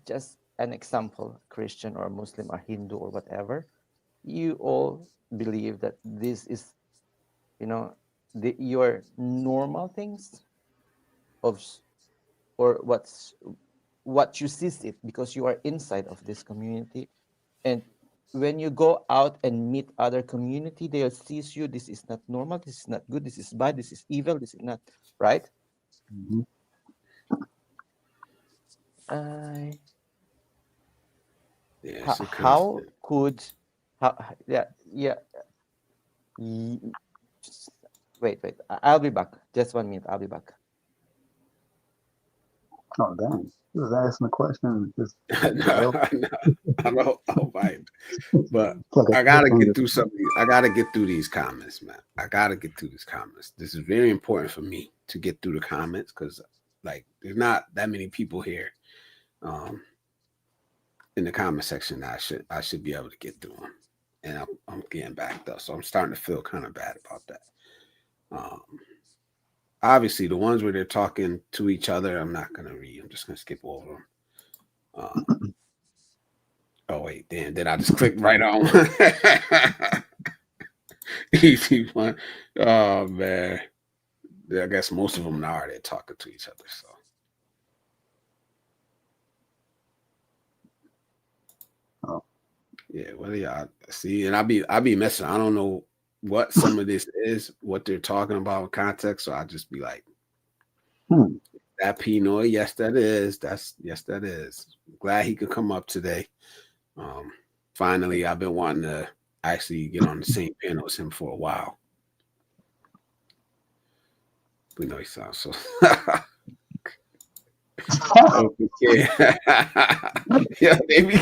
just an example, Christian or Muslim or Hindu or whatever, you all believe that this is, your normal things of, or what you see it because you are inside of this community. And when you go out and meet other community, they'll see you, this is not normal, this is not good, this is bad, this is evil, this is not right. Mhm. Yeah, how, it's a how constant. could Yeah, yeah. y- Wait, wait. I'll be back. Just 1 minute. I'll be back. Oh, dang. He was asking a question and just No, bailed. no, I don't, right. But It's like a I gotta get cliffhanger. through some of these. I gotta get through these comments, man. I gotta get through these comments. This is very important for me to get through the comments because, like, there's not that many people here um, in the comment section that I should be able to get through them, and I'm getting backed up, so I'm starting to feel kind of bad about that. Um, Obviously, the ones where they're talking to each other, I'm not gonna read. I'm just gonna skip over them. Oh wait, damn! Did I just click right on? Easy one. Oh man. I guess most of them are already talking to each other. So Oh, yeah, what do y'all see? And I be messing. I don't know what some of this is, what they're talking about in context. So I just be like, hmm. that Pinoy, yes, that is. Yes, that is. Glad he could come up today. Um, Finally, I've been wanting to actually get on the same panel as him for a while. We know he sounds so. Okay. Yeah, they be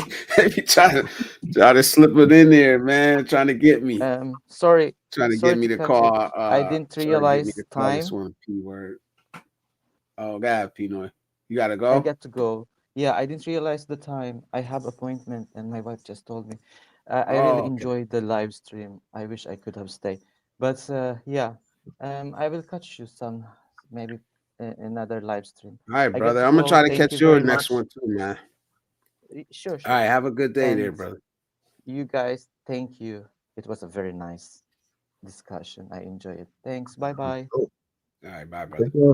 trying to slip it in there, man. Sorry, Trying to get sorry me to to cut you. call. I didn't Trying to get me to realize call this time. one P word. Oh God, Pinoy, you gotta I go. got to go. Yeah, I didn't realize the time. I have appointment, and my wife just told me. I really Oh, okay. enjoyed the live stream. I wish I could have stayed, but yeah, I will catch you some maybe another live stream. All right, I got brother. to I'm gonna go. try to Thank catch you your very next much. one too, man. Sure, All sure. right, have a good day there, And brother. you guys, thank you. It was a very nice discussion. I enjoy it. Thanks. Bye bye. Oh, All right, bye, brother. take care.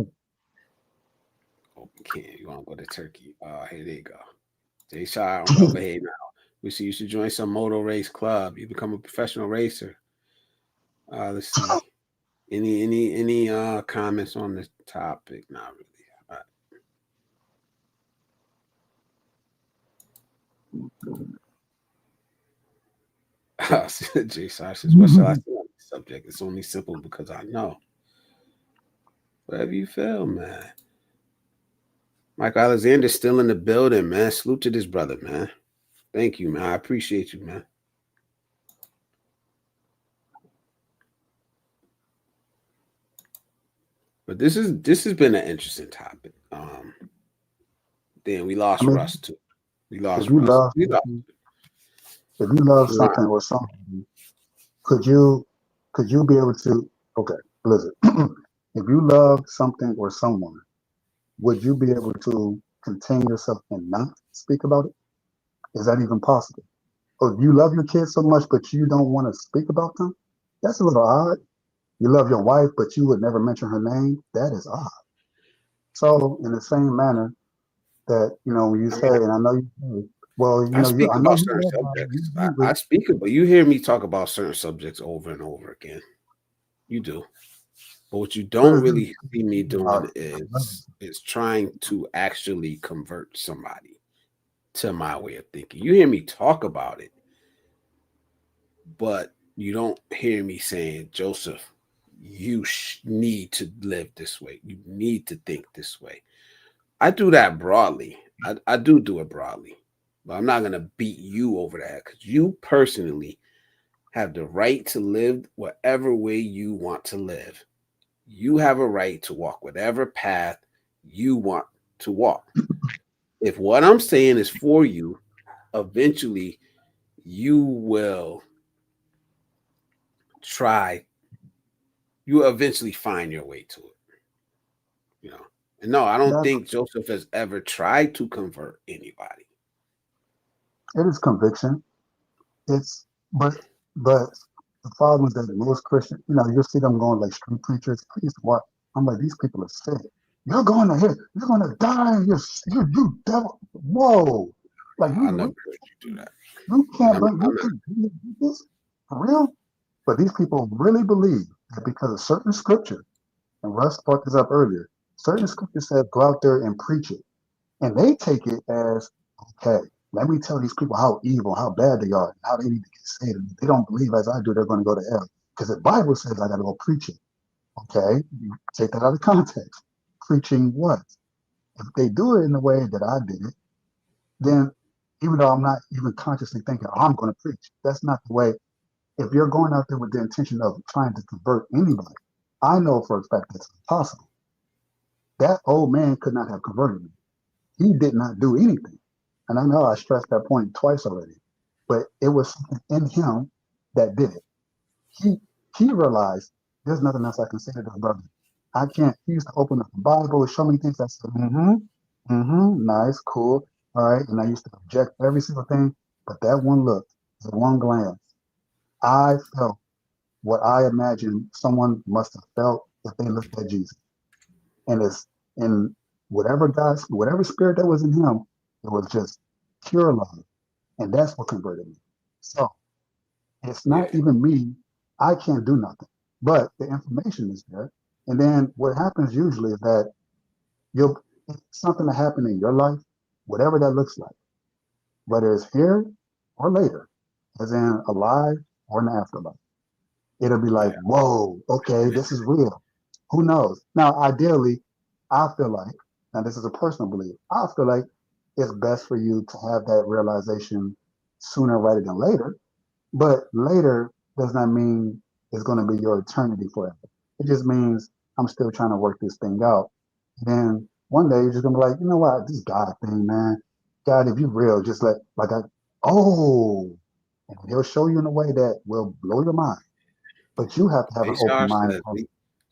Oh, we can't. You want to go to Turkey? Here they go. Jay Shire on Bubba Hey now. We see you should join some moto race club. You become a professional racer. Let's see. Any comments on this topic? Not really. All right. Jay Shire says, "What shall I say on this subject? It's only simple because I know." Whatever you feel, man. Mike Alexander's still in the building, man. Salute to this brother, man. Thank you, man. I appreciate you, man. But this has been an interesting topic. Then we I lost mean, Russ too. We if lost you Russ. love We lost. something, if you love We lost. something or something, could you could you be able to? Okay, Blizzard. If you love something or someone, would you be able to contain yourself and not speak about it? Is that even possible? Or do you love your kids so much, but you don't want to speak about them? That's a little odd. You love your wife, but you would never mention her name. That is odd. So, in the same manner that when you I say, mean, and I know you say, well, I I speak know about you certain love her. subjects. I speak about. You hear me talk about certain subjects over and over again. You do. But what you What don't is really see me this about doing it? is trying to actually convert somebody to my way of thinking. You hear me talk about it, but you don't hear me saying, Joseph, you need to live this way. You need to think this way. I do that broadly. I do it broadly, but I'm not going to beat you over that because you personally have the right to live whatever way you want to live. You have a right to walk whatever path you want to walk. If what I'm saying is for you, eventually you will try, you eventually find your way to it, you know. And no, I don't That think Joseph has ever tried to convert anybody. it is conviction. It's but the problem is that most Christian, you'll see them going like street preachers. Please, what? I'm like, these people are sick. You're going to hell. You're going to die. You devil. Whoa! Like I never heard you do that. you And can't believe you can do this for real. But these people really believe that because of certain scripture, and Russ brought this up earlier, certain scripture says go out there and preach it, and they take it as okay. let me tell these people how evil, how bad they are, and how they need to get saved. And if they don't believe as I do, they're going to go to hell. Because the Bible says I got to go preach it. Okay, you take that out of context. Preaching what? If they do it in the way that I did it, then even though I'm not even consciously thinking, oh, I'm going to preach, that's not the way. If you're going out there with the intention of trying to convert anybody, I know for a fact that's impossible. That old man could not have converted me. He did not do anything. And I know I stressed that point twice already, but it was something in him that did it. He he realized there's nothing else I can say to this brother. I can't. He used to open up the Bible, show me things. I said, nice, cool, all right. And I used to object every single thing, but that one look, the one glance, I felt what I imagined someone must have felt if they looked at Jesus. And it's in whatever spirit that was in him, it was just pure love. And that's what converted me. So it's Yeah. not even me. I can't do nothing. But the information is there. And then what happens usually is that you'll something to happen in your life, whatever that looks like, whether it's here or later, as in alive or in the afterlife. It'll be like, Yeah. whoa, okay, this is real. Who knows? Now, ideally, I feel like, now this is a personal belief, I feel like it's best for you to have that realization sooner rather than later. But later does not mean it's going to be your eternity forever. It just means I'm still trying to work this thing out. Then one day you're just going to be like, you know what, this God thing, man. God, if you're real, just oh, and he'll show you in a way that will blow your mind. But you have to have an open JSR mind. says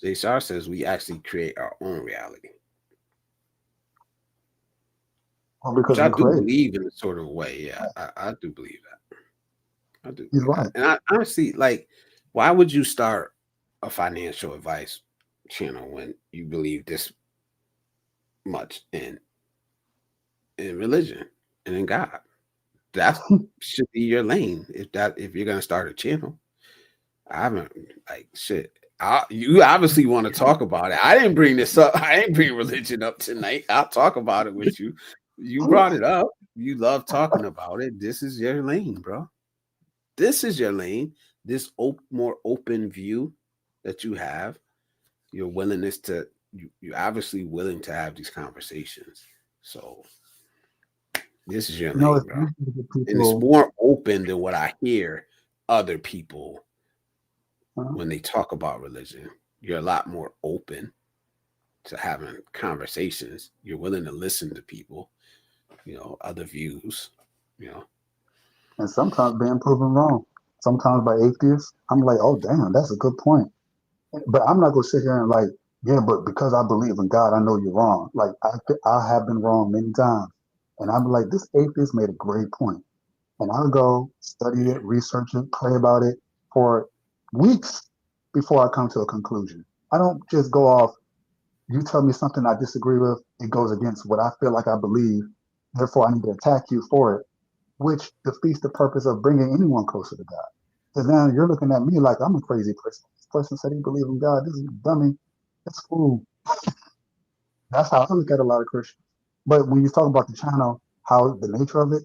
JSR says we actually create our own reality, Well, which because I we do created. believe in a sort of way. Yeah, I do believe that. I do He's believe that. right. And I honestly, like, why would you start a financial advice channel when you believe this much in religion and in God? That should be your lane. If you're gonna start a channel, I haven't like shit. You obviously want to talk about it. I didn't bring this up. I didn't bring religion up tonight. I'll talk about it with you. You brought it up. You love talking about it. This is your lane, bro. This is your lane. This more open view that you have, your willingness to you're obviously willing to have these conversations. So this is your You know, lane, it's bro. easy to get And it's people. more open than what I hear other people uh, when they talk about religion. You're a lot more open to having conversations. You're willing to listen to people, other views, you know. and sometimes being proven wrong. Sometimes by atheists, I'm like, oh damn, that's a good point. But I'm not gonna sit here and like, yeah, but because I believe in God, I know you're wrong. Like I have been wrong many times, and I'm like, this atheist made a great point, and I'll go study it, research it, pray about it for weeks before I come to a conclusion. I don't just go off. You tell me something I disagree with, it goes against what I feel like I believe. Therefore, I need to attack you for it, which defeats the purpose of bringing anyone closer to God. Because now you're looking at me like I'm a crazy person. This person said he believed in God. This is a dummy. That's cool. That's how I look at a lot of Christians. But when you talk about the channel, how the nature of it,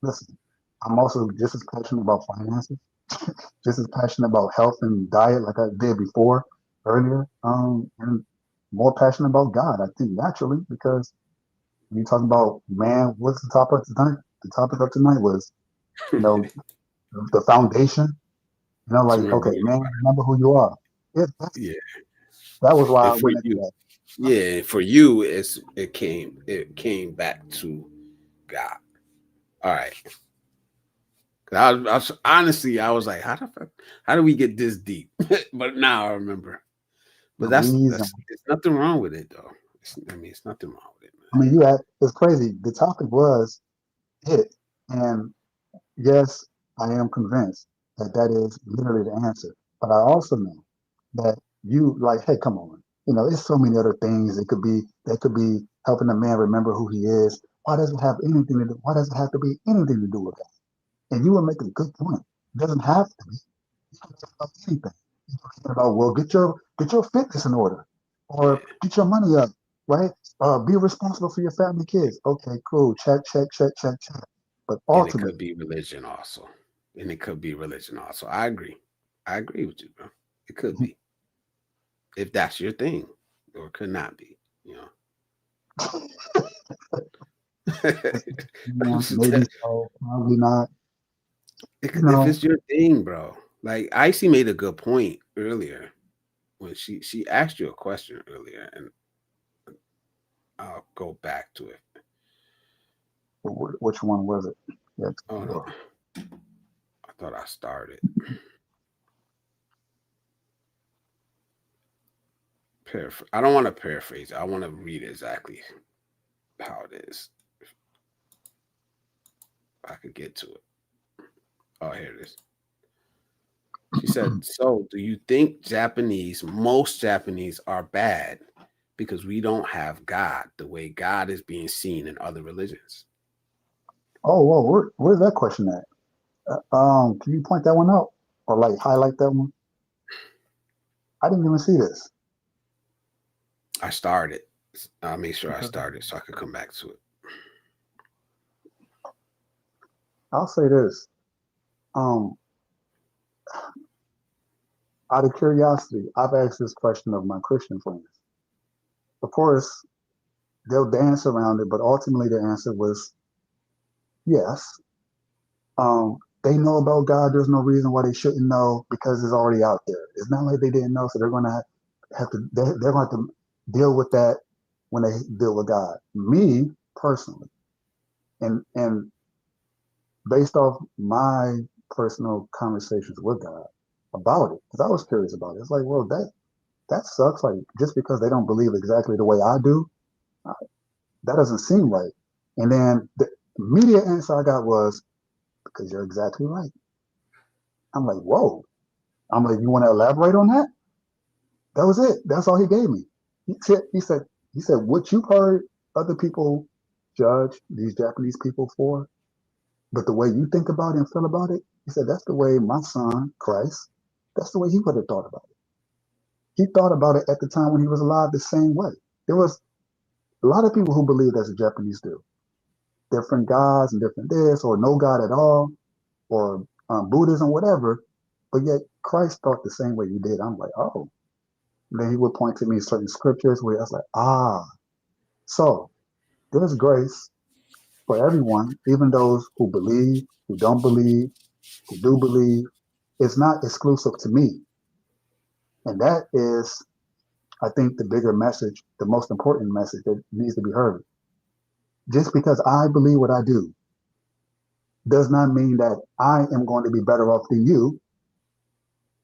listen, I'm also just as passionate about finances, just as passionate about health and diet like I did before earlier, and more passionate about God, I think naturally, because when you talk about man, what's the topic of tonight? The topic of tonight was, you know, the foundation. Just Like, remember okay, where man, remember who you are. yeah. That was why And I for went into you, that. yeah, for you, it came back to God. All right. Honestly, I was like, how do we get this deep? But now I remember. The But reason. it's nothing wrong with it though. It's nothing wrong with it, I mean, it's crazy. The topic was it. And yes, I am convinced that that is literally the answer. But I also know that you like, hey, come on. There's so many other things. It could be that could be helping a man remember who he is. Why does it have anything to do? Why does it have to be anything to do with that? And you were making a good point. It doesn't have to be. You can talk about anything. You can talk about, well, get your fitness in order, man. or get your money up. right? Be responsible for your family, kids. Okay, cool. Check, check, check, check, check. But And it could ultimately, be religion also. And it could be religion also. I agree. I agree with you, bro. It could be. If that's your thing. Or it could not be, you know. I'm just maybe telling- so, probably not. You if know, it's your thing, bro. Like Icy made a good point earlier when she asked you a question earlier, and I'll go back to it. which one was it? Yeah, Oh no, sure. I thought I started. I don't want to paraphrase. I want to read exactly how it is. If I could get to it. Oh, here it is. She said, "So, do you think most Japanese are bad because we don't have God the way God is being seen in other religions?" Oh, whoa, where's that question at? Can you point that one out or like highlight that one? I didn't even see this. I started. I'll make sure I started so I could come back to it. I'll say this. Um, out of curiosity, I've asked this question of my Christian friends. Of course, they'll dance around it, but ultimately the answer was yes. They know about God. There's no reason why they shouldn't know because it's already out there. It's not like they didn't know, so they're going to have to. They're going to deal with that when they deal with God. Me personally, and based off my personal conversations with God about it, because I was curious about it. It's like, well, that sucks. Like just because they don't believe exactly the way I do, uh, that doesn't seem right. And then the immediate answer I got was because you're exactly right. I'm like, whoa. I'm like, you want to elaborate on that? That was it. That's all he gave me. He said, what you've heard other people judge these Japanese people for, but the way you think about it and feel about it, he said, that's the way my son, Christ, that's the way he would have thought about it. He thought about it at the time when he was alive the same way. There was a lot of people who believe as the Japanese do. Different gods and different this, or no God at all, or Buddhism, whatever. But yet Christ thought the same way you did. I'm like, oh. And then he would point to me certain scriptures where I was like, ah. So there's grace for everyone, even those who believe, who don't believe, who do believe. It's not exclusive to me. And that is, I think, the bigger message, the most important message that needs to be heard. Just because I believe what I do does not mean that I am going to be better off than you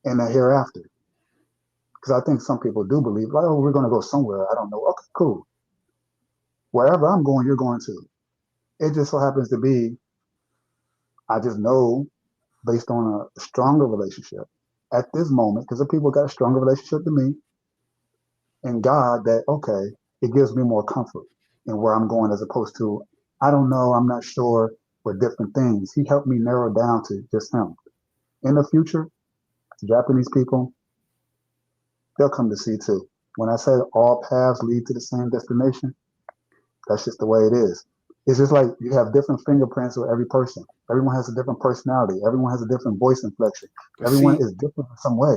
in the hereafter. Because I think some people do believe, like, oh, we're going to go somewhere. I don't know. Okay, cool. Wherever I'm going, you're going to. It just so happens to be, I just know based on a stronger relationship at this moment, because the people got a stronger relationship than me and God, that, okay, it gives me more comfort in where I'm going as opposed to, I don't know, I'm not sure, for different things. He helped me narrow down to just him. In the future, Japanese people, they'll come to see too. When I say all paths lead to the same destination, that's just the way it is. It's just like you have different fingerprints with every person. Everyone has a different personality. Everyone has a different voice inflection. But Everyone see, is different in some way.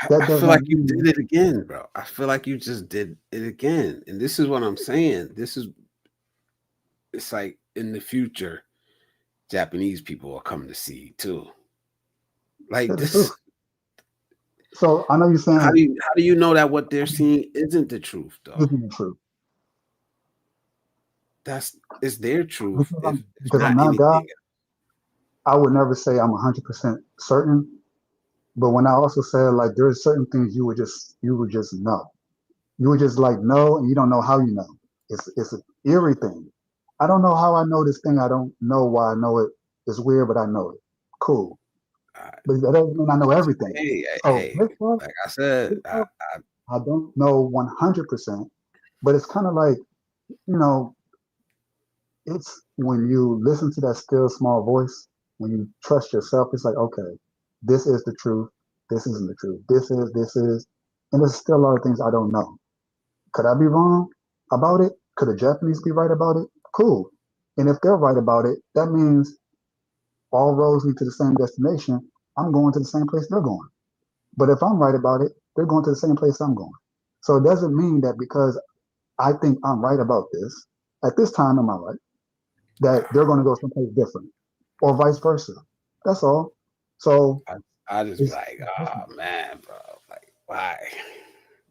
That I does feel not like you mean did it again, bro. I feel like you just did it again. And this is what I'm saying. It's like in the future, Japanese people will come to see too. Like that's the truth. this, So I know you're saying how do you know that what they're seeing isn't the truth this though? isn't true That's it's their truth because if because I'm not not God. anything. I would never say I'm 100% certain. But when I also said like there's certain things you would just know. You would just like know, and you don't know how you know. It's an eerie thing. I don't know how I know this thing. I don't know why I know it. It's weird, but I know it. Cool. Uh, But that doesn't mean I know everything. So hey, this stuff, like I said, this stuff, I don't know 100%. But it's kind of like, you know, it's when you listen to that still small voice, when you trust yourself, it's like, okay, this is the truth. This isn't the truth. This is, and there's still a lot of things I don't know. Could I be wrong? about it? Could the Japanese be right about it? Cool. And if they're right about it, that means all roads lead to the same destination. I'm going to the same place they're going. But if I'm right about it, they're going to the same place I'm going. So it doesn't mean that because I think I'm right about this at this time in my life, that they're going to go someplace different, or vice versa. That's all. So I just be it's like, oh man, bro, like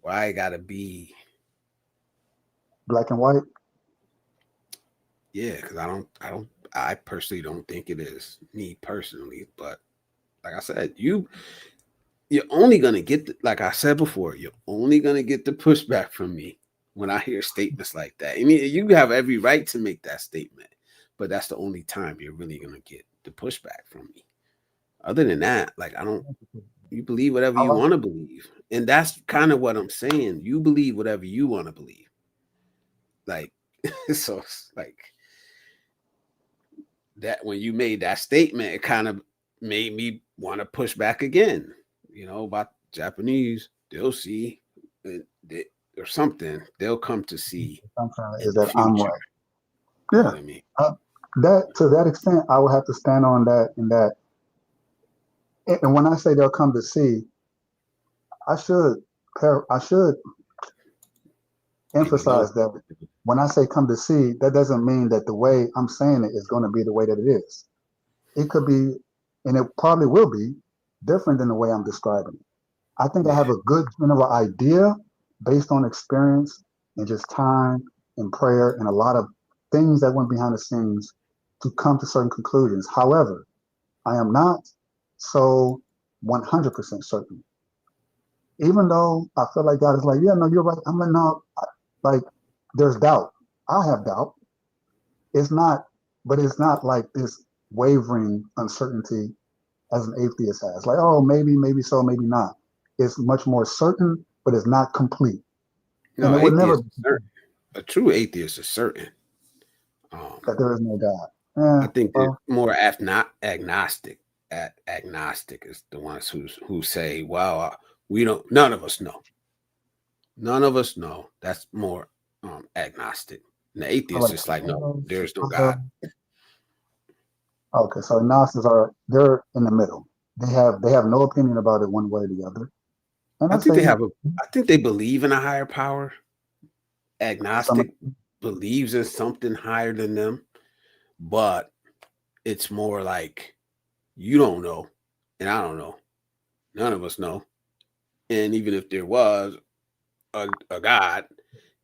why it gotta be? black and white. Yeah, because I personally don't think it is, me personally. But like I said, you're only gonna get like I said before, you're only gonna get the pushback from me when I hear statements like that. I mean, you have every right to make that statement, but that's the only time you're really gonna get the pushback from me. Other than that, like I don't. You believe whatever I you like want to believe, and that's kind of what I'm saying. You believe whatever you want to believe. Like, so it's like that when you made that statement, it kind of made me want to push back again. You know, about Japanese, they'll see or something. They'll come to see sometimes in is the that I'm future. right. You know Yeah. what I mean? That to that extent, I would have to stand on that and that. And when I say they'll come to see, I should I should Here we go. emphasize that when I say come to see, that doesn't mean that the way I'm saying it is going to be the way that it is. It could be, and it probably will be, different than the way I'm describing it. I think I Yeah. have a good general idea based on experience and just time and prayer and a lot of things that went behind the scenes to come to certain conclusions. However, I am not so 100% certain. Even though I feel like God is like, yeah, no, you're right. I'm like, no, like there's doubt. I have doubt. It's not, but it's not like this wavering uncertainty as an atheist has. Like, oh, maybe so, maybe not. It's much more certain, but it's not complete. And No, it would never atheist be is certain. A true atheist is certain. Um, that there is no God. Yeah, I think they're well, more agnostic. Agnostic is the ones who say, "Well, we don't. None of us know. None of us know." That's more agnostic. And the so atheist like, is like, "No, there's no uh, God." okay, so agnostics are they're in the middle. They have no opinion about it one way or the other. And I I think say they have a. I think they believe in a higher power. some Agnostic believes in something higher than them, but it's more like you don't know, and I don't know. None of us know. And even if there was a God,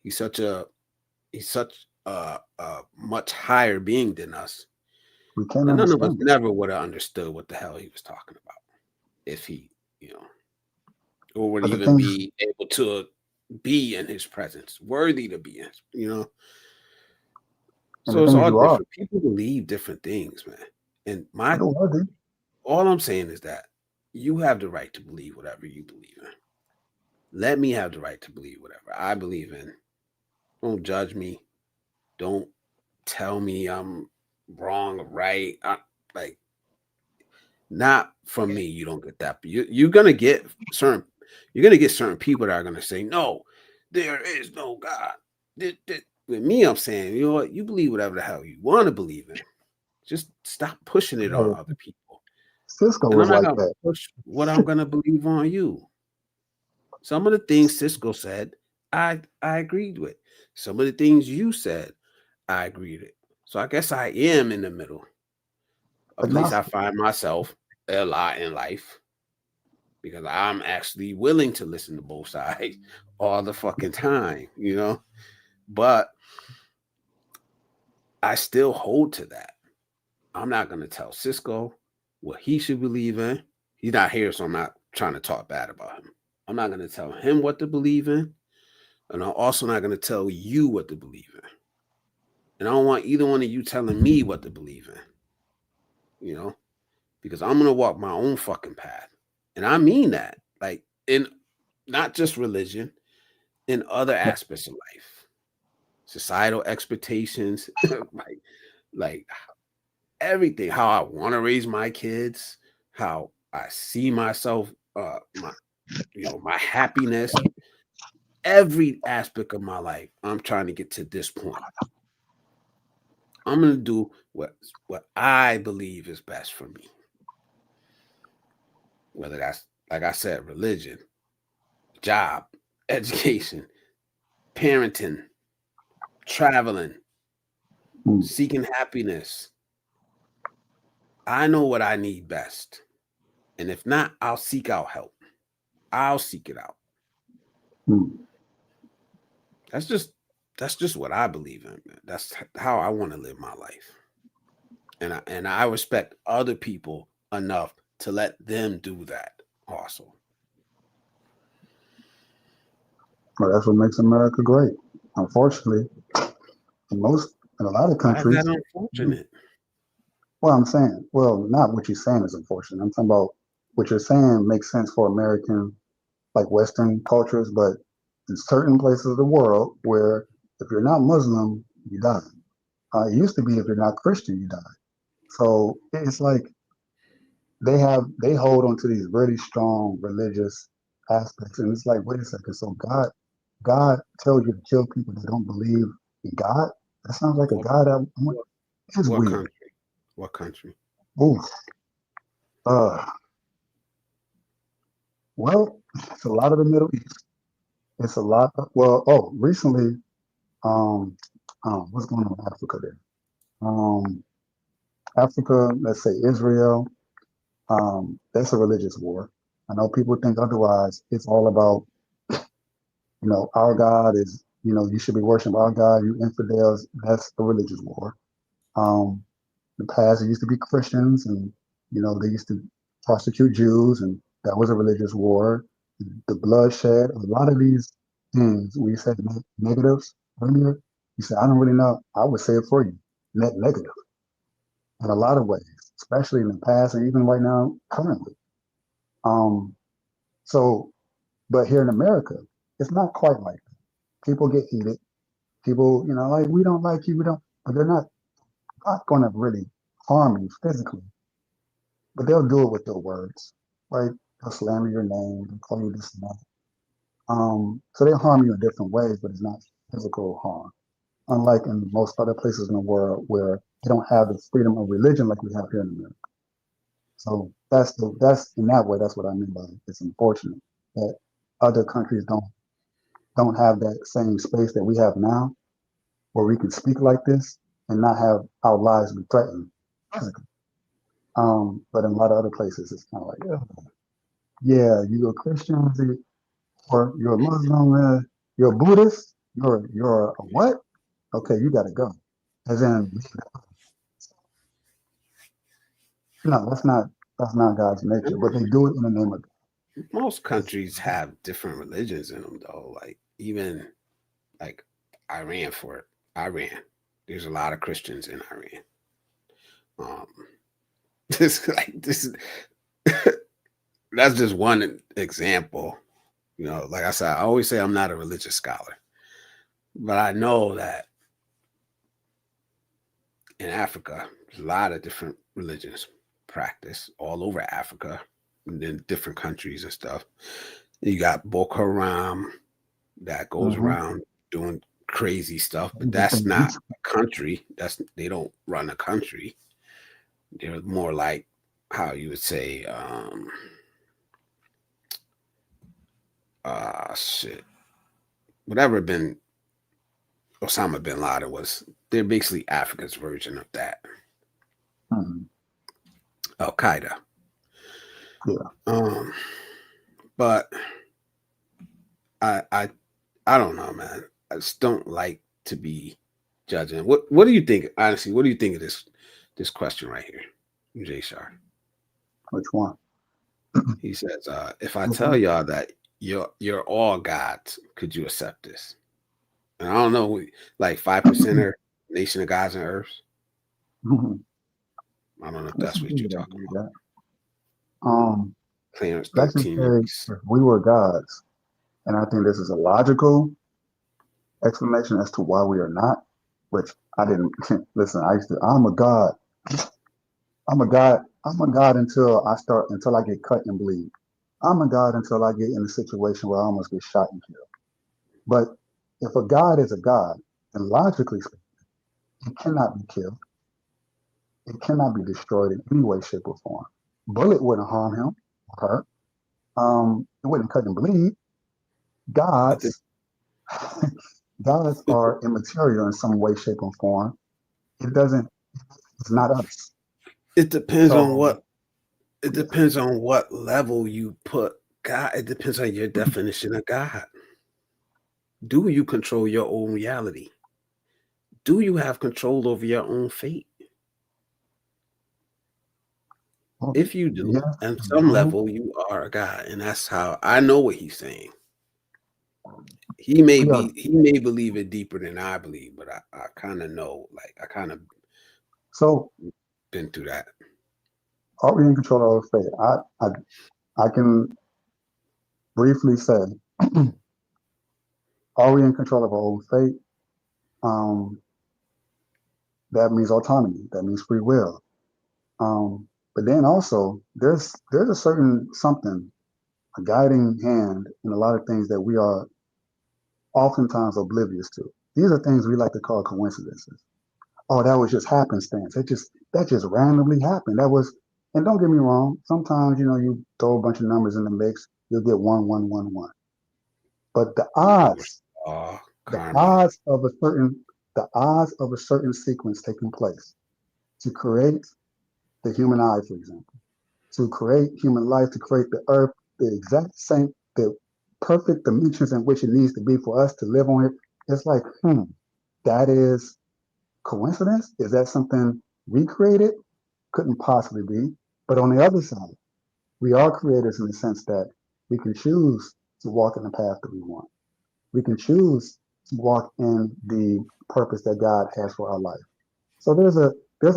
he's such a he's such a much higher being than us we can't that none of us understand it. never would have understood what the hell he was talking about if he, you know, or would But the even thing, be able to be in his presence, worthy to be in, you know. and the So it's thing is, all you are different. People believe different things, man. And my the worthy. all I'm saying is that you have the right to believe whatever you believe in. Let me have the right to believe whatever I believe in. Don't judge me. Don't tell me I'm wrong or right. Like not from me. You don't get that. But you're gonna get certain people that are gonna say, no, there is no God. With me, I'm saying, you know what, you believe whatever the hell you want to believe in. Just stop pushing it on Hey, other people. Cisco And I'm was not like gonna that. push what I'm gonna believe on you. Some of the things Cisco said, I agreed with. Some of the things you said, I agreed with. So I guess I am in the middle. A place I Agnostic. find myself a lot in life because I'm actually willing to listen to both sides all the fucking time, you know? But I still hold to that. I'm not going to tell Cisco what he should believe in. He's not here, so I'm not trying to talk bad about him. I'm not going to tell him what to believe in. And I'm also not going to tell you what to believe in. And I don't want either one of you telling me what to believe in, you know, because I'm going to walk my own fucking path. And I mean that, like, in not just religion, in other aspects of life, societal expectations, like everything, how I want to raise my kids, how I see myself, my happiness. every aspect of my life, I'm trying to get to this point. I'm gonna do what I believe is best for me. Whether that's, like I said, religion, job, education, parenting, traveling, Mm, seeking happiness. I know what I need best. And if not, I'll seek out help. I'll seek it out. mm. That's just that's just what I believe in, man. That's how I want to live my life. And I respect other people enough to let them do that also. Well, that's what makes America great. Unfortunately, in a lot of Why is that countries, unfortunate? well, I'm saying, well, not what you're saying is unfortunate. I'm talking about what you're saying makes sense for American, like Western cultures, but in certain places of the world where if you're not Muslim, you die. It used to be if you're not Christian, you die. So it's like they hold on to these really strong religious aspects, and it's like, wait a second, so God tells you to kill people that don't believe in God. That sounds like a What God. what It's what weird. country? What country? Oof. Uh, well, it's a lot of the Middle East. It's a lot. Well, oh, recently, um, what's going on in Africa there? Um, Africa, let's say Israel. That's a religious war. I know people think otherwise. It's all about, our God is, you should be worshiping our God. You infidels. That's a religious war. Um, the past, it used to be Christians, and they used to prosecute Jews, and that was a religious war. The bloodshed, a lot of these things. We said negatives earlier. You said I don't really know. I would say it for you. Net negative in a lot of ways, especially in the past and even right now, currently. Um, so, but here in America, it's not quite like that. People get heated. People, like we don't like you. We don't, but they're not going to really harm you physically, but they'll do it with their words, right? They'll slander your name, they'll call you this and that. So they harm you in different ways, but it's not physical harm. Unlike in most other places in the world where they don't have the freedom of religion like we have here in America. So that's in that way, that's what I mean by it's unfortunate that other countries don't have that same space that we have now, where we can speak like this and not have our lives be threatened physically. But in a lot of other places, it's kind of like, yeah, you're a Christian, or you're a Muslim, you're a Buddhist, you're a what? Okay, you got to go. As in, no, that's not God's nature. But they do it in the name of Most countries have different religions in them, though. Like even like Iran, for it. Iran. There's a lot of Christians in Iran. Um, this that's just one example. Like I said, I always say I'm not a religious scholar, but I know that in Africa, there's a lot of different religions practiced all over Africa and in different countries and stuff. You got Boko Haram that goes mm-hmm. around doing crazy stuff, but that's not a country. They don't run a country. They're more like how you would say, shit, whatever bin Osama bin Laden was. They're basically Africa's version of that. Mm-hmm. Al Qaeda. Yeah. But I don't know, man. I just don't like to be judging. What do you think? Honestly, what do you think of this question right here, Jay Shar? Which one? He says, if I tell y'all that you're all gods, could you accept this? And I don't know, like 5%er nation of gods and earths. Mm-hmm. I don't know if that's what you're talking about. Clarence Let's just 13. say if we were gods, and I think this is a logical explanation as to why we are not, which I didn't listen. I'm a god. I'm a god. I'm a god until I get cut and bleed. I'm a god until I get in a situation where I almost get shot and killed. But if a God is a God, then logically speaking, it cannot be killed. It cannot be destroyed in any way, shape, or form. Bullet wouldn't harm him or her. It wouldn't cut and bleed. I think Gods, gods are immaterial in some way, shape, or form. It doesn't. It's not us. it depends on So what it depends on what level you put God. It depends on your definition of God. Do you control your own reality? Do you have control over your own fate? well, If you do, yes, at and some no. level, you are a God, and that's how I know what he's saying. He may We are. be, he may believe it deeper than I believe, but I kind of know, like I kind of So been through that. are we in control of our fate? I can briefly say, are we in control of our own fate? Um, that means autonomy. That means free will. But then also there's a certain something, a guiding hand in a lot of things that we are oftentimes oblivious to. These are things we like to call coincidences. Oh, that was just happenstance. That just randomly happened. That was, and don't get me wrong. Sometimes you throw a bunch of numbers in the mix, you'll get 1 1 1 1. But Oh, the karma. odds of a certain, the odds of a certain sequence taking place to create the human eye, for example, to create human life, to create the earth, the exact same, the perfect dimensions in which it needs to be for us to live on it. It's like, that is coincidence? Is that something we created? Couldn't possibly be. But on the other side, we are creators in the sense that we can choose to walk in the path that we want. We can choose to walk in the purpose that God has for our life. So there's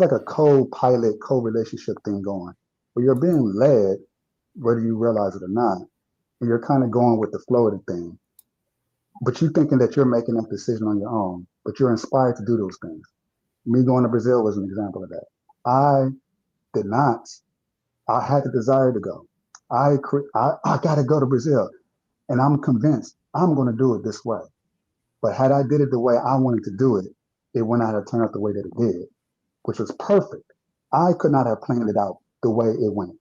like a co-pilot, co-relationship thing going where you're being led, whether you realize it or not, and you're kind of going with the flow of the thing. But you thinking that you're making that decision on your own, but you're inspired to do those things. Me going to Brazil was an example of that. I did not. I had the desire to go. I got to go to Brazil, and I'm convinced I'm going to do it this way. But had I did it the way I wanted to do it, it would not have turned out the way that it did, which was perfect. I could not have planned it out the way it went.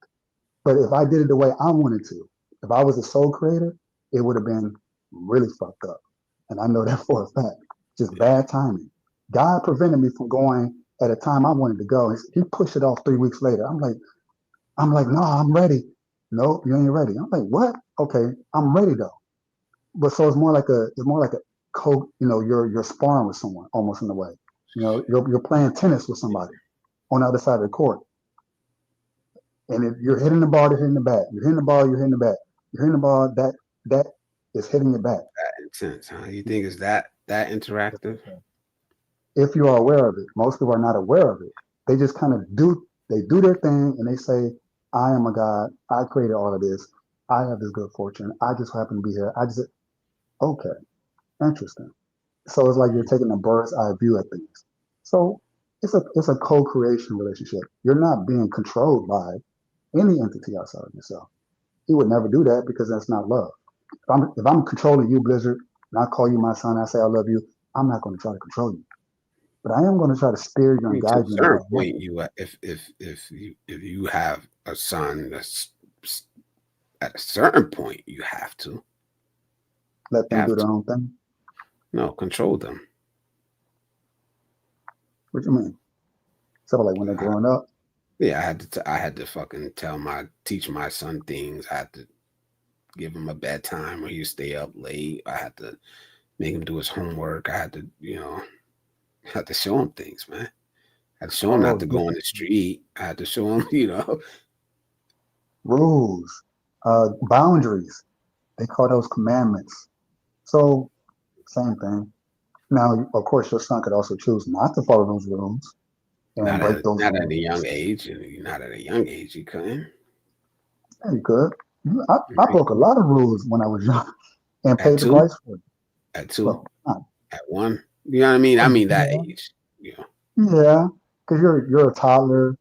But if I did it the way I wanted to, if I was a sole creator, it would have been really fucked up. And I know that for a fact. Just Yeah. bad timing. God prevented me from going at a time I wanted to go. He pushed it off 3 weeks later. I'm like, no, I'm ready. No, you ain't ready. I'm like, what? Okay, I'm ready though. But so it's more like a co. You're sparring with someone almost in a way. You're playing tennis with somebody on the other side of the court, and if you're hitting the ball, they're hitting the bat. You're hitting the ball, you're hitting the bat. You're hitting the ball, that is hitting it back. That intense, huh? You think it's that interactive? If you are aware of it, most people are not aware of it. They just kind of do their thing and they say, I am a God. I created all of this. I have this good fortune. I just happen to be here. Okay, interesting. So it's like you're taking a bird's eye view at things. So it's a co-creation relationship. You're not being controlled by any entity outside of yourself. He would never do that because that's not love. If I'm controlling you, Blizzard, and I call you my son, I say I love you, I'm not going to try to control you. But I am going to try to steer you I and mean, to guide a you in the certain right way. point, if you have a son that's at a certain point, you have to Let them have do to their own thing. control them. What you mean? So like when they're I, growing up, yeah, I had to fucking teach my son things. I had to give him a bedtime where he stay up late. I had to make him do his homework. I had to, had to show him things, man. I had to show him not oh, to go on the street. I had to show him, rules, boundaries. They call those commandments. So same thing. Now, of course, your son could also choose not to follow those rules and break those not at a young boundaries. age. Not at a young age, you couldn't. Yeah, you could. I broke a lot of rules when I was young and At paid the two, price for it. at two, Well, not, at one. You know what I mean? I mean that yeah, age. Yeah. yeah, because you're a toddler.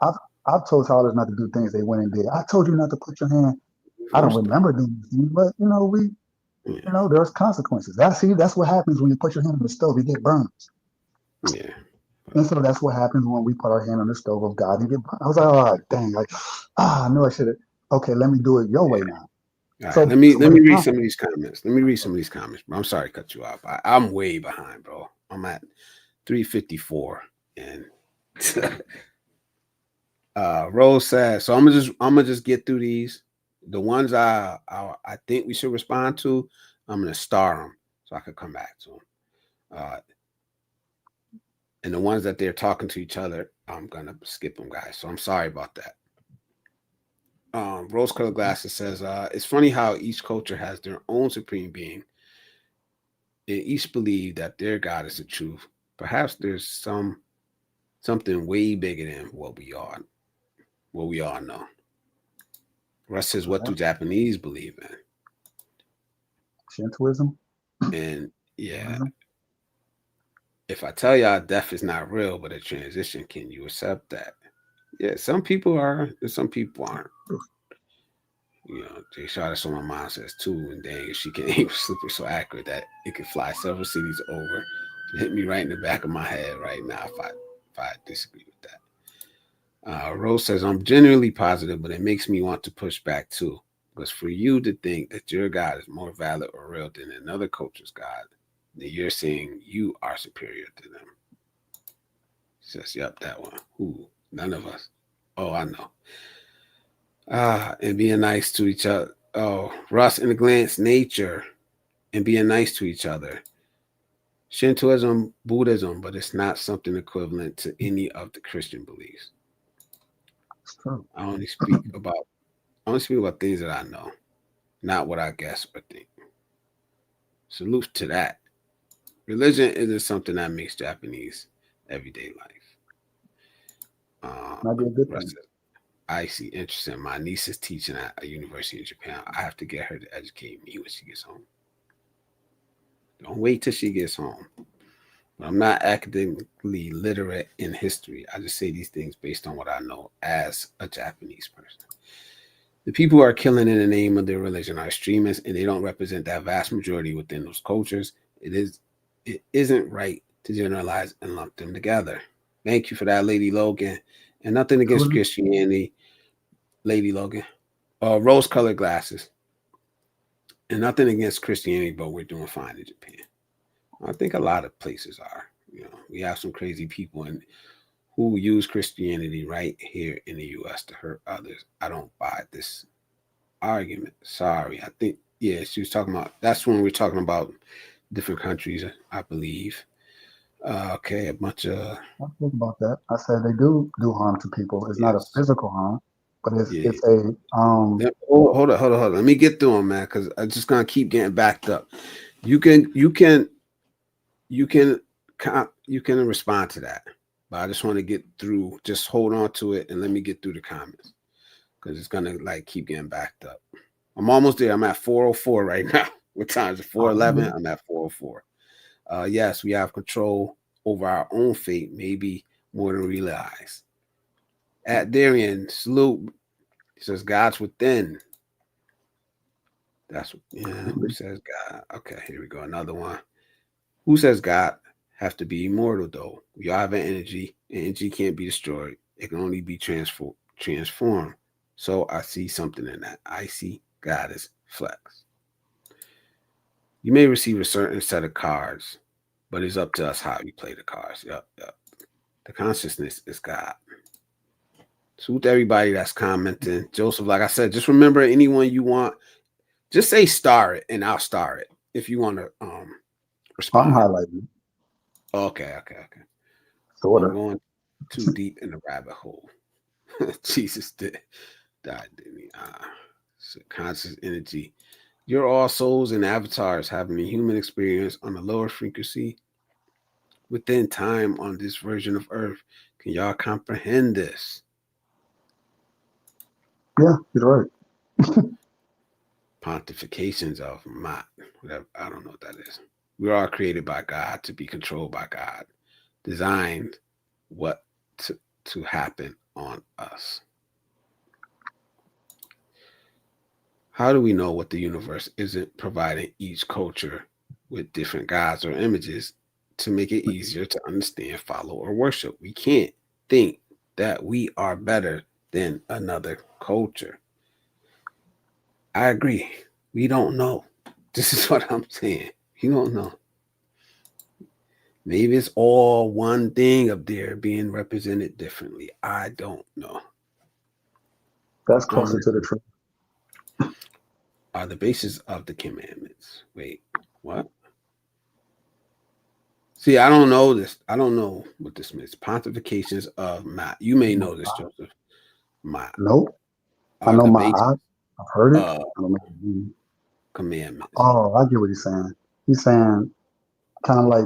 I've I've told toddlers not to do things they went and did. I told you not to put your hand. I don't Forced them. remember doing these things, but Yeah. You know, there's consequences. That's what happens when you put your hand on the stove, you get burned. Yeah. And so that's what happens when we put our hand on the stove of God and get burned. I was like, oh dang, like, I knew I should have. Okay, let me do it your way now. All right. So, Let but me it's read not. some of these comments. Let me read some of these comments, bro. I'm sorry to cut you off. I'm way behind, bro. I'm at 354. And Rose says, so I'm gonna just get through these. The ones I think we should respond to, I'm gonna star them so I could come back to them. And the ones that they're talking to each other, I'm gonna skip them, guys. So I'm sorry about that. Rose colored glasses says, it's funny how each culture has their own supreme being, and each believe that their God is the truth. Perhaps there's something way bigger than what we all know. Russ says, what do Japanese believe in? Shintoism. And yeah, Buddhism. if I tell y'all death is not real but a transition, can you accept that? Yeah, some people are, and some people aren't. You know, Jay Shaw, that's what my mom says too. And dang, she can aim slipper so accurate that it can fly several cities over and hit me right in the back of my head right now if I disagree with that. Rose says, I'm genuinely positive, but it makes me want to push back too. Because for you to think that your God is more valid or real than another culture's God, then you're saying you are superior to them. Says, yep, that one. Who? None of us. Oh, I know. And being nice to each other. Oh, Russ in a glance, nature and being nice to each other. Shintoism, Buddhism, but it's not something equivalent to any of the Christian beliefs. It's true. I only speak about things that I know, not what I guess or think. Salute to that. Religion isn't something that makes Japanese everyday life. Might be a good Russ thing. says, I see. Interesting. My niece is teaching at a university in Japan. I have to get her to educate me when she gets home. Don't wait till she gets home. But I'm not academically literate in history. I just say these things based on what I know as a Japanese person. The people who are killing in the name of their religion are extremists, and they don't represent that vast majority within those cultures. It isn't right to generalize and lump them together. Thank you for that, Lady Logan. And nothing against Christianity, Lady Logan. Rose-colored glasses. And nothing against Christianity, but we're doing fine in Japan. I think a lot of places are. You know, we have some crazy people who use Christianity right here in the U.S. to hurt others. I don't buy this argument. Sorry. I think, yeah, she was talking about, that's when we're talking about different countries, I believe. Okay, a bunch of. I think about that. I said they do harm to people. It's not a Yes. physical harm, but it's Yeah. it's a Hold on. Let me get through them, man, because I'm just gonna keep getting backed up. You can respond to that, but I just want to get through. Just hold on to it and let me get through the comments because it's gonna like keep getting backed up. I'm almost there. I'm at 404 right now. What time is it? 411. I'm at 404. Yes, we have control over our own fate, maybe more than we realize. At Darian, salute. He says God's within. That's who says God? Okay, here we go. Another one. Who says God have to be immortal though? We all have an energy. Energy can't be destroyed. It can only be transformed. So I see something in that. I see God as flex. You may receive a certain set of cards, but it's up to us how we play the cards. Yep. The consciousness is God. Salute to everybody that's commenting. Joseph, like I said, just remember anyone you want, just say star it and I'll star it if you want to respond. I'm highlighting. Okay. Sort I'm of. going too deep in the rabbit hole. Jesus died, didn't he? Conscious energy. You're all souls and avatars having a human experience on a lower frequency within time on this version of Earth. Can y'all comprehend this? Yeah, you're right. Pontifications of Mott, whatever. I don't know what that is. We are created by God to be controlled by God, designed what to happen on us. How do we know what the universe isn't providing each culture with different gods or images to make it easier to understand, follow, or worship? We can't think that we are better than another culture. I agree. We don't know. This is what I'm saying. You don't know. Maybe it's all one thing up there being represented differently. I don't know. That's closer to the truth. Are the basis of the commandments. Wait, what? See, I don't know this. I don't know what this means. Pontifications of my. You may know this, Joseph. My Nope. I are know the my basis I've heard it. of I don't know. commandments. Oh, I get what he's saying. He's saying kind of like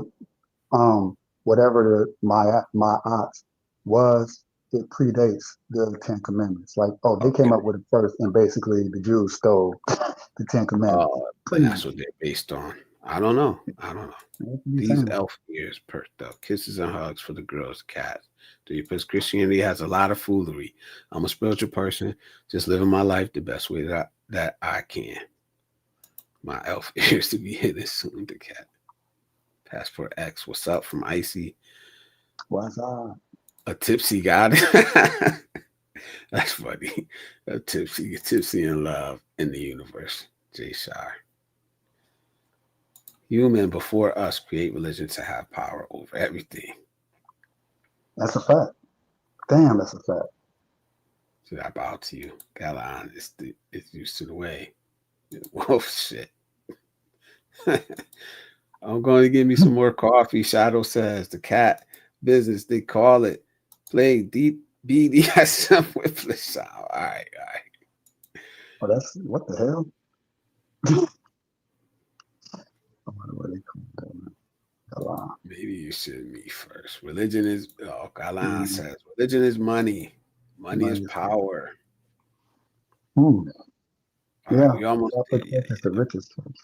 whatever my aunt was, it predates the Ten Commandments. Like, oh, they came Okay. up with it first, and basically the Jews stole the Ten Commandments. And Pretty that's much. what they're based on. I don't know. I don't know. That's what he's These saying. elf ears perked up. Kisses and hugs for the girls, cats. Because Christianity has a lot of foolery. I'm a spiritual person, just living my life the best way that I can. My elf ears to be hidden soon. The cat. Passport X. What's up from Icy? What's up? A tipsy god. That's funny. A tipsy in love in the universe. Jay Shire. Human before us create religion to have power over everything. That's a fact. Damn, that's a fact. Should I bow to you? Galan is used to the way. Whoa, shit. I'm going to give me some more coffee. Shadow says the cat business, they call it play deep BDSM with the sound. All right, all right. Oh, that's what the hell? I wonder what they call that, man. Galah. Maybe you should me first. Religion is, Galan Mm, says, religion is money. Money is money is power. power. Hmm. All right, Yeah. we almost there. Catholic Yeah, Church is the richest church.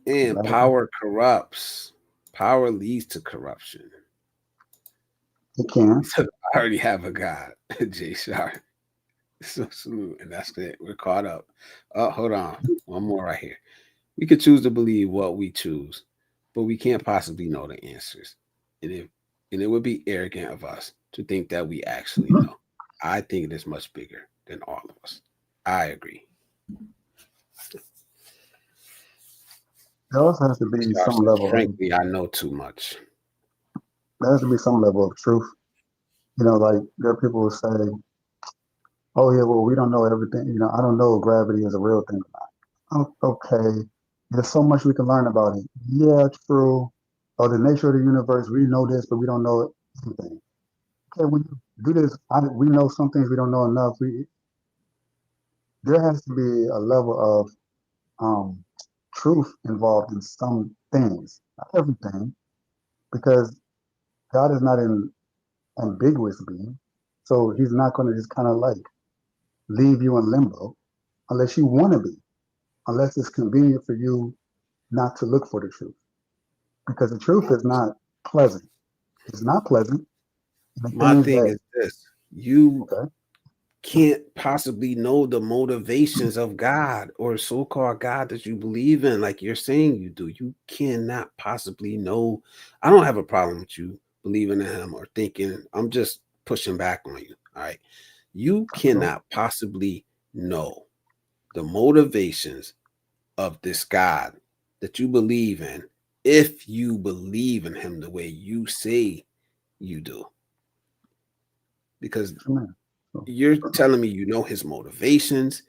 yeah. And Glad about power corrupts. Power leads to corruption. it. It can. So I already have a God, Jay Sharp. So salute, and that's it. We're caught up. Oh, hold on. One more right here. We could choose to believe what we choose, but we can't possibly know the answers. And it would be arrogant of us to think that we actually know. I think it is much bigger than all of us. I agree. There also has to be Sharp some says, level of frankly, I know too much. there has to be some level of truth. You know, like there are people who say, "Oh yeah, well we don't know everything." You know, I don't know if gravity is a real thing or not. Oh, okay, there's so much we can learn about it. Yeah, true. Or the nature of the universe, we know this, but we don't know everything. Okay, when you do this, we know some things we don't know enough. There has to be a level of um, truth involved in some things, not everything, because God is not an ambiguous being. So he's not going to just kind of like leave you in limbo unless you want to be, unless it's convenient for you not to look for the truth. Because the truth is not pleasant. It's not pleasant. And the My things thing that, is this: you okay, can't possibly know the motivations of God or so-called God that you believe in, like you're saying you do. You cannot possibly know. I don't have a problem with you believing in him or thinking. I'm just pushing back on you. All right. You so, cannot possibly know the motivations of this God that you believe in if you believe in him the way you say you do. Because amen. So, you're telling me you know his motivations,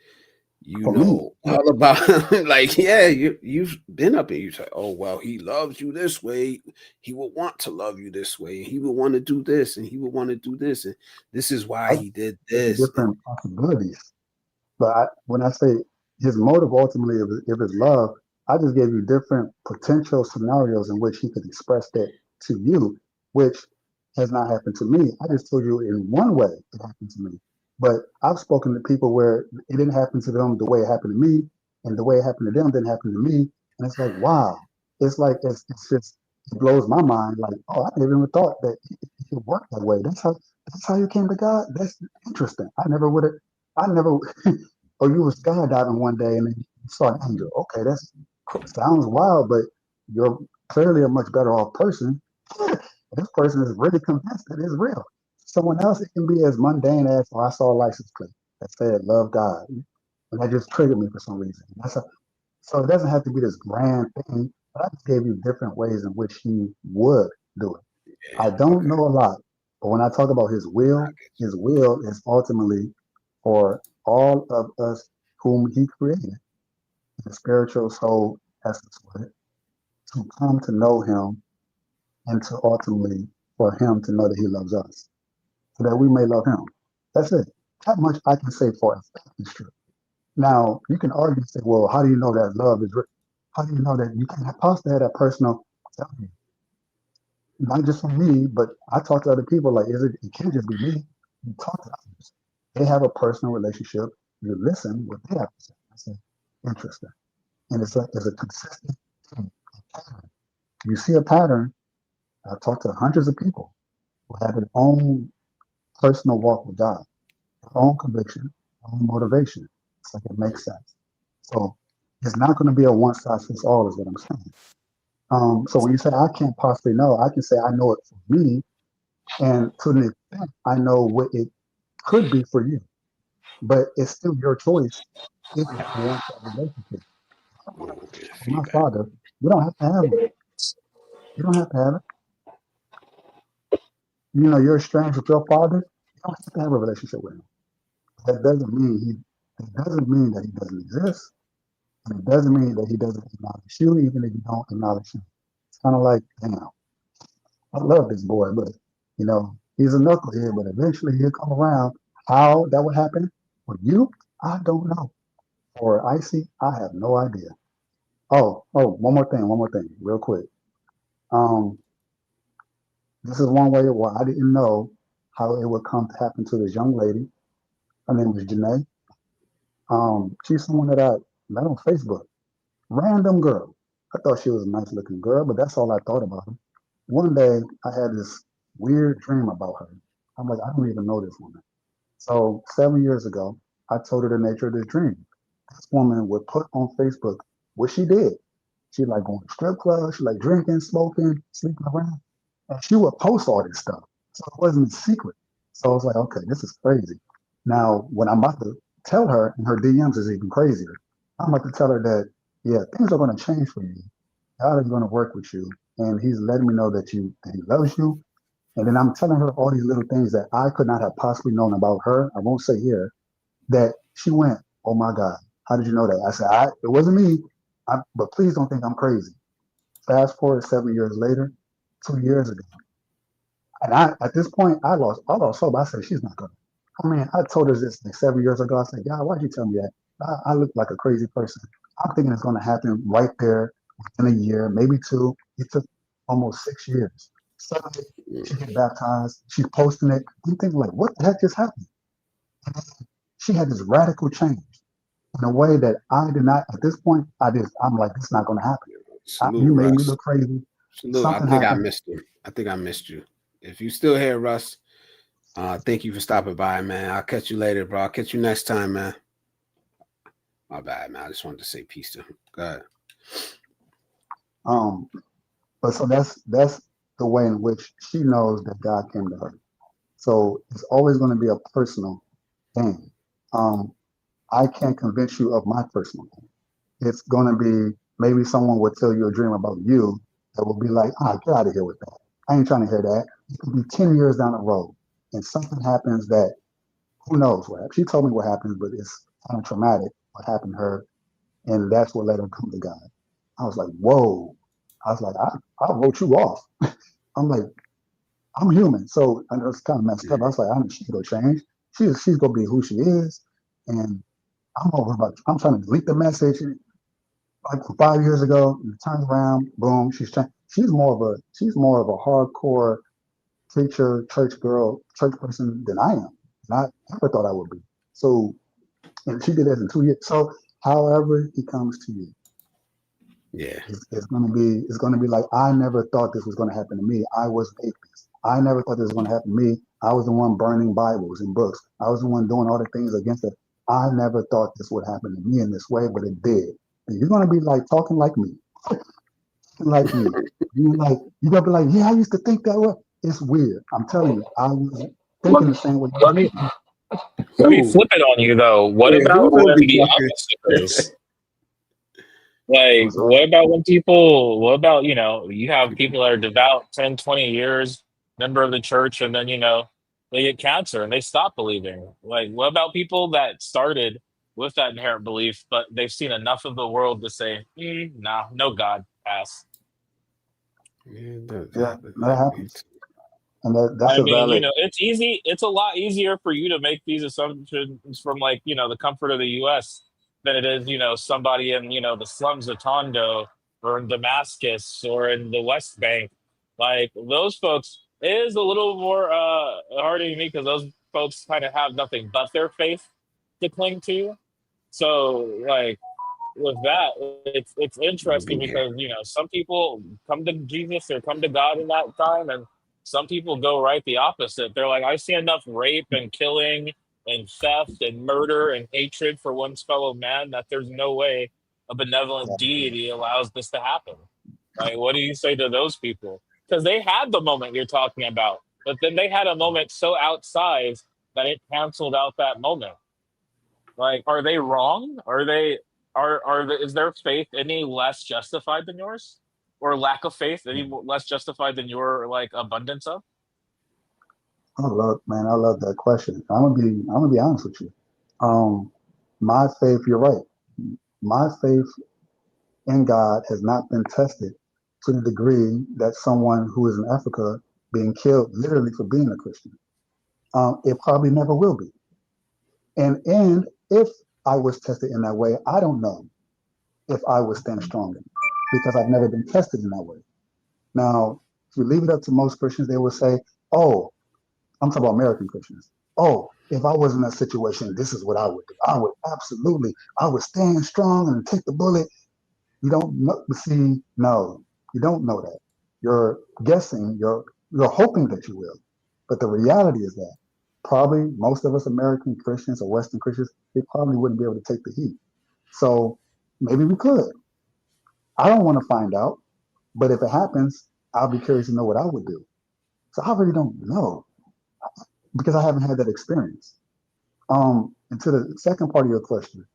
you for me, know all about him. Like, yeah, you've been up here. You say, oh, well, he loves you this way. He would want to love you this way. He would want to do this and he would want to do this. And this is why I he did gave you this. And different possibilities. But when I say his motive ultimately, if it's love, I just gave you different potential scenarios in which he could express that to you, which has not happened to me. I just told you in one way it happened to me. But I've spoken to people where it didn't happen to them the way it happened to me, and the way it happened to them didn't happen to me. And it's like, wow. It's like it's just it blows my mind. Like, oh, I never even thought that it could work that way. That's how you came to God. That's interesting. I never would have. I never. or you was skydiving one day and then you saw an angel. Okay, that's sounds wild, but you're clearly a much better off person. This person is really convinced that it's real. Someone else, it can be as mundane as, oh, I saw a license plate that said "Love God," and that just triggered me for some reason. So it doesn't have to be this grand thing. But I just gave you different ways in which he would do it. Yeah. I don't Okay. know a lot, but when I talk about his will is ultimately for all of us whom he created, the spiritual soul essence with it, to come to know him and to ultimately for him to know that he loves us, so that we may love him. That's it. That much I can say for a fact is true. Now, you can argue and say, well, how do you know that love is real? How do you know that you can possibly have that personal, not just from me, but I talk to other people, like, it can't just be me. You talk to others. They have a personal relationship. You listen what they have to say. I say, interesting. And it's a consistent thing, a pattern. You see a pattern. I've talked to hundreds of people who have their own personal walk with God, their own conviction, their own motivation. It's like it makes sense. So it's not going to be a one size fits all, is what I'm saying. So when you say I can't possibly know, I can say I know it for me, and to the extent I know what it could be for you, but it's still your choice if you want that relationship. I want a Ooh, yeah, relationship with my feedback. father. You don't have to have one. You don't have to have it. You know, you're estranged with your father. You don't have to have a relationship with him. That doesn't mean he. It doesn't mean that he doesn't exist, and it doesn't mean that he doesn't acknowledge you, even if you don't acknowledge him. It's kind of like, I love this boy, but he's a knucklehead, but eventually he'll come around. How that would happen for you, I don't know. For Icy, I have no idea. One more thing, real quick. Um, this is one way why I didn't know how it would come to happen to this young lady. Her name was Janae. She's someone that I met on Facebook. Random girl. I thought she was a nice looking girl, but that's all I thought about her. One day I had this weird dream about her. I'm like, I don't even know this woman. So 7 years ago, I told her the nature of this dream. This woman would put on Facebook what she did. She like going to strip clubs, she like drinking, smoking, sleeping around. And she would post all this stuff. So it wasn't a secret. So I was like, okay, this is crazy. Now, what I'm about to tell her in her DMs is even crazier. I'm about to tell her that, yeah, things are going to change for you. God is going to work with you. And he's letting me know that he loves you. And then I'm telling her all these little things that I could not have possibly known about her. I won't say here that she went, oh my God, how did you know that? I said, it wasn't me, but please don't think I'm crazy. Fast forward 7 years later, 2 years ago. And at this point, I lost hope. I said, she's not going to. I mean, I told her this like 7 years ago. I said, God, why'd you tell me that? I look like a crazy person. I'm thinking it's going to happen right there within a year, maybe two. It took almost 6 years. Suddenly, she get baptized. She's posting it. I'm thinking, like, what the heck just happened? And then she had this radical change in a way that I did not, at this point, I'm like, it's not going to happen. Salute, You made me Russ. look crazy. Salute. I Something think I happened. missed you. I think I missed you. If you still here, Russ, thank you for stopping by, man. I'll catch you later, bro. I'll catch you next time, man. My bad, man. I just wanted to say peace to him. Go ahead. Um, but so that's the way in which she knows that God came to her. So it's always going to be a personal thing. Um, I can't convince you of my personal thing. It's going to be maybe someone will tell you a dream about you that will be like, get out of here with that. I ain't trying to hear that. It could be 10 years down the road and something happens that who knows what happens. She told me what happens, but it's kind of traumatic what happened to her. And that's what let her come to God. I was like, whoa. I was like, I wrote you off. I'm like, I'm human. So I know it's kind of messed up. I was like, I know she's gonna change. She's gonna be who she is. And I'm trying to delete the message like from 5 years ago, and it turns around, boom, she's changed. She's more of a hardcore preacher, church girl, church person than I am. And I never thought I would be. So and she did that in 2 years. So however he comes to you, Yeah. it's gonna be like, I never thought this was gonna happen to me. I was an atheist. I never thought this was gonna happen to me. I was the one burning Bibles and books. I was the one doing all the things against it. I never thought this would happen to me in this way, but it did. And you're gonna be like talking like me, like me. You're gonna be like, yeah, I used to think that way. It's weird. I'm telling you, I was Let, thinking the same way. let me let me Who? flip it on you though. What Wait, about who gonna when be the talking? opposite is? Like, I'm sorry. what about when people, what about, you have people that are devout 10, 20 years, member of the church, and then, they get cancer and they stop believing? Like, what about people that started with that inherent belief, but they've seen enough of the world to say, nah, no God, pass. Yeah, it does Yeah, happen. that happens, and that's I a mean, valid. it's easy. It's a lot easier for you to make these assumptions from like, the comfort of the US than it is, somebody in, the slums of Tondo or in Damascus or in the West Bank. Like those folks it is a little more hard to me because those folks kind of have nothing but their faith to cling to. So like with that, it's You've interesting been here. because some people come to Jesus or come to God in that time, and some people go right the opposite. They're like, I see enough rape and killing and theft and murder and hatred for one's fellow man that there's no way a benevolent deity allows this to happen. Like, what do you say to those people? Because they had the moment you're talking about, but then they had a moment so outsized that it canceled out that moment. Like, are they wrong? Is their faith any less justified than yours, or lack of faith any less justified than your like abundance of? I love that question. I'm gonna be honest with you. Um, my faith, you're right. My faith in God has not been tested to the degree that someone who is in Africa being killed literally for being a Christian. It probably never will be. And if I was tested in that way, I don't know if I would stand strong in it because I've never been tested in that way. Now, if we leave it up to most Christians, they will say, "Oh, I'm talking about American Christians. Oh, if I was in that situation, this is what I would do. I would stand strong and take the bullet." You don't know, see, no, you don't know that. You're guessing, you're hoping that you will. But the reality is that probably most of us American Christians or Western Christians, they probably wouldn't be able to take the heat. So maybe we could. I don't want to find out, but if it happens, I'll be curious to know what I would do. So I really don't know because I haven't had that experience. And to the second part of your question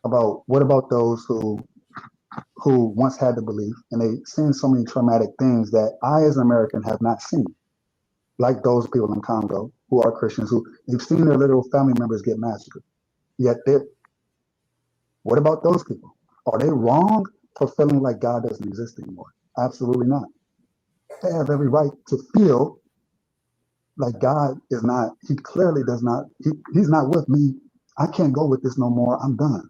about what about those who once had the belief and they've seen so many traumatic things that I, as an American, have not seen, like those people in Congo who are Christians who they've seen their little family members get massacred. Yet, what about those people? Are they wrong for feeling like God doesn't exist anymore? Absolutely not. They have every right to feel like God is not, He clearly does not, He's not with me. I can't go with this no more. I'm done.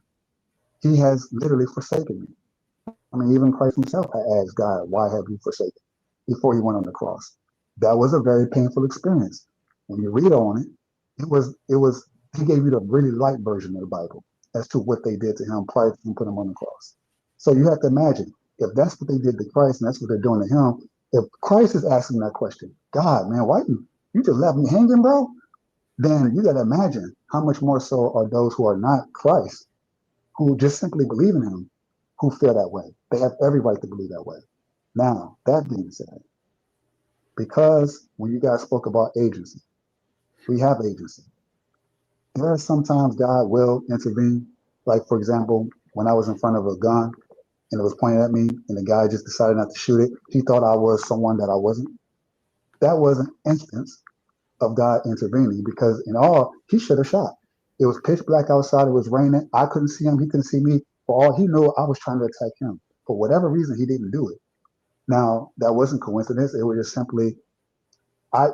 He has literally forsaken me. I mean, even Christ himself had asked God, why have you forsaken me? Before he went on the cross. That was a very painful experience. When you read on it, he gave you the really light version of the Bible as to what they did to him prior to him putting him on the cross. So you have to imagine, if that's what they did to Christ and that's what they're doing to him, if Christ is asking that question, God, man, why you just left me hanging, bro? Then you got to imagine how much more so are those who are not Christ, who just simply believe in him, who feel that way. They have every right to believe that way. Now, that being said, because when you guys spoke about agency, we have agency. There are sometimes God will intervene. Like, for example, when I was in front of a gun and it was pointed at me and the guy just decided not to shoot it, he thought I was someone that I wasn't. That was an instance of God intervening because in all, he should have shot. It was pitch black outside. It was raining. I couldn't see him. He couldn't see me. For all he knew, I was trying to attack him. For whatever reason, he didn't do it. Now, that wasn't coincidence. It was just simply I,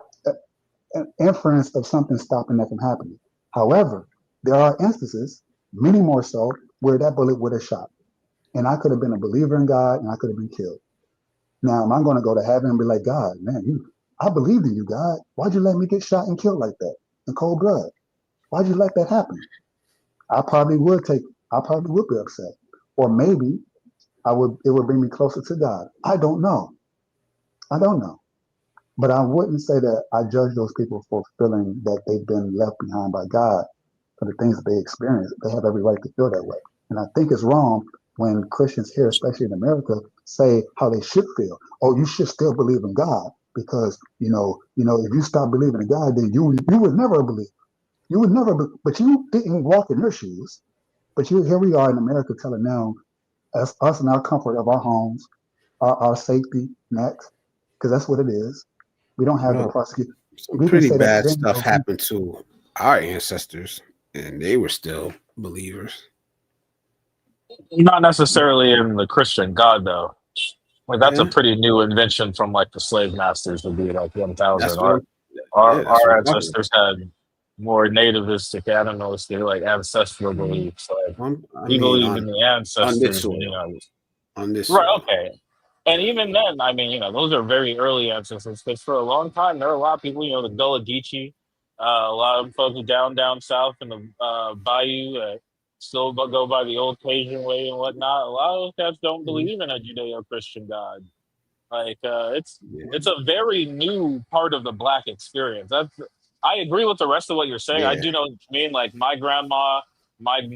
an inference of something stopping that from happening. However, there are instances, many more so, where that bullet would have shot. And I could have been a believer in God and I could have been killed. Now, am I going to go to heaven and be like, God, man, I believed in you, God. Why'd you let me get shot and killed like that in cold blood? Why'd you let that happen? I probably would take, I probably would be upset. Or maybe it would bring me closer to God. I don't know. I don't know. But I wouldn't say that I judge those people for feeling that they've been left behind by God. for the things that they experience. They have every right to feel that way. And I think it's wrong when Christians here, especially in America, say how they should feel. Oh, you should still believe in God because if you stop believing in God, then you would never believe. You would never, but you didn't walk in their shoes. But here we are in America telling them us in our comfort of our homes, our safety next, because that's what it is. We don't have to Well, prosecute. some We can pretty say that bad today. stuff happened to our ancestors, and they were still believers. Not necessarily in the Christian God, though. Like that's a Yeah, pretty new invention from like the slave masters to be like 1000. that's what I'm. Our Yeah, that's what our I'm talking about. ancestors had more nativistic animalistic, like ancestral beliefs. Like I we mean, believe in the on this ancestors, and soil, on this right? soil. Okay. And even then, I mean, those are very early ancestors because for a long time there are a lot of people, the Gullah Geechee, a lot of folks down south in the bayou still go by the old Cajun way and whatnot. A lot of those cats don't Mhm. believe in a Judeo-Christian God. Like Yeah, it's a very new part of the Black experience. I agree with the rest of what you're saying. I yeah, do know what you mean. Like my grandma, my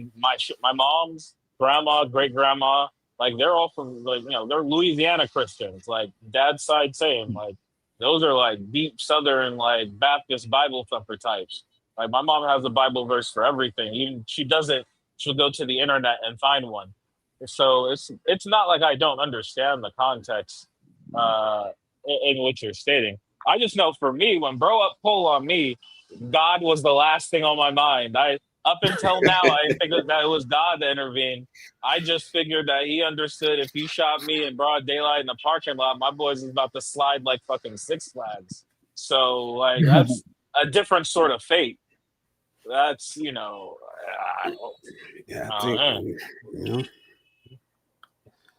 mom's grandma, great grandma, like they're all from like they're Louisiana Christians. Like dad's side same. Like those are like deep Southern like Baptist Bible thumper types. Like my mom has a Bible verse for everything. Even she doesn't. She'll go to the internet and find one. So it's not like I don't understand the context uh, in which you're stating. I just know for me, when bro up pull on me, God was the last thing on my mind. I up until now, I think that it was God that intervened. I just figured that he understood if he shot me in broad daylight in the parking lot, my boys is about to slide like fucking Six Flags. So like that's a different sort of fate. That's I yeah. I don't think know.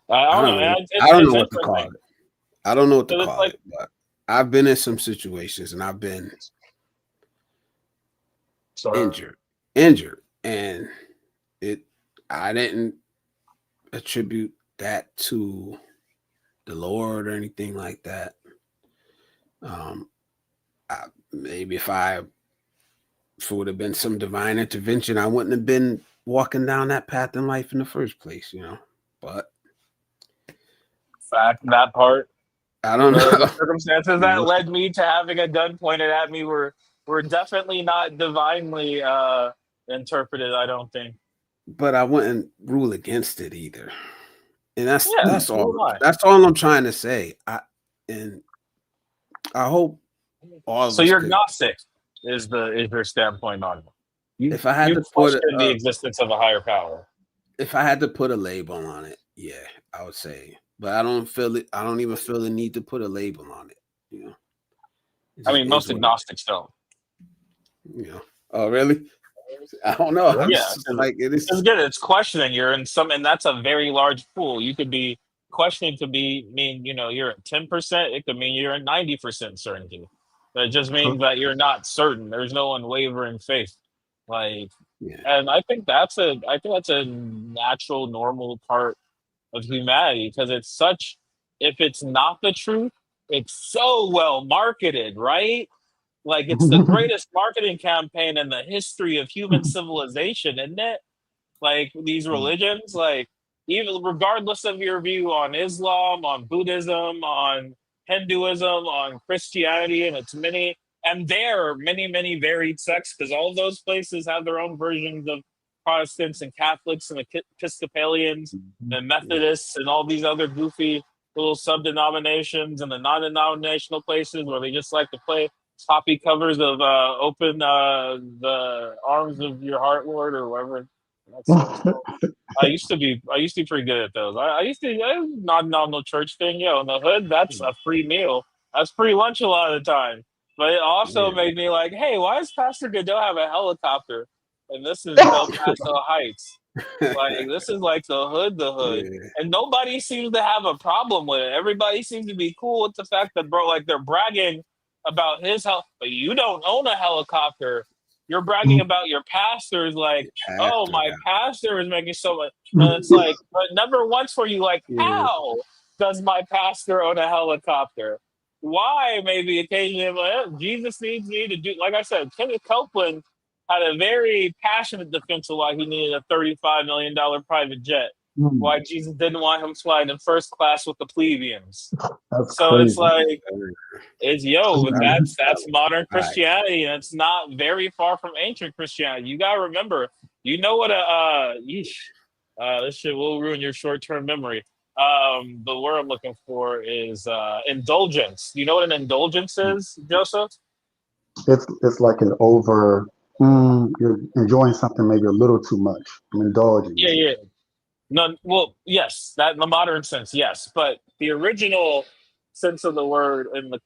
I I don't don't know. know. I don't It's know what to call interesting it. I don't know what to because it's call like it, but I've been in some situations and I've been sorry. injured, and it. I didn't attribute that to the Lord or anything like that. Um, maybe if it would have been some divine intervention, I wouldn't have been walking down that path in life in the first place, But Fact that part. I don't The know. circumstances you that know. led me to having a gun pointed at me were definitely not divinely interpreted, I don't think. But I wouldn't rule against it either. And that's Yeah, that's who all. am I? That's all I'm trying to say. And I hope all of So us you're could. agnostic is your standpoint on it. You If I had you to put question the existence of a higher power. if I had to put a label on it, yeah, I would say. But I don't feel it. I don't even feel the need to put a label on it. It I just mean, is most what it agnostics don't. is. Oh, really? I don't know. I'm Yeah, just like it because is. again, it's questioning. You're in some, and that's a very large pool. You could be questioning to be mean, you're at 10%. It could mean you're at 90% certainty. But it just True. means that you're not certain. There's no unwavering faith. Like, Yeah. and I think that's a natural, normal part of humanity because it's such. If it's not the truth, it's so well marketed, right? Like it's the greatest marketing campaign in the history of human civilization, isn't it? Like these religions, like even regardless of your view on Islam, on Buddhism, on Hinduism, on Christianity, and its many, and there are many varied sects because all of those places have their own versions of Protestants and Catholics and Episcopalians and Yeah. Methodists and all these other goofy little sub denominations and the non denominational places where they just like to play poppy covers of "Open the Arms of Your Heart, Lord" or whatever that song's called. I used to be pretty good at those. I used to non-nominal church thing, in the hood. That's a free meal. That's free lunch a lot of the time. But it also Yeah. made me like, hey, why does Pastor Godot have a helicopter? And this is Del Paso Heights. Like this is like the hood, Yeah. and nobody seems to have a problem with it. Everybody seems to be cool with the fact that bro, like they're bragging about his health, but you don't own a helicopter. You're bragging about your pastors, like, oh, Pastor. my pastor is making so much, and it's like, but never once were you like, Yeah. how does my pastor own a helicopter? Why? Maybe occasionally, like, Jesus needs me to do. Like I said, Kenneth Copeland had a very passionate defense of why he needed a $35 million private jet. Mm, Why Jesus didn't want him flying in first class with the plebeians. that's So it's crazy. like, but That was, that's modern all right. Christianity, and it's not very far from ancient Christianity. You gotta remember, you know what this shit will ruin your short term memory. The word I'm looking for is indulgence. You know what an indulgence is, Joseph? It's like an over. You're enjoying something maybe a little too much. I'm indulging. Yeah, yeah. No, well, yes, that in the modern sense, yes, but the original sense of the word in the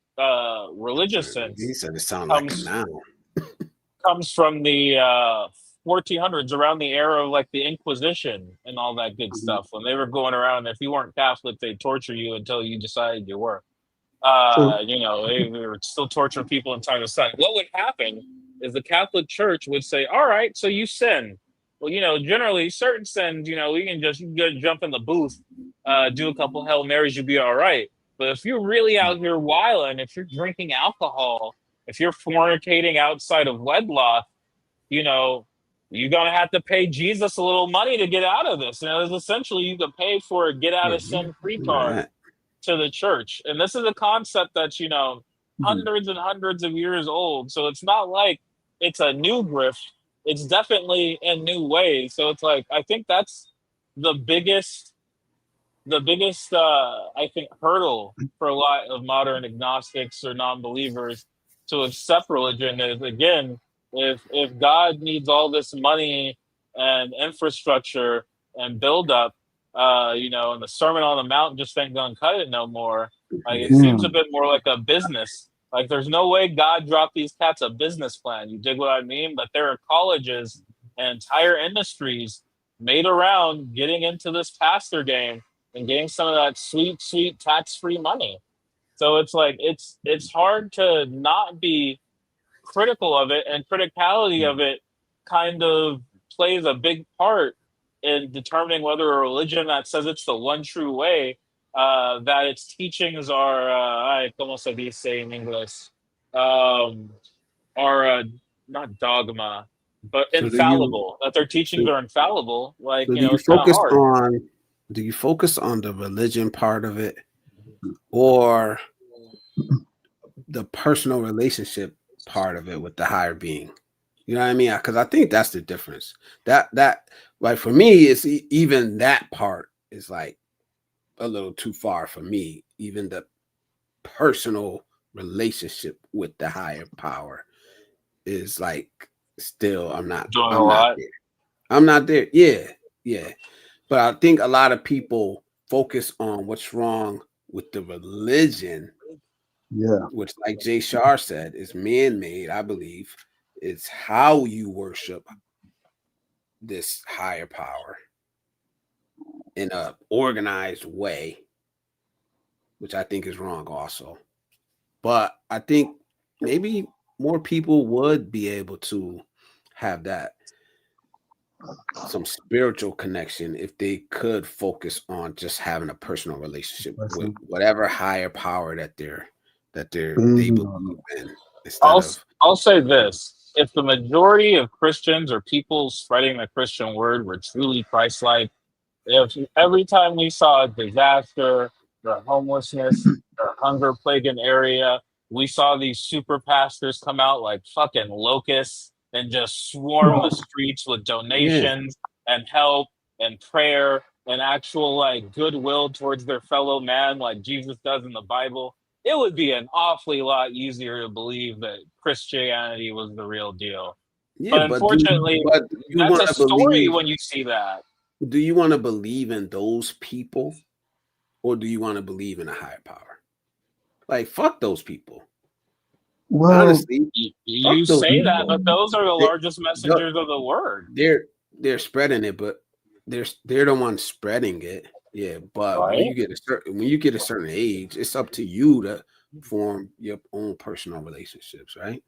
religious He sense said it sounded like a comes noun. comes from the 1400s, around the era of like the Inquisition and all that good Mhm. stuff. When they were going around, if you weren't Catholic, they'd torture you until you decided you were. So, They were still torturing people in time of sun. What would happen is the Catholic Church would say, "All right, so you sin." Well, generally certain sins, you can go jump in the booth, do a couple Hail Marys, you'll be all right. But if you're really out here wilding, if you're drinking alcohol, if you're fornicating outside of wedlock, you know, you're gonna have to pay Jesus a little money to get out of this. It's essentially you can pay for a get out Yeah, of sin free you know card that. to the church. And this is a concept that's, mhm. hundreds and hundreds of years old. So it's not like it's a new grift. It's definitely in new ways. So it's like I think that's the biggest I think hurdle for a lot of modern agnostics or non-believers to accept religion is, again, if God needs all this money and infrastructure and build up, and the Sermon on the Mount just ain't gonna cut it no more. Like it Yeah. seems a Mm, bit more like a business. Like there's no way God dropped these cats a business plan. You dig what I mean? But there are colleges and entire industries made around getting into this pastor game and getting some of that sweet, sweet tax-free money. So it's like it's hard to not be critical of it, and criticality of it kind of plays a big part in determining whether a religion that says it's the one true way, that its teachings are, como se dice in English, um, are not dogma, but So do you infallible. That their teachings so, are infallible. Like so do you it's kind of focus hard. on the religion part of it or the personal relationship part of it with the higher being? You know what I mean? Because I think that's the difference. That like for me, it's even that part is like a little too far for me. Even the personal relationship with the higher power is like still Doing a I'm not lot. there. I'm not there. Yeah, yeah. But I think a lot of people focus on what's wrong with the religion, yeah. which, like Jay Shar said, is man-made. I believe it's how you worship this higher power in a organized way, which I think is wrong also. But I think maybe more people would be able to have that some spiritual connection if they could focus on just having a personal relationship with Listen, whatever higher power that they bingo. believe in instead I'll of I'll say this: if the majority of Christians or people spreading the Christian word were truly Christ-like, if every time we saw a disaster or homelessness or hunger plague an area, we saw these super pastors come out like fucking locusts and just swarm the streets with yeah, donations and help and prayer and actual like goodwill towards their fellow man like Jesus does in the Bible, it would be an awfully lot easier to believe that Christianity was the real deal. yeah, But unfortunately, but do you that's want a to story believe when you see that. in those people or do you want to believe in a higher power? Like fuck those people. Well, Honestly, You fuck those say that, people. but those are the They, largest messengers of the word, they're spreading it, but they're the ones spreading it. Yeah, but right? when you get a certain age, it's up to you to form your own personal relationships, right?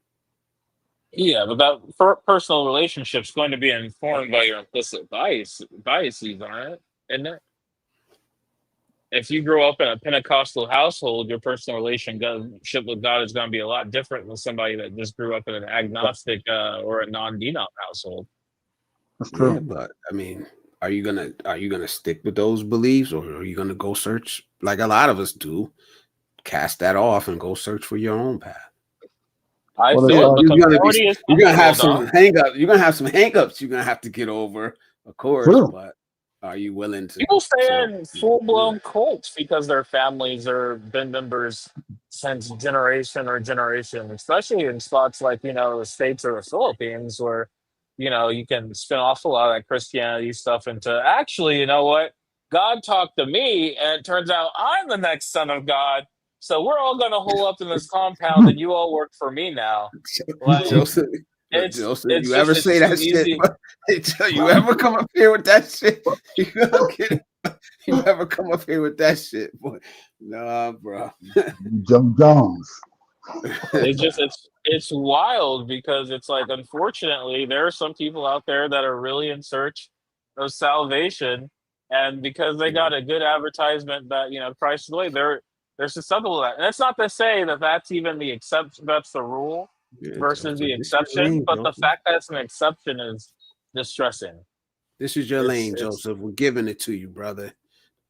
Yeah, but that personal relationship's going to be informed by your implicit biases, aren't it? Isn't it? if you grow up in a Pentecostal household, your personal relationship with God is going to be a lot different than somebody that just grew up in an agnostic or a non-denom household. That's Yeah, true. but I mean, are you gonna stick with those beliefs, or are you gonna go search like a lot of us do, cast that off and go search for your own path? I Well, it feel Yeah, it, but starts. conformity is you're gonna have possible, some though. hang up. You're gonna have some hangups you're gonna have to get over, of course. True. But are you willing People to stay in full do it? blown cults because their families are been members since generation or generation, especially in spots like, the States or the Philippines, where, you can spin off a lot of that Christianity stuff into actually, you know what? God talked to me, and it turns out I'm the next son of God. So we're all going to hole up in this compound, and you all work for me now. Like, Joseph, it's Joseph, it's you just ever it's say too that shit? easy. But you ever come up here with that shit? You gonna get it. You ever come up here with that shit, boy? Nah, bro. Joe Jones. It's wild because it's like, unfortunately there are some people out there that are really in search of salvation, and because they Yeah, got a good advertisement that, Christ is the way, they're susceptible to that. And it's not to say that that's even the exception, that's the rule yeah, versus Joseph. the This is your exception, lane, but the Joseph. fact that it's an exception is distressing. This is your it's lane, it's Joseph. We're giving it to you, brother.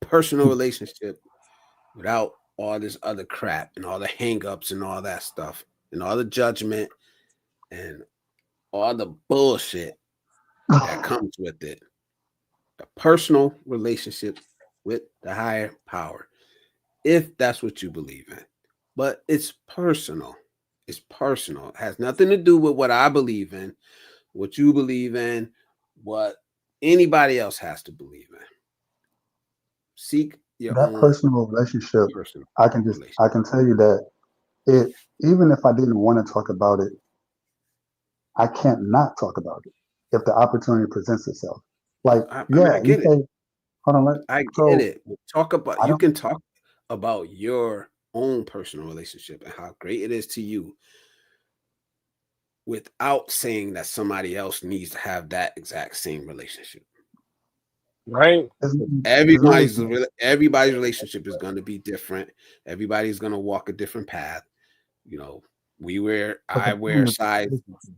Personal relationship without all this other crap and all the hangups and all that stuff and all the judgment and all the bullshit that comes with it. A personal relationship with the higher power, if that's what you believe in. But it's personal. It's personal. It has nothing to do with what I believe in, what you believe in, what anybody else has to believe in. Seek your That own personal relationship, personal I relationship. can tell you that it, even if I didn't want to talk about it, I can't not talk about it if the opportunity presents itself. Like, I mean, I yeah, you get it. say, hold on, I get so it. Talk about I you don't, can talk about your own personal relationship and how great it is to you without saying that somebody else needs to have that exact same relationship. right. as long as, Everybody's relationship is going to be different. Everybody's going to walk a different path. You know, but the I wear point is, size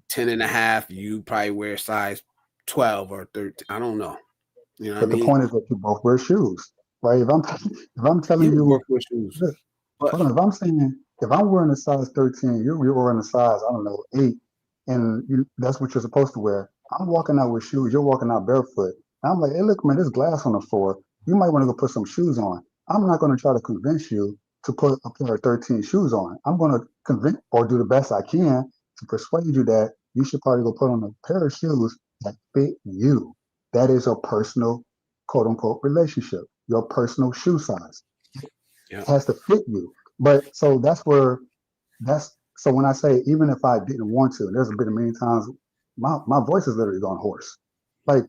10 and a half. You probably wear size 12 or 13. I don't know. You know what I but the mean? point is that you both wear shoes, right? If I'm telling You you, work with shoes, look, but hold on, if I'm saying, if I'm wearing a size 13, you're wearing a size, I don't know, 8, and that's what you're supposed to wear. I'm walking out with shoes, you're walking out barefoot. And I'm like, hey, look, man, there's glass on the floor. You might want to go put some shoes on. I'm not going to try to convince you to put a pair of 13 shoes on. I'm going to convince or do the best I can to persuade you that you should probably go put on a pair of shoes that fit you. That is a personal, quote unquote, relationship, your personal shoe size yeah, has to fit you. But so that's where that's so when I say even if I didn't want to, there's been many times my voice has literally gone hoarse. Like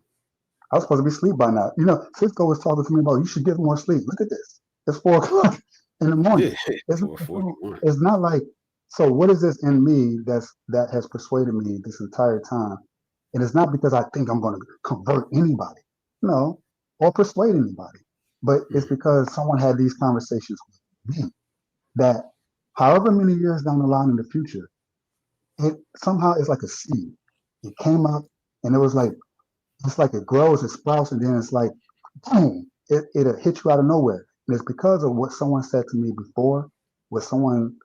I was supposed to be asleep by now. Cisco was talking to me about you should get more sleep. Look at this. It's 4 o'clock in the morning. yeah. It's, it's, 441. it's not like so what is this in me that has persuaded me this entire time? And it's not because I think I'm going to convert anybody, no, or persuade anybody. But it's because someone had these conversations with me that however many years down the line in the future, it somehow is like a seed. It came up and it was like, it's like it grows, it sprouts, and then it's like, boom, it'll hit you out of nowhere. And it's because of what someone said to me before, what someone,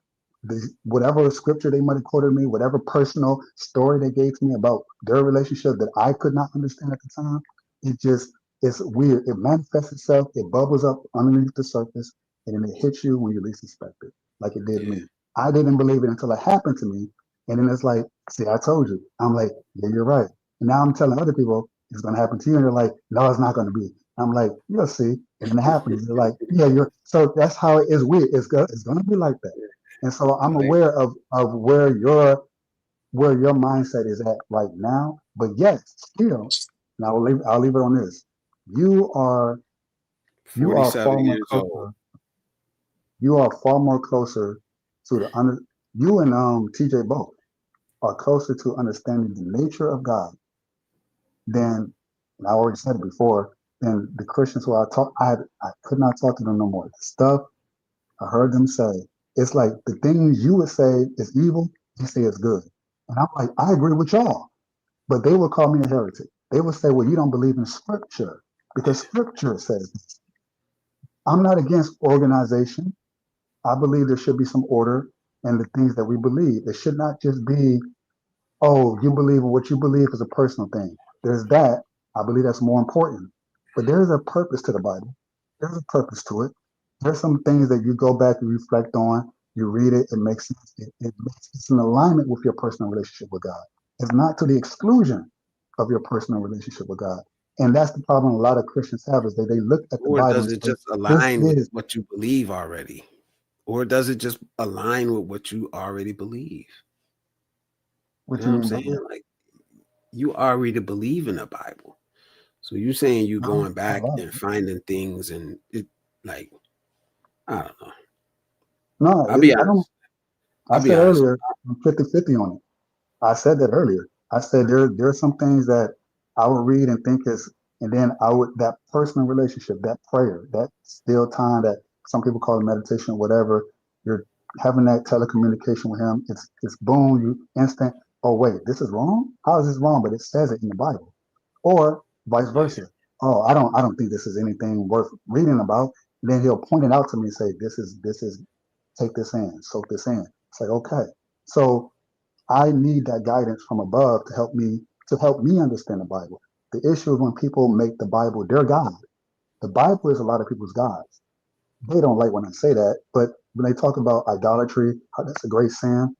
whatever scripture they might have quoted me, whatever personal story they gave to me about their relationship that I could not understand at the time. It just, it's weird. It manifests itself, it bubbles up underneath the surface, and then it hits you when you least expect it, like it did Yeah, me. I didn't believe it until it happened to me. And then it's like, see, I told you. I'm like, yeah, you're right. And now I'm telling other people it's going to happen to you. And they're like, no, it's not going to be. I'm like, you'll see. And then it happens. They're like, yeah, you're. So that's how it is weird. It's going to be like that. And so I'm like, aware of where your mindset is at right now. But yet, still, and I'll leave it on this. You are you are 47 far more years old. closer. You are far more closer to the under. You and TJ both are closer to understanding the nature of God than, and I already said it before, And the Christians who I could not talk to them no more. The stuff I heard them say, it's like the things you would say is evil, you say it's good. And I'm like, I agree with y'all, but they would call me a heretic. They would say, well, you don't believe in scripture because scripture says this. I'm not against organization. I believe there should be some order in the things that we believe. It should not just be, oh, you believe in what you believe is a personal thing. There's that. I believe that's more important. But there's a purpose to the Bible. There's a purpose to it. There's some things that you go back and reflect on. You read it, it makes sense. It's in alignment with your personal relationship with God. It's not to the exclusion of your personal relationship with God. And that's the problem a lot of Christians have is that they look at the Or Bible does and it say, just this align with is what you believe already? Or does it just align with what you already believe? what You you know what mean I'm by saying? that. Like you already believe in the Bible. So you saying you No, going not back a lot. and finding things and it like I don't know. No, I'll be I don't. honest. I I'll be said honest. earlier, I'm 50-50 on it. I said that earlier. I said there are some things that I would read and think is, and then I would that personal relationship, that prayer, that still time that some people call it meditation, whatever. You're having that telecommunication with him. It's boom, you instant. Oh wait, this is wrong. How is this wrong? But it says it in the Bible, or vice Yeah. versa. Oh, I don't think this is anything worth reading about. And then he'll point it out to me and say, this is take this in, soak this in. It's like okay, so I need that guidance from above to help me understand the Bible. The issue is when people make the Bible their God. The Bible is a lot of people's gods. They don't like when I say that, but when they talk about idolatry, how that's a great sin,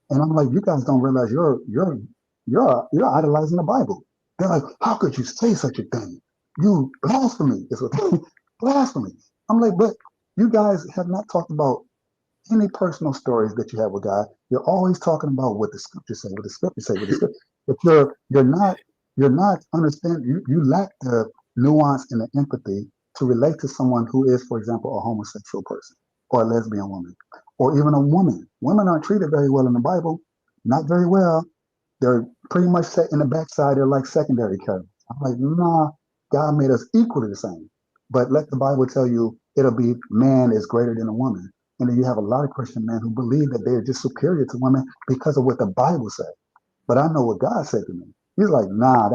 and I'm like, you guys don't realize you're idolizing the Bible. They're like, how could you say such a thing? You blasphemy. It's what blasphemy. I'm like, but you guys have not talked about any personal stories that you have with God. You're always talking about what the scriptures say, what the scriptures say, what the scripture. But you're not understanding. You lack the nuance and the empathy to relate to someone who is, for example, a homosexual person or a lesbian woman or even a woman. Women aren't treated very well in the Bible. Not very well. They're pretty much set in the backside. They're like secondary characters. I'm like, nah, God made us equally the same. But let the Bible tell you it'll be man is greater than a woman. And then you have a lot of Christian men who believe that they're just superior to women because of what the Bible said. But I know what God said to me. He's like, nah,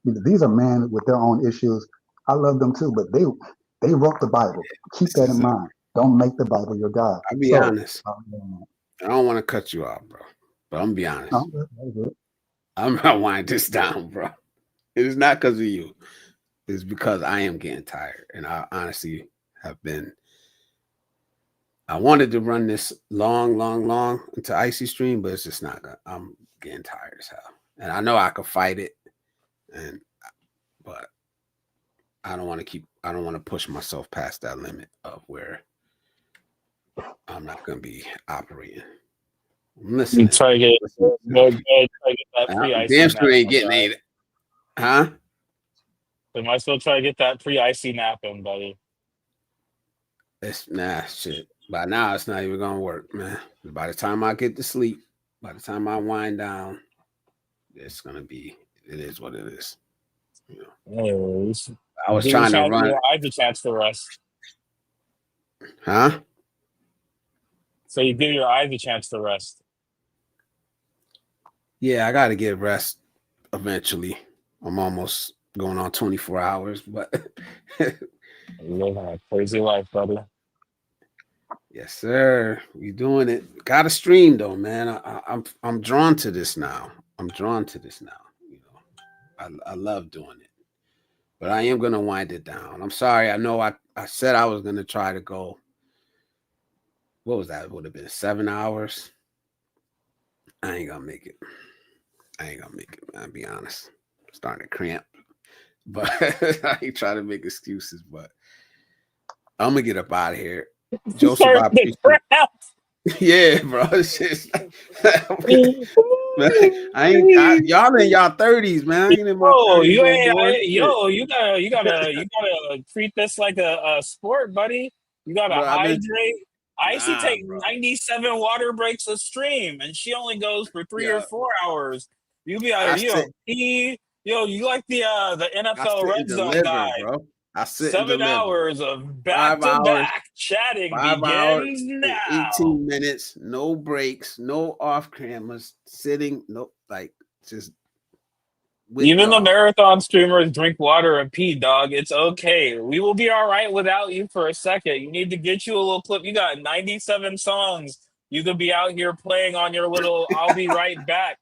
these are men with their own issues. I love them too, but they wrote the Bible. Keep that in So mind. Don't make the Bible your God. I'll be So, honest. I don't want to cut you off, bro. But I'm gonna be honest. no, I'm gonna wind this down, bro. It is not because of you. It's because I am getting tired. And I honestly have been I wanted to run this long into Icy Stream, but it's just not gonna I'm getting tired as hell. And I know I could fight it, but I don't want to push myself past that limit of where I'm not gonna be operating. I'm You listening. try to get Listen, try to get that free icy damn nap, sure ain't my getting guy. it. Huh? So might still try to get that free icy nap in, buddy. It's shit. By now it's not even gonna work, man. By the time I get to sleep, by the time I wind down, it's gonna be it is what it is. You know. Anyways, I was give trying to run your eyes a chance to rest. huh? So you give your eyes a chance to rest. Yeah, I gotta get rest eventually. I'm almost going on 24 hours, but Living a crazy life, buddy. yes, sir. We doing it. Got to stream though, man. I'm drawn to this now. I'm drawn to this now. You know, I love doing it, but I am gonna wind it down. I'm sorry. I know I said I was gonna try to go. What was that? It would have been 7 hours. I ain't gonna make it. I ain't gonna make it, man. I'll be honest. I'm starting to cramp, but I ain't trying to make excuses. But I'm gonna get up out of here. Joseph, I Start the appreciate. crap. Yeah, bro. It's just, man, y'all in y'all 30s, man. I ain't in my Oh, 30s no more. Shit. you gotta treat this like a sport, buddy. You gotta Bro, I've been hydrate. Icy nah, take bro. 97 water breaks a stream, and she only goes for three or Yeah, 4 hours. You be I out, say pee, Yo, you like the I NFL sit Red and Zone deliver, guy. bro. I sit and 7 deliver. hours of 5 hours. back-to-back chatting 5 hours begins and now. 18 minutes, no breaks, no off cameras, sitting, no, like just with Even the y'all. marathon streamers drink water and pee, dog. It's okay. We will be all right without you for a second. You need to get you a little clip. You got 97 songs. You could be out here playing on your little "I'll be right back"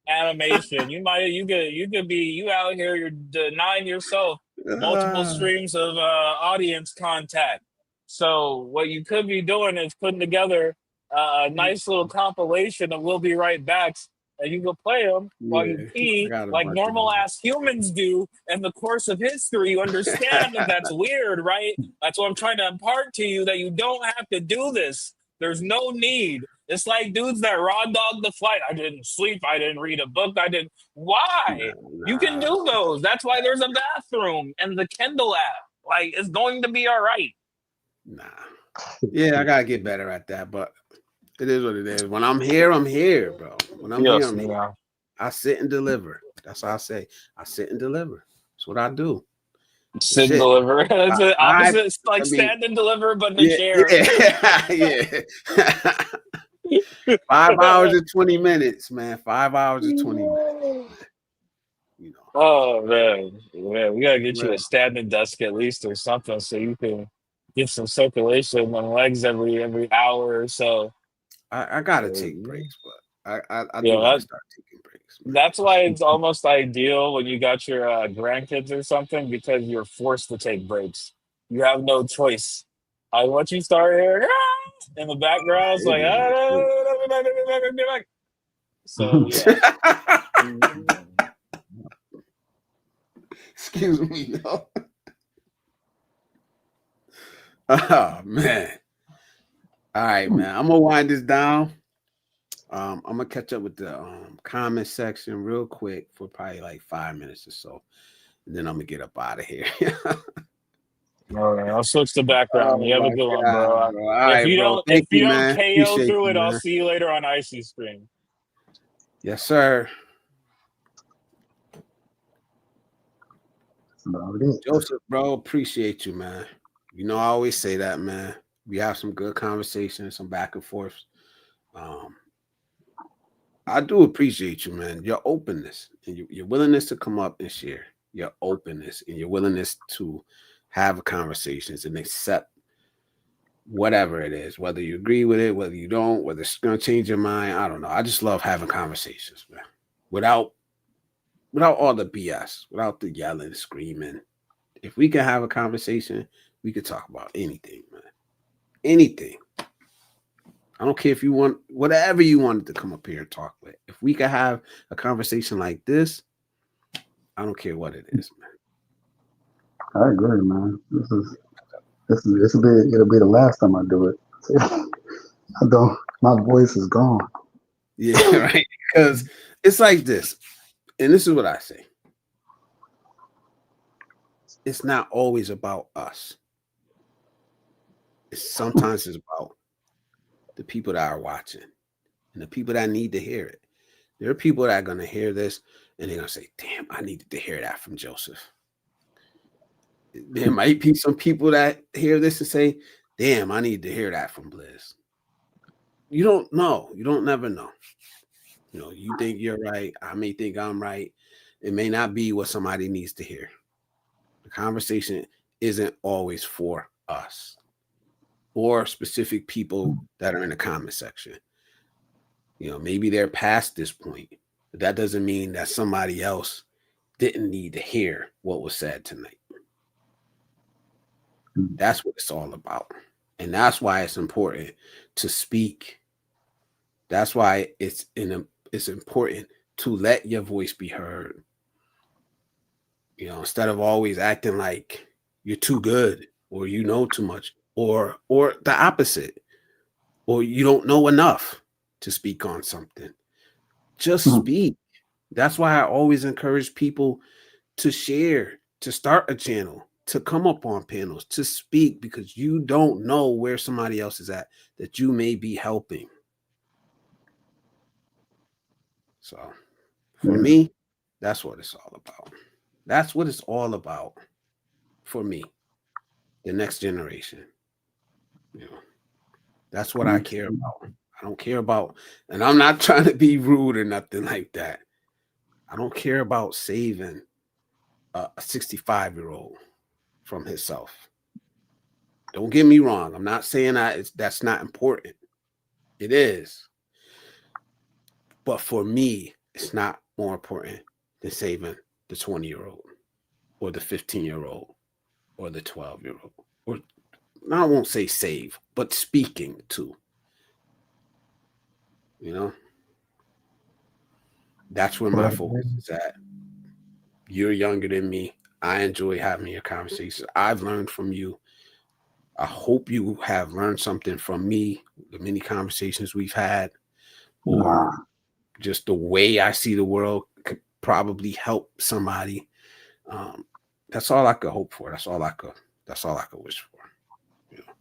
animation. You could be you out here. You're denying yourself multiple Ah, streams of audience contact. So what you could be doing is putting together a nice little compilation of "We'll be right backs," and you can play them while you yeah, I pee got a like bunch of normal them. ass humans do in the course of history. You understand that that's weird, right? That's what I'm trying to impart to you, that you don't have to do this. There's no need. It's like dudes that raw dog the flight. I didn't sleep. I didn't read a book. I didn't. Why? You can Nah, do those. That's why there's a bathroom and the Kindle app. Like, it's going to be all right. nah. Yeah, I gotta get better at that, but it is what it is. When I'm here, bro. When I'm here, Yes, I'm here. yeah. I sit and deliver. That's how I say. I sit and deliver. That's what I do. Sit and Shit. deliver. It's the I opposite. It's like mean, stand and deliver, but in a yeah, chair. yeah, yeah. 5 hours and 20 minutes, man. 5 hours and 20 minutes. You know. Oh man, we gotta get you a Well, standing desk at least or something so you can get some circulation on legs every hour or so. I gotta take Uh, breaks, but I do Yeah, gotta start taking breaks, man. that's why it's almost ideal when you got your grandkids or something, because you're forced to take breaks. You have no choice. Once you start hearing in the background, it's It like is what it so yeah. is. Excuse me, no. Oh man. All right, man. I'm gonna wind this down. I'm gonna catch up with the comment section real quick for probably like 5 minutes or so, and then I'm gonna get up out of here. All right, I'll switch the background. Oh You have a my good one, god, bro. bro. All right, bro. If Thank you you, don't man. KO Appreciate through you, it, I'll man. see you later on Icy Stream. Yes, sir. That's about it. Joseph, bro, appreciate you, man. You know, I always say that, man. We have some good conversations, some back and forth. Um, I do appreciate you, man. Your openness and your willingness to come up and share. Your openness and your willingness to have conversations and accept whatever it is, whether you agree with it, whether you don't, whether it's going to change your mind. I don't know. I just love having conversations, man. Without all the BS, without the yelling, screaming. If we can have a conversation, we could talk about anything, man. Anything. I don't care if you want whatever you wanted to come up here and talk with. If we could have a conversation like this, I don't care what it is, man. I agree, man. It'll be the last time I do it. I don't. My voice is gone. Yeah, right. Because it's like this, and this is what I say. It's not always about us. Sometimes it's about the people that are watching and the people that need to hear it. There are people that are going to hear this and they're going to say, damn, I needed to hear that from Joseph. There might be some people that hear this and say, damn, I need to hear that from Blizz. You don't know. You don't never know. You know, you think you're right. I may think I'm right. It may not be what somebody needs to hear. The conversation isn't always for us or specific people that are in the comment section. You know, maybe they're past this point, but that doesn't mean that somebody else didn't need to hear what was said tonight. That's what it's all about. And that's why it's important to speak. That's why it's important to let your voice be heard. You know, instead of always acting like you're too good or you know too much or the opposite, or you don't know enough to speak on something. Just speak. That's why I always encourage people to share, to start a channel, to come up on panels, to speak, because you don't know where somebody else is at that you may be helping. So for me, That's what it's all about. That's what it's all about for me, the next generation. You know, that's what I care about. I don't care about, and I'm not trying to be rude or nothing like that. I don't care about saving a 65-year-old from himself. Don't get me wrong. I'm not saying that's not important. It is. But for me, it's not more important than saving the 20-year-old or the 15-year-old or the 12-year-old. Or I won't say save, but speaking to. You know? That's where my focus is at. You're younger than me. I enjoy having your conversations. I've learned from you. I hope you have learned something from me, the many conversations we've had, or just the way I see the world could probably help somebody. That's all I could hope for. That's all I could wish for. You know?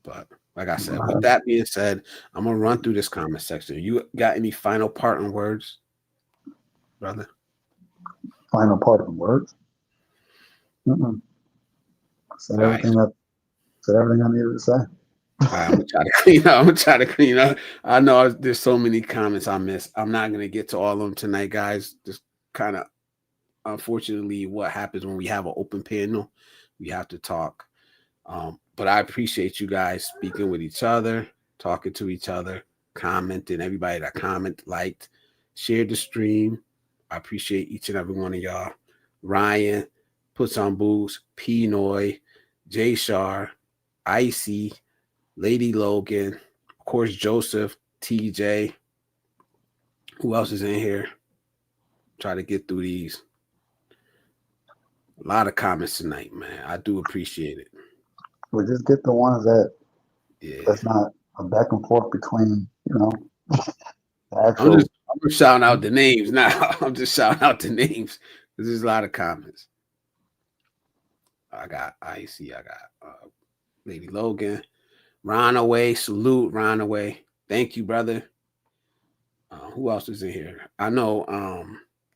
But like I said, with that being said, I'm gonna run through this comment section. You got any final parting words, brother? Final parting words. Said everything I needed to say. All right, I'm gonna try to clean up. I'm gonna try to clean up. I know there's so many comments I missed. I'm not gonna get to all of them tonight, guys. Just kind of, unfortunately, what happens when we have an open panel, we have to talk. But I appreciate you guys speaking with each other, talking to each other, commenting. Everybody that commented, liked, shared the stream. I appreciate each and every one of y'all. Ryan, Puts on Boots, Pinoy, Jay Shar, Icy, Lady Logan, of course, Joseph, TJ. Who else is in here? Try to get through these. A lot of comments tonight, man. I do appreciate it. We just get the ones that's not a back and forth between, the actual. I'm just shouting out the names now. I'm just shouting out the names. There's a lot of comments. I got Icy. I got Lady Logan. Ronaway. Salute, Ronaway. Thank you, brother. Who else is in here? I know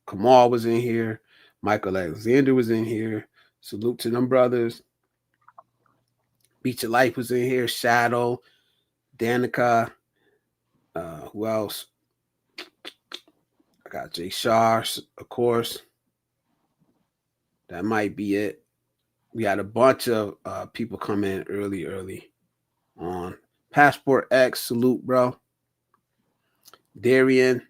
Kamal was in here. Michael Alexander was in here. Salute to them brothers. Beach of Life was in here. Shadow, Danica. Who else? I got Jay Shar, of course. That might be it. We had a bunch of people come in early on. Passport X, salute, bro. Darian.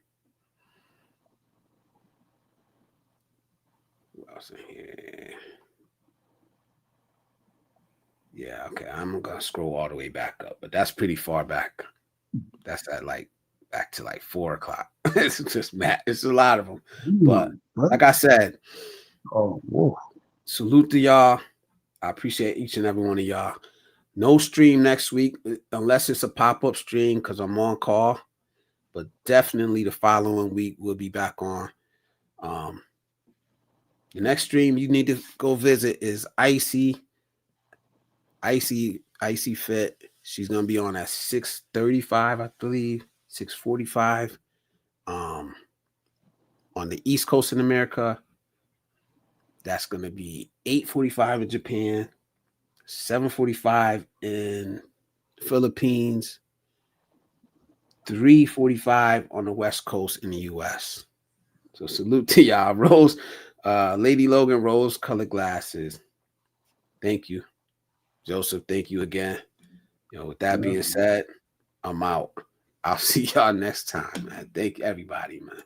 Who else in here? Yeah, okay. I'm gonna scroll all the way back up, but that's pretty far back. That's at back to 4 o'clock. It's just mad. It's a lot of them. But like I said, salute to y'all. I appreciate each and every one of y'all. No stream next week unless it's a pop-up stream because I'm on call. But definitely the following week we'll be back on. The next stream you need to go visit is Icy Fit. She's gonna be on at 6:35, I believe, 6:45. On the East Coast in America, that's gonna be 8:45 in Japan, 7:45 in Philippines, 3:45 on the West Coast in the US. So salute to y'all. Rose, Lady Logan, rose-colored glasses. Thank you. Joseph, thank you again. With that being said, I'm out. I'll see y'all next time, man. Thank everybody, man.